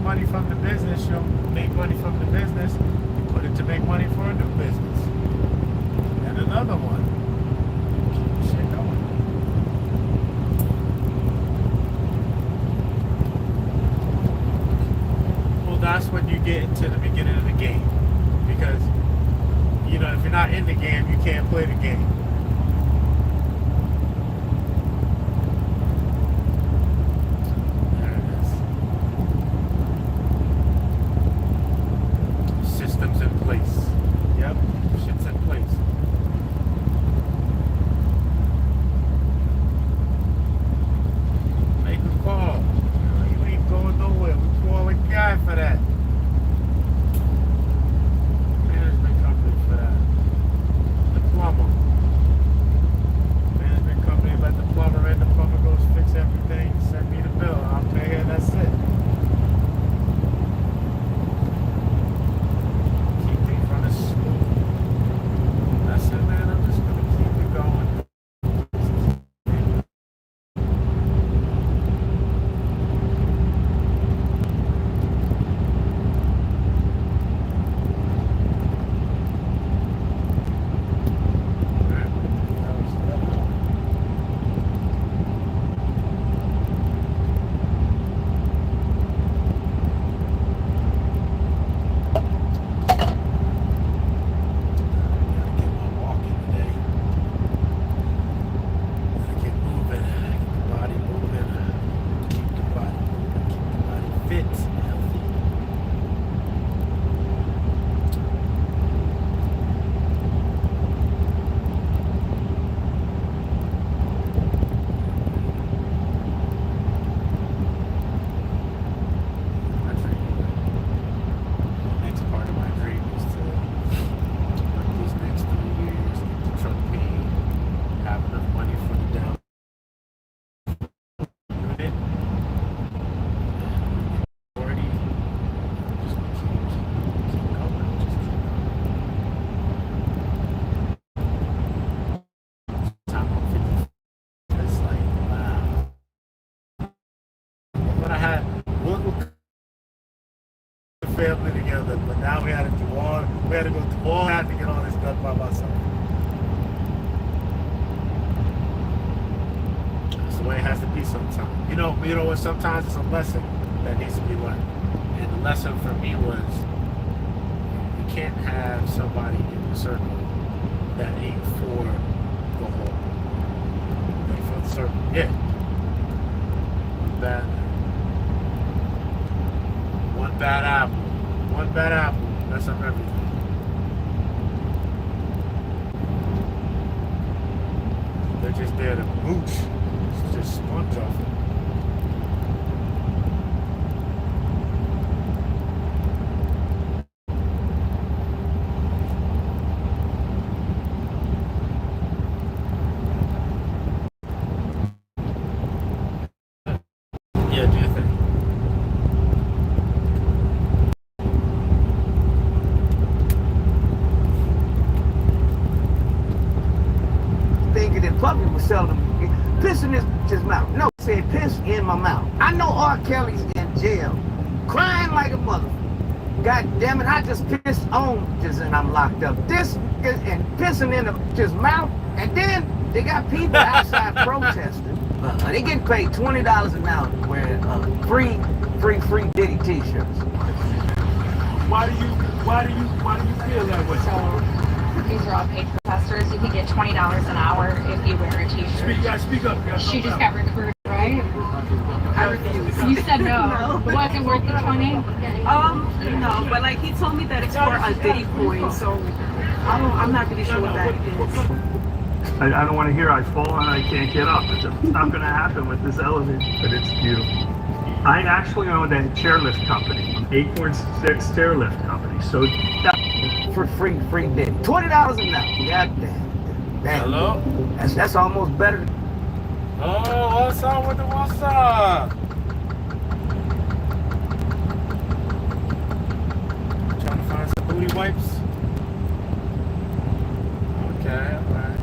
Money from the business, you'll make money from the business, you put it to make money for a new business. And another one. Keep the shit going. Well, that's when you get into the beginning of the game. Because, you know, if you're not in the game, you can't play the game. Family together, but now we had to go through all that to get all this done by myself. That's the way it has to be sometimes. You know what? Sometimes it's a lesson that needs to be learned, and the lesson for me was you can't have somebody in the circle that ain't for the whole. Ain't for the circle. Yeah. One bad apple. One bad apple, mess up everything. They're just there to mooch. It's just sponge off it. Yeah, do you think? nigga that public was selling piss in his mouth. No, he said piss in my mouth. I know R. Kelly's in jail, crying like a mother. God damn it, I just pissed on just and I'm locked up. This and pissing in his mouth, and then they got people outside protesting. They getting paid $20 an hour wearing free Diddy t-shirts. Why do you feel that way? These are all paid protesters. You can get $20 an hour if you wear a t-shirt. Speak up. She just got recruited, right? I refuse. You said no. It wasn't worth the 20? No, but like he told me that it's for a Diddy coin, so I'm not really sure what that is. I don't want to hear I fall and I can't get up. It's not going to happen with this elevator, but it's beautiful. I actually own a chairlift company, 8.6 chairlift company. So for free Diddy, $20 an hour. God damn. Hello? That's almost better. Oh, what's up with the what's up? Trying to find some booty wipes. Okay, alright.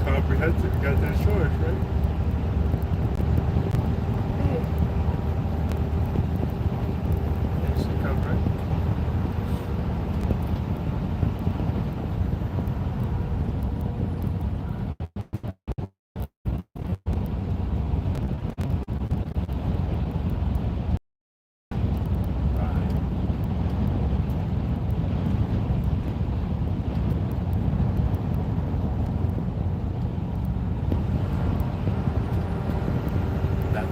Comprehensive, got that short, right?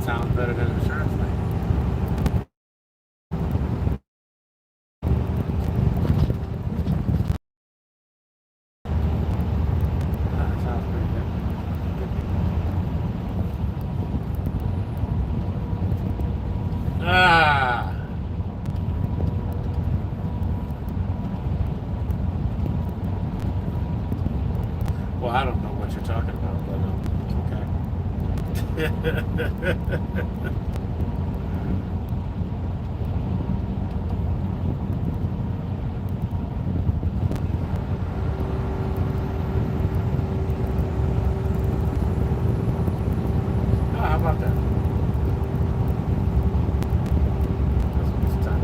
Sounds better than insurance thing. That sounds pretty good. Ah. Well, I don't know what you're talking about, but okay. How about that? That's a waste of time.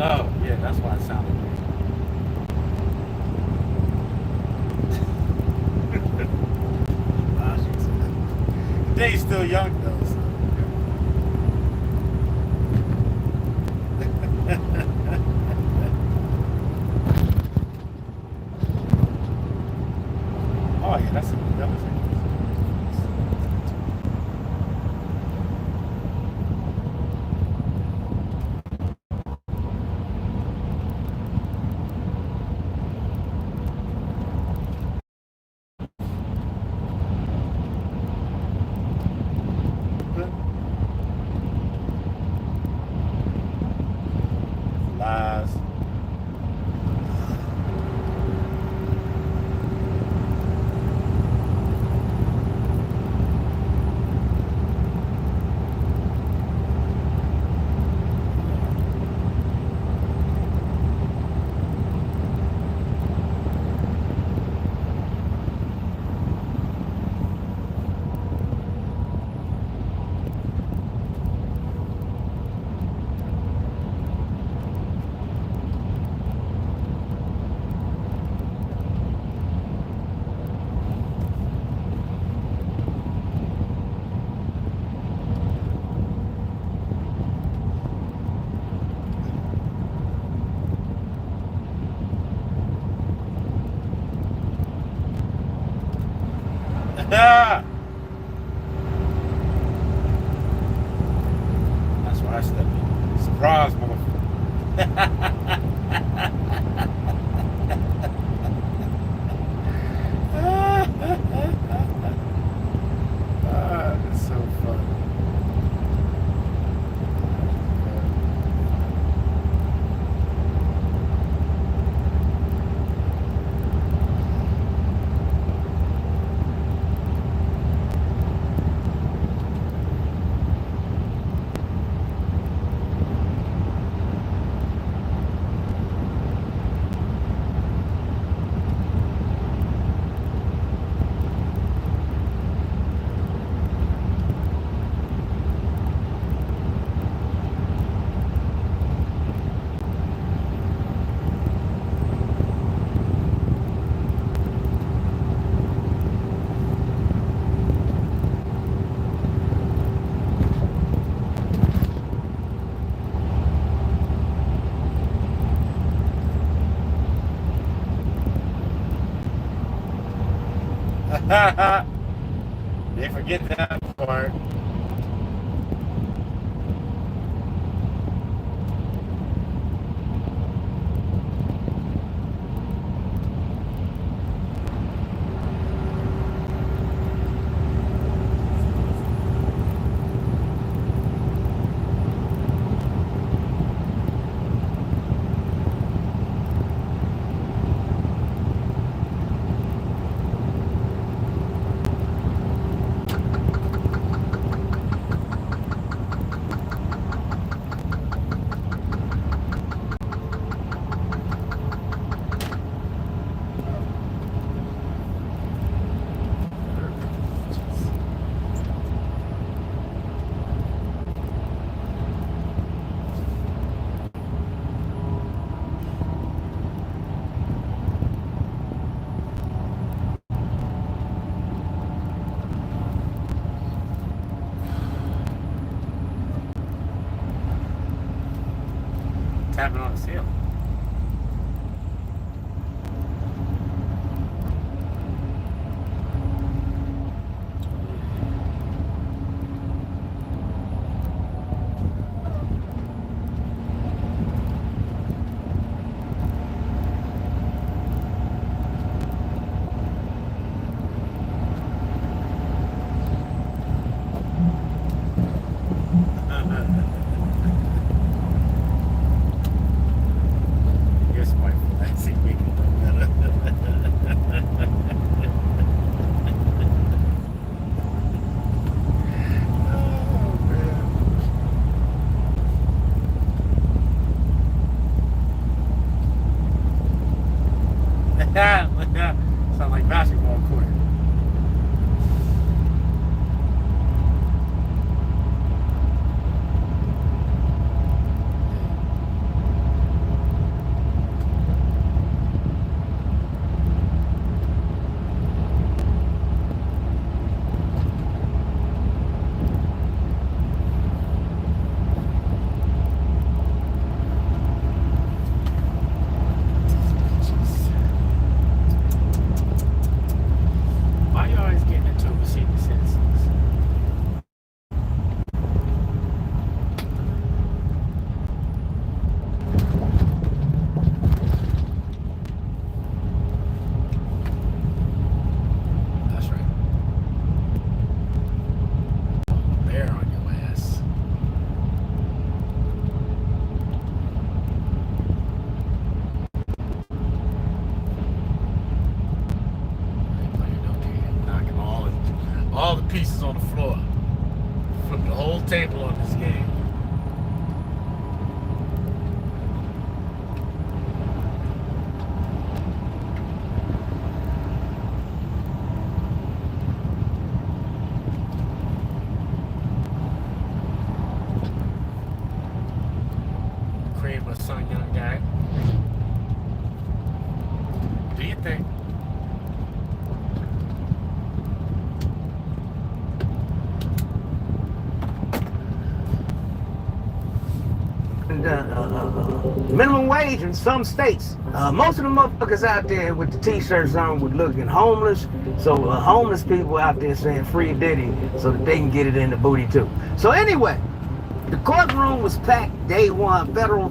Oh, yeah, that's why it sounded weird. They's still young, though. So. Oh, yeah, that's another thing. Lies. Ah! surprise, motherfucker. It's so funny. They forget that part. Tapping on the ceiling. Sound like basketball court. All the pieces on the floor. Flip the whole table on this game. Cream my son, young guy. Do you think? Minimum wage in some states. Most of the motherfuckers out there with the t-shirts on would looking homeless. So homeless people out there saying free Diddy so that they can get it in the booty too. So anyway, The courtroom was packed day one. Federal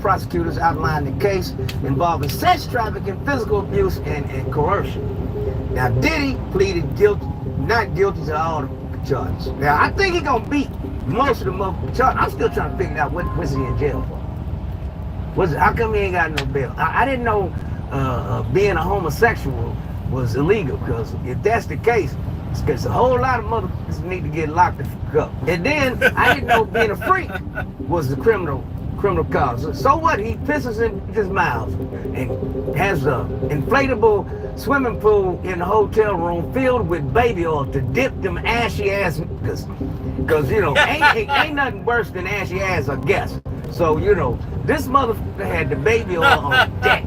prosecutors outlined the case involving sex trafficking, physical abuse, and coercion. Now, Diddy pleaded not guilty to all the charges. Now, I think he's gonna beat most of them up charges. I'm still trying to figure out what's he in jail for. How come he ain't got no bail? I didn't know being a homosexual was illegal, because if that's the case, it's a whole lot of motherfuckers need to get locked the fuck up. And then I didn't know being a freak was the criminal cause. So what? He pisses in his mouth and has a inflatable swimming pool in the hotel room filled with baby oil to dip them ashy ass niggas. Because, you know, ain't nothing worse than ashy ass, I guess. So, you know, this motherfucker had the baby oil on deck,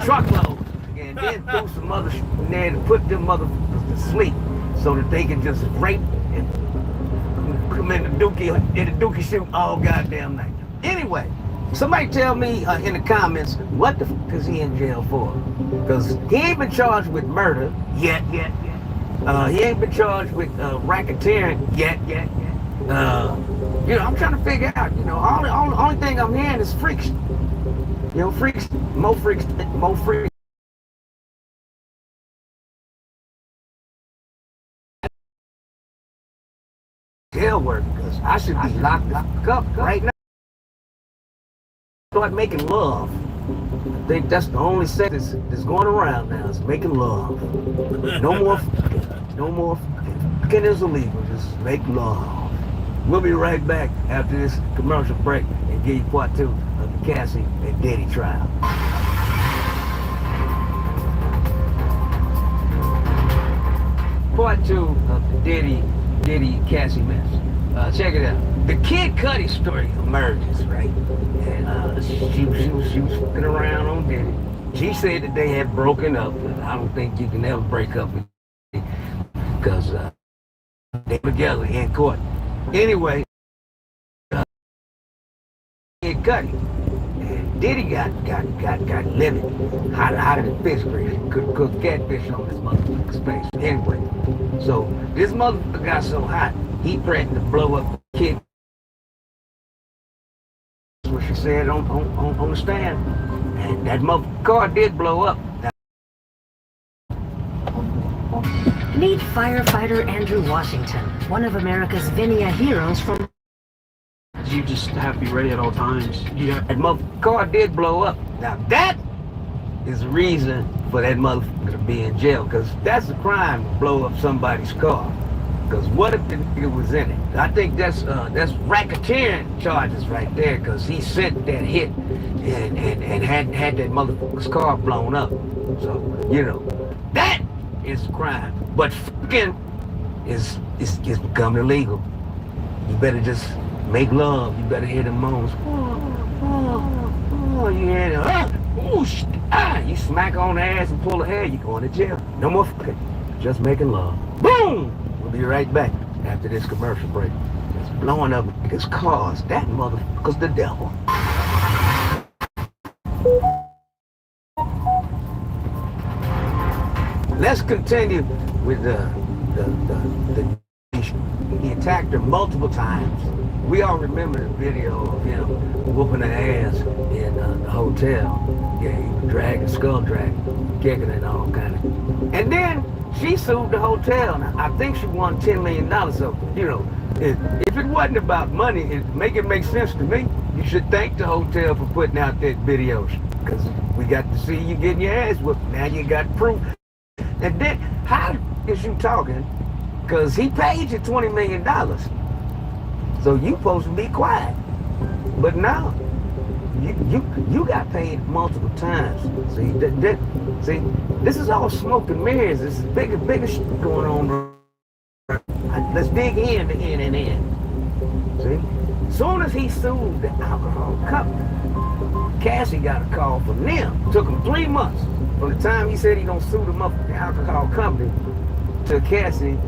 truckload, and then threw some other shit in there to put them motherfuckers to sleep so that they can just rape and come in the dookie shoot all goddamn night. Anyway, somebody tell me in the comments, what the fuck is he in jail for? Because he ain't been charged with murder yet. He ain't been charged with racketeering yet. You know, I'm trying to figure out, you know, only thing I'm hearing is freaks. You know, freaks, more freaks. Jail work, because I should be locked up right now. Start making love. I think that's the only sex that's going around now, is making love. No more fucking is illegal, just make love. We'll be right back after this commercial break and give you part 2 of the Cassie and Diddy trial. Part 2 of the Diddy Cassie mess. Check it out. The Kid Cudi story emerges, right? And she was fucking around on Diddy. She said that they had broken up, but I don't think you can ever break up with Diddy because they were together in court. Anyway, Kid Cudi and Diddy got livid, hotter than fish grease. Couldn't cook catfish on this motherfucker's face. Anyway, so this motherfucker got so hot, he threatened to blow up the Kid. That's what she said on the stand. And that motherfucker car did blow up. Meet firefighter Andrew Washington, one of America's Vinia heroes from... You just have to be ready at all times. That motherfucker car did blow up. Now that is the reason for that motherfucker to be in jail, because that's a crime to blow up somebody's car. Because what if the nigga was in it? I think that's racketeering charges right there, because he sent that hit and had that motherfucker's car blown up. So, you know, that is a crime. But fucking is becoming illegal. You better just make love. You better hear the moans. Oh, you hear them. You smack on the ass and pull her hair, you going to jail. No more fucking. Just making love. Boom! We'll be right back after this commercial break. It's blowing up his cars. That motherfucker's the devil. Let's continue with the he attacked her multiple times. We all remember the video of him whooping her ass in the hotel. Yeah, he was dragging, skull dragging, kicking and all kind of. And then she sued the hotel. Now, I think she won $10 million. So, you know, if it wasn't about money, it make sense to me. You should thank the hotel for putting out that video, because we got to see you getting your ass whooped. Now you got proof. And then, how is you talking? Because he paid you $20 million. So you supposed to be quiet. But now, you got paid multiple times. See, this is all smoke and mirrors. This is bigger shit going on. Let's dig in. See? As soon as he sued the alcohol company, Cassie got a call from them. Took him 3 months from the time he said he gonna sue the alcohol company to Cassie,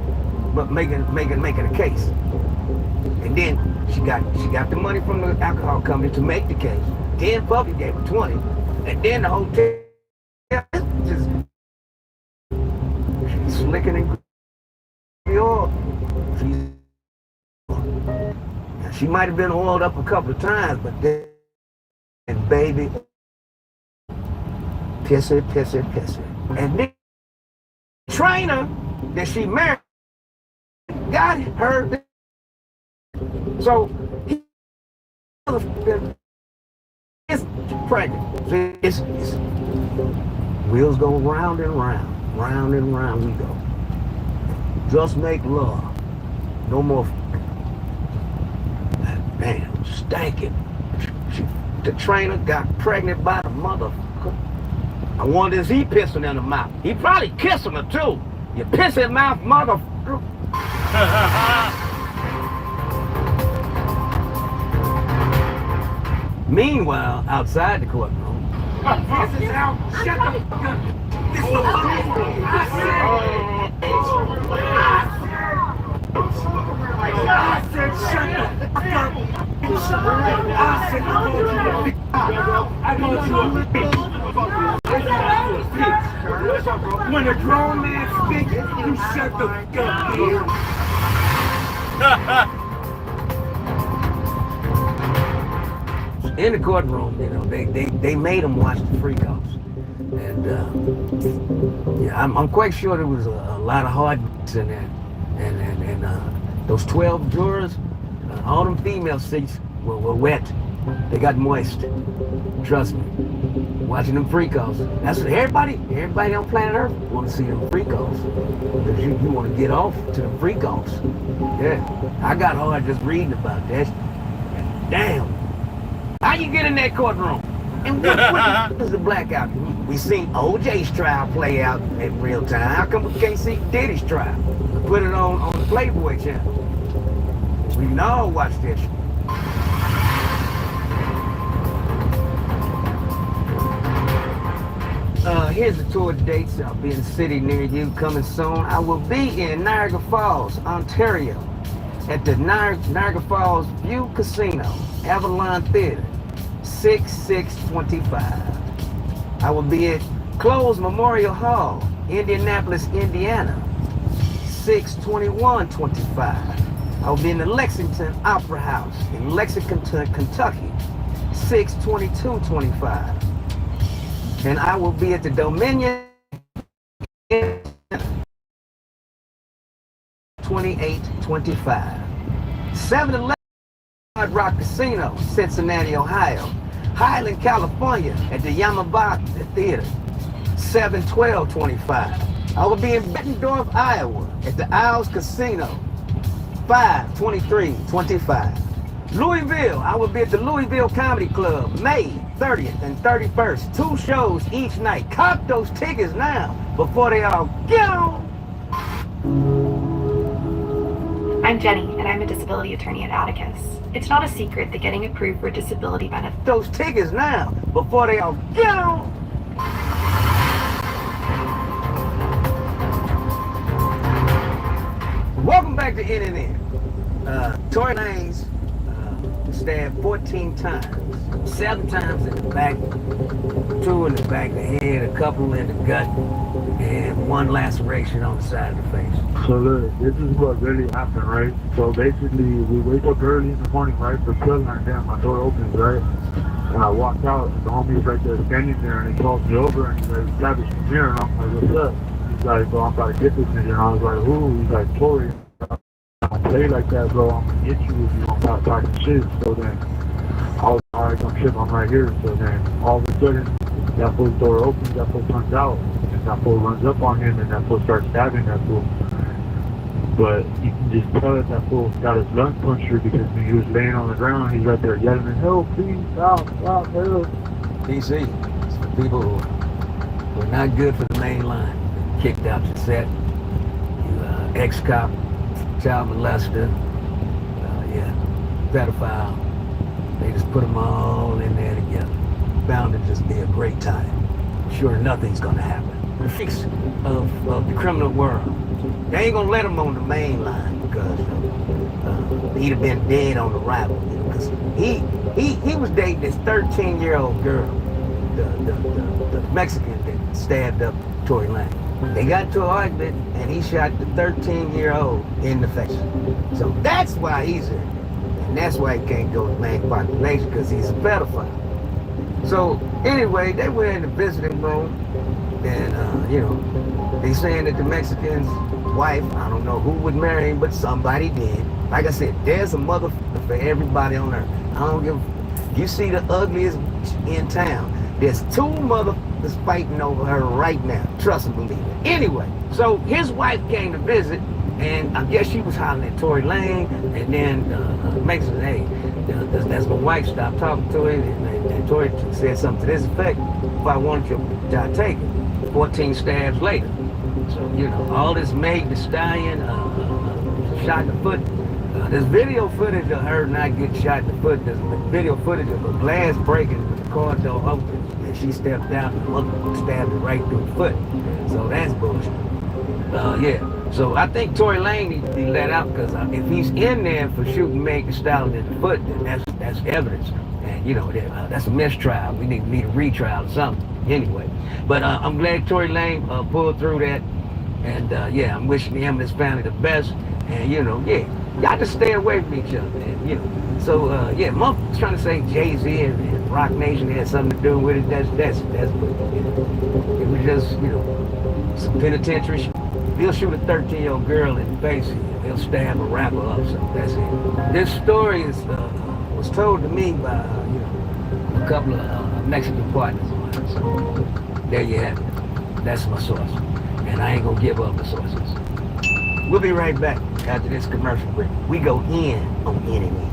but making a case. And then she got the money from the alcohol company to make the case. Then Puffy gave her 20, and then the hotel just she's slicking and oil. Now She might have been oiled up a couple of times, but then, and baby, pissy. And then the trainer that she married got her. So he is pregnant. It's wheels go round and round we go. Just make love. No more. Man, stankin'. The trainer got pregnant by the motherfucker. I wonder is he pissing in her mouth? He probably kissing her too. You pissing mouth motherfucker. Meanwhile, outside the courtroom. This is how. Shut the fuck up. This is the I said shut the fuck up. I said I want you to be. I want you to be. When a grown man speaks, you shut the fuck up. In the courtroom, you know, they made him watch the freak offs. And yeah, I'm quite sure there was a lot of hard in there. And those 12 jurors, all them female seats were wet. They got moist. Trust me. Watching them freak offs. That's what everybody on planet Earth want to see them freak offs. Because you want to get off to the freak offs. Yeah. I got hard just reading about that. Damn. How you get in that courtroom? And what is the blackout? We seen OJ's trial play out in real time. How come we can't see Diddy's trial? Put it on the Playboy channel. We can all watch this. Here's the tour dates. I'll be in a city near you coming soon. I will be in Niagara Falls, Ontario, at the Niagara Falls View Casino, Avalon Theater, 6/6/25. I will be at Close Memorial Hall, Indianapolis, Indiana, 6/21/25. I will be in the Lexington Opera House in Lexington, Kentucky, 6/22/25. And I will be at the Dominion 28/25. 7/11 Hard Rock Casino, Cincinnati, Ohio. Highland, California at the Yamabata Theater, 7/12/25. I will be in Bettendorf, Iowa at the Isles Casino, 5/23/25. Louisville, I will be at the Louisville Comedy Club, May 30th and 31st. 2 shows each night. Cop those tickets now before they all get on. I'm Jenny, and I'm a disability attorney at Atticus. It's not a secret that getting approved for disability benefits. Those tickets now before they all get on. Welcome back to NNN. Tory Lanez stabbed 14 times, 7 times in the back, 2 in the back of the head, a couple in the gut, and 1 laceration on the side of the face. So look, this is what really happened, right? So basically, we wake up early in the morning, right? For 12 damn, my door opens, right? And I walk out, and the homie's right there standing there, and he calls me over, and he's like, "Savage, come here," and I'm like, "What's up?" He's like, "Bro, I'm about to get this nigga," and I was like, "Who?" He's like, "Tory." Don't play like that, bro. I'm gonna get you if you don't stop talking shit. So then I was alright, don't trip, I'm right here. So then all of a sudden that fool's door opens, that fool comes out, and that fool runs up on him, and that fool starts stabbing that fool. But you can just tell that fool got his lungs punctured because when he was laying on the ground, he's right there yelling, "Help, please, stop, help." PC, it's for people who are not good for the main line. Kicked out your set. You ex-cop, child molester, pedophile. They just put them all in there together. Bound to just be a great time. Sure, nothing's gonna happen. The freaks of the criminal world, they ain't gonna let him on the main line because he'd have been dead on arrival. Because he was dating this 13-year-old girl, the Mexican that stabbed up Tory Lanez. They got into an argument, and he shot the 13-year-old in the face. So that's why he's here. And that's why he can't go to main population, because he's a pedophile. So anyway, they were in the visiting room, and you know, they saying that the Mexican's wife, I don't know who would marry him, but somebody did. Like I said, there's a motherfucker for everybody on earth. I don't give. You see the ugliest in town. There's two motherfuckers fighting over her right now. Trust and believe it. Anyway, so his wife came to visit, and I guess she was hollering at Tory Lane, and then Mexican, hey, that's my wife. Stop talking to him. And Tory said something to this effect: if I wanted you, I'd take it. 14 stabs later. So, you know, all this Meg the Stallion, shot in the foot. There's video footage of her not getting shot in the foot. There's video footage of a glass breaking with the car door open, and she stepped down and the mother stabbed her right through the foot. So that's bullshit. Yeah. So I think Tory Lane needs to be let out, because if he's in there for shooting Meg the Stallion in the foot, then that's evidence. And, you know, that's a mistrial. We need a retrial or something. Anyway. But I'm glad Tory Lane pulled through that. And yeah, I'm wishing him and his family the best. And, you know, yeah, y'all just stay away from each other. And, you know, so yeah, motherfuckers trying to say Jay-Z and Rock Nation had something to do with it. That's you know, it was just, you know, some penitentiary shit. He'll shoot a 13-year-old girl in the face. He'll stab a rapper up. So that's it. This story is was told to me by you know, a couple of Mexican partners of mine. So there you have it. That's my source. And I ain't gonna give up the sources. We'll be right back after this commercial break. We go in on NNN.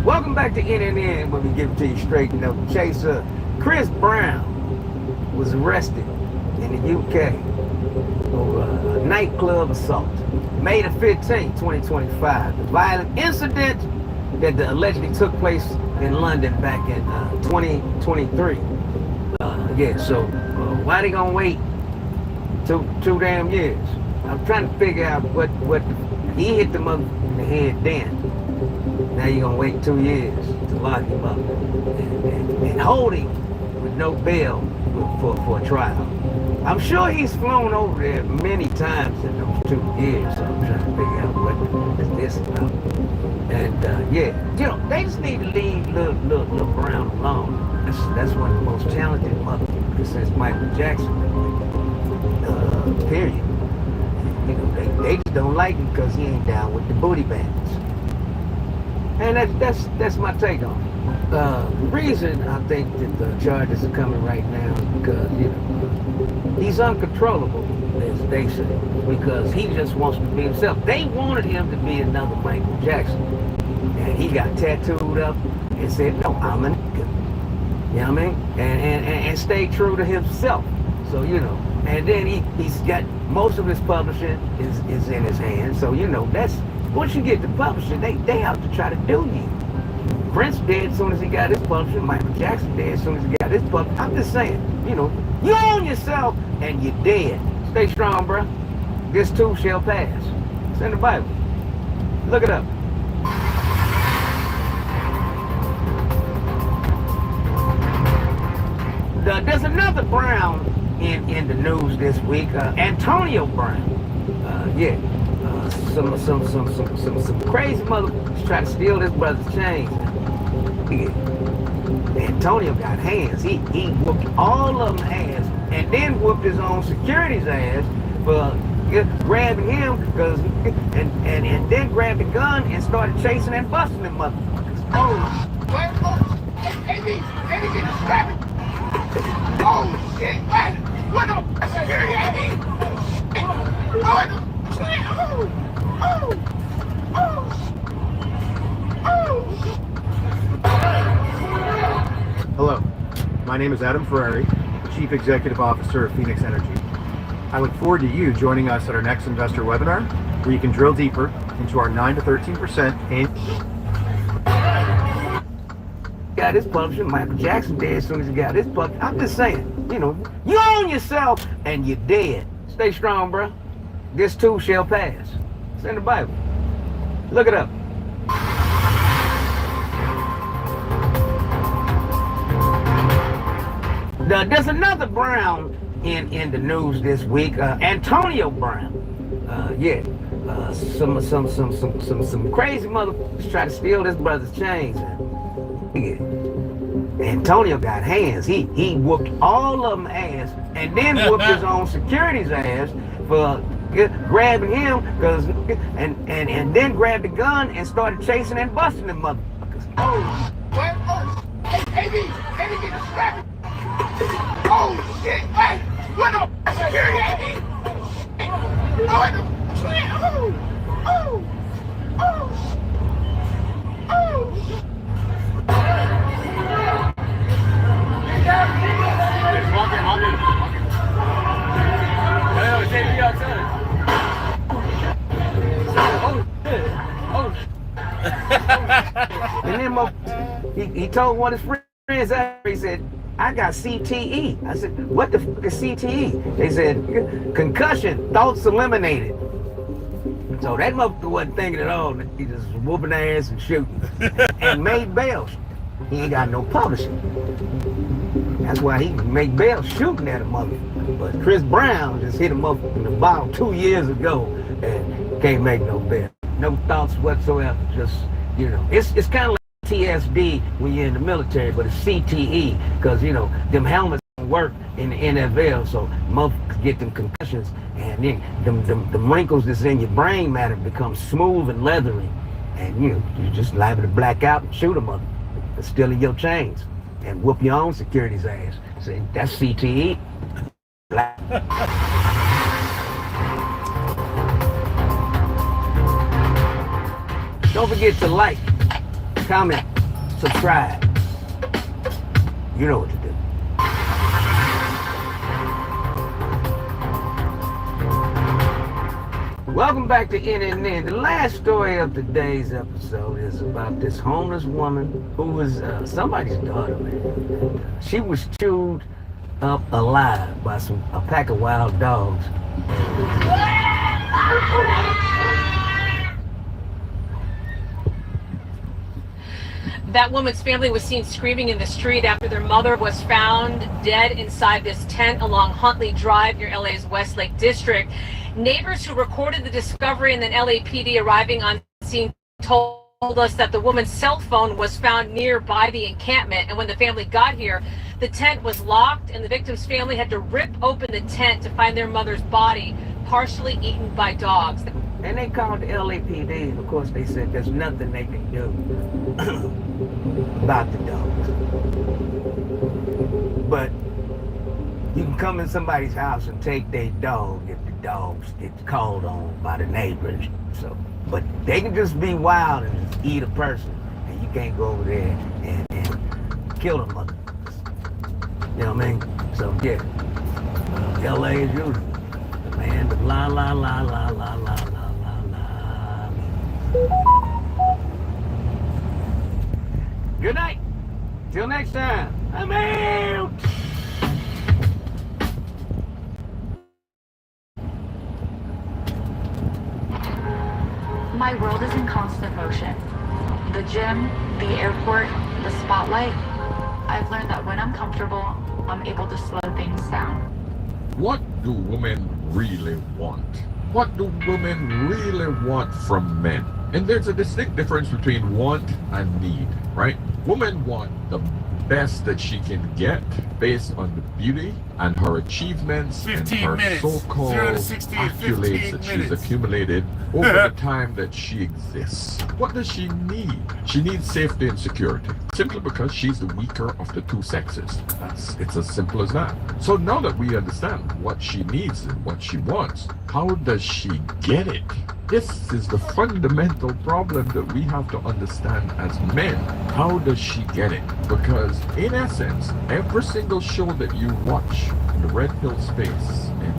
Welcome back to NNN, where we give it to you straight. You know, Chaser Chris Brown was arrested in the UK for a nightclub assault. May the 15th, 2025. The violent incident that allegedly took place in London back in 2023. Yeah, so why they gonna wait two damn years? I'm trying to figure out what he hit them up in the head then. Now you're gonna wait 2 years to lock him up and hold him with no bail for a trial. I'm sure he's flown over there many times in those 2 years, so I'm trying to figure out what is this about. And yeah, you know, they just need to leave Lil Brown alone. That's one of the most talented motherfuckers since Michael Jackson. Period. You know, they just don't like him because he ain't down with the booty bands. And that's my take on it. The reason I think that the charges are coming right now is because, you know, he's uncontrollable, as they say, because he just wants to be himself. They wanted him to be another Michael Jackson. And he got tattooed up and said, no, I'm a nigga. You know what I mean? And stay true to himself. So, you know, and then he's got most of his publishing is in his hands. So, you know, that's, once you get the publishing, they have to try to do you. Prince dead as soon as he got his publishing. Michael Jackson dead as soon as he got his publishing. I'm just saying, you know, you own yourself and you're dead. Stay strong, bro. This too shall pass. It's in the Bible. Look it up. There's another Brown in the news this week. Antonio Brown. Yeah. Some crazy motherfuckers try to steal this brother's chains. Yeah. Antonio got hands. He whooped all of them ass, and then whooped his own security's ass for grabbing him, and then grabbed the gun and started chasing and busting them motherfuckers. Oh shit! What the security? Hello, my name is Adam Ferrari, Chief Executive Officer of Phoenix Energy. I look forward to you joining us at our next investor webinar, where you can drill deeper into our 9 to 13% annual. Got his publishing. Michael Jackson dead as soon as he got his publishing. I'm just saying, you know, you own yourself and you're dead. Stay strong, bro. This too shall pass. It's in the Bible. Look it up. There's another Brown in the news this week. Antonio Brown. Some crazy motherfuckers try to steal this brother's chains. Antonio got hands. He whooped all of them ass, and then whooped his own security's ass for grabbing him, and then grabbed the gun and started chasing and busting them motherfuckers. Oh, what? Oh, hey, get the strap. Oh shit! Hey, what the security? And then he told one of his friends, he said, I got CTE. I said, what the fuck is CTE? They said, concussion, thoughts eliminated. So that motherfucker wasn't thinking at all. He just was whooping ass and shooting. And made bail. He ain't got no publishing. That's why he make bail shooting at a motherfucker. But Chris Brown just hit him up in the bottle 2 years ago and can't make no bail. No thoughts whatsoever. Just, you know, it's kind of like TSD when you're in the military, but it's CTE, because, you know, them helmets don't work in the NFL, so motherfuckers get them concussions, and then them wrinkles that's in your brain matter become smooth and leathery, and you know, you just liable to black out and shoot a motherfucker for stealing your chains and whoop your own security's ass. See, that's CTE. Don't forget to like, comment, subscribe. You know what to do. Welcome back to NNN. The last story of today's episode is about this homeless woman who was somebody's daughter, man. She was chewed up alive by a pack of wild dogs. That woman's family was seen screaming in the street after their mother was found dead inside this tent along Huntley Drive near LA's Westlake District. Neighbors who recorded the discovery and then LAPD arriving on scene told us that the woman's cell phone was found nearby the encampment, and when the family got here, the tent was locked and the victim's family had to rip open the tent to find their mother's body partially eaten by dogs. And they called the LAPD, and of course they said there's nothing they can do about the dogs. But you can come in somebody's house and take their dog if the dogs get called on by the neighbors. So, but they can just be wild and just eat a person, and you can't go over there and kill them motherfuckers. You know what I mean? So yeah, LA is usual. Man, the la la la la la la la. Good night. Till next time. I'm out. My world is in constant motion. The gym, the airport, the spotlight. I've learned that when I'm comfortable, I'm able to slow things down. What do women really want? What do women really want from men? And there's a distinct difference between want and need, right? Women want the best that she can get based on the beauty and her achievements and her so-called accolades that she's accumulated over the time that she exists. What does she need? She needs safety and security, simply because she's the weaker of the two sexes. It's as simple as that. So now that we understand what she needs and what she wants, how does she get it? This is the fundamental problem that we have to understand as men. How does she get it? Because in essence, every single show that you watch in the Red Pill space, in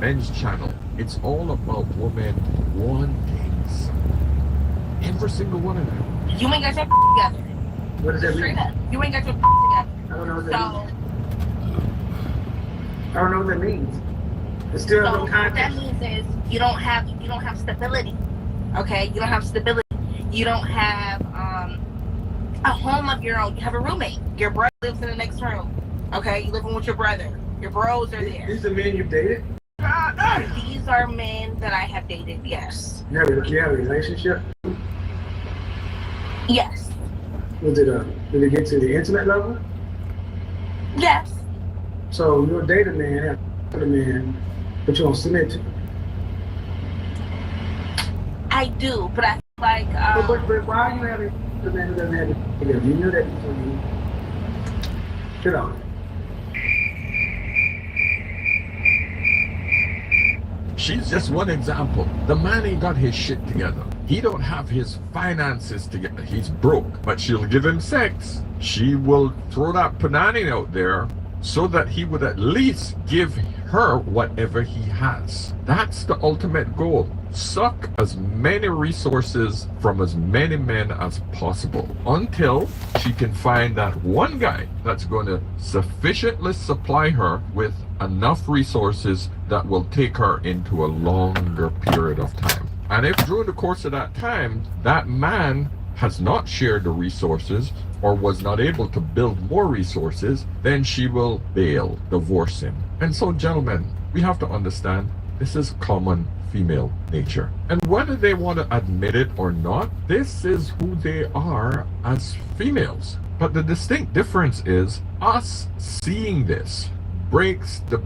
men's channel, it's all about women wanting something. Every single one of them. You ain't got your together. What does that mean? You ain't got your together. I don't know what that means. I don't know what that means. It's still no what that means is you don't have stability. Okay, you don't have stability. You don't have a home of your own. You have a roommate. Your brother lives in the next room. Okay, you living with your brother. Your bros are there. These are men you've dated? These are men that I have dated, yes. You have a relationship? Yes. Did it get to the intimate level? Yes. So you'll date a man, have a man, but you won't submit to him. I do, but I feel like But why are you having the man who doesn't have it? You knew that before you get on. She's just one example. The man ain't got his shit together. He don't have his finances together. He's broke, but she'll give him sex. She will throw that panani out there so that he would at least give her whatever he has. That's the ultimate goal. Suck as many resources from as many men as possible until she can find that one guy that's going to sufficiently supply her with enough resources that will take her into a longer period of time. And if during the course of that time, that man has not shared the resources or was not able to build more resources, then she will bail, divorce him. And so, gentlemen, we have to understand this is common female nature. And whether they want to admit it or not, this is who they are as females. But the distinct difference is us seeing this breaks the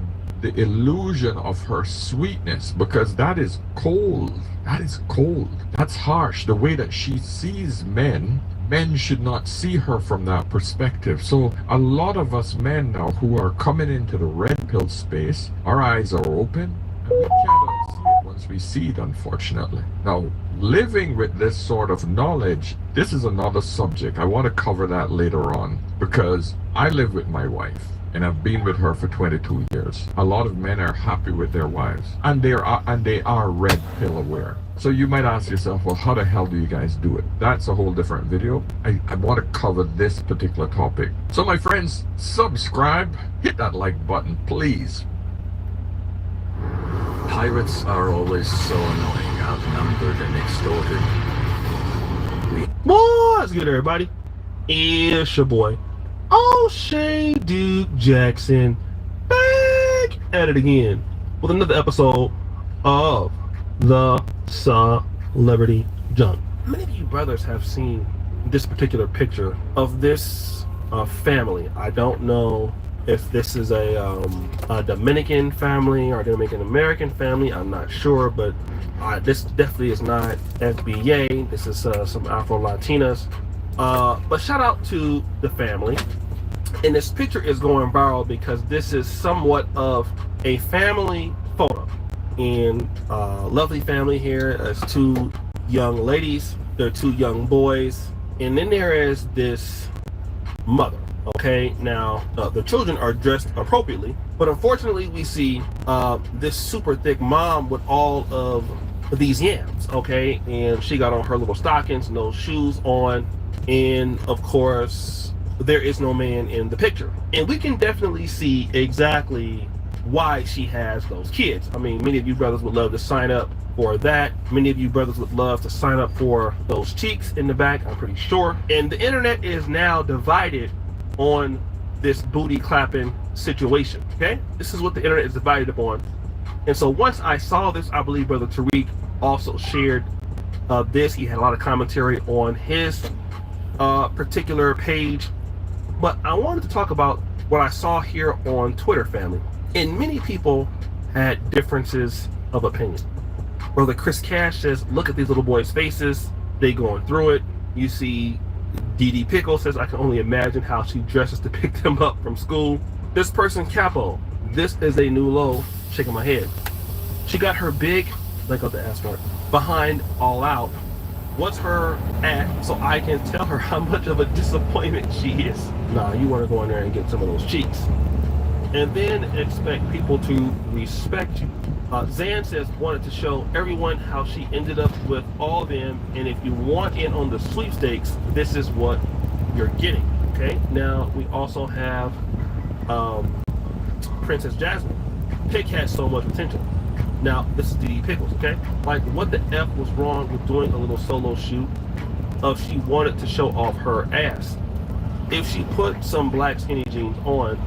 illusion of her sweetness, because that is cold. That is cold. That's harsh. The way that she sees men should not see her from that perspective. So a lot of us men now who are coming into the red pill space, our eyes are open and we cannot see it once we see it, unfortunately. Now, living with this sort of knowledge, this is another subject. I want to cover that later on, because I live with my wife and I've been with her for 22 years. A lot of men are happy with their wives, and they are red pill aware. So you might ask yourself, well, how the hell do you guys do it? That's a whole different video. I want to cover this particular topic. So my friends, subscribe, hit that like button, please. Pirates are always so annoying, outnumbered and extorted. What's good, everybody? It's your boy, O'Shea Duke Jackson, back at it again with another episode of the Celebrity Junk. Many of you brothers have seen this particular picture of this family. I don't know if this is a Dominican family or Dominican American family. I'm not sure, but this definitely is not FBA. This is some Afro Latinas. But shout out to the family. And this picture is going viral because this is somewhat of a family photo. And lovely family here. There's two young ladies. There are two young boys. And then there is this mother. Okay, now the children are dressed appropriately, but unfortunately we see this super thick mom with all of these yams. Okay, and she got on her little stockings, no shoes on, and of course there is no man in the picture. And we can definitely see exactly why she has those kids. I mean, many of you brothers would love to sign up for that. Many of you brothers would love to sign up for those cheeks in the back, I'm pretty sure. And the internet is now divided on this booty clapping situation. Okay, this is what the internet is divided upon. And so once I saw this, I believe Brother Tariq also shared this. He had a lot of commentary on his particular page, but I wanted to talk about what I saw here on Twitter, family. And many people had differences of opinion. Brother Chris Cash says, look at these little boys' faces, they going through it. You see Didi Pickle says, I can only imagine how she dresses to pick them up from school. This person, Capo, this is a new low, shaking my head. She got her big, like up the ass part, behind All Out. What's her at, so I can tell her how much of a disappointment she is. Nah, you want to go in there and get some of those cheeks. And then expect people to respect you. Zan says, wanted to show everyone how she ended up with all of them, and if you want in on the sweepstakes, this is what you're getting. Okay, now we also have Princess Jasmine. Pick has so much potential. Now this is Didi Pickles. Okay, like what the F was wrong with doing a little solo shoot if she wanted to show off her ass? If she put some black skinny jeans on,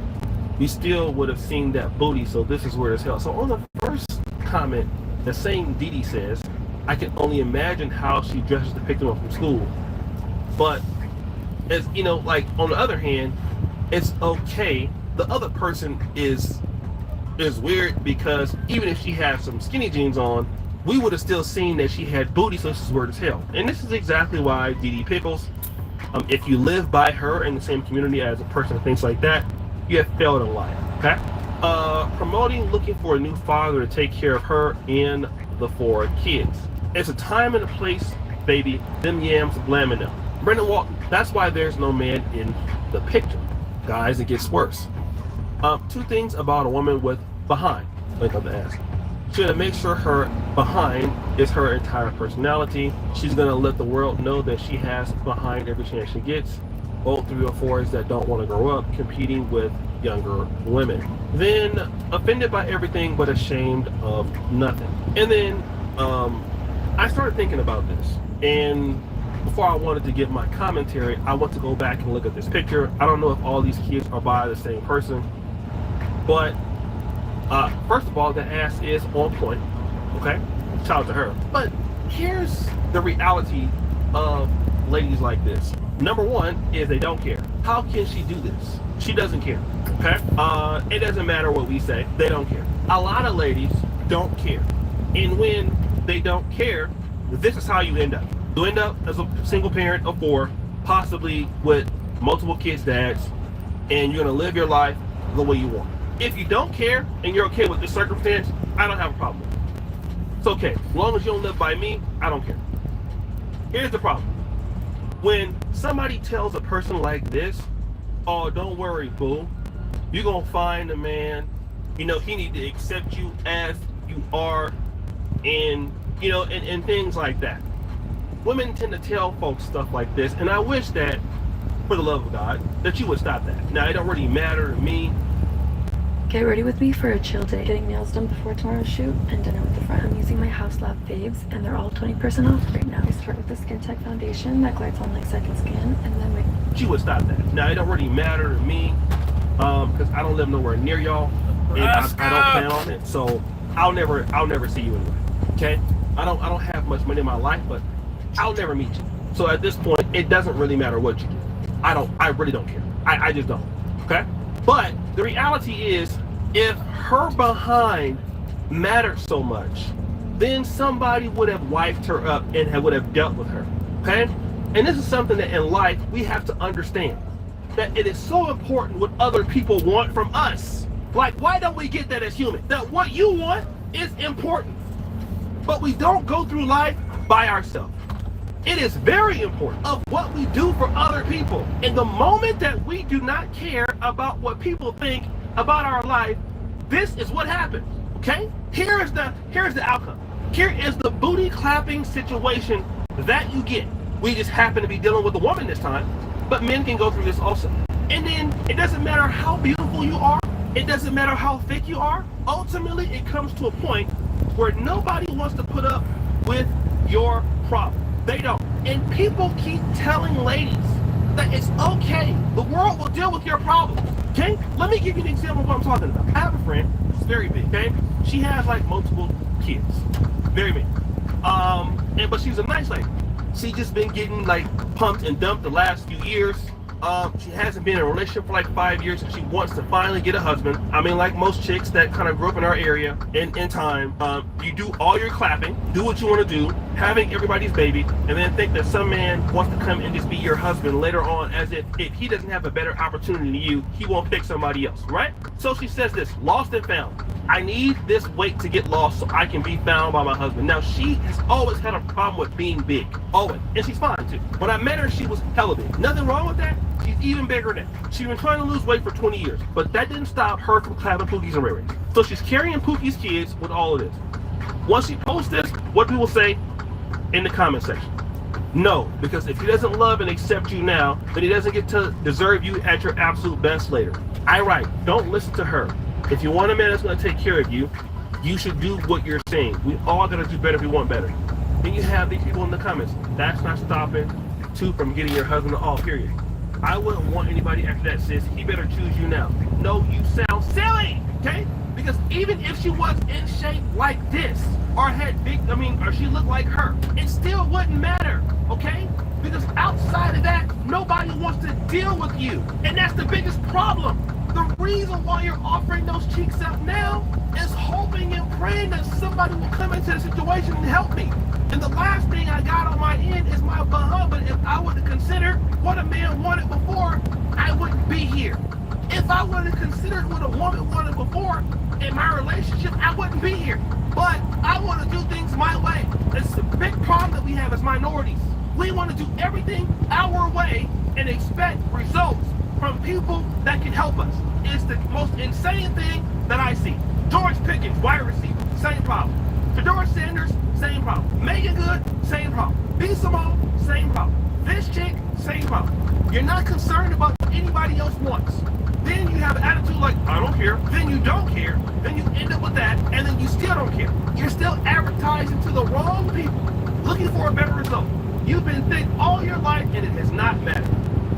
we still would have seen that booty, so this is weird as hell. So on the first comment, the same Diddy says, I can only imagine how she dresses to pick them up from school. But, as you know, like, on the other hand, it's okay. The other person is weird because even if she had some skinny jeans on, we would have still seen that she had booty, so this is weird as hell. And this is exactly why Diddy pickles. If you live by her in the same community as a person that thinks like that, you have failed in life, okay? Promoting looking for a new father to take care of her and the 4 kids. It's a time and a place, baby. Them yams blaming them. Brendan Walton, that's why there's no man in the picture. Guys, it gets worse. 2 things about a woman with behind, like on the ass. She's gonna make sure her behind is her entire personality. She's gonna let the world know that she has behind every chance she gets. Old 304s that don't want to grow up, competing with younger women. Then offended by everything but ashamed of nothing. And then I started thinking about this, and before I wanted to give my commentary, I want to go back and look at this picture. I don't know if all these kids are by the same person, but first of all, the ass is on point, okay? Shout out to her. But here's the reality of ladies like this. Number 1 is they don't care. How can she do this? She doesn't care, okay? It doesn't matter what we say, they don't care. A lot of ladies don't care. And when they don't care, this is how you end up. You end up as a single parent of 4, possibly with multiple kids' dads, and you're gonna live your life the way you want. If you don't care and you're okay with this circumstance, I don't have a problem with it. It's okay. As long as you don't live by me, I don't care. Here's the problem. When somebody tells a person like this, oh, don't worry, boo, you're gonna find a man, you know, he need to accept you as you are, and you know, and things like that. Women tend to tell folks stuff like this, and I wish that, for the love of God, that you would stop that. Now, it don't really matter to me. Get ready with me for a chill day. Getting nails done before tomorrow's shoot and dinner with a friend. I'm using my House Lab faves, and they're all 20% off right now. I start with the Skin Tech foundation that glides on like second skin, and then She would stop that. Now, it don't really matter to me, because I don't live nowhere near y'all, and I don't plan on it, so I'll never see you anyway. Okay? I don't have much money in my life, but I'll never meet you. So at this point, it doesn't really matter what you do. I really don't care. I just don't. Okay? But the reality is, if her behind mattered so much, then somebody would have wiped her up and would have dealt with her. Okay? And this is something that in life we have to understand, that it is so important what other people want from us. Like, why don't we get that as humans? That what you want is important. But we don't go through life by ourselves. It is very important of what we do for other people. And the moment that we do not care about what people think about our life, this is what happens. Okay? Here's the outcome. Here is the booty clapping situation that you get. We just happen to be dealing with a woman this time, but men can go through this also. And then it doesn't matter how beautiful you are, it doesn't matter how thick you are. Ultimately, it comes to a point where nobody wants to put up with your problem. They don't. And people keep telling ladies that it's okay. The world will deal with your problems. Okay? Let me give you an example of what I'm talking about. I have a friend who's very big, okay? She has like multiple kids. Very big. But she's a nice lady. She's just been getting like pumped and dumped the last few years. She hasn't been in a relationship for like 5 years, and she wants to finally get a husband. I mean, like most chicks that kind of grew up in our area in time, you do all your clapping, do what you want to do, having everybody's baby, and then think that some man wants to come and just be your husband later on, as if he doesn't have a better opportunity than you, he won't pick somebody else, right? So she says this, lost and found. I need this weight to get lost so I can be found by my husband. Now, she has always had a problem with being big, always, and she's fine too. When I met her, she was hella big. Nothing wrong with that. She's even bigger now. She's been trying to lose weight for 20 years, but that didn't stop her from clapping Pookie's and Ray-Rays. So she's carrying Pookie's kids with all of this. Once she posts this, what do people say in the comment section? No, because if he doesn't love and accept you now, then he doesn't get to deserve you at your absolute best later. I write, don't listen to her. If you want a man that's going to take care of you, you should do what you're saying. We all got to do better if we want better. Then you have these people in the comments. That's not stopping two from getting your husband off, period. I wouldn't want anybody after that, sis. He better choose you now. No, you sound silly, okay? Because even if she was in shape like this, or had big, or she looked like her, it still wouldn't matter, okay? Because outside of that, nobody wants to deal with you. And that's the biggest problem. The reason why you're offering those cheeks up now is hoping and praying that somebody will come into the situation and help me. And the last thing I got on my end is my beloved. If I would have considered what a man wanted before, I wouldn't be here. If I would have considered what a woman wanted before in my relationship, I wouldn't be here. But I want to do things my way. It's a big problem that we have as minorities. We want to do everything our way and expect results from people that can help us. It's the most insane thing that I see. George Pickens, wide receiver, same problem. Fedora Sanders, same problem. Megan Good, same problem. B. Simone, same problem. This chick, same problem. You're not concerned about what anybody else wants. Then you have an attitude like, I don't care. Then you don't care. Then you end up with that, and then you still don't care. You're still advertising to the wrong people, looking for a better result. You've been thick all your life, and it has not mattered.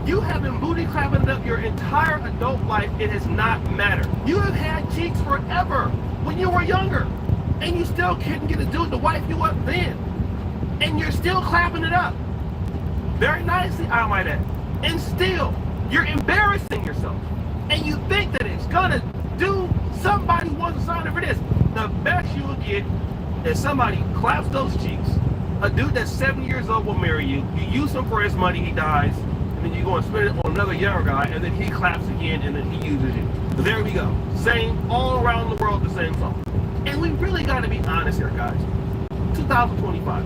You have been booty clapping it up your entire adult life. It has not mattered. You have had cheeks forever when you were younger, and you still couldn't get a dude to wipe you up then. And you're still clapping it up. Very nicely, I might add. And still, you're embarrassing yourself. And you think that it's gonna do, somebody wants a sign for this. The best you will get is somebody claps those cheeks. A dude that's 7 years old will marry you. You use him for his money, he dies. And then you go and spend it on another younger guy, and then he claps again, and then he uses you. So there we go. Same, all around the world, the same song. And we really gotta be honest here, guys. 2025.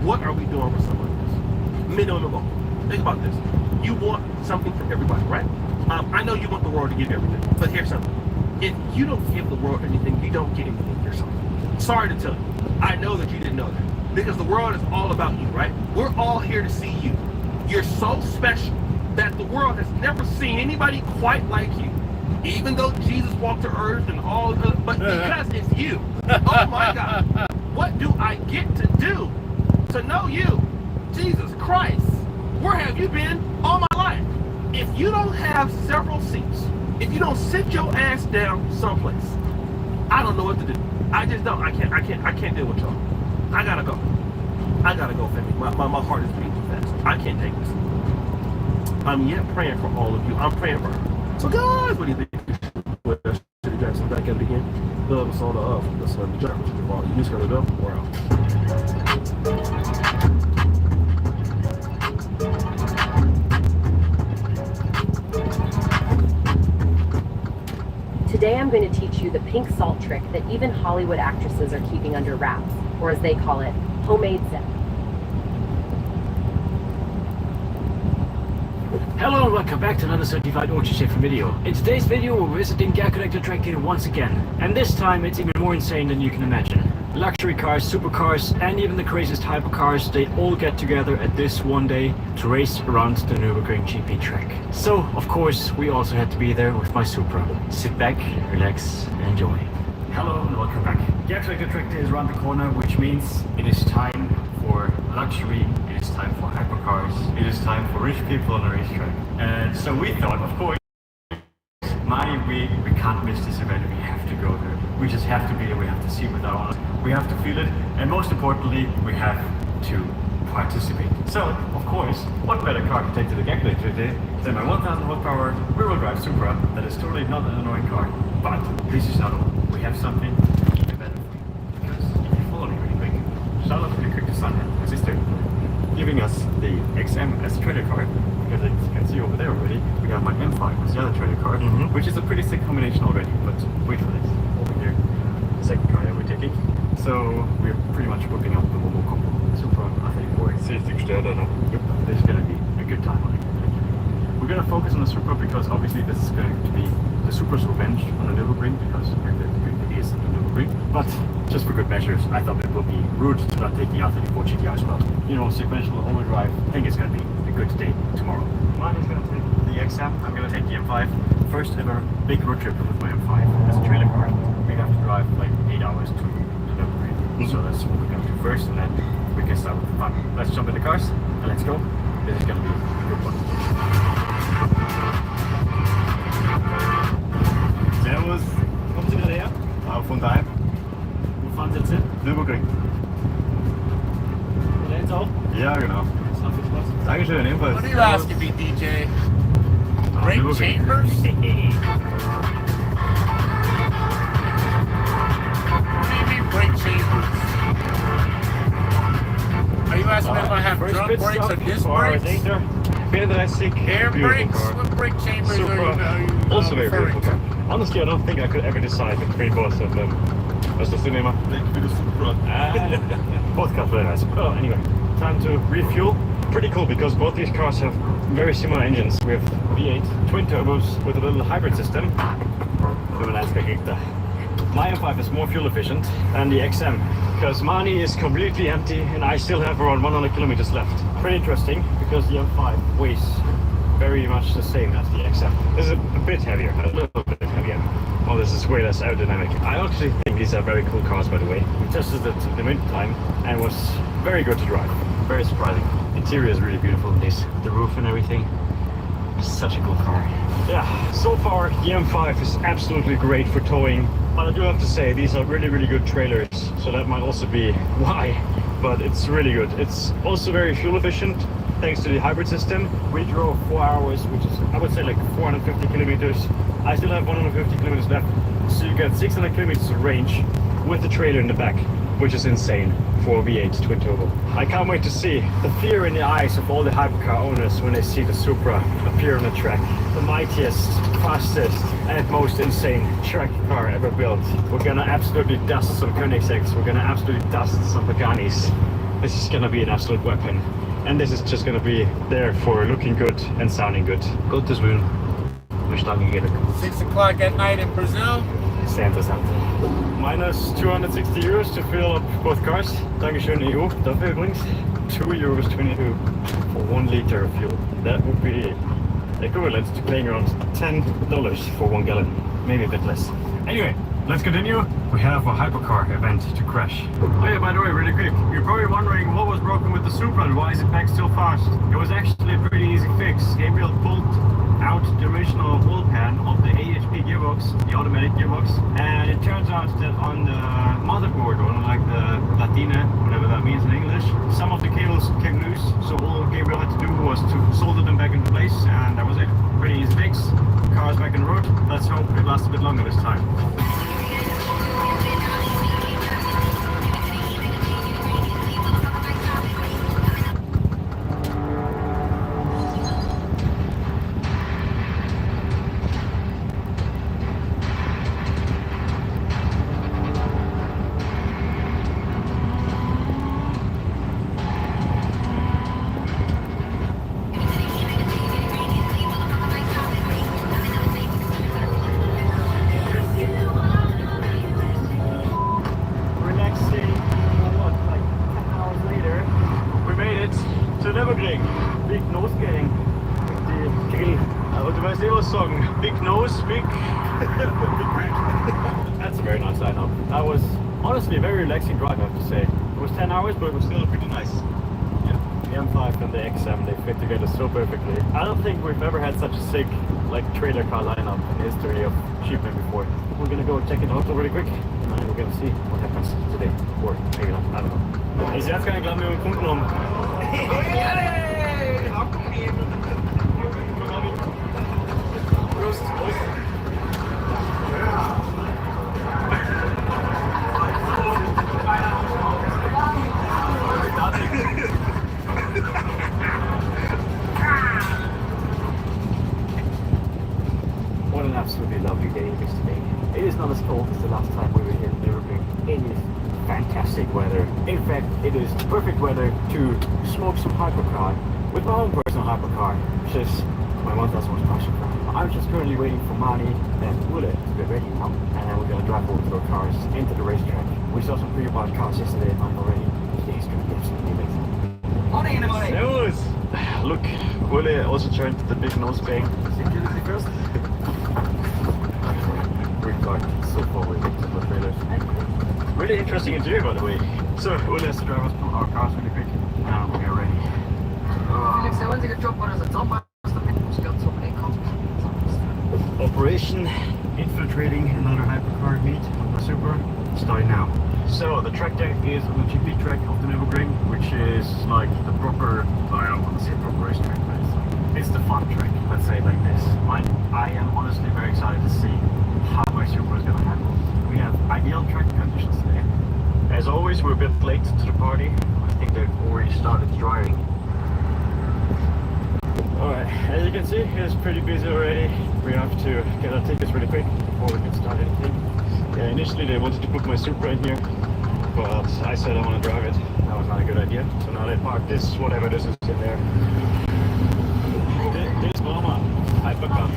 What are we doing for something like this? Minimum goal. Think about this. You want something for everybody, right? I know you want the world to give everything, but here's something. If you don't give the world anything, you don't get anything yourself. Sorry to tell you. I know that you didn't know that. Because the world is all about you, right? We're all here to see you. You're so special that the world has never seen anybody quite like you. Even though Jesus walked to earth and all the, but because it's you. Oh my God. What do I get to do to know you? Jesus Christ. Where have you been all my life? If you don't have several seats, if you don't sit your ass down someplace, I don't know what to do. I just don't. I can't deal with y'all. I gotta go. I gotta go, family. My heart is beating too fast. I can't take this. I'm yet praying for all of you. I'm praying for her. So guys, what do you think? City Jackson back at it again. The episode of the Sunday Jump, which is called You Just Gotta Go. We're out. Today I'm going to teach you the pink salt trick that even Hollywood actresses are keeping under wraps, or as they call it, homemade zip. Hello and welcome back to another certified orchard chef video. In today's video we're visiting Gag Collector Track once again, and this time it's even more insane than you can imagine. Luxury cars, supercars, and even the craziest hypercars, they all get together at this one day to race around the Nürburgring GP track. So, of course, we also had to be there with my Supra. Sit back, relax, and enjoy. Hello and welcome back. Gag Collector Track is around the corner, which means it is time for luxury, it is time for hypercars, it is time for rich people on a racetrack. And so we thought, of course, we can't miss this event, we have to go there. We just have to be there, we have to see it with our eyes, we have to feel it, and most importantly, we have to participate. So, of course, what better car to take to the Gag Collector today than my 1000 horsepower rear-wheel drive Supra that is totally not an annoying car. But this is not all. We have something even better for you. Because if you follow me really quick, shout out really quick to Sandra, my sister, giving us the XM as a trader card. Because as you can see over there already, we have my M5 as the other trader card, which is a pretty sick combination already. But wait for this. Over here, the second car that we're taking. So we're pretty much whipping up the Momo combo. Super, I think for 60 Sterne. Yep, this is gonna be a good time. We're gonna focus on the Supra because obviously this is going to be the Supra's revenge on the Nürburgring because it is the Nürburgring. But just for good measures, I thought it would be rude to not take the R34 GTR as well. You know, sequential all-wheel drive. I think it's gonna be a good day tomorrow. Mine is gonna take the XM. I'm gonna take the M5. First ever big road trip with my M5 as a trailer car. We have to drive like 8 hours to the Nürburgring. So that's what we're gonna do first, and then we can start with the fun. Let's jump in the cars and let's go. This is gonna be a good one. von daheim. Wo fahren Sie jetzt hin? Nürburgring. Und jetzt auch? Ja, genau. Viel Spaß. Dankeschön, ebenfalls. What are you asking me, DJ? Break Nürburgring. chambers? What do you mean break chambers? Are you asking me if I have drum brakes or disc brakes? Air brakes? What brake chambers are you Also very referring beautiful to? car. Honestly, I don't think I could ever decide between both of them. Was das du nehmen? Both cars very nice. Well, anyway, time to refuel. Pretty cool because both these cars have very similar engines. We have V8 twin turbos with a little hybrid system. My M5 is more fuel efficient than the XM because Mani is completely empty and I still have around 100 kilometers left. Pretty interesting because the M5 weighs very much the same as the XM. This is a bit heavier, a little bit heavier. Oh, this is way less aerodynamic. I actually think these are very cool cars, by the way. We tested it in the meantime and it was very good to drive. Very surprising. Interior is really beautiful in this. The roof and everything. It's such a cool car. Yeah, so far the M5 is absolutely great for towing. But I do have to say, these are really, really good trailers. So that might also be why. But it's really good. It's also very fuel efficient. Thanks to the hybrid system. We drove 4 hours, which is, I would say, like 450 kilometers. I still have 150 kilometers left. So you get 600 kilometers of range with the trailer in the back, which is insane for a V8 twin turbo. I can't wait to see the fear in the eyes of all the hypercar owners when they see the Supra appear on the track. The mightiest, fastest, and most insane track car ever built. We're gonna absolutely dust some Koenigseggs. We're gonna absolutely dust some Paganis. This is gonna be an absolute weapon. And this is just gonna be there for looking good and sounding good. Gottes Willen. Wir starten gehen. 6 o'clock at night in Brazil? Sehr interessant. Minus 260 euros to fill up both cars. Dankeschön EU. Dafür übrigens 2.22 for 1 liter of fuel. That would be equivalent to paying around $10 for 1 gallon. Maybe a bit less. Anyway, let's continue. We have a hypercar event to crash. Oh yeah, by the way, really quick. You're probably wondering what was broken with the Supra and why is it back so fast? It was actually a pretty easy fix. Gabriel pulled out the original wheel pan of the AHP gearbox, the automatic gearbox, and it turns out that on the motherboard, or like the Latina, whatever that means in English, some of the cables came loose, so all Gabriel had to do was to solder them back into place, and that was it. Pretty easy fix. Car's back on the road. Let's hope it lasts a bit longer this time. Big nose, big. That's a very nice lineup. That was honestly a very relaxing drive, I have to say. It was 10 hours, but it was still pretty nice. Yeah, the M5 and the XM, they fit together so perfectly. I don't think we've ever had such a sick, like, trailer car lineup in the history of Sheboygan before. We're gonna go check it out really quick, and then we're gonna see what happens today. Or maybe not, I don't know. Ich jetzt keine Glanz mit dem Kunden um. What an absolutely lovely day it is today. It is not as cold as the last time we were here in Liverpool. It is fantastic weather. In fact, it is perfect weather to smoke some hypercar with my own personal hypercar, which is my 1000 horsepower car. I'm just currently waiting for Mani and Ule to get ready now, and then we're gonna drive over to our cars into the racetrack. We saw some pretty wild cars yesterday at night already. Today's gonna be absolutely amazing. Morning, everybody! Servus! Look, Ule also joined the big nose bang. Security first. We've got so far away from the trailers. Really interesting interior, by the way. So, Ule has to drive us to our cars really quick. Now we are ready. Felix, I want to get a job on as a top. Operation infiltrating another hypercar meet on the Supra. starting now. So the track day is on the GP track of the Nürburgring, which is like the proper, I don't want to say proper racetrack, but it's the fun track, let's say it like this. I am honestly very excited to see how my Supra is going to handle. We have ideal track conditions today. As always, we're a bit late to the party. I think they've already started driving. Alright, as you can see, it's pretty busy already. We have to get our tickets really quick before we can start anything. Yeah, initially they wanted to put my Supra in here, but I said I want to drive it. That was not a good idea. So now they parked this, whatever this is in there. This mama, hypercar.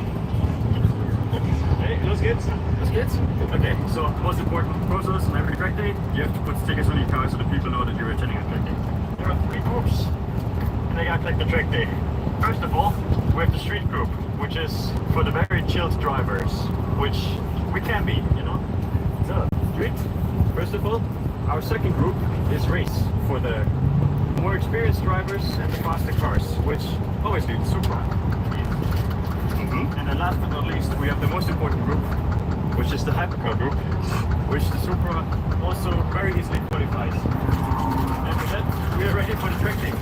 Hey, los geht's? Los geht's? Okay, so most important process on every track day, you have to put stickers on your car so that people know that you're attending a track day. There are 3 groups, and they act like the track day. First of all, we have the street group, which is for the very chilled drivers, which we can be, you know. So, street, first of all. Our second group is race, for the more experienced drivers and the faster cars, which obviously the Supra. And then last but not least, we have the most important group, which is the hypercar group, which the Supra also very easily qualifies. And with that, we are ready for the track day.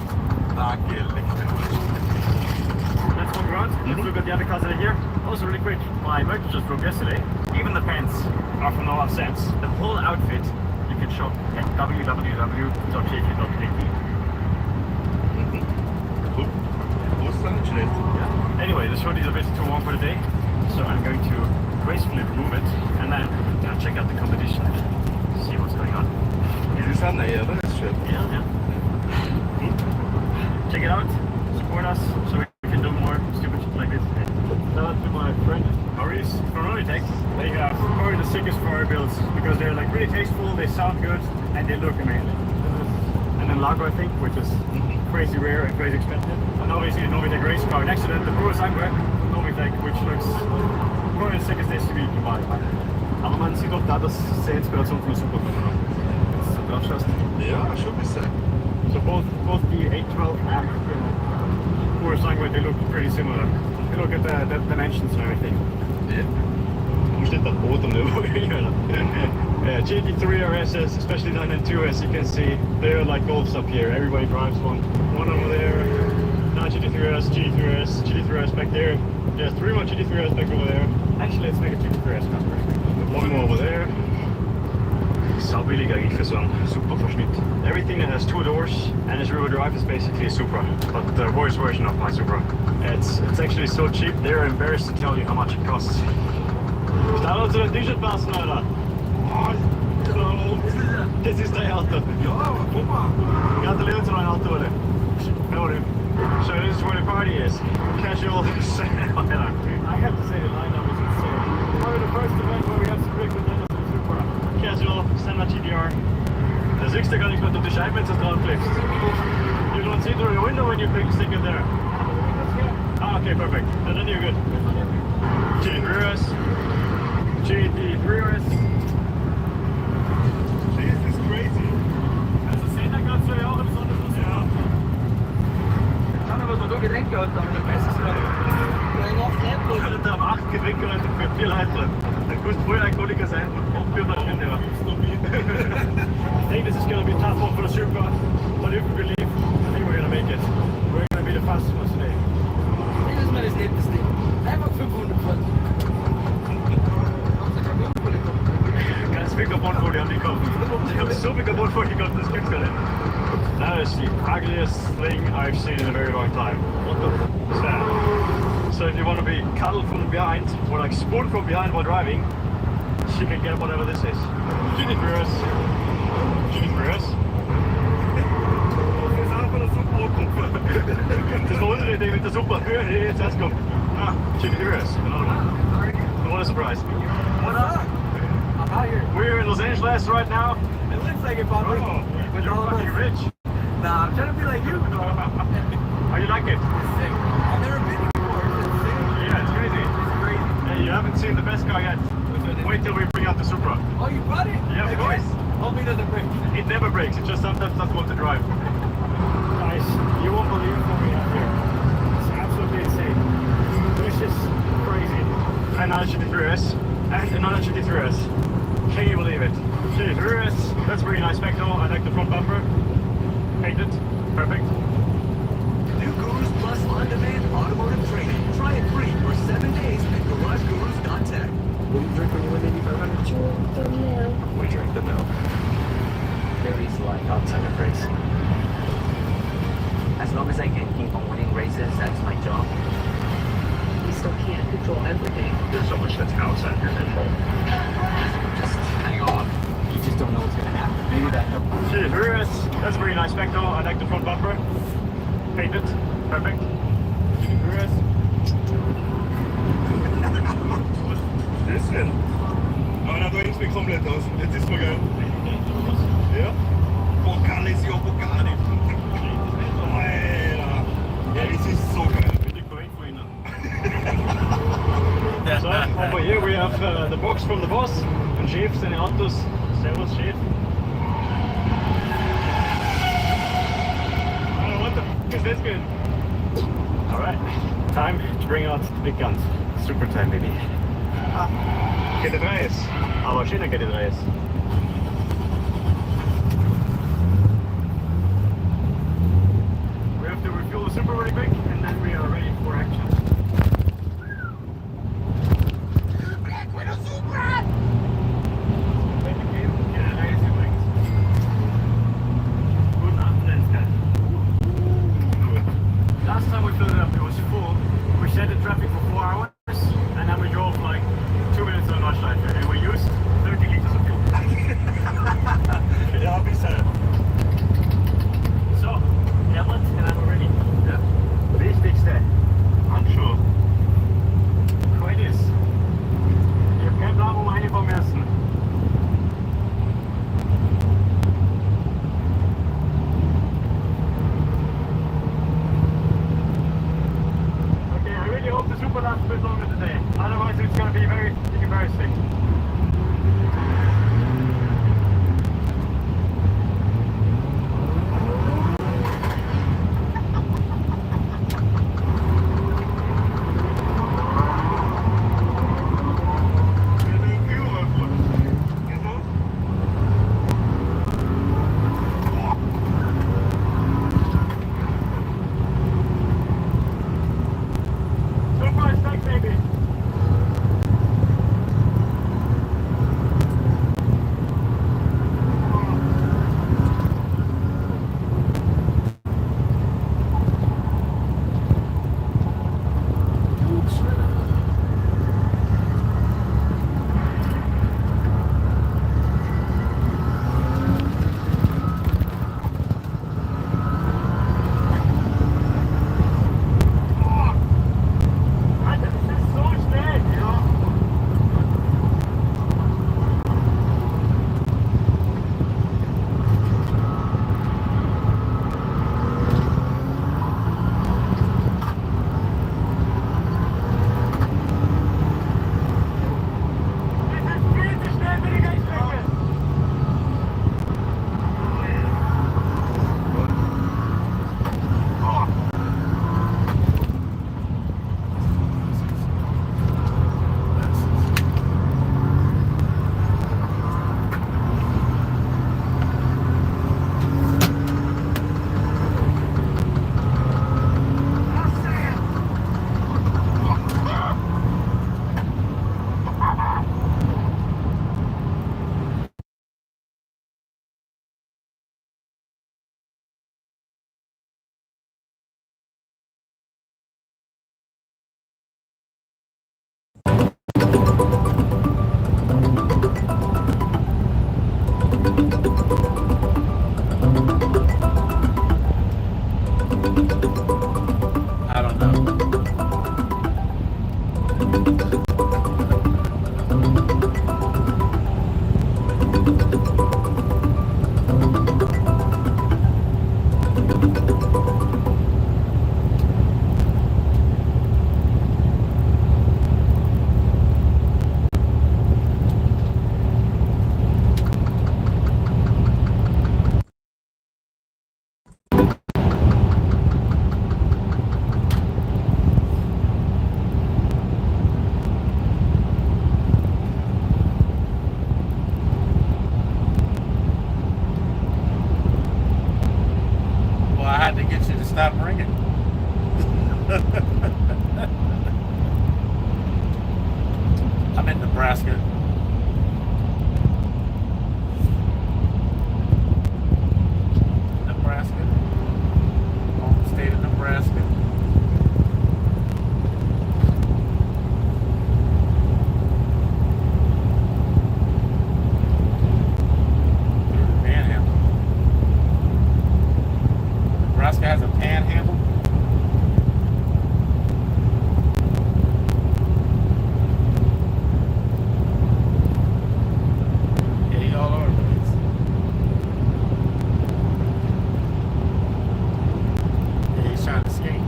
Let's walk around. Let's look at the other cars that are here. Also really quick, my merch just broke yesterday. Even the pants are from No Sense. The whole outfit you can shop at www.jk.at. Yeah. Anyway, this hoodie is a bit too warm for the day, so I'm going to gracefully remove it and then check out the competition, see what's going on. Is this on the Yeah. Check it out, support us so we can do more stupid shit like this. Shout out to my friend Maurice from Comedic. They have probably the sickest Ferrari builds because they're like really tasteful, they sound good, and they look amazing. And then Lago, I think, which is crazy rare and crazy expensive. And obviously the Novitec race car next to that, the Pro Sangre Novitec, which looks probably the sickest SUV you can buy. Aber man sieht auch da, dass es sehr Inspiration von der Super kommt. Wenn du drauf schaust. Ja, schon ein bisschen. So both the 812 and Pro Sangre, they look pretty similar. You look at the dimensions and everything. Yeah. GT3 RSs, especially 992, as you can see, they're like golfs up here. Everybody drives one. One over there, now GT3RS, GT3RS, GT3RS back there. There's 3 more GT3RS back over there. Actually, let's make a GT3RS car. One more over there. Saubillig eigentlich für so einen Super Verschnitt. Everything that has 2 doors and is rear drive is basically a Supra, but the worst version of my Supra. It's actually so cheap, they're embarrassed to tell you how much it costs. Start uns in T-Shirt passen, Alter. Das ist dein Auto. Ja, Opa. Gratuliere zu deinem Auto, Alter. No, so this is where the party is. Casual. I have to say the lineup is insane. Probably the first event where we have some big contenders in the Supra. Casual, Standard GTR. Da siehst du gar nicht mehr durch die Scheiben, wenn du drauf klickst. You don't see through the window when you stick it there. Ah, okay, perfect. And then you're good. GT3RS. GT3RS. This is crazy. Also scenic kannst du ja auch im Sonnenschluss haben. Schau mal, was wir da Getränke gehabt haben, wenn du bestes Ich hatte am 8 Getränke heute für 4 Leute. Dann kannst du früher Alkoholiker sein und auch Bier trinken. I think this is going to be a tough one for the Super, but if we believe, I think we're going to make it. We're going to be the fastest ones today. Das ist mal das Netteste. Einfach 500 Pfund. Ganz viel Carbonfolie haben die gekauft. Ich habe so viel Carbonfolie gekauft, das gibt's gar nicht. That is the ugliest thing I've seen in a very long time. What the f is that? So if you want to be cuddled from behind, or like spooned from behind while driving, you can get whatever this is. GT3RS. GT3RS. Das ist einfach eine super Gruppe. Das war unsere Idee mit der Super. Die jetzt erst kommt. Ah, GT3RS. Another one. What a surprise. What up? I'm out here. We're in Los Angeles right now. It looks like it, Bob. But you're fucking rich. Nah, I'm trying to be like you, bro. How you like it? It's sick. I've never been here before. It's sick. Yeah, it's crazy. It's crazy. Hey, you haven't seen the best car yet. Wait till we bring out the Supra. Oh, you brought it? Yeah, of course. Hope it doesn't break. It never breaks. It just sometimes doesn't want to drive. Guys, you won't believe what we have here. It's absolutely insane. This is crazy. Another GT3RS and another GT3RS. Can you believe it? it. Cheers. That's a really nice spectacle. I like the front bumper. Painted. Perfect. New Gurus Plus on-demand automotive training. Try it free for 7 days at GarageGurus.tech. What do you drink when you win 8500? We drink the milk. There is like outside of racing. As long as I can keep on winning races, that's my job. You still can't control everything. There's so much that's outside your control. Just hang on. You just don't know what's gonna happen. Maybe that helps. Cheers. That's a really nice spectacle. I like the front bumper. Painted. Perfect. Cheers. Listen. Aber da bringt's mir komplett aus. Jetzt ist mir geil. Ja? Pokal ist ja Pokal. Alter. Ja, das ist so geil. So, over here we have the box from the boss. And Chef, seine Autos. Servus, Chef. What the f is this good? Alright, time to bring out the big guns. Super time, baby. GT3 ist. Aber schöner GT3 ist. We have to refuel the super really quick and then we are ready for action. Last time we filled it up, it was full. We set the traffic for 4 hours, and then we drove like 2 minutes on Nordschleife, and we used 30 liters of fuel. Yeah, I'll be sad. So, Hamlet, and I'm ready. Yeah. Wichtigste, Handschuhe. Quite is. Ich habe keinen Plan, wo wir hinfahren müssen. I hope the super lasts a bit longer today. Otherwise it's going to be very embarrassing. stop ringing. I'm in Nebraska. Nebraska. Home state of Nebraska. Panhandle. Nebraska has a panhandle. Yeah, he all over the place. Yeah, he's trying to skate.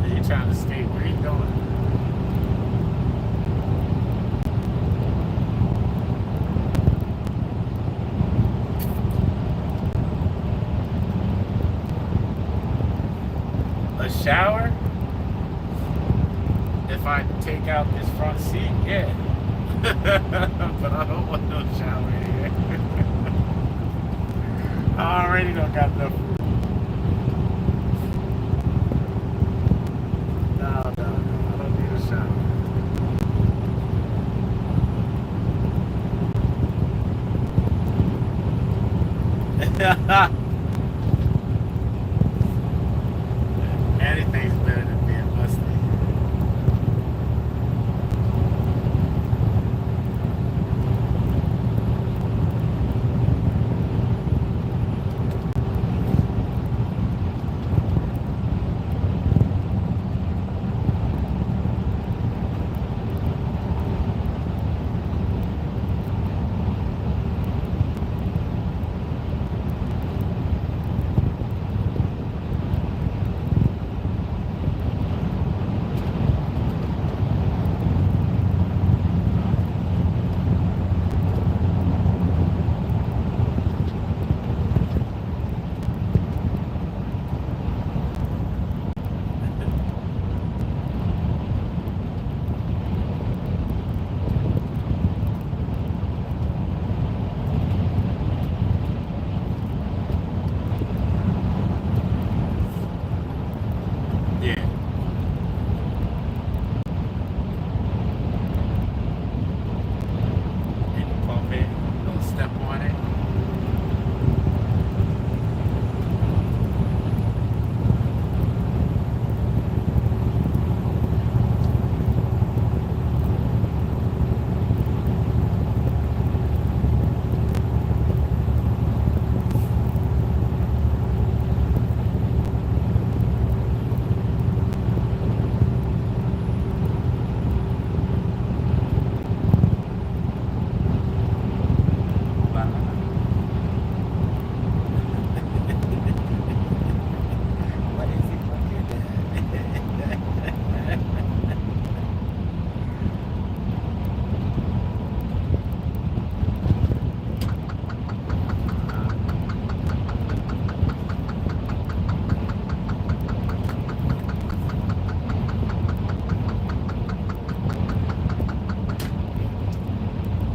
Yeah, he's trying to skate. Where are you going? A shower? If I take out this front seat, yeah. But I don't want no shower here. I already don't got enough room. No, I don't need a shower. Anything's better than being musty. Yeah. And you pump it, don't step on it. What is it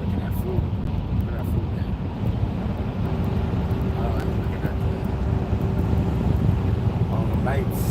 Looking at food. Look at food there. Oh, I'm looking at all the lights.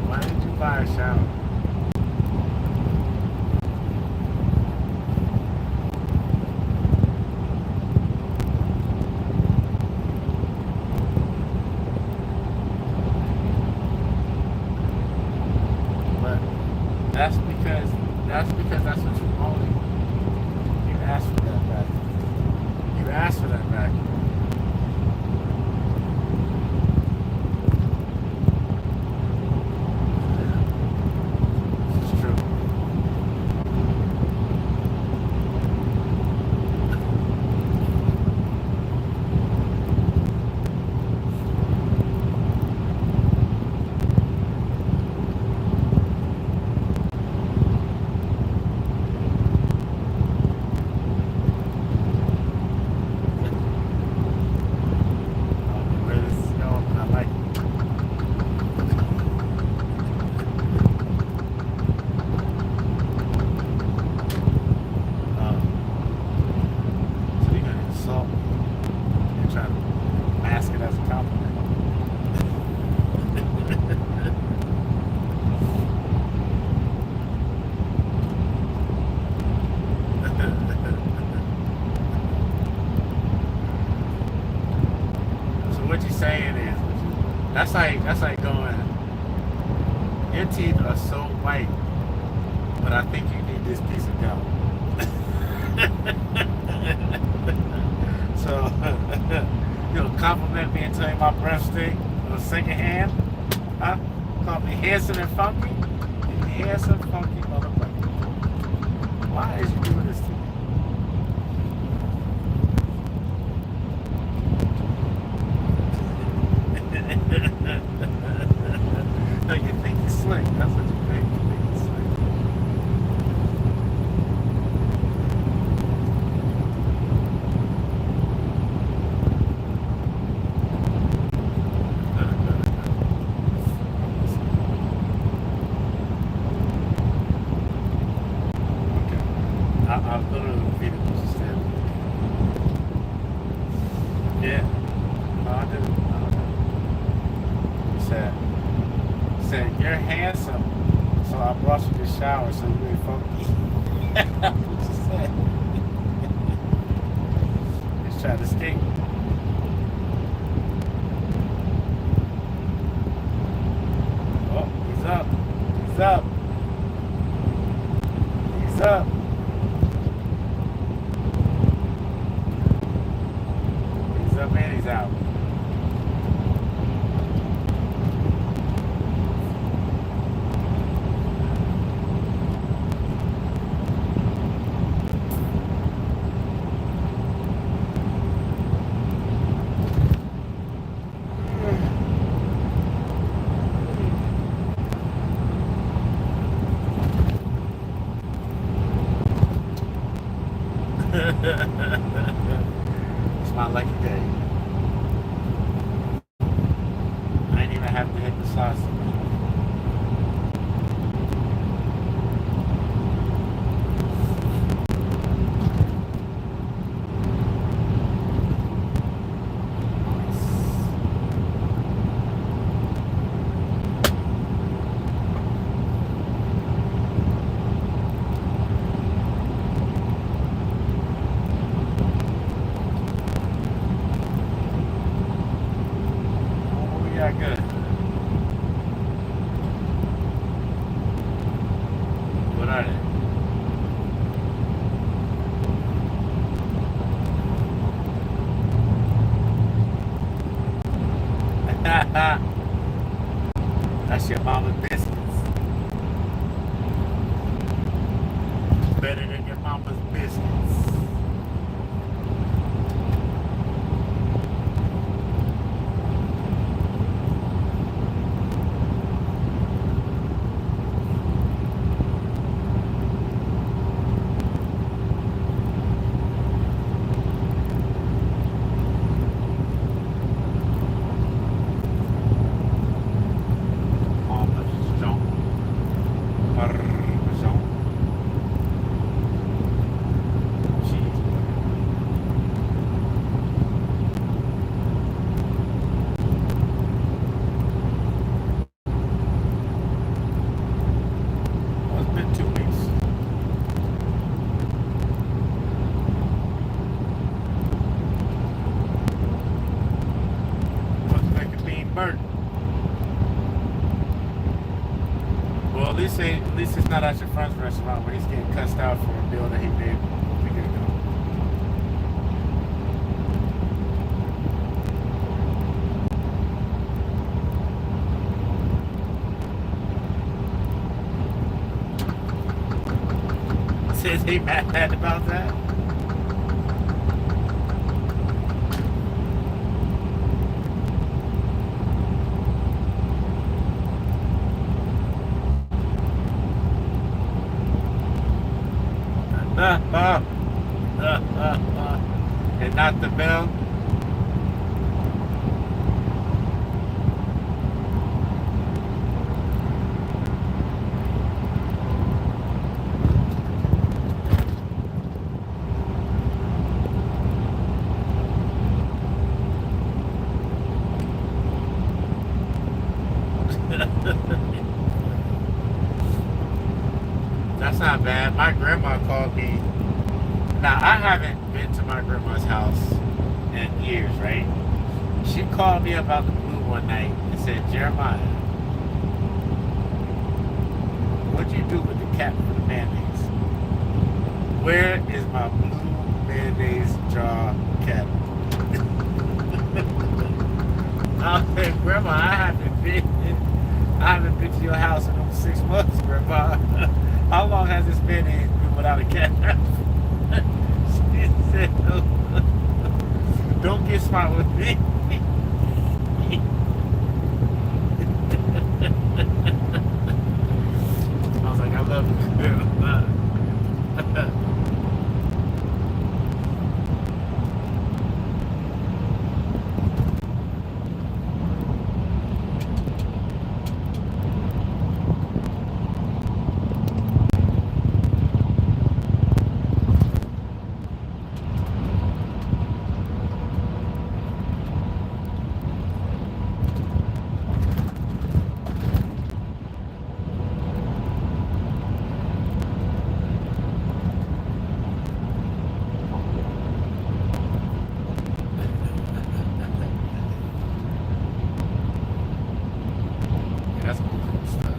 Why did you buy a shower? That's because that's what you wanted. You asked for that back. You asked for that back. This is true. Where this is going, I like it. So you're gonna insult me and try to mask it as a compliment. So what you're saying is, that's like going, your teeth are so white, but I think you need this piece of gum. So, you'll compliment me and tell me my breath stink with a single hand? Huh? Call me handsome and funky? You handsome, funky motherfucker. Why is you doing this to me? No, you think you're slick. That's what you think. You think you're slick. Okay. I'll literally repeat what you said. Yeah. No, I didn't. You said, you're handsome, so I brought you to the shower so you ain't funky. That's what you said. Just trying to stink. Oh, he's up. He's up. He's up. He's up and he's out. It's my lucky day. I ain't even have to hit the sausage. Good. What are they? That's your mama's biscuits. Better than your mama's biscuits. at least it's not at your friend's restaurant where he's getting cussed out for a bill that he made a week ago. Says he mad about that. And not the bell. That's not bad. My grandma called me. Now, I haven't been to my grandma's house in years, right? She called me about the blue one night and said, Jeremiah, what'd you do with the cap for the mayonnaise? Where is my blue mayonnaise jar cap? I said, Grandma, I haven't been to your house in over 6 months, Grandma. How long has this mayonnaise been without a cap? She said, don't get smart with me. I was like, I love you. That's cool stuff.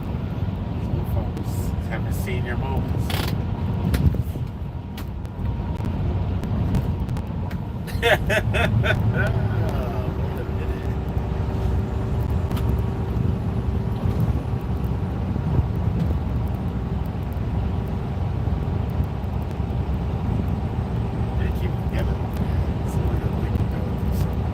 Cool folks having senior moments. They keep it together. Someone gonna make it go through something.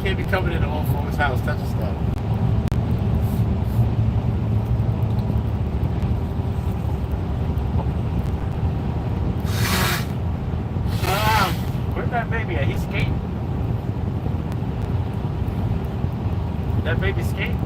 Can't be coming in the old folks' house touching stuff. Where's that baby at? He's skating. That baby skating.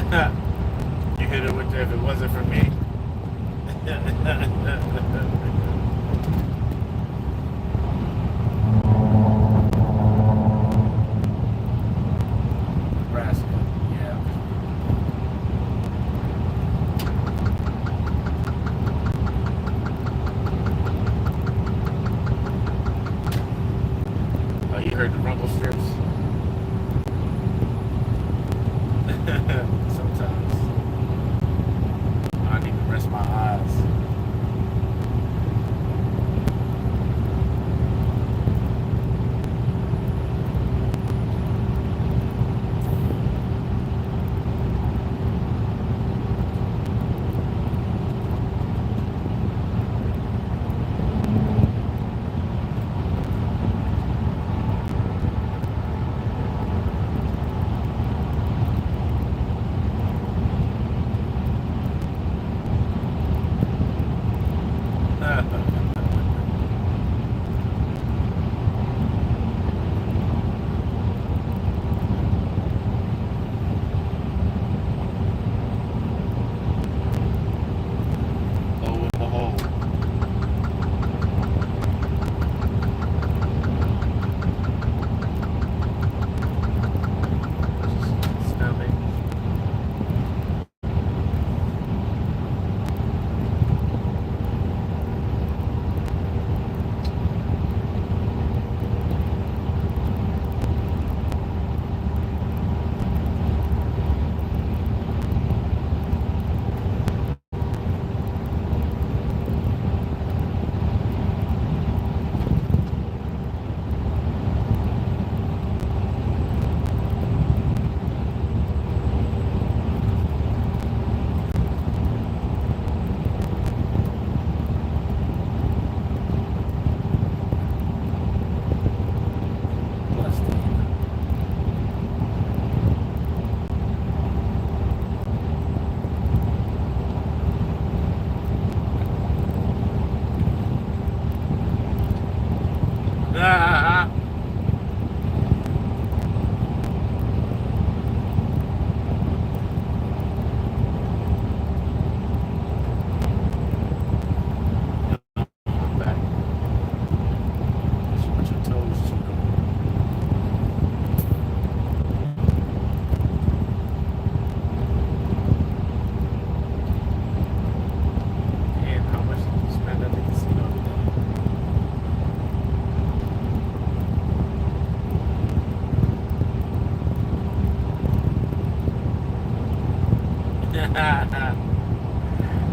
You hit it with the, if it wasn't for me. Nebraska, yeah. Oh, you heard the rumble strips? Sometimes I need to rest my eyes.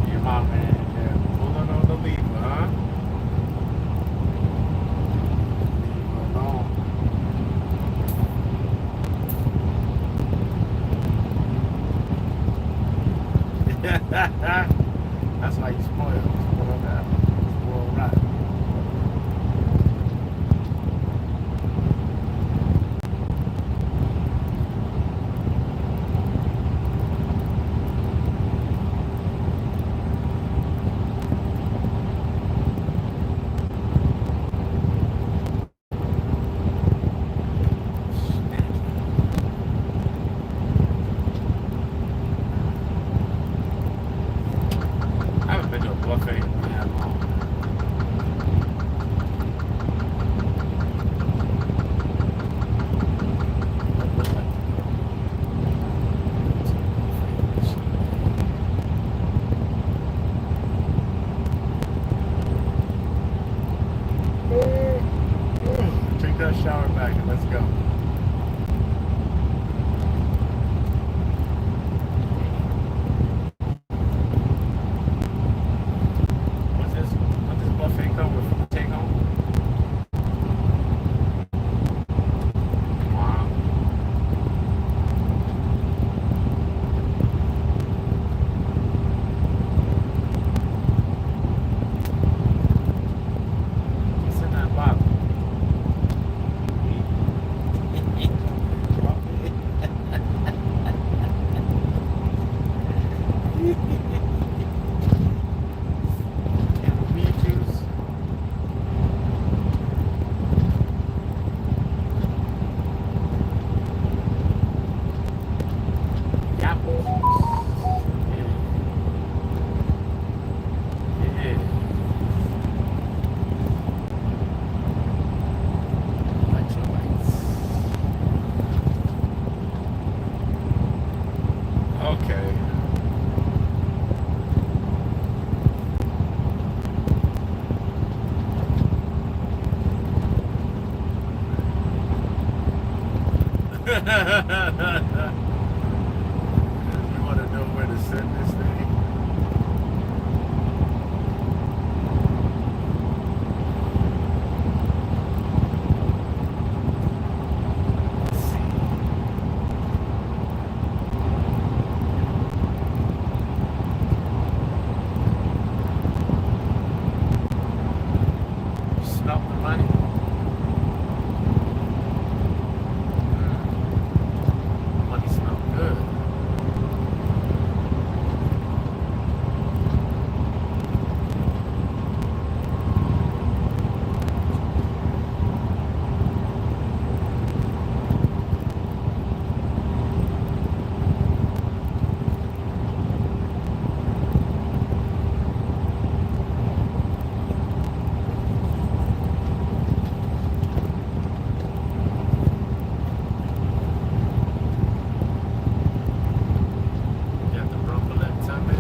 Your mom, man. Yeah. Pulling on the lever, huh? Leave her alone. That's why you spoil. Spoil that. Spoil right. I haven't been to a buffet in that long. Take that shower back and let's go. What's this buffet come with? Take home? Wow. What's in that bottle? Chamomile juice. Apple. Okay. You want to know where to send this thing? Smell the money. Money smell good. You have to rumble that tummy.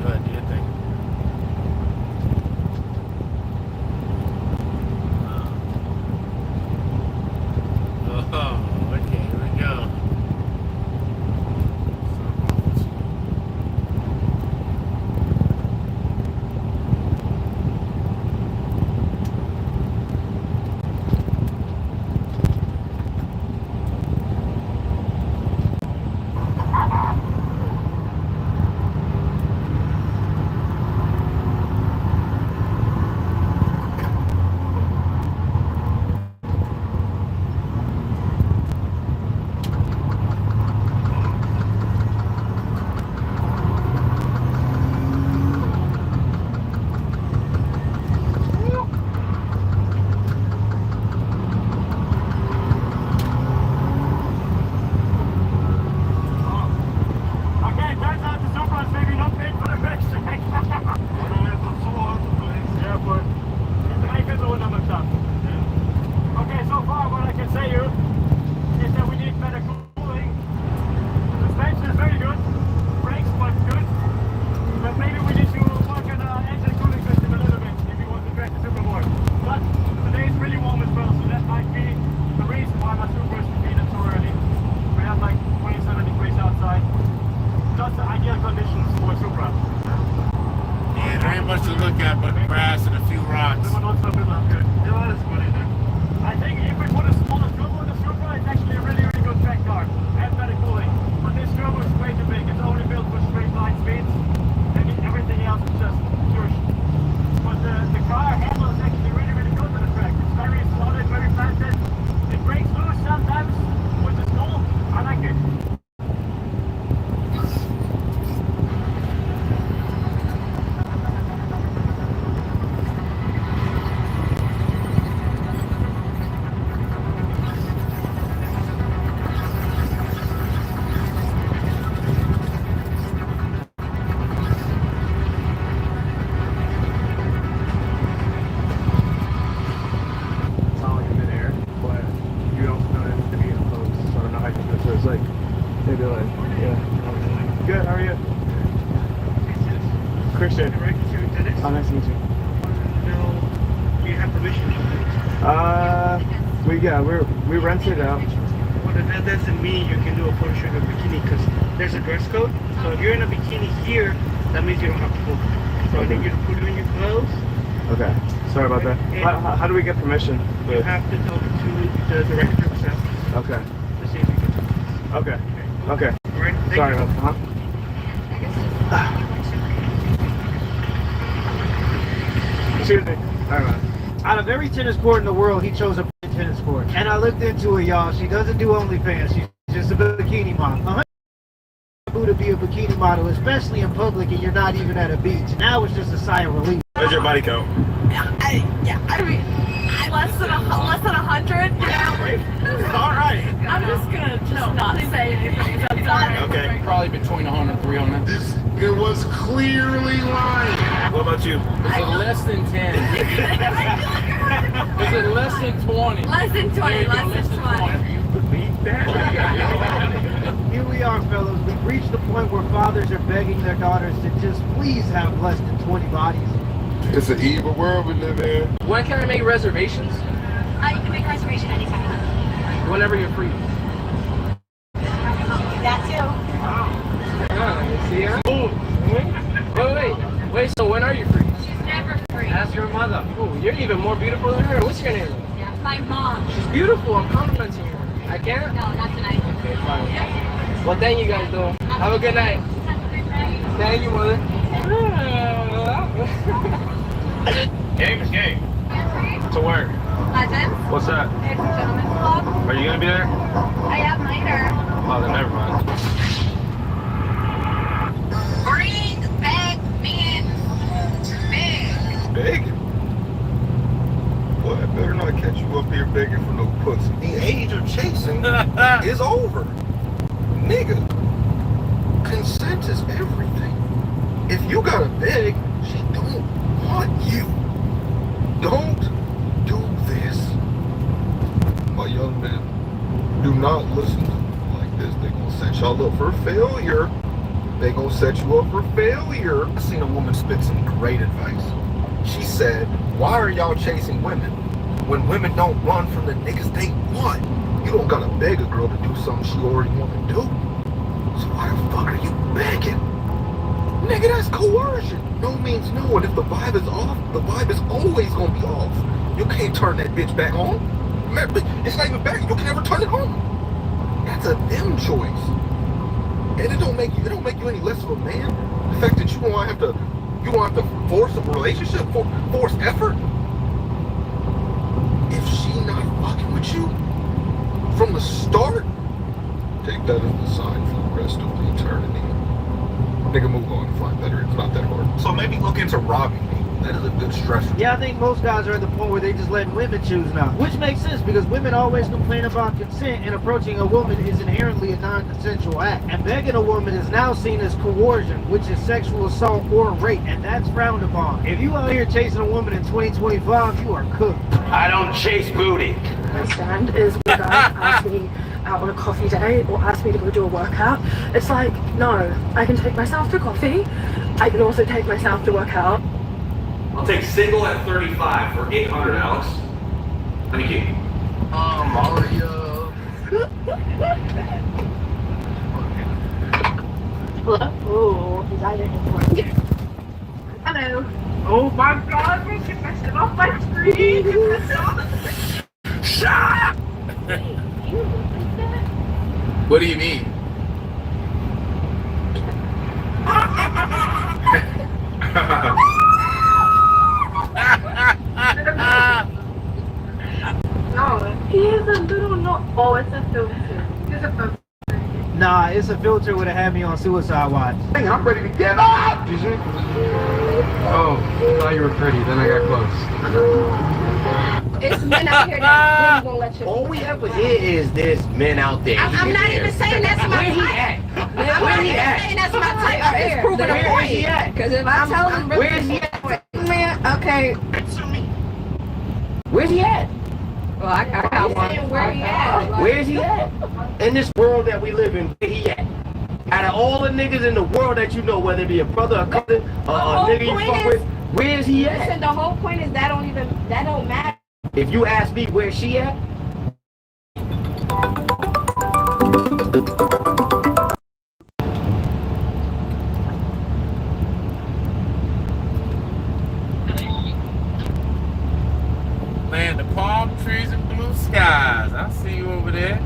Go ahead, do your thing. Oh, okay, here we go. Okay, turns out the Supras maybe not paid for the best check. Yeah, but it's make it all number stuff. Okay, so far what I can say you is that we need better cooling. Suspension is very good, brakes quite good, but maybe we need to work on the engine cooling system a little bit if we want to track the Super more. But today is pretty warm as well, so that might be the reason why my Supra is feeding so early. We have like 27 degrees outside. Not the ideal conditions for a Supra. Yeah, there ain't much to look at but grass and a few rocks. I think if we put a smaller turbo in the Supra, it's actually a really, really good track car and better cooling. But this turbo is way too big. It's only built for straight line speeds. Everything else is just pure But the car handle is actually really, really good on the track. It's very solid, very planted. It breaks loose sometimes, which is cool. I like it. It's not like in midair, but you don't know it to be in close. So I don't know how you do this. So it's like, maybe like, yeah. Good, how are you? Christian. Oh, nice to meet you. Do you have permission? We rented it out. Well, that doesn't mean you can do a photo shoot in a bikini because there's a dress code. So if you're in a bikini here, that means you don't have to put. So I think you put it in your clothes. Okay, sorry about that. How do we get permission? You have to talk to the director himself Okay, to see if you can. okay, okay. All right, thank Sorry you. about that. Excuse me. All right, man. Out of every tennis court in the world, he chose a tennis court. And I looked into it, y'all. She doesn't do OnlyFans. She's just a bikini model. To be a bikini model, especially in public, and you're not even at a beach. Now it's just a sigh of relief. Where's your body count? I mean, less than 100. Yeah. All right. I'm just gonna not say anything. That's all right. Okay. Probably between 100 and 300. It was clearly lying. What about you? Is it less than 10? Is said less than 20. Less than 20, less than 20. You believe that? Here we are, fellas. We've reached the point where fathers are begging their daughters to just please have less than 20 bodies. It's an evil world we live in. When can I make reservations? You can make reservation anytime. Whenever you're free. That too. Let me see her. Wait, so when are you free? She's never free. Ask your mother. Oh, you're even more beautiful than her. What's your name? Yeah, my mom. She's beautiful. I'm complimenting her. I can't? No, not tonight. Okay, fine. Well, thank you guys, though. Have a good night. Thank you, mother. Game is game. To work. Legends. What's that? It's a gentleman's club. Are you gonna be there? I am later. Oh, then never mind. Bring back men. Begging? Boy, I better not catch you up here begging for no pussy. The age of chasing is over. Nigga, consent is everything. If you gotta beg, she don't want you. Don't do this. My young men, do not listen to them like this. They gonna set y'all up for failure. They gonna set you up for failure. I seen a woman spit some great advice. She said, why are y'all chasing women when women don't run from the niggas they want? You don't gotta beg a girl to do something she already wanna do. So why the fuck are you begging? Nigga, that's coercion. No means no, and if the vibe is off, the vibe is always gonna be off. You can't turn that bitch back on. It's not even back, you can never turn it on. That's a them choice. And it don't make you any less of a man. The fact that you don't have to force a relationship, force effort. If she not fucking with you from the start, take that as the sign for the rest of the eternity. Nigga, move on and find better. It's not that hard. So maybe look into robbing me. That is a good stressor. Yeah, I think most guys are at the point where they just letting women choose now. Which makes sense because women always complain about consent, and approaching a woman is inherently a non-consensual act. And begging a woman is now seen as coercion, which is sexual assault or rape, and that's frowned upon. If you out here chasing a woman in 2025, you are cooked. I don't chase booty. My stand is when a guy asks me out on a coffee date or asks me to go do a workout. It's like, no, I can take myself to coffee. I can also take myself to work out. I'll take single at 35 for 800, Alex. Thank you. Mario. Hello? Oh, he's either in work. Hello. Oh my god, get that shit off my screen! Get that shit off. Shut up! What do you mean? No, he is a little not. Oh, it's a filter. It's a filter. Nah, it's a filter would have had me on suicide watch. Hey, I'm ready to get up! Oh, I thought you were pretty, then I got close. It's men out here that really won't let you. All we ever hear is there's men out there. I'm not even saying that's my Where he type. at? I'm not even saying that's my type. It's proving a Where is he point. at? Because if I tell him, Where is he at? man, okay. Where's he at? Well, I got one. Where he at? Where's he at? In this world that we live in, where he at? Out of all the niggas in the world that you know, whether it be a brother, a cousin, a nigga you fuck with, where's he at? Listen, the whole point is that don't matter. If you ask me where she at, Man, the palm trees and blue skies. I see you over there.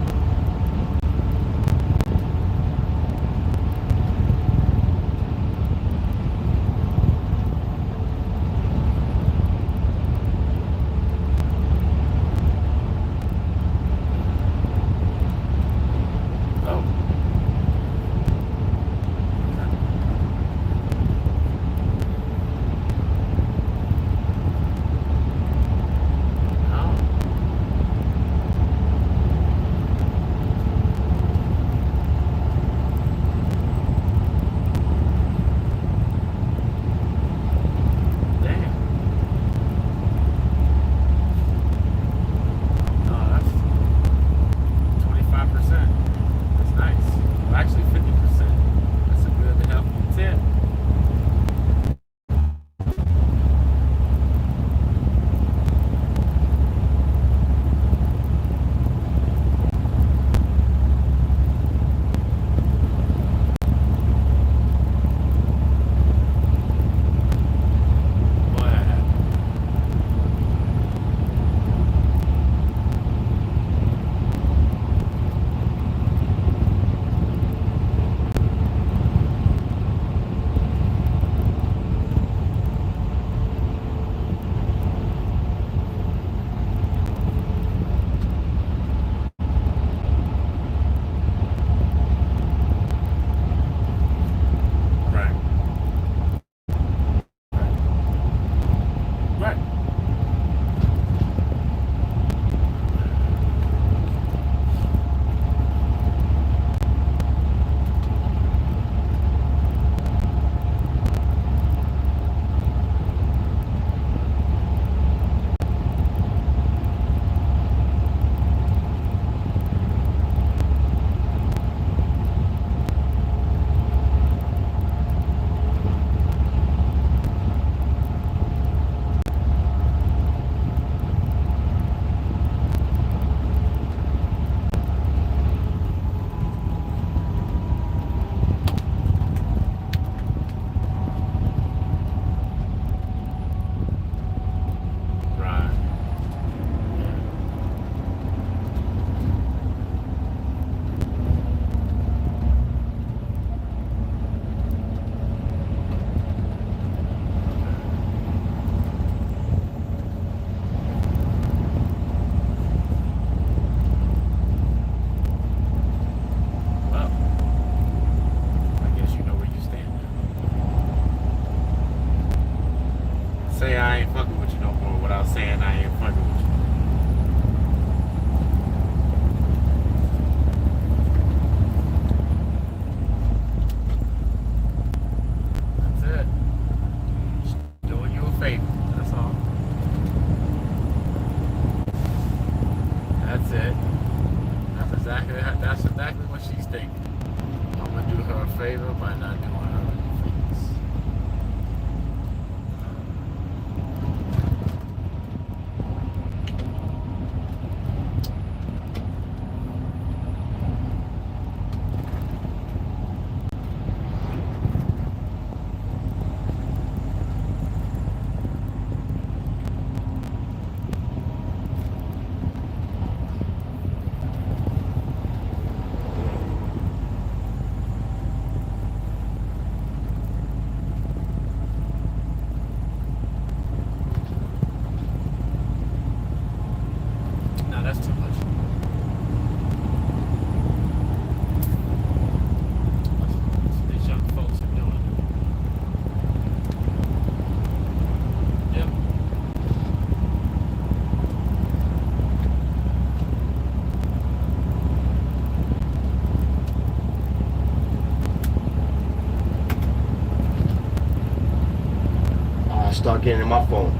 start getting in my phone.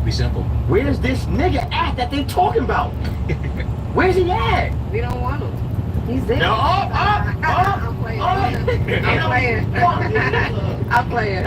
Be simple. Where's this nigga at that they talking about? Where's he at? We don't want him. He's there. No, I'm playing. I'm playing.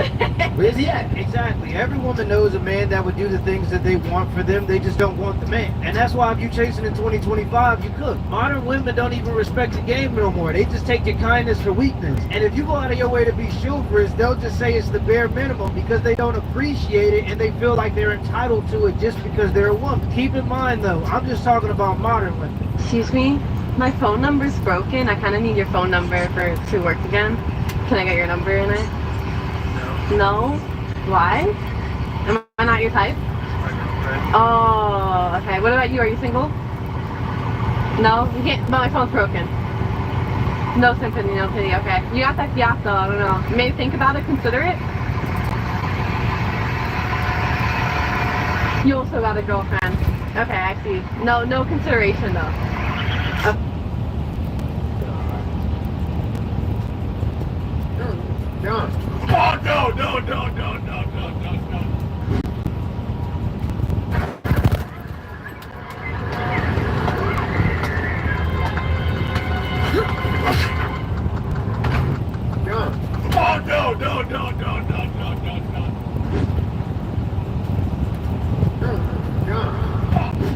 Where's he at? Exactly. Every woman knows a man that would do the things that they want for them. They just don't want the man. And that's why if you chasing in 2025, you cook. Modern women don't even respect the game no more. They just take your kindness for weakness. And if you go out of your way to be chivalrous, they'll just say it's the bare minimum because they don't appreciate it and they feel like they're entitled to it just because they're a woman. Keep in mind though, I'm just talking about modern women. Excuse me? My phone number's broken. I kind of need your phone number to work again. Can I get your number in it? No. Why? Am I not your type? Oh, okay. What about you? Are you single? No? You can't, but my phone's broken. No sympathy, no pity. Okay. You got that fiato, I don't know. Maybe think about it, consider it. You also got a girlfriend. Okay, I see. No consideration though. John. Oh, no.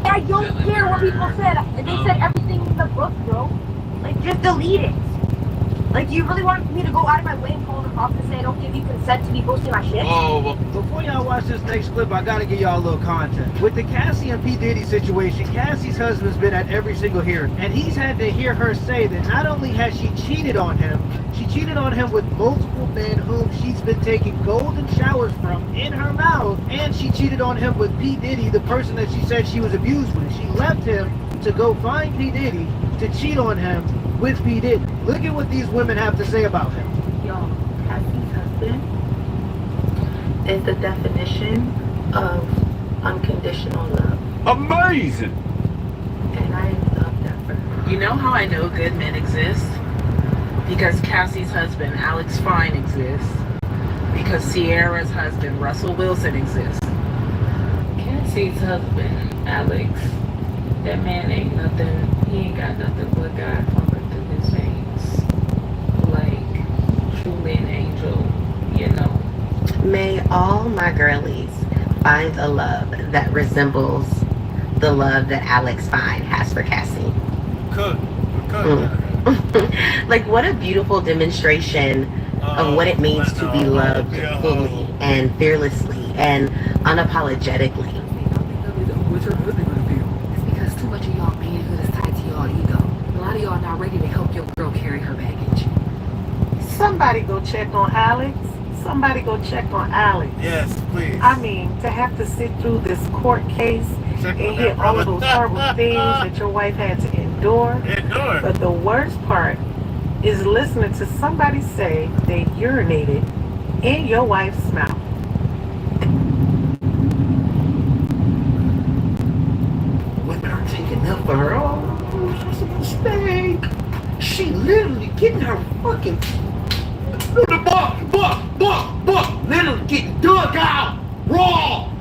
I don't care what people said. They said everything in the book, bro. Like, just delete it. Like, do you really want me to go out of my way and call the cops and say I don't give you consent to be posting my shit? Oh, well, before y'all watch this next clip, I gotta give y'all a little content. With the Cassie and P. Diddy situation, Cassie's husband's been at every single hearing, and he's had to hear her say that not only has she cheated on him, she cheated on him with multiple men whom she's been taking golden showers from in her mouth, and she cheated on him with P. Diddy, the person that she said she was abused with. She left him to go find P. Diddy to cheat on him with P. Diddy. Look at what these women have to say about him. Yo, Cassie's husband is the definition of unconditional love. Amazing! And I love that for her. You know how I know good men exist? Because Cassie's husband, Alex Fine, exists. Because Sierra's husband, Russell Wilson, exists. Cassie's husband, Alex, that man ain't nothing. He ain't got nothing but God pumping through his veins. Like, truly an angel, you know. May all my girlies find a love that resembles the love that Alex Fine has for Cassie. Cook. Like, what a beautiful demonstration of what it means to be loved fully and fearlessly and unapologetically. What's your husband gonna feel? It's because too much of y'all manhood is tied to y'all ego. A lot of y'all not ready to help your girl carry her baggage. Somebody go check on Alex. Somebody go check on Alex. Yes, please. I mean, to have to sit through this court case and hear all of those horrible things that your wife had to endure. But the worst part is listening to somebody say they urinated in your wife's mouth. Women are taking up for her. Oh, she's a mistake. She literally getting her fucking literally getting dug out raw.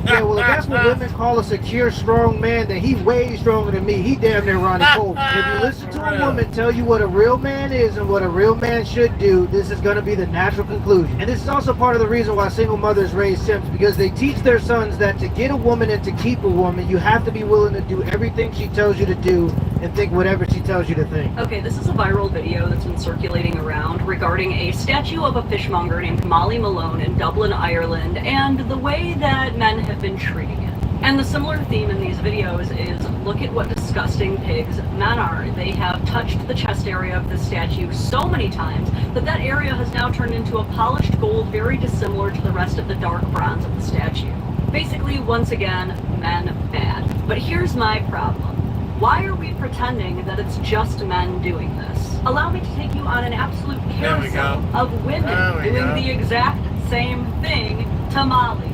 Yeah, well, if that's what women call a secure, strong man, then he's way stronger than me. He damn near Ronnie Cole. If you listen to a woman tell you what a real man is and what a real man should do, this is going to be the natural conclusion. And this is also part of the reason why single mothers raise simps, because they teach their sons that to get a woman and to keep a woman, you have to be willing to do everything she tells you to do and think whatever she tells you to think. Okay, this is a viral video that's been circulating around regarding a statue of a fishmonger named Molly Malone in Dublin, Ireland, and the way that men have been treating it. And the similar theme in these videos is, look at what disgusting pigs men are. They have touched the chest area of the statue so many times that that area has now turned into a polished gold very dissimilar to the rest of the dark bronze of the statue. Basically, once again, men bad. But here's my problem. Why are we pretending that it's just men doing this? Allow me to take you on an absolute carousel of women doing the exact same thing to Molly.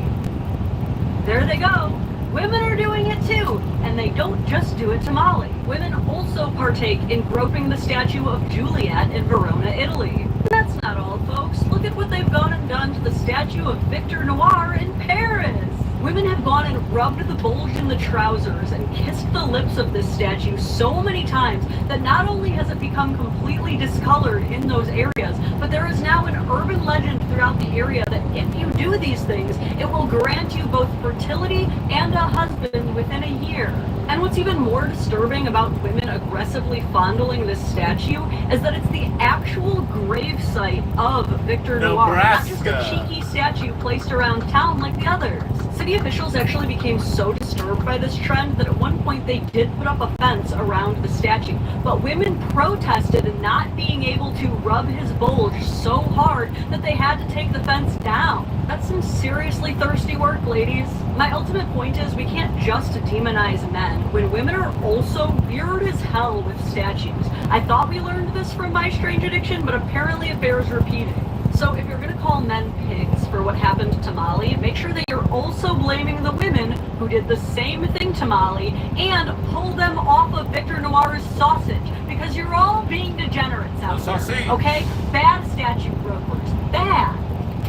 There they go. Women are doing it too, and they don't just do it to Molly. Women also partake in groping the statue of Juliet in Verona, Italy. That's not all. folks. Look at what they've gone and done to the statue of Victor Noir in Paris. Women have gone and rubbed the bulge in the trousers and kissed the lips of this statue so many times that not only has it become completely discolored in those areas, but there is now an urban legend throughout the area that if you do these things, it will grant you both fertility and a husband within a year. And what's even more disturbing about women aggressively fondling this statue is that it's the actual grave site of Victor Noir, not just a cheeky statue placed around town like the others. City officials actually became so disturbed by this trend that at one point they did put up a fence around the statue, but women protested not being able to rub his bulge so hard that they had to take the fence down. That's some seriously thirsty work, ladies. My ultimate point is we can't just demonize men when women are also weird as hell with statues. I thought we learned this from My Strange Addiction, but apparently it bears repeating. So if you're gonna call men pigs for what happened to Molly, make sure that you're also blaming the women who did the same thing to Molly and pull them off of Victor Noir's sausage, because you're all being degenerates out there, okay? Bad statue brokers, bad.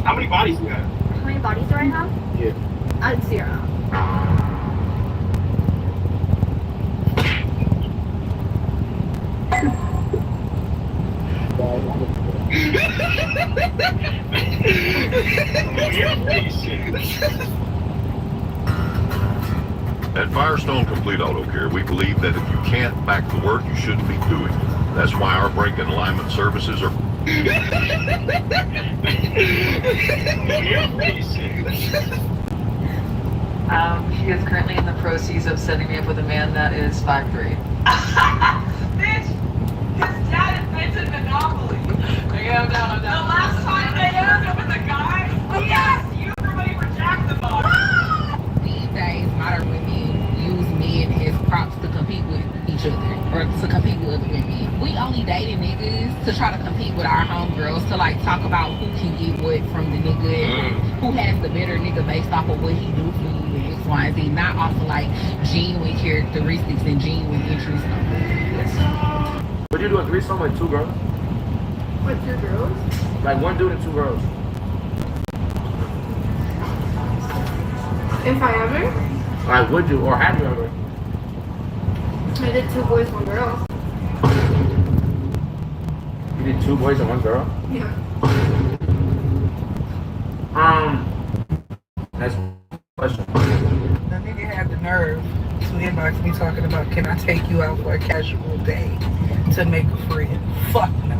How many bodies you have? How many bodies do I have? Yeah. At 0. At Firestone Complete Auto Care, we believe that if you can't back the work, you shouldn't be doing it. That's why our brake and alignment services are... She is currently in the process of setting me up with a man that is 5'3". Bitch, his dad invented Monopoly. I'm down. The last time they ended up with a guy, he asked you for money for Jack the Box. These days, modern women use men as props to compete with each other or to compete with other women. We only dating niggas to try to compete with our homegirls to like talk about who can get what from the nigga and who has the better nigga based off of what he do for you and X, Y, and Z, not off of like genuine characteristics and genuine interests. Would you do a threesome with 2 girls? With 2 girls? Like 1 dude and 2 girls. If I ever? Like would you or have you ever? I did 2 boys, 1 girl. You did 2 boys and 1 girl? Yeah. Next question. The nigga had the nerve to inbox me talking about, can I take you out for a casual day to make a friend? Fuck no.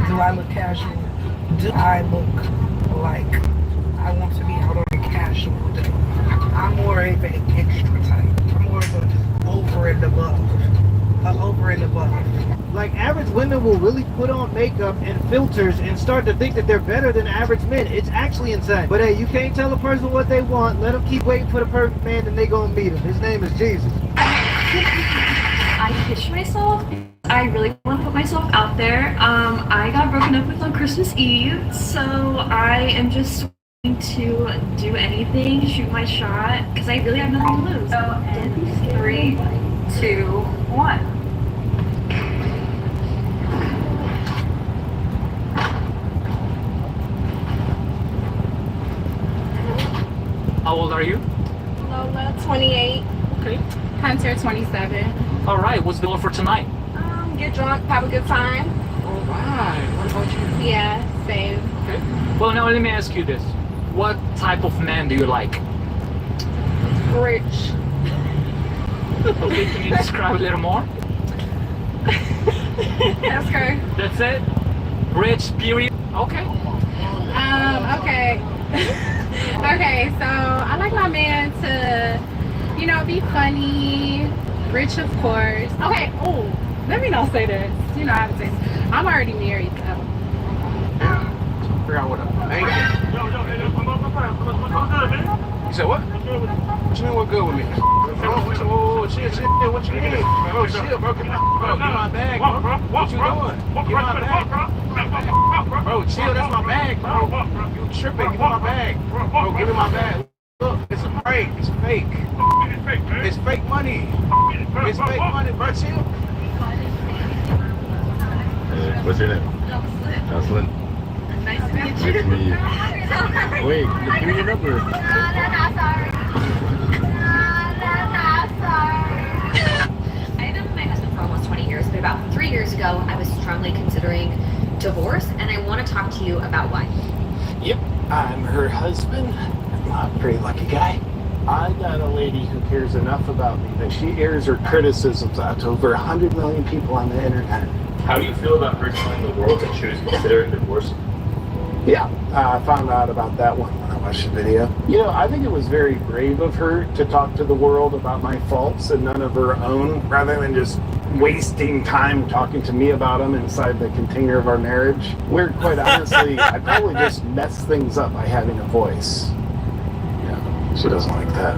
Do I look casual? Do I look like I want to be out on a casual day? I'm more of an extra type. I'm more of a over and above. Over and above. Like, average women will really put on makeup and filters and start to think that they're better than average men. It's actually insane. But hey, you can't tell a person what they want. Let them keep waiting for the perfect man, and they gonna meet him. His name is Jesus. I pitched myself. I really want to put myself out there. I got broken up with on Christmas Eve, so I am just going to do anything, shoot my shot, because I really have nothing to lose. So, in 3, 2, 1. How old are you? Lola, 28. Okay. Hunter, 27. All right. What's the goal for tonight? Get drunk, have a good time. All right. What about you? Yeah, same. Okay. Well, now let me ask you this: what type of man do you like? Rich. Okay. Can you describe a little more? That's her. That's it. Rich. Period. Okay. Okay. Okay, so I like my man to, you know, be funny, rich of course. Okay, oh, let me not say this. You know how to say this. I'm already married though. Figure out what up. You said what? What you mean what good with me? Oh, chill, what you mean? Bro, chill, bro, give me my bag, bro. What you doing? Give me my bag. Bro, chill, that's my bag, bro. You tripping, give me my bag. Bro, give me my bag. Look, it's a prank, it's fake. It's fake money. It's fake money, bro, chill. What's your name? Jocelyn. Nice to meet you. Wait, give me your number. I've been with my husband for almost 20 years, but about 3 years ago, I was strongly considering divorce, and I want to talk to you about why. Yep, I'm her husband. I'm a pretty lucky guy. I got a lady who cares enough about me that she airs her criticisms out to over 100 million people on the internet. How do you feel about her telling the world that she was considering divorce? Yeah, I found out about that one when I watched the video. You know, I think it was very brave of her to talk to the world about my faults and none of her own, rather than just wasting time talking to me about them inside the container of our marriage. Where, quite honestly, I probably just messed things up by having a voice. Yeah, she doesn't like that.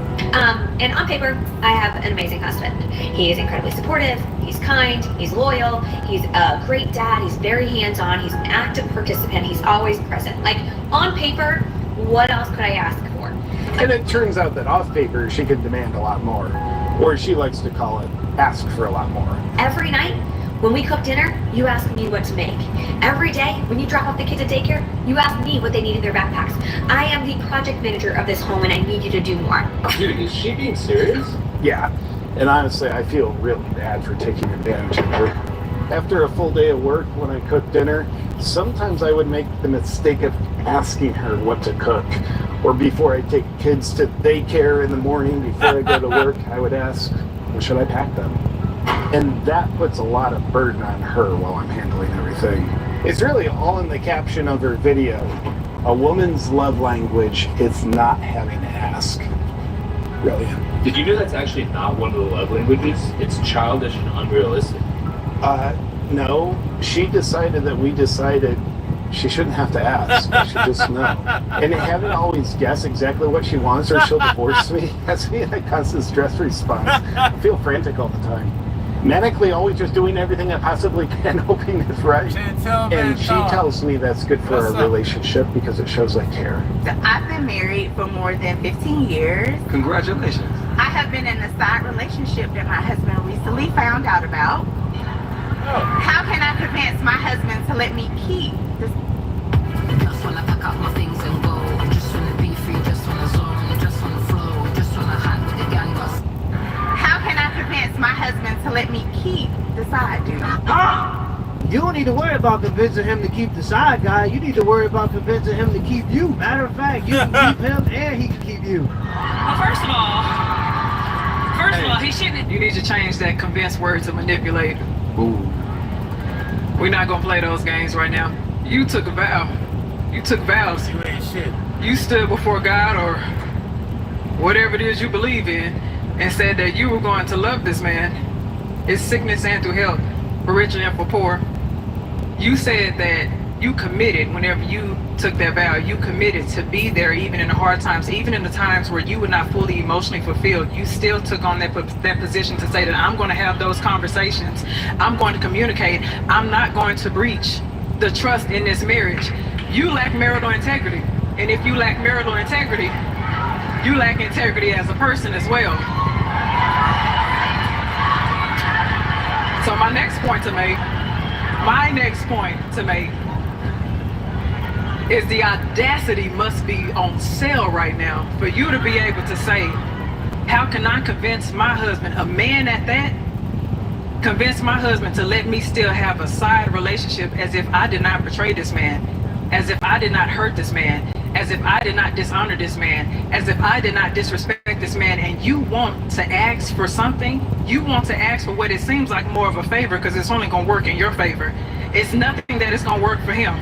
And on paper, I have an amazing husband. He is incredibly supportive, he's kind, he's loyal, he's a great dad, he's very hands-on, he's an active participant, he's always present. Like, on paper, what else could I ask for? And it turns out that off paper, she could demand a lot more. Or she likes to call it, ask for a lot more. Every night, when we cook dinner, you ask me what to make. Every day, when you drop off the kids at daycare, you ask me what they need in their backpacks. I am the project manager of this home and I need you to do more. Dude, is she being serious? Yeah, and honestly, I feel really bad for taking advantage of her. After a full day of work, when I cook dinner, sometimes I would make the mistake of asking her what to cook. Or before I take kids to daycare in the morning, before I go to work, I would ask, what should I pack them? And that puts a lot of burden on her while I'm handling everything. It's really all in the caption of her video. A woman's love language is not having to ask. Brilliant. Did you know that's actually not one of the love languages? It's childish and unrealistic. No. She decided that we decided she shouldn't have to ask. She should just know. And having to always guess exactly what she wants or she'll divorce me has me in a constant stress response. I feel frantic all the time. Manically always just doing everything I possibly can, hoping it's right. And she tells me that's good for our relationship because it shows I care. So I've been married for more than 15 years. Congratulations. I have been in a side relationship that my husband recently found out about. How can I convince my husband to let me keep this? Just wanna pack up my things and go. Just wanna be free, just wanna zone, just wanna flow, just wanna hang with the gang boss. How can I convince my husband to let me keep the side dude? You don't need to worry about convincing him to keep the side guy. You need to worry about convincing him to keep you. Matter of fact, you can keep him and he can keep you. Well, first of all, he shouldn't. You need to change that convince word to manipulate. Ooh. We're not gonna play those games right now. You took a vow. You took vows. You ain't shit. You stood before God or whatever it is you believe in and said that you were going to love this man. It's sickness and through health, for rich and for poor. You said that you committed whenever you took that vow. You committed to be there even in the hard times, even in the times where you were not fully emotionally fulfilled. You still took on that position to say that I'm going to have those conversations. I'm going to communicate. I'm not going to breach the trust in this marriage. You lack marital integrity. And if you lack marital integrity, you lack integrity as a person as well. So my next point to make is the audacity must be on sale right now for you to be able to say, how can I convince my husband, a man at that, convince my husband to let me still have a side relationship as if I did not betray this man, as if I did not hurt this man, as if I did not dishonor this man, as if I did not disrespect this man, and you want to ask for something, you want to ask for what it seems like more of a favor because it's only going to work in your favor. It's nothing that is going to work for him.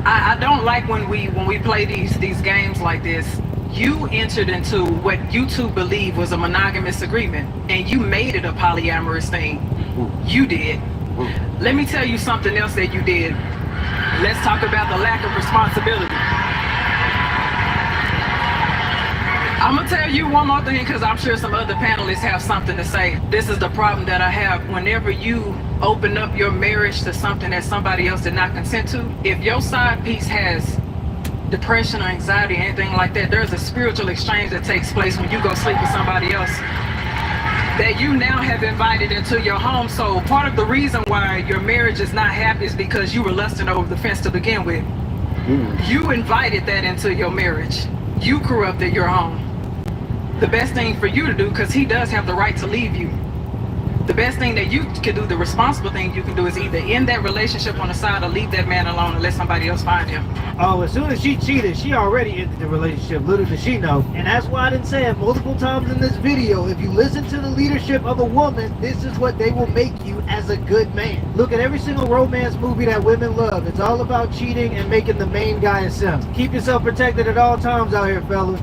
I don't like when we play these games like this. You entered into what you two believe was a monogamous agreement and you made it a polyamorous thing. You did. Let me tell you something else that you did. Let's talk about the lack of responsibility. I'm gonna tell you one more thing because I'm sure some other panelists have something to say. This is the problem that I have. Whenever you open up your marriage to something that somebody else did not consent to, if your side piece has depression or anxiety or anything like that, there's a spiritual exchange that takes place when you go sleep with somebody else that you now have invited into your home. So part of the reason why your marriage is not happy is because you were lusting over the fence to begin with. You invited that into your marriage. You corrupted your home. The best thing for you to do, because he does have the right to leave you. The best thing that you can do, the responsible thing you can do, is either end that relationship on the side or leave that man alone and let somebody else find him. Oh, as soon as she cheated, she already ended the relationship. Little did she know. And that's why I didn't say it multiple times in this video. If you listen to the leadership of a woman, this is what they will make you as a good man. Look at every single romance movie that women love. It's all about cheating and making the main guy a simp. Keep yourself protected at all times out here, fellas.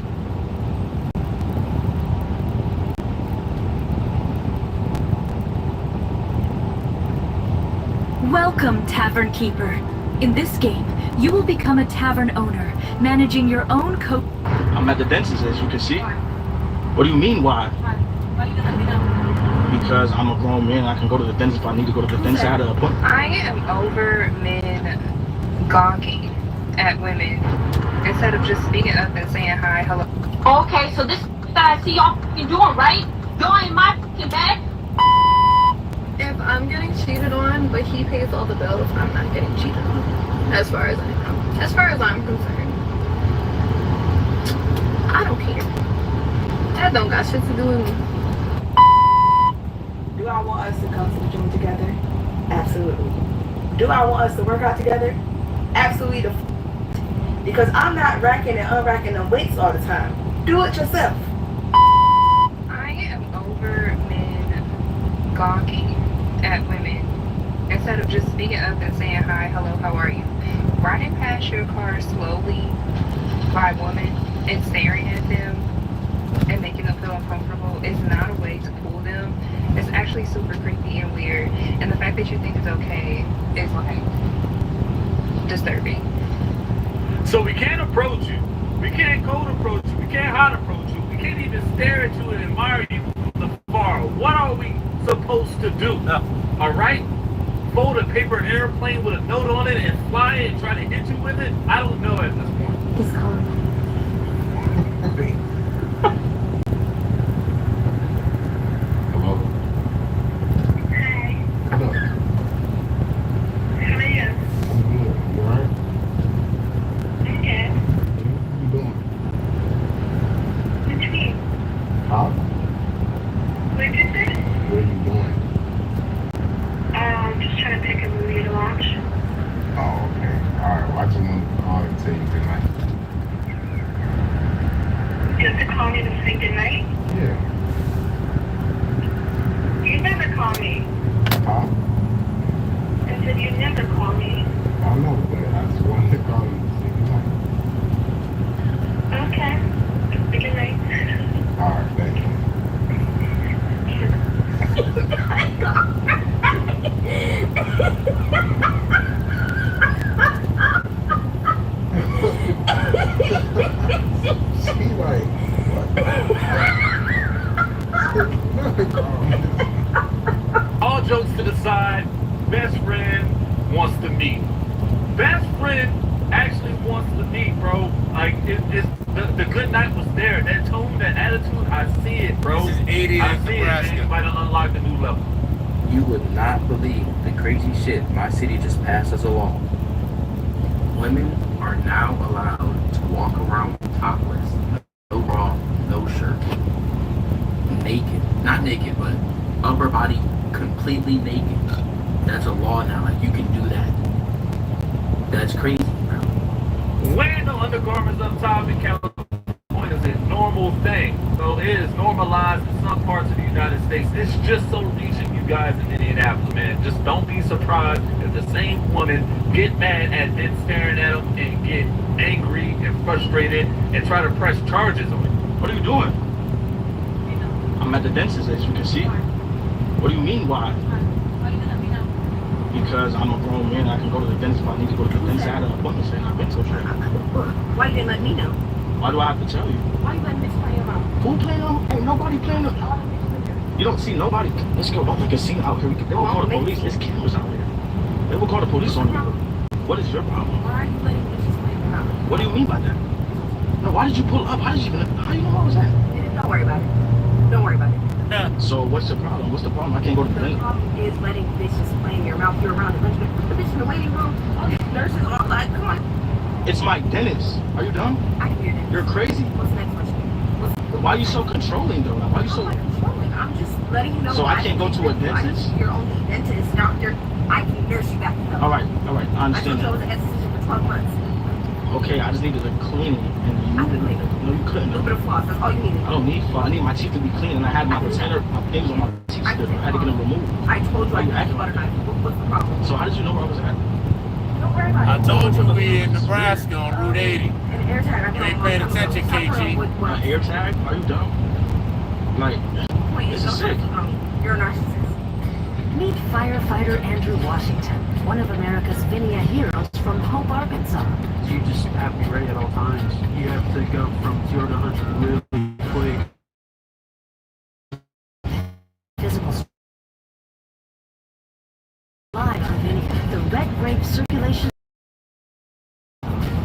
Welcome, Tavern Keeper. In this game, you will become a tavern owner, managing your own I'm at the dentist, as you can see. What do you mean, why? Why you let me know? Because I'm a grown man. I can go to the dentist if I need to go to the dentist. I had an appointment. I am over men gawking at women instead of just speaking up and saying hi, hello. Okay, so this I see y'all fucking doing, right? Y'all in my fucking bag. If I'm getting cheated on, but he pays all the bills, I'm not getting cheated on. As far as I know. As far as I'm concerned. I don't care. That don't got shit to do with me. Do I want us to come to the gym together? Absolutely. Do I want us to work out together? Absolutely. Because I'm not racking and unracking the weights all the time. Do it yourself. I am over men gawking at women instead of just speaking up and saying hi, hello, how are you? Riding past your car slowly by women and staring at them and making them feel uncomfortable is not a way to fool them. It's actually super creepy and weird, and the fact that you think it's okay is like disturbing. So we can't approach you. We can't cold approach you. We can't hot approach you. We can't even stare at you and admire you from afar. What are we supposed to do? All right? Fold a paper airplane with a note on it and fly it and try to hit you with it? I don't know at this point. He's calling. Hello? Hey. What up? How are you? I'm good. You alright? Okay. What you doing? What you mean? Huh? What did you say? What are you doing? Just trying to pick a movie to watch. Oh, okay. Alright, well, I just wanted to call and tell you good night. Just to call me to say goodnight? Yeah. You never call me. Huh? I said you never call me. I know, but I just wanted to call you to say good night. Okay. Good night. Alright, thank you. She like, All jokes to the side, best friend wants to meet. Best friend actually wants to meet, bro. Like, the good night was there. That tone, that attitude, I see it, bro. This is 80 I in see Nebraska. it, man. You might have unlocked a new level. You would not believe the crazy shit my city just passed as a law. Women are now allowed to walk around topless, no bra, no shirt, naked. Not naked, but upper body completely naked. That's a law now. Like, you can do that. That's crazy, bro. Wearing the undergarments up top in California is a normal thing. So it is normalized in some parts of the United States. It's just so reaching you guys in Indianapolis, man. Just don't be surprised if the same woman get mad at men staring at them and get angry and frustrated and try to press charges on them. What are you doing? I'm at the dentist, as you can see. What do you mean, why? Why you let me know? Because I'm a grown man. I can go to the dentist if I need to go to the dentist. I had an appointment, and I've been so sure. Why you didn't let me know? Why do I have to tell you? Why you letting this play your mouth? Who playing on? Ain't nobody playing on. You don't see nobody. Let's go. Don't make a scene out here. They will call the police. There's cameras out here. They will call the police on you. What is your problem? Why are you letting this play your mouth? What do you mean by that? No, why did you pull up? How did you even? How you know what was that? Don't worry about it. Don't worry about it. So what's the problem? What's the problem? I can't go to the The dentist. problem is letting bitches play in your mouth. You're around a bunch of the bitch in the waiting room. All these nurses are like, come on. It's my dentist. Are you dumb? I can hear that. You're crazy. What's the next question? Why are you so controlling though? Why are you so? I'm not controlling. I'm just letting you know. So I can't go to a dentist? You're only a dentist. Now I can nurse you back to health. All right. I understand. I told you I was an esthetician for 12 months. Okay, I just needed to clean it. I could clean it. No, you couldn't. A little bit of floss. That's all you needed. I don't need floss. I need my teeth to be clean, and I had my retainer, my things on my teeth still. I had to get them removed. I told you I you could butter knife. What's the problem? So how did you know where I was at? Don't worry about it. I told you we in Nebraska on Route 80. An air tag. You ain't paying attention, KG. My air tag? Are you dumb? Like, this is sick. You're a narcissist. Meet firefighter Andrew Washington, one of America's Vinia heroes from Hope, Arkansas. You just have to be ready at all times. You have to go from 0 to 100 really quick. Physical live on Vinia. The red grape circulation.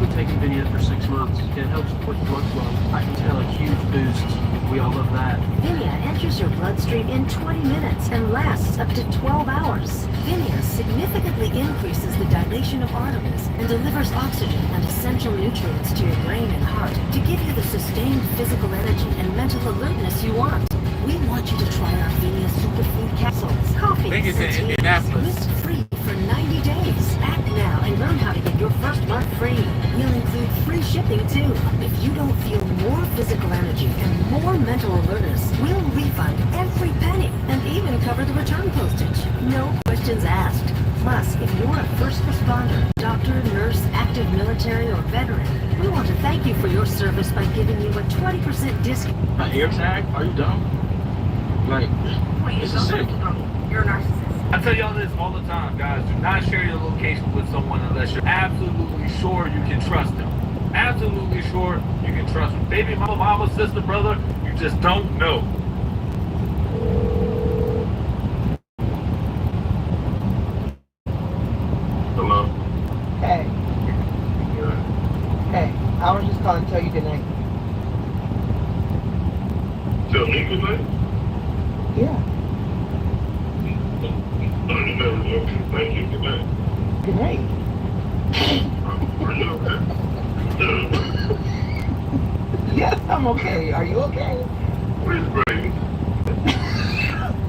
We've taken Vinia for 6 months. It helps with blood flow. I can tell a huge boost. We all love that. Vinia enters your bloodstream in 20 minutes and lasts up to 12 hours. Vinia significantly increases the dilation of arteries and delivers oxygen and essential nutrients to your brain and heart to give you the sustained physical energy and mental alertness you want. We want you to try our Vinia superfood capsules, coffee, I think it's in and Indianapolis. risk-free for 90 days. Act now and learn how to get your first month free. We'll include free shipping too. If you don't feel more physical energy and more mental alertness, we'll refund every penny and even cover the return postage. No questions asked. Plus, if you're a first responder, doctor, nurse, active military, or veteran, we want to thank you for your service by giving you a 20% discount. My air tag? Are you dumb? Like, this is sick. You're a narcissist. I tell y'all this all the time, guys. Do not share your location with someone unless you're absolutely sure you can trust them. Absolutely sure you can trust them. Baby mama, sister, brother, you just don't know. Hello? Hey. Hey, I was just calling to tell you good night. Tell me good night? Yeah. Thank you, good night. Good night. Are you okay? Yes, I'm okay. Are you okay? Where's Brady?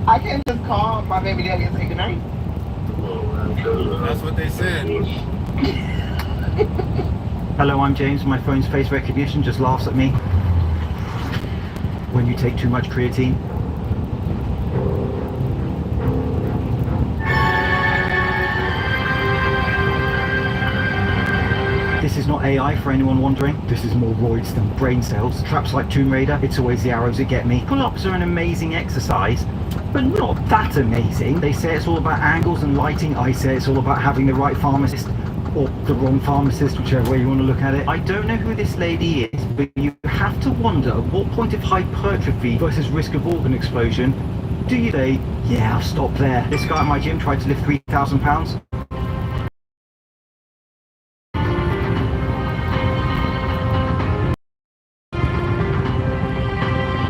I can't just call my baby daddy and say good night. That's what they said. Hello, I'm James. My phone's face recognition just laughs at me when you take too much creatine. This is not AI for anyone wondering. This is more roids than brain cells. Traps like Tomb Raider, it's always the arrows that get me. Pull-ups are an amazing exercise, but not that amazing. They say it's all about angles and lighting. I say it's all about having the right pharmacist, or the wrong pharmacist, whichever way you want to look at it. I don't know who this lady is, but you have to wonder at what point of hypertrophy versus risk of organ explosion do you say, yeah, I'll stop there. This guy at my gym tried to lift 3,000 pounds.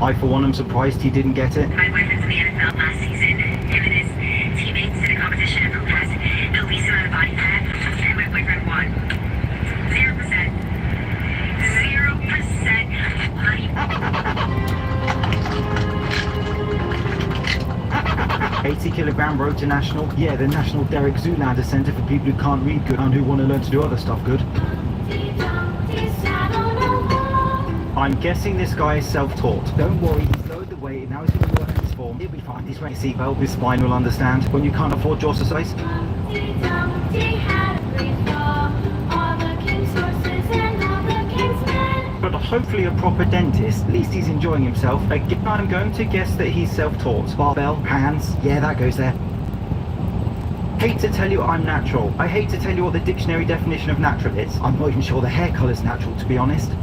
I, for one, am surprised he didn't get it. My boyfriend's in the NFL last season. Him and his teammates did a competition who has the least amount of body fat, and my boyfriend won. 0%. 0% body. 80-kilogram road to national. Yeah, the National Derek Zoolander Center for people who can't read good and who want to learn to do other stuff good. I'm guessing this guy is self-taught. Don't worry, he's lowered the weight, now he's going to work on his form. He'll be fine, he's wearing a seatbelt, his spine will understand. When you can't afford jaw exercise. But hopefully a proper dentist, at least he's enjoying himself. Again, I'm going to guess that he's self-taught. Barbell, hands, yeah, that goes there. Hate to tell you I'm natural. I hate to tell you what the dictionary definition of natural is. I'm not even sure the hair colour's natural, to be honest.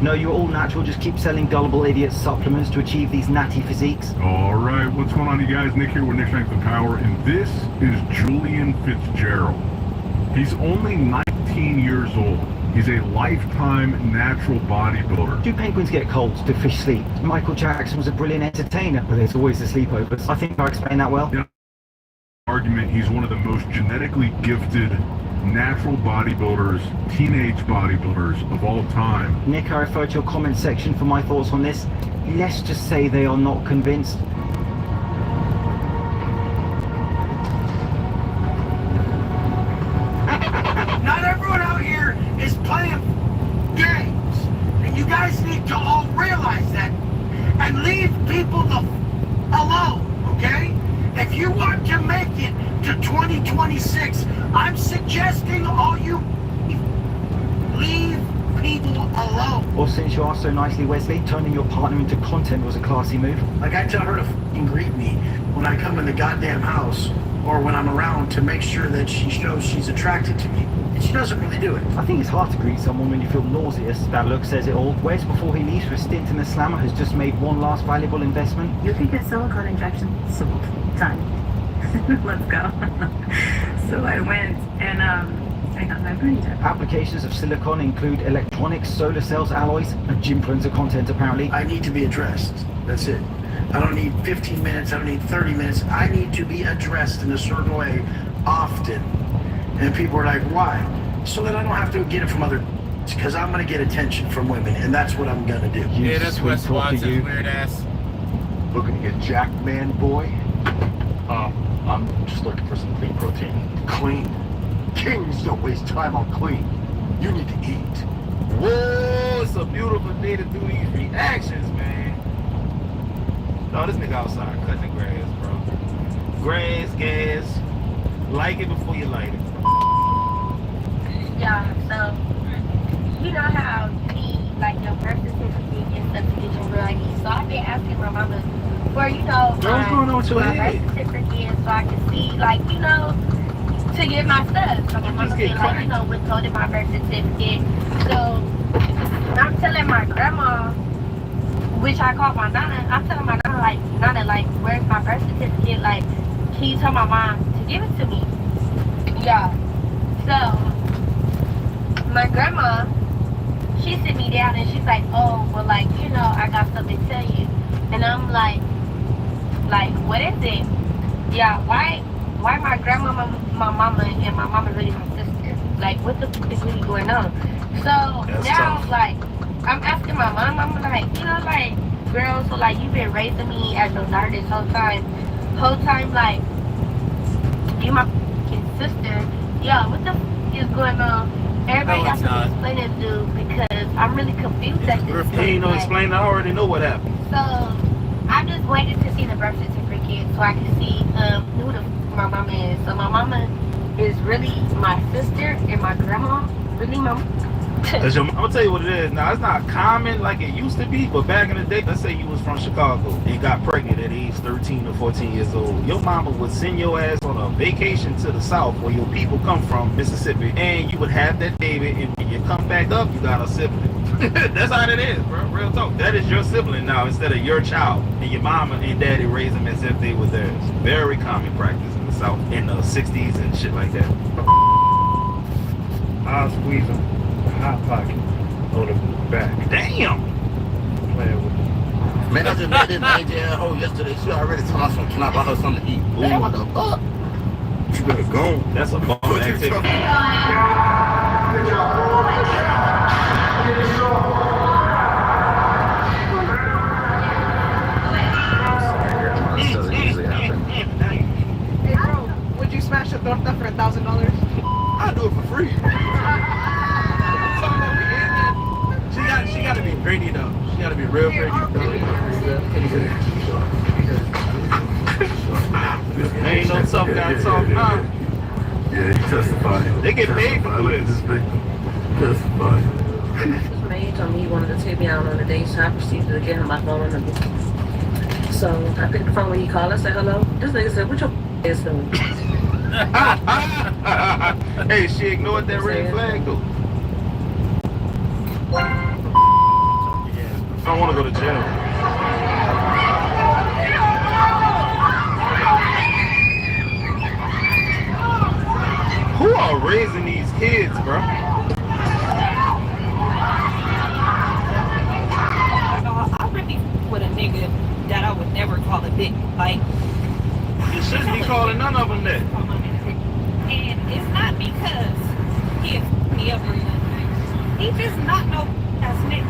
No, you're all natural, just keep selling gullible idiots supplements to achieve these natty physiques. Alright, what's going on, you guys? Nick here with Nick Strength and Power, and this is Julian Fitzgerald. He's only 19 years old, He's a lifetime natural bodybuilder. Do penguins get colds? Do fish sleep? Michael Jackson was a brilliant entertainer, but there's always the sleepovers. I think I explained that well. Yeah. Argument, he's one of the most genetically gifted natural bodybuilders, teenage bodybuilders of all time. Nick, I refer to your comment section for my thoughts on this. Let's just say they are not convinced. Not everyone out here is playing games. And you guys need to all realize that and leave people alone, okay? If you want to make it to 2026, I'm suggesting all you leave people alone. Or since you asked so nicely, Wesley, turning your partner into content was a classy move. Like I tell her to f***ing greet me when I come in the goddamn house or when I'm around to make sure that she shows she's attracted to me. And she doesn't really do it. I think it's hard to greet someone when you feel nauseous. That look says it all. Wes, before he leaves for a stint in the Slammer, has just made one last valuable investment. You can get silicone injection sold. Done. Let's go. So I went and I got my brain done. Applications of silicon include electronics, solar cells, alloys, and gym cleanser content apparently. I need to be addressed. That's it. I don't need 15 minutes. I don't need 30 minutes. I need to be addressed in a certain way often. And people are like, why? So that I don't have to get it from other because I'm going to get attention from women, and that's what I'm going to do. Yeah, that's Wes Watson's weird ass. Looking to get jacked, man, boy? I'm just looking for some clean protein. Clean? Kings don't waste time on clean. You need to eat. Whoa, it's a beautiful day to do these reactions, man. No, this nigga outside cutting grass, bro. Grass, gas. Like it before you light it. Yeah, so you know how you need like your birth certificate and stuff to get your real ID. So I've been asking my mama for, you know, What's going on with your my head? birth certificate so I can see, like, you know, to get my stuff. So my mama said, like, you know, withholding my birth certificate. So I'm telling my grandma, which I called my nana, I'm telling my nana, like, where's my birth certificate? Like, can you tell my mom to give it to me? Yeah. So my grandma, she sit me down and she's like, oh, well, like, you know, I got something to tell you. And I'm like, what is it? Yeah, why my grandmama, my mama, and my mama really my sister? Like, what the fuck is really going on? So that's now, tough. like, I'm asking my mom, I'm like, you know, like, girl, so, like, you've been raising me as your daughter this whole time, like, you my fucking sister. Yeah, what the fuck is going on? Everybody No, got it's to not. explain it, dude, because I'm really confused at this You ain't no point. explain, I already know what happened. So I'm just waiting to see the birth certificate so I can see who my mama is. So my mama is really my sister and my grandma really my I'm gonna tell you what it is. Now, it's not common like it used to be, but back in the day, let's say you was from Chicago and got pregnant at age 13 or 14 years old. Your mama would send your ass on a vacation to the south where your people come from, Mississippi, and you would have that baby, and when you come back up, you got a sibling. That's how it is, bro. Real talk. That is your sibling now instead of your child. And your mama and daddy raise them as if they were theirs. Very common practice in the south in the 60s and shit like that. I'll squeeze them. Hot pocket on the back. Damn. Playing with them. Man, I just met this lady asshole yesterday. She already told us can I buy her something to eat. Man, what the fuck? You better go. That's a bum activity. This doesn't usually happen. Hey, bro, would you smash a torta for $1,000? I do it for free. She got to be pretty though. She got to be real pretty. Ain't no tough guy talk, huh? Yeah, he testified. They get paid for doing this. Testified. This man told me he wanted to take me out on a date, so I proceeded to get him my phone number. So I picked the phone when he called. I said, hello. This nigga said, what your ass doing? Hey, she ignored that red flag though. I don't want to go to jail. Who are raising these kids, bro? nigga that I would never call a bitch. Like, You shouldn't be calling none of them that. and it's not because he has me up or nothing. He just not no ass nigga.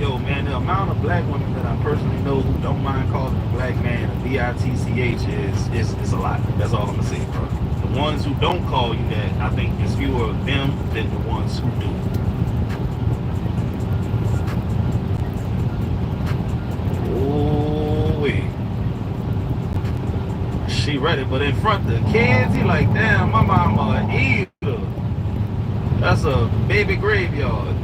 Yo, man, the amount of black women that I personally know who don't mind calling a black man a bitch is a lot. That's all I'm gonna say, bro. The ones who don't call you that, I think it's fewer of them than the ones who do. Oh, wait. She ready, but in front of the kids, he like, damn, my mama a eater. That's a baby graveyard.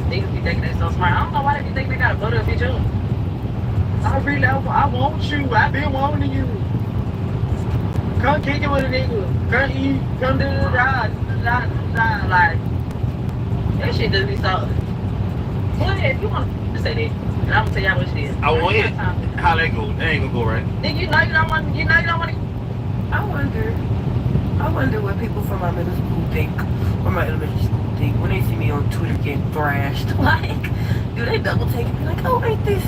Niggas be thinking they so smart. I don't know why they be thinking they gotta butter a bitch up. I want you. I've been wanting you. Come kick it with a nigga. Come eat. Come do the Like, that shit does be solid. Go ahead, if you want to say that, and I'm gonna tell y'all what it is. I want it. How that go? That ain't gonna go right. Nigga, you know you don't want to. I wonder what people from my middle school think, or my elementary school think, when they see me on Twitter getting thrashed. Like, do they double take and be like, oh, ain't this?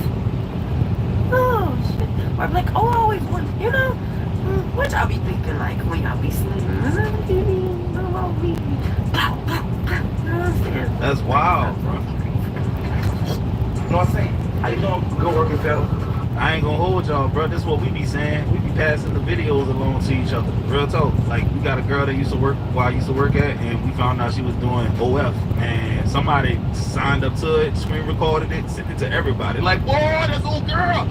Oh, shit. Or I'm like, oh, I always want, you know? What y'all be thinking, like, when y'all be sleeping? That's wild, bro. You know what I'm saying? How you doing? Good working, fella. I ain't gonna hold y'all, bro. This is what we be saying. We be passing the videos along to each other. Real talk. Like, we got a girl that used to work where I used to work at, and we found out she was doing OF. And somebody signed up to it, screen recorded it, sent it to everybody. Like, boy, that's old girl.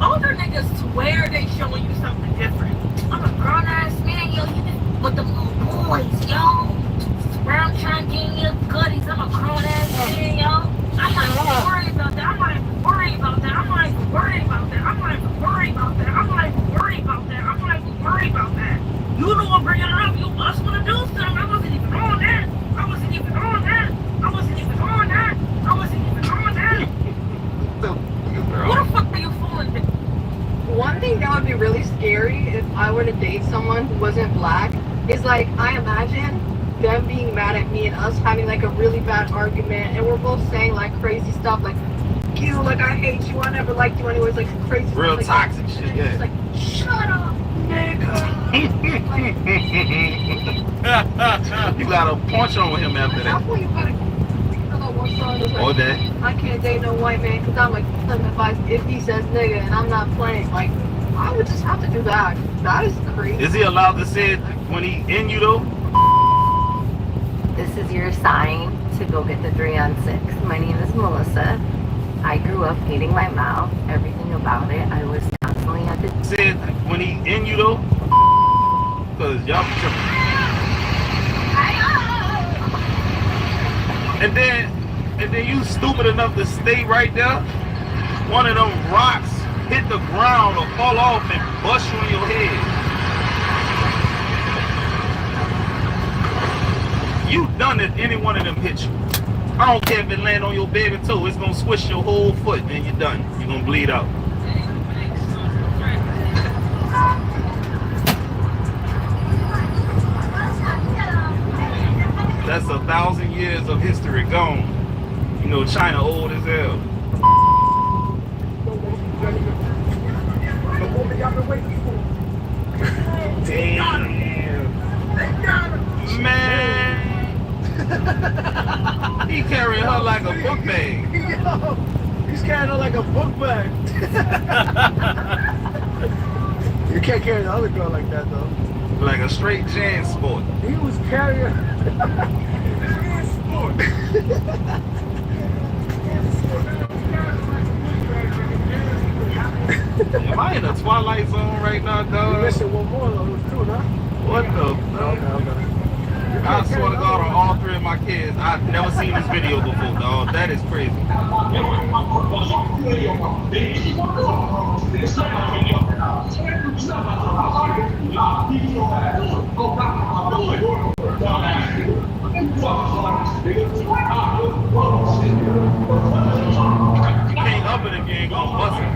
Older niggas swear they showing you something different. I'm a grown ass man, yo. You been with them little boys, yo. Swear I'm trying to get you goodies. I'm a grown ass man, yo. I'm not even worried about that. I'm not even worried about that. I'm not even worried about that. I'm not even worried about that. I'm not even worried about that. I'm not even worried about that. You know I'm bringing it up. You must want to do something. I wasn't even on that. I wasn't even on that. I wasn't even on that. I wasn't even on that. What the fuck are you fooling me? One thing that would be really scary if I were to date someone who wasn't black is like, I imagine them being mad at me and us having like a really bad argument and we're both saying like crazy stuff like, you, like I hate you, I never liked you anyways, like crazy real stuff. toxic Like, shit, yeah. Just like, shut up, nigga. You gotta punch on him after That's that. why you gotta one song is Or like, that. I can't date no white man because I'm like, if he says nigga and I'm not playing, like, I would just have to do that. That is crazy. Is he allowed to say it when he in you though? This is your sign to go get the 3-on-6. My name is Melissa. I grew up hating my mouth, everything about it. I was constantly at the... Say it when he in you though? Cause y'all be tripping. And then you stupid enough to stay right there. One of them rocks hit the ground or fall off and bust you in your head. You done if any one of them hit you. I don't care if it land on your baby toe. It's gonna squish your whole foot and you're done. You're gonna bleed out. That's 1,000 years of history gone. You know, China old as hell. Damn. Man. He carrying her like a book bag. Yo, he's carrying her like a book bag. You can't carry the other girl like that though. Like a straight Jan sport. He was carrying Am I in a Twilight Zone right now, dog? You're missing one more though, it was two, huh? What the fuck? Okay. I swear to God on all three of my kids, I've never seen this video before, dog. That is crazy. You can't up it if you ain't gonna bust it.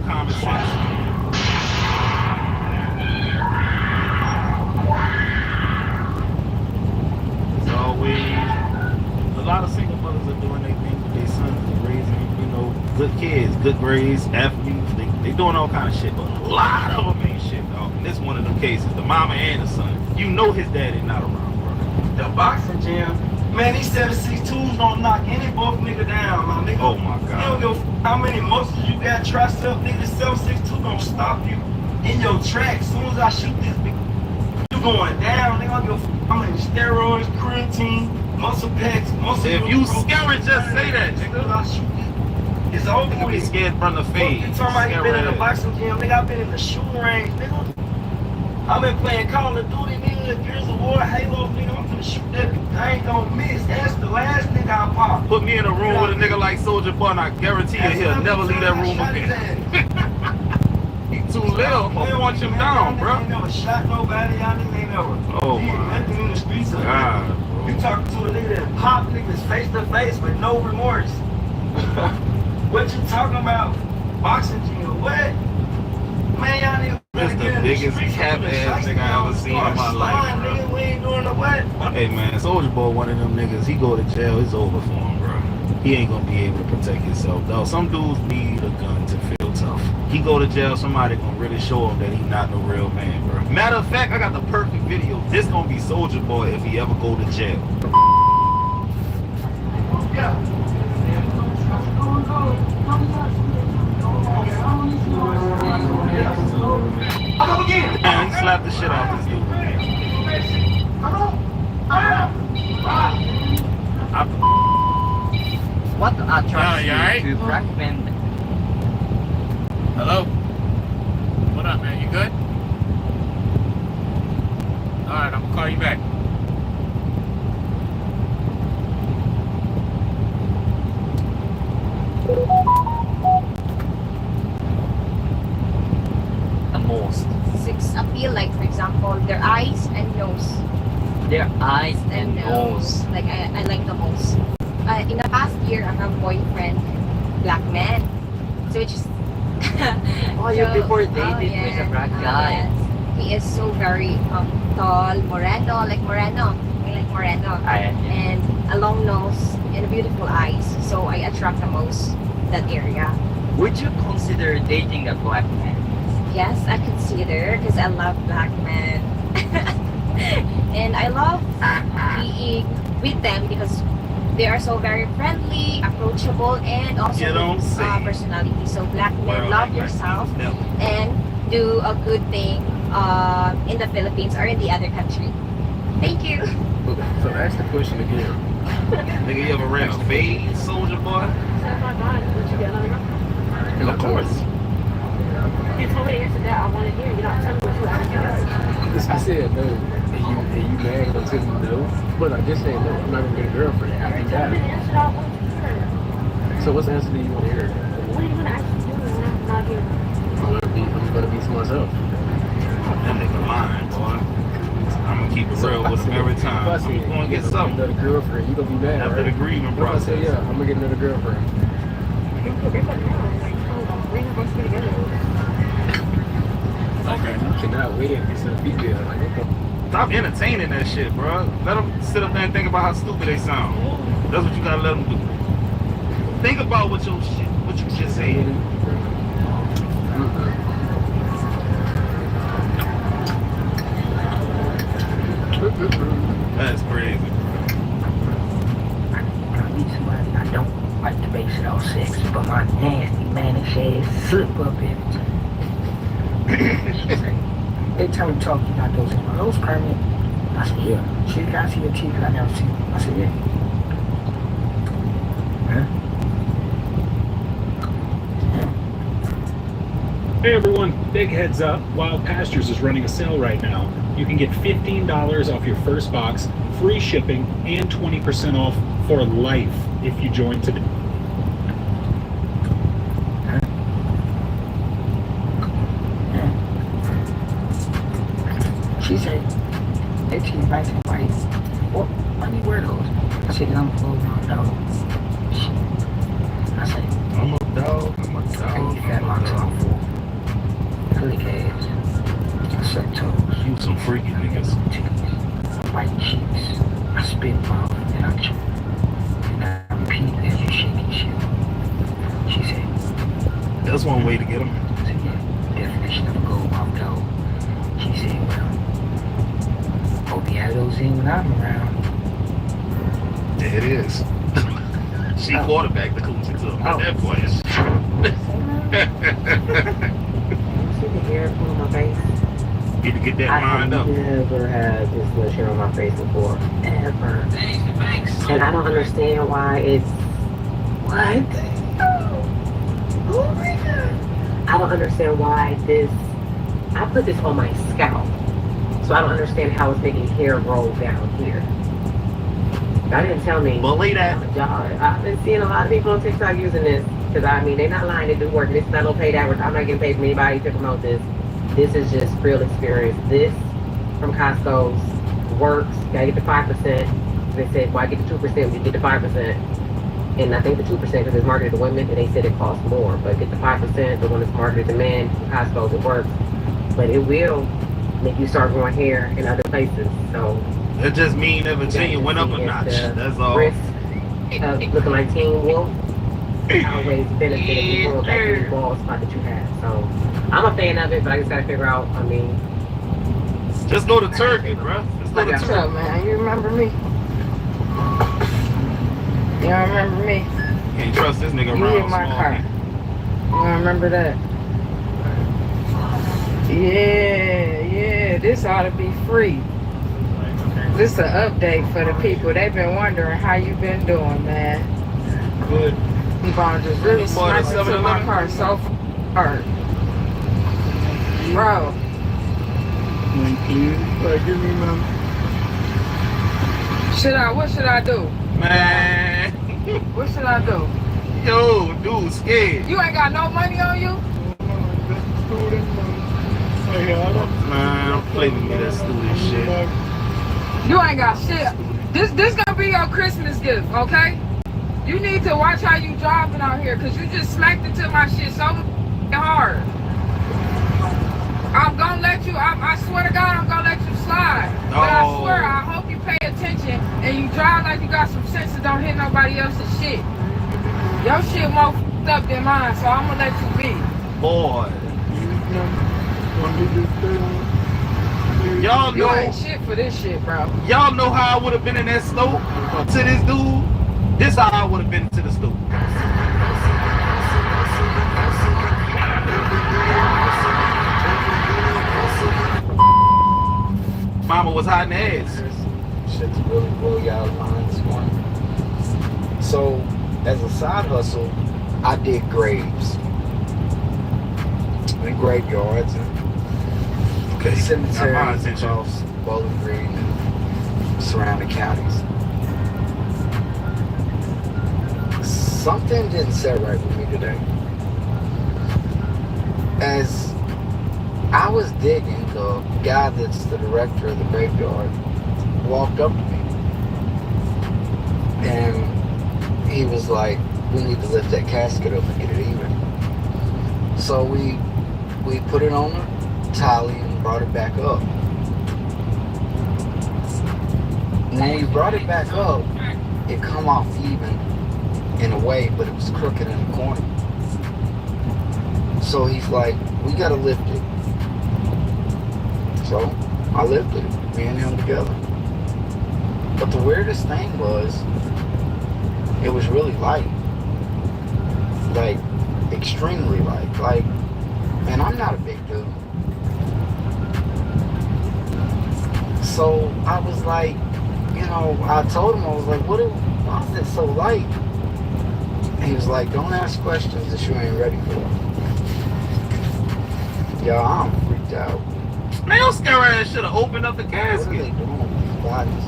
common sense. It's always a lot of single mothers are doing their thing with their sons and raising, you know, good kids, good grades, athletes. They doing all kind of shit, but a lot of them ain't shit, dog. And this one of them cases, the mama and the son. You know his daddy not around, bro. The boxing gym, man, these 7.62s don't knock any buff nigga down, my nigga. Oh my God. You don't give a how many muscles you got, tricep, nigga. 7.62 gonna stop you in your tracks. As soon as I shoot this bitch, you going down. They gonna give a how many steroids, creatine, muscle packs, muscle. If you scared, just say that, nigga. I shoot this. It's over. Nigga be scared from the fade. You talking about you been in the boxing gym, nigga? I've been in the shooting range, nigga. I've been playing Call of Duty, nigga, Gears of War, Halo, nigga. I'm finna shoot that bitch. I ain't gonna miss. That's the last nigga I pop. Put me in a room with a nigga like Soulja Boy, and I guarantee you he'll never leave that room again. He too little. I want him down, bro. Ain't never shot nobody. Y'all niggas ain't never. Oh did my nothing in the streets of God. You talking to a nigga that pop niggas face to face with no remorse. What you talking about? Boxing gym? What? Man, y'all niggas. That's the biggest cap ass nigga I ever seen in my life, bro. Nigga, we ain't doing the what? Hey man, Soulja Boy, one of them niggas, he go to jail, it's over for him, bro. He ain't gonna be able to protect himself, though. Some dudes need a gun to feel tough. He go to jail, somebody gonna really show him that he not no real man, bro. Matter of fact, I got the perfect video. This gonna be Soulja Boy if he ever go to jail. Yeah. Come again. Man, he slapped the shit out this dude. What attracts you right? to black men? Hello? What up, man? You good? Alright, I'm gonna call you back. The most. Six appeal, like for example, their eyes and nose. Their eyes and nose. Like I like the most. In the past year, I have a boyfriend, black man. So it's just. Oh, you before dated with a black guy. Yes. He is so very tall, moreno, like moreno. I like moreno. And a long nose and beautiful eyes. So I attract the most that area. Would you consider dating a black man? Yes, I consider because I love black men. And I love being with them because they are so very friendly, approachable, and also personality. So black men, love yourself and do a good thing in the Philippines or in the other country. Thank you. So ask the question again. Nigga, you ever ran a fade, Soulja Boy? Of course. You told me to answer that. I want to hear. You're not telling me what you want to hear. I said no. And you mad until you know. But I just said no. I'm not gonna get a girlfriend after that. So what's the answer that you want to hear? What are you gonna actually do when I'm not here? I'm gonna be to myself. That nigga lying, boy. I'm gonna keep it real with him every time. I'm gonna get something. Another girlfriend. You gonna be mad after the grieving process. I say, yeah, I'm gonna get another girlfriend. Okay, you cannot wait to get some female. Like, stop entertaining that shit, bro. Let them sit up there and think about how stupid they sound. That's what you gotta let them do. Think about what you just said. That's crazy. I don't like to base it on sex, but my nasty man says slip up everything. Every time we talk, you got those in my nose permit. I said, yeah. She got see your teeth, I never see them. I said, yeah. Hey everyone, big heads up, Wild Pastures is running a sale right now. You can get $15 off your first box, free shipping, and 20% off for life if you join today. She said, they teeth nice and white. Well, let me wear those. I said, I'm full of dog. I said, I'm a dog, I'm a dog. I get that long time for. Good ass. Suck toes. You some freaky niggas. White cheeks. I spit mouth and I chew. And I repeat as you shake your shit. She said, That's one way to get them. I said, yeah, definition of a gold mouth dog. She said, well, hope you have those in when I'm around. There it is. She quarterbacked the coochie too. At that point. See the hair on my face? Need to get that I mind up. never had this much hair on my face before. Ever. And I don't understand why it's... What? Oh my God. I don't understand why this... I put this on my scalp. So I don't understand how it's making hair roll down here. Y'all didn't tell me. Believe that. Y'all, I've been seeing a lot of people on TikTok using this. Because I mean, they're not lying, they do work. This is not no paid advertising. I'm not getting paid from anybody to promote this. This is just real experience. This from Costco's works. You gotta get the 5%. They said, why get the 2%? We get the 5%. And I think the 2% because it's marketed to women, and they said it costs more. But get the 5%, the one that's marketed to men, from Costco's, it works. But it will make you start growing hair in other places. So It just mean if Virginia went up a notch. That's all. risk of looking like Teen Wolf outweighs the benefit if you grow back in the bald spot that you have. So I'm a fan of it, but I just gotta figure out, I mean, Just go to Turkey, bro. Just go to What's Turkey. up, man? You remember me? You don't remember me? Can't trust this nigga You around hit my small car. people. You don't remember that? Yeah, this ought to be free. This is an update for the people. They've been wondering how you been doing, man. Good. You gonna just really Boy, smack that's into my 7-Eleven. car so hard. Bro. Thank you. Give me my... What should I do? Man. What should I do? Yo, dude, scared. You ain't got no money on you? Man, don't play with me that stupid shit. You ain't got shit. This gonna be your Christmas gift, okay? You need to watch how you driving out here, cause you just smacked into my shit so hard. I'm gonna let you, I swear to God, I'm gonna let you slide. But I swear, I hope you pay attention and you drive like you got some sense and don't hit nobody else's shit. Your shit more f***ed up than mine, so I'm gonna let you be. Boy. Y'all You know, ain't shit for this shit, bro. y'all know how I would have been in that stove to this dude. This how I would have been to the stove. Mama was hiding her ass. Shit's really blow y'all minds one. So, as a side hustle, I did graves and graveyards and cemeteries across Bowling Green and surrounding counties. Something didn't set right with me today. As I was digging, the guy that's the director of the graveyard walked up to me and he was like, we need to lift that casket up and get it even. So we put it on the tally and brought it back up. When we brought it back up, it come off even in a way, but it was crooked in the corner. So he's like, we gotta lift it. So I lifted it, me and him together. But the weirdest thing was, it was really light. Like, extremely light. Like, man, I'm not a big dude. So I was like, you know, I told him, I was like, why is it so light? And he was like, don't ask questions that you ain't ready for. Yo, I'm freaked out. Man, your scary ass should have opened up the casket. What are they doing with these bodies?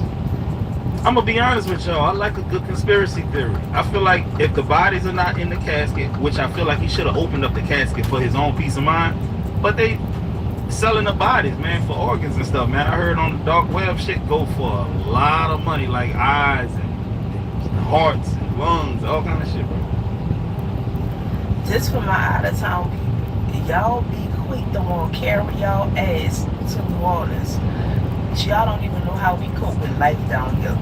I'm gonna be honest with y'all. I like a good conspiracy theory. I feel like if the bodies are not in the casket, which I feel like he should have opened up the casket for his own peace of mind, but they selling the bodies, man, for organs and stuff, man. I heard on the dark web shit go for a lot of money, like eyes and hearts and lungs, all kind of shit, bro. Just for my out of town people, y'all be quick to want to carry y'all ass to New Orleans. Y'all don't even know how we cope with life down here.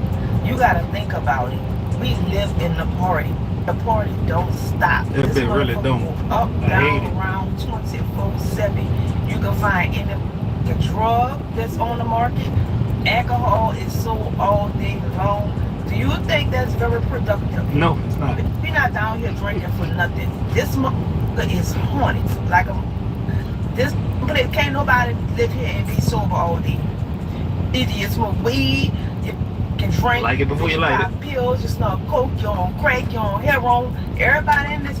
You gotta think about it. We live in the party. The party don't stop. They really don't. Up, I hate down, it. around 24/7. You can find any drug that's on the market. Alcohol is sold all day long. Do you think that's very productive? No, it's not. We're not down here drinking for nothing. This motherfucker is haunted. Like this place, can't nobody live here and be sober all day. Either you smoke weed, you can drink, Like it before you light pop pills, you snort coke, you on crack, you on heroin. Everybody in this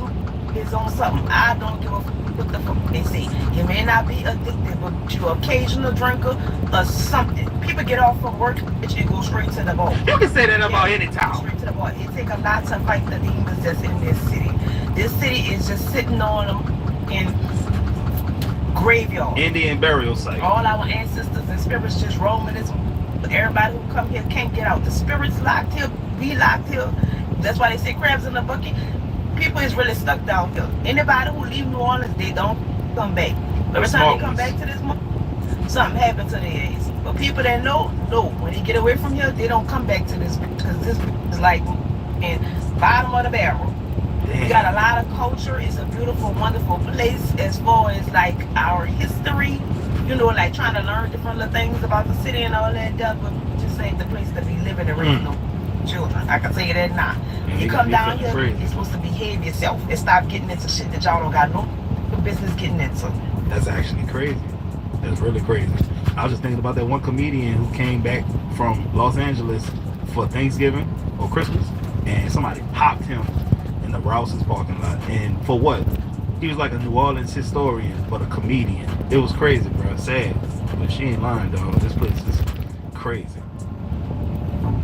is on something. I don't give a what the fuck they say. You may not be addicted, but you're an occasional drinker or something. People get off from work and you go straight to the bar. You can say that about any town. Straight to the bar. It takes a lot to fight the demons that's in this city. This city is just sitting on them in graveyard. Indian burial site. All our ancestors and spirits just roaming this. Everybody who come here can't get out. The spirits locked here. We locked here. That's why they say crabs in the bucket. People is really stuck down here. Anybody who leave New Orleans, they don't come back. Every time they come back to this, something happened to their ass. But people that know, when they get away from here, they don't come back to this because this is like in bottom of the barrel. We got a lot of culture. It's a beautiful, wonderful place as far as like our history. You know, like trying to learn different little things about the city and all that stuff, but just ain't the place to be living and raising no children. I can tell you that now. You come down here, you're supposed to behave yourself and stop getting into shit that y'all don't got no business getting into. That's actually crazy. That's really crazy. I was just thinking about that one comedian who came back from Los Angeles for Thanksgiving or Christmas, and somebody popped him in the Rouse's parking lot. And for what? He was like a New Orleans historian, but a comedian. It was crazy, bro. Sad. But she ain't lying, dog. This place is crazy.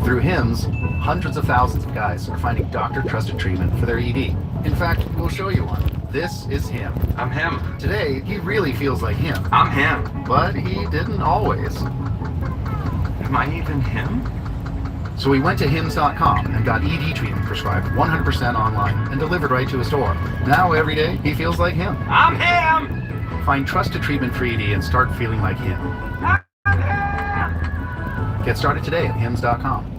Through HIMS, hundreds of thousands of guys are finding doctor-trusted treatment for their ED. In fact, we'll show you one. This is him. I'm him. Today, he really feels like him. I'm him. But he didn't always. Am I even him? So we went to hims.com and got ED treatment prescribed 100% online and delivered right to his door. Now every day, he feels like him. I'm him! Find trusted treatment for ED and start feeling like him. Get started today at hims.com.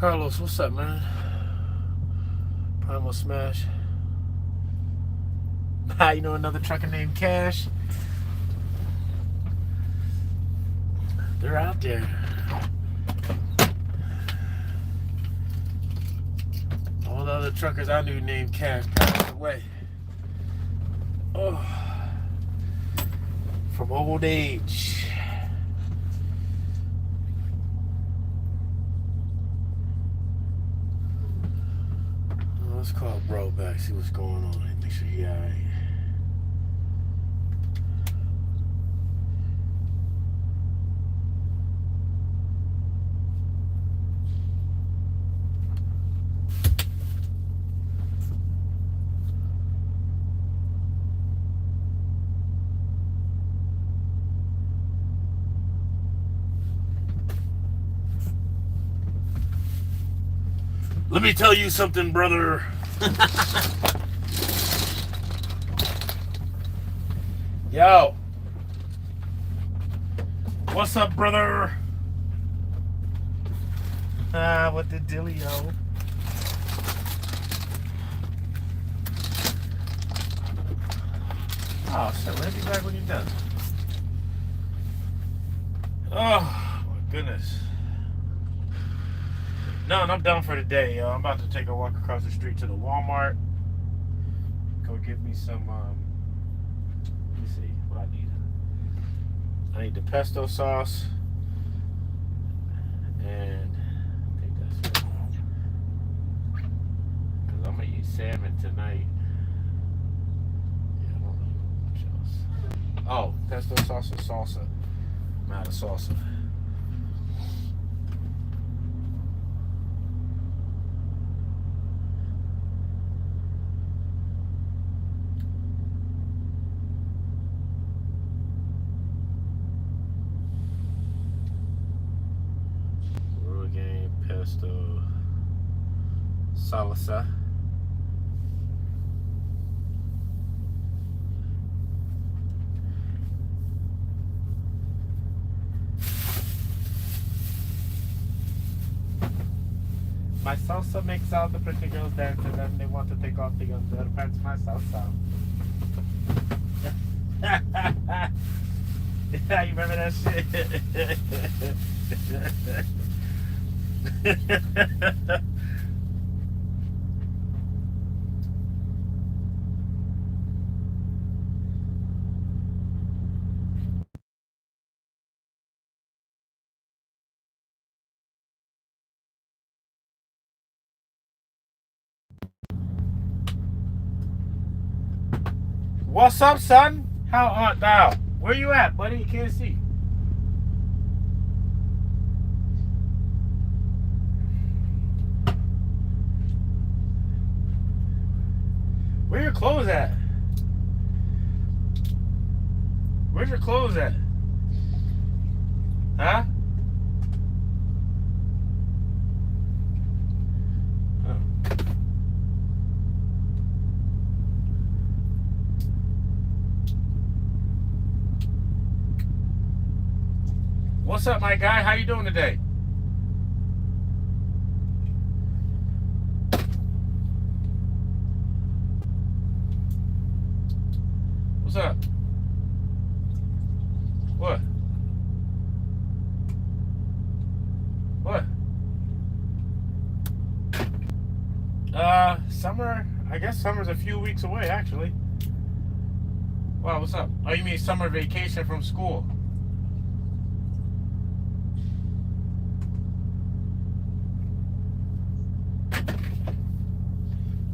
Carlos, what's up, man? Primal Smash. You know another trucker named Cash? They're out there. All the other truckers I knew named Cash passed away. Oh, from old age. Let's call bro back, see what's going on. Make sure he alright. Let me tell you something, brother. Yo. What's up, brother? What the dilly, yo? Oh, shit, let me back when you're done. Oh, my goodness. No, I'm done for the day, yo. I'm about to take a walk across the street to the Walmart. Go get me some, let me see what I need. I need the pesto sauce. And I think that's it. Because I'm going to eat salmon tonight. Yeah, I don't know much else. Oh, pesto sauce and salsa. I'm out of salsa. Pesto salsa. My salsa makes all the pretty girls dance and then they want to take off the underpants. My salsa. Yeah, you remember that shit? What's up, son? How art thou? Where you at, buddy? You can't see. Where your clothes at? Where's your clothes at? Huh? Oh. What's up, my guy? How you doing today? What's up? What? What? Summer, I guess summer's a few weeks away, actually. Wow, what's up? Oh, you mean summer vacation from school?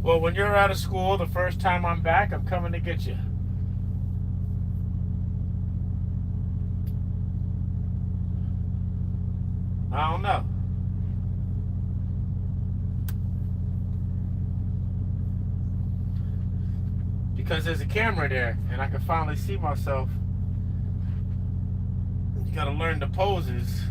Well, when you're out of school, the first time I'm back, I'm coming to get you. I don't know. Because there's a camera there, and I can finally see myself. You gotta learn the poses.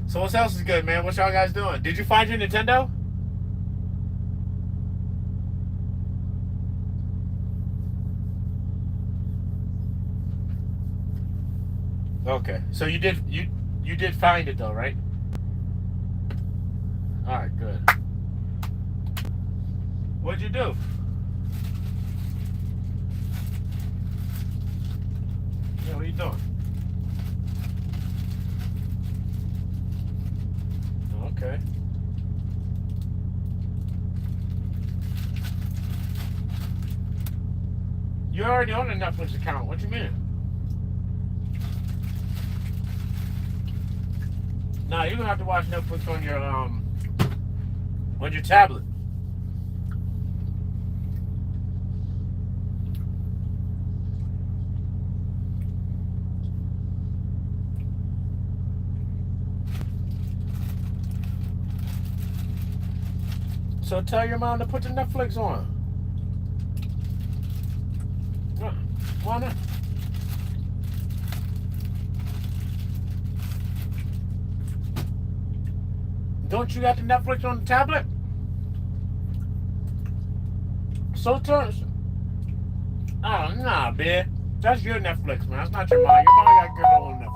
So what else is good, man? What y'all guys doing? Did you find your Nintendo? Okay, so you did find it though, right? All right, good. What'd you do? Yeah, what are you doing? Okay. You already own a Netflix account. What you mean? Nah, you're gonna have to watch Netflix on your tablet. So tell your mom to put the Netflix on. Why not? Don't you got the Netflix on the tablet? So turn. Oh, nah, bitch. That's your Netflix, man. That's not your mom. Your mom got good old Netflix.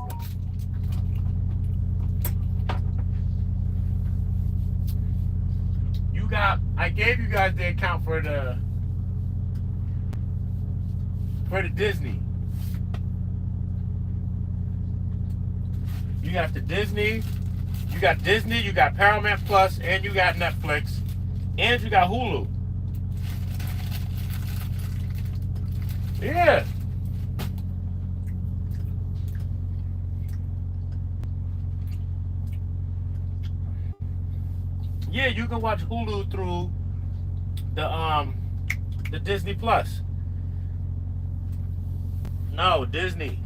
I gave you guys the account for the Disney. You got the Disney, you got Paramount Plus, and you got Netflix, and you got Hulu. Yeah. Yeah, you can watch Hulu through the Disney Plus. No, Disney.